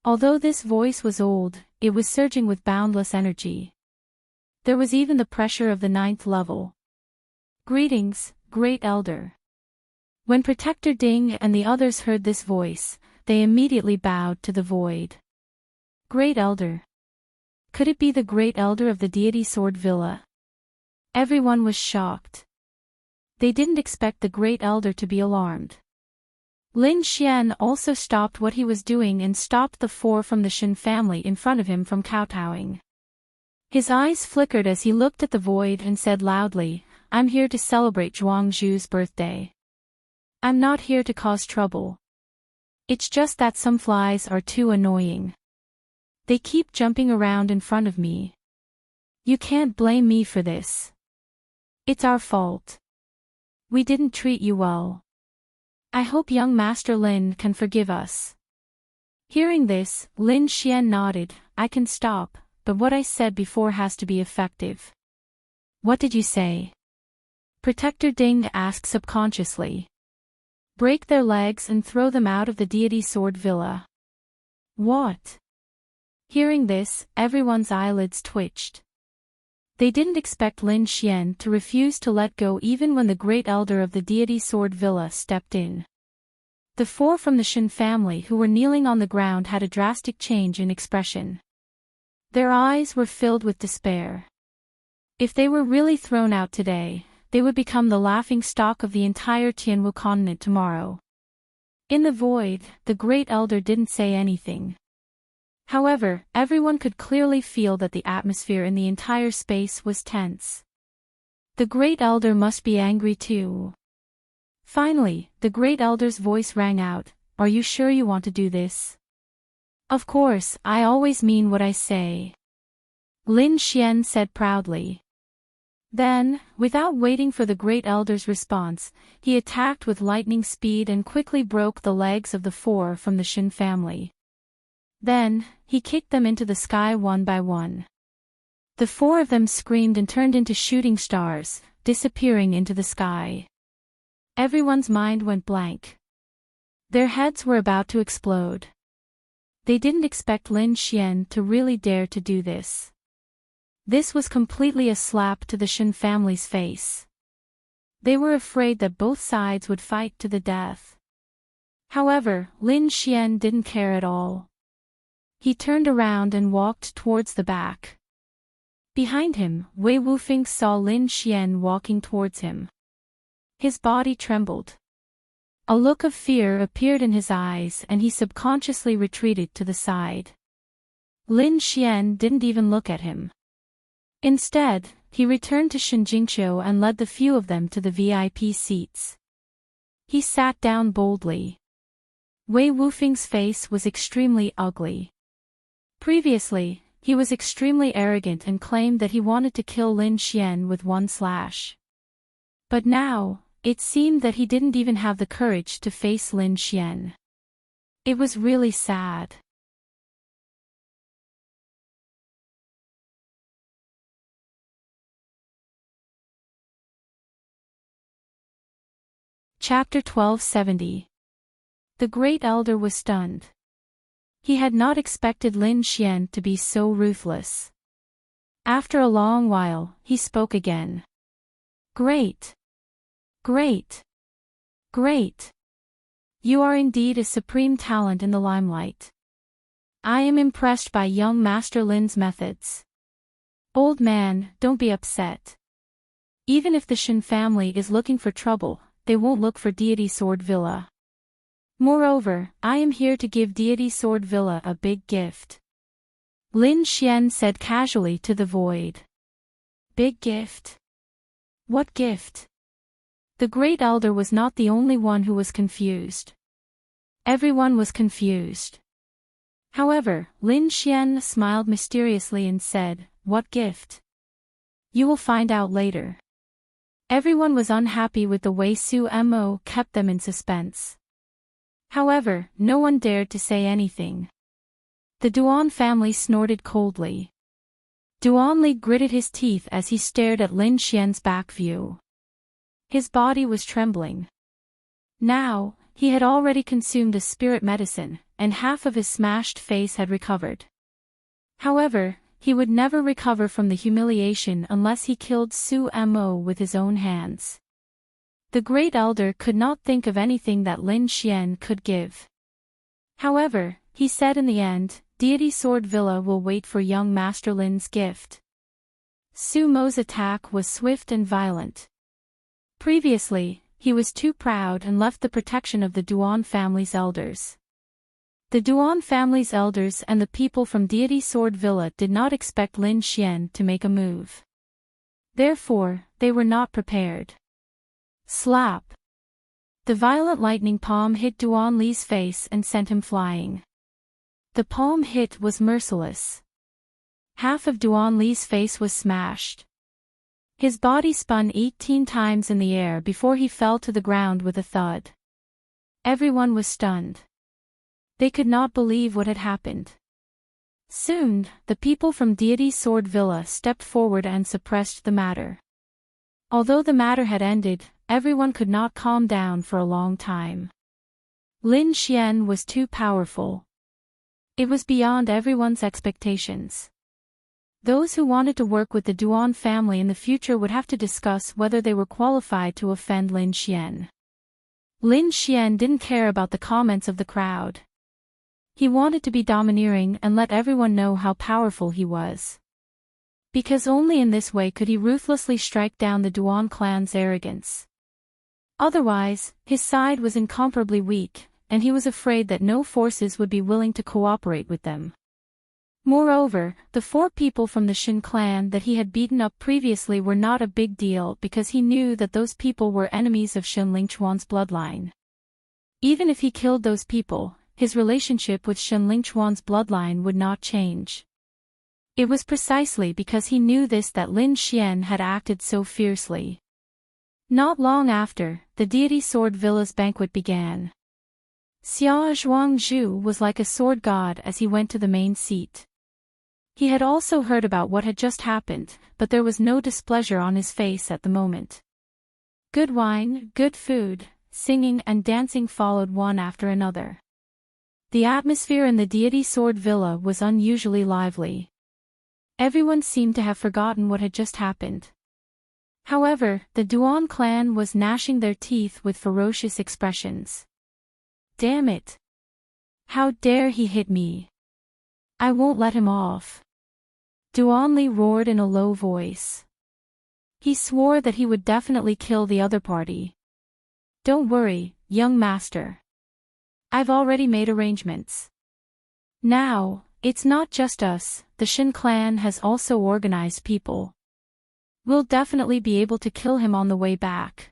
Although this voice was old, it was surging with boundless energy. There was even the pressure of the 9th level. Greetings, Great Elder. When Protector Ding and the others heard this voice, they immediately bowed to the void. Great Elder. Could it be the Great Elder of the Deity Sword Villa? Everyone was shocked. They didn't expect the Great Elder to be alarmed. Lin Xian also stopped what he was doing and stopped the 4 from the Shen family in front of him from kowtowing. His eyes flickered as he looked at the void and said loudly, I'm here to celebrate Zhuangzhu's birthday. I'm not here to cause trouble. It's just that some flies are too annoying. They keep jumping around in front of me. You can't blame me for this. It's our fault. We didn't treat you well. I hope young Master Lin can forgive us. Hearing this, Lin Xian nodded, I can stop, but what I said before has to be effective. What did you say? Protector Ding asked subconsciously. Break their legs and throw them out of the deity sword villa. What? Hearing this, everyone's eyelids twitched. They didn't expect Lin Xian to refuse to let go even when the great elder of the deity sword villa stepped in. The 4 from the Shen family who were kneeling on the ground had a drastic change in expression. Their eyes were filled with despair. If they were really thrown out today, they would become the laughing stock of the entire Tianwu continent tomorrow. In the void, the great elder didn't say anything. However, everyone could clearly feel that the atmosphere in the entire space was tense. The Great Elder must be angry too. Finally, the Great Elder's voice rang out, Are you sure you want to do this? Of course, I always mean what I say. Lin Xian said proudly. Then, without waiting for the Great Elder's response, he attacked with lightning speed and quickly broke the legs of the 4 from the Shen family. Then, he kicked them into the sky one by one. The 4 of them screamed and turned into shooting stars, disappearing into the sky. Everyone's mind went blank. Their heads were about to explode. They didn't expect Lin Xian to really dare to do this. This was completely a slap to the Shen family's face. They were afraid that both sides would fight to the death. However, Lin Xian didn't care at all. He turned around and walked towards the back. Behind him, Wei Wufeng saw Lin Xian walking towards him. His body trembled. A look of fear appeared in his eyes and he subconsciously retreated to the side. Lin Xian didn't even look at him. Instead, he returned to Shenjingqiu and led the few of them to the VIP seats. He sat down boldly. Wei Wufeng's face was extremely ugly. Previously, he was extremely arrogant and claimed that he wanted to kill Lin Xian with one slash. But now, it seemed that he didn't even have the courage to face Lin Xian. It was really sad. Chapter 1270. The Great Elder was stunned. He had not expected Lin Xian to be so ruthless. After a long while, he spoke again. Great! Great! Great! You are indeed a supreme talent in the limelight. I am impressed by young Master Lin's methods. Old man, don't be upset. Even if the Shen family is looking for trouble, they won't look for Deity Sword Villa. Moreover, I am here to give Deity Sword Villa a big gift. Lin Xian said casually to the void. Big gift? What gift? The Great Elder was not the only one who was confused. Everyone was confused. However, Lin Xian smiled mysteriously and said, What gift? You will find out later. Everyone was unhappy with the way Su Mo kept them in suspense. However, no one dared to say anything. The Duan family snorted coldly. Duanli gritted his teeth as he stared at Lin Xian's back view. His body was trembling. Now, he had already consumed a spirit medicine, and half of his smashed face had recovered. However, he would never recover from the humiliation unless he killed Su Mo with his own hands. The Great Elder could not think of anything that Lin Xian could give. However, he said in the end, Deity Sword Villa will wait for young Master Lin's gift. Su Mo's attack was swift and violent. Previously, he was too proud and left the protection of the Duan family's elders. The Duan family's elders and the people from Deity Sword Villa did not expect Lin Xian to make a move. Therefore, they were not prepared. Slap! The violent lightning palm hit Duan Li's face and sent him flying. The palm hit was merciless. Half of Duan Li's face was smashed. His body spun 18 times in the air before he fell to the ground with a thud. Everyone was stunned. They could not believe what had happened. Soon, the people from Deity Sword Villa stepped forward and suppressed the matter. Although the matter had ended, everyone could not calm down for a long time. Lin Xian was too powerful. It was beyond everyone's expectations. Those who wanted to work with the Duan family in the future would have to discuss whether they were qualified to offend Lin Xian. Lin Xian didn't care about the comments of the crowd. He wanted to be domineering and let everyone know how powerful he was. Because only in this way could he ruthlessly strike down the Duan clan's arrogance. Otherwise, his side was incomparably weak, and he was afraid that no forces would be willing to cooperate with them. Moreover, the 4 people from the Shin clan that he had beaten up previously were not a big deal because he knew that those people were enemies of Shen Lingchuan's bloodline. Even if he killed those people, his relationship with Shen Lingchuan's bloodline would not change. It was precisely because he knew this that Lin Xian had acted so fiercely. Not long after, the Deity Sword Villa's banquet began. Xia Zhuangzhu was like a sword god as he went to the main seat. He had also heard about what had just happened, but there was no displeasure on his face at the moment. Good wine, good food, singing and dancing followed one after another. The atmosphere in the Deity Sword Villa was unusually lively. Everyone seemed to have forgotten what had just happened. However, the Duan clan was gnashing their teeth with ferocious expressions. Damn it! How dare he hit me! I won't let him off! Duanli roared in a low voice. He swore that he would definitely kill the other party. Don't worry, young master. I've already made arrangements. Now, it's not just us, the Shin clan has also organized people. We'll definitely be able to kill him on the way back.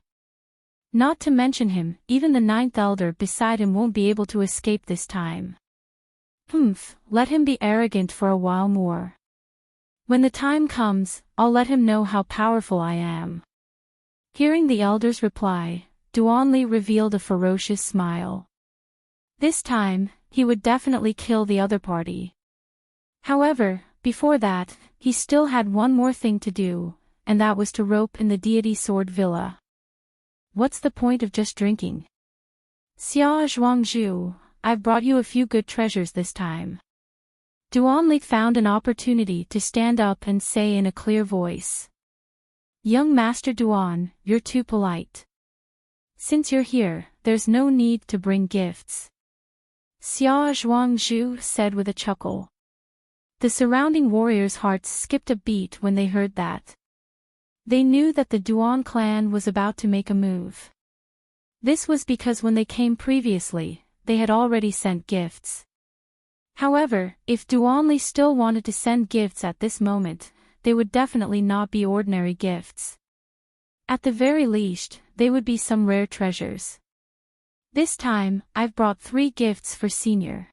Not to mention him, even the 9th elder beside him won't be able to escape this time. Let him be arrogant for a while more. When the time comes, I'll let him know how powerful I am. Hearing the elder's reply, Duanli revealed a ferocious smile. This time, he would definitely kill the other party. However, before that, he still had one more thing to do, and that was to rope in the Deity Sword Villa. What's the point of just drinking? Xia Zhuangzhu, I've brought you a few good treasures this time. Duanli found an opportunity to stand up and say in a clear voice. Young Master Duan, you're too polite. Since you're here, there's no need to bring gifts. Xia Zhuangzhu said with a chuckle. The surrounding warriors' hearts skipped a beat when they heard that. They knew that the Duan clan was about to make a move. This was because when they came previously, they had already sent gifts. However, if Duanli still wanted to send gifts at this moment, they would definitely not be ordinary gifts. At the very least, they would be some rare treasures. This time, I've brought 3 gifts for Senior.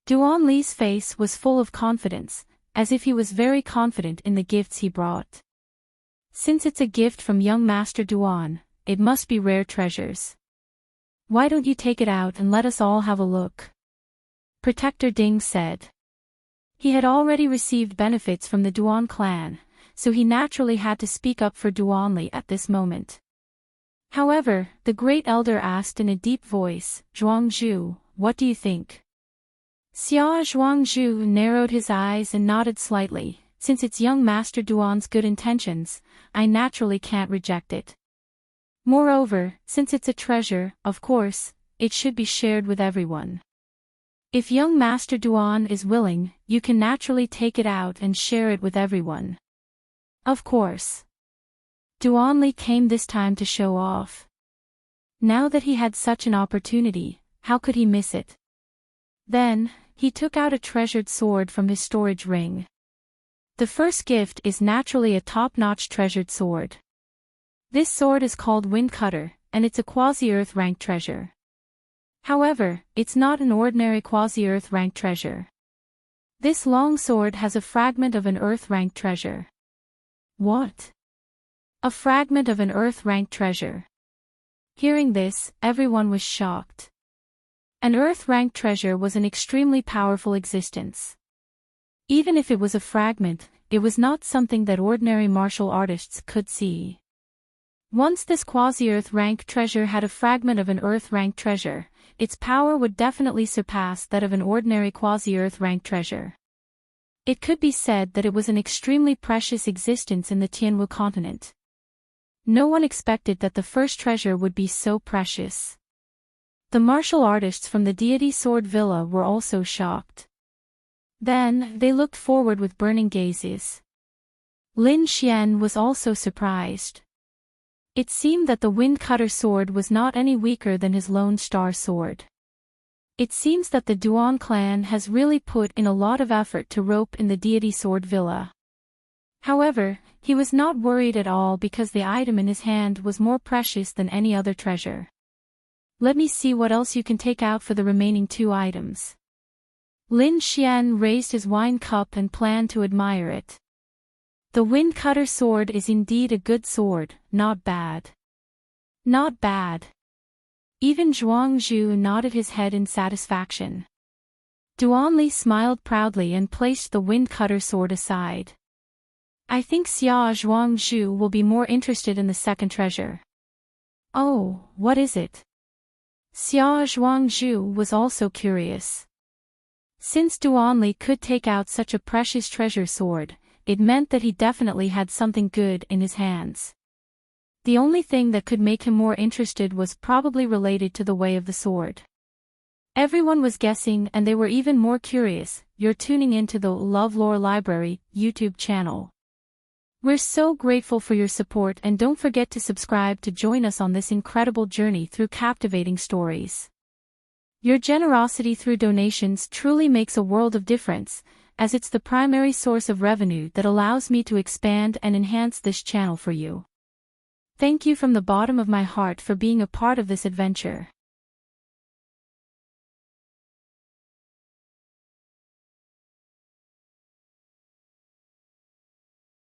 Duanli's face was full of confidence, as if he was very confident in the gifts he brought. Since it's a gift from young Master Duan, it must be rare treasures. Why don't you take it out and let us all have a look? Protector Ding said. He had already received benefits from the Duan clan, so he naturally had to speak up for Duanli at this moment. However, the Great Elder asked in a deep voice, Zhuangzhu, what do you think? Xia Zhuangzhu narrowed his eyes and nodded slightly. Since it's young Master Duan's good intentions, I naturally can't reject it. Moreover, since it's a treasure, of course, it should be shared with everyone. If young Master Duan is willing, you can naturally take it out and share it with everyone. Of course. Duanli came this time to show off. Now that he had such an opportunity, how could he miss it? Then, he took out a treasured sword from his storage ring. The first gift is naturally a top-notch treasured sword. This sword is called Wind Cutter, and it's a quasi-earth rank treasure. However, it's not an ordinary quasi-earth rank treasure. This long sword has a fragment of an earth rank treasure. What? A fragment of an earth rank treasure. Hearing this, everyone was shocked. An earth rank treasure was an extremely powerful existence. Even if it was a fragment, it was not something that ordinary martial artists could see. Once this quasi-earth rank treasure had a fragment of an earth rank treasure, its power would definitely surpass that of an ordinary quasi-earth rank treasure. It could be said that it was an extremely precious existence in the Tianwu continent. No one expected that the first treasure would be so precious. The martial artists from the Deity Sword Villa were also shocked. Then, they looked forward with burning gazes. Lin Xian was also surprised. It seemed that the Wind Cutter sword was not any weaker than his Lone Star sword. It seems that the Duan clan has really put in a lot of effort to rope in the Deity Sword Villa. However, he was not worried at all because the item in his hand was more precious than any other treasure. Let me see what else you can take out for the remaining 2 items. Lin Xian raised his wine cup and planned to admire it. The Wind Cutter sword is indeed a good sword, not bad. Not bad. Even Zhuangzhu nodded his head in satisfaction. Duanli smiled proudly and placed the Wind Cutter sword aside. I think Xia Zhuangzhu will be more interested in the second treasure. Oh, what is it? Xia Zhuangzhu was also curious. Since Duanli could take out such a precious treasure sword, it meant that he definitely had something good in his hands. The only thing that could make him more interested was probably related to the way of the sword. Everyone was guessing and they were even more curious. You're tuning into the LoveLore Library YouTube channel. We're so grateful for your support and don't forget to subscribe to join us on this incredible journey through captivating stories. Your generosity through donations truly makes a world of difference, as it's the primary source of revenue that allows me to expand and enhance this channel for you. Thank you from the bottom of my heart for being a part of this adventure.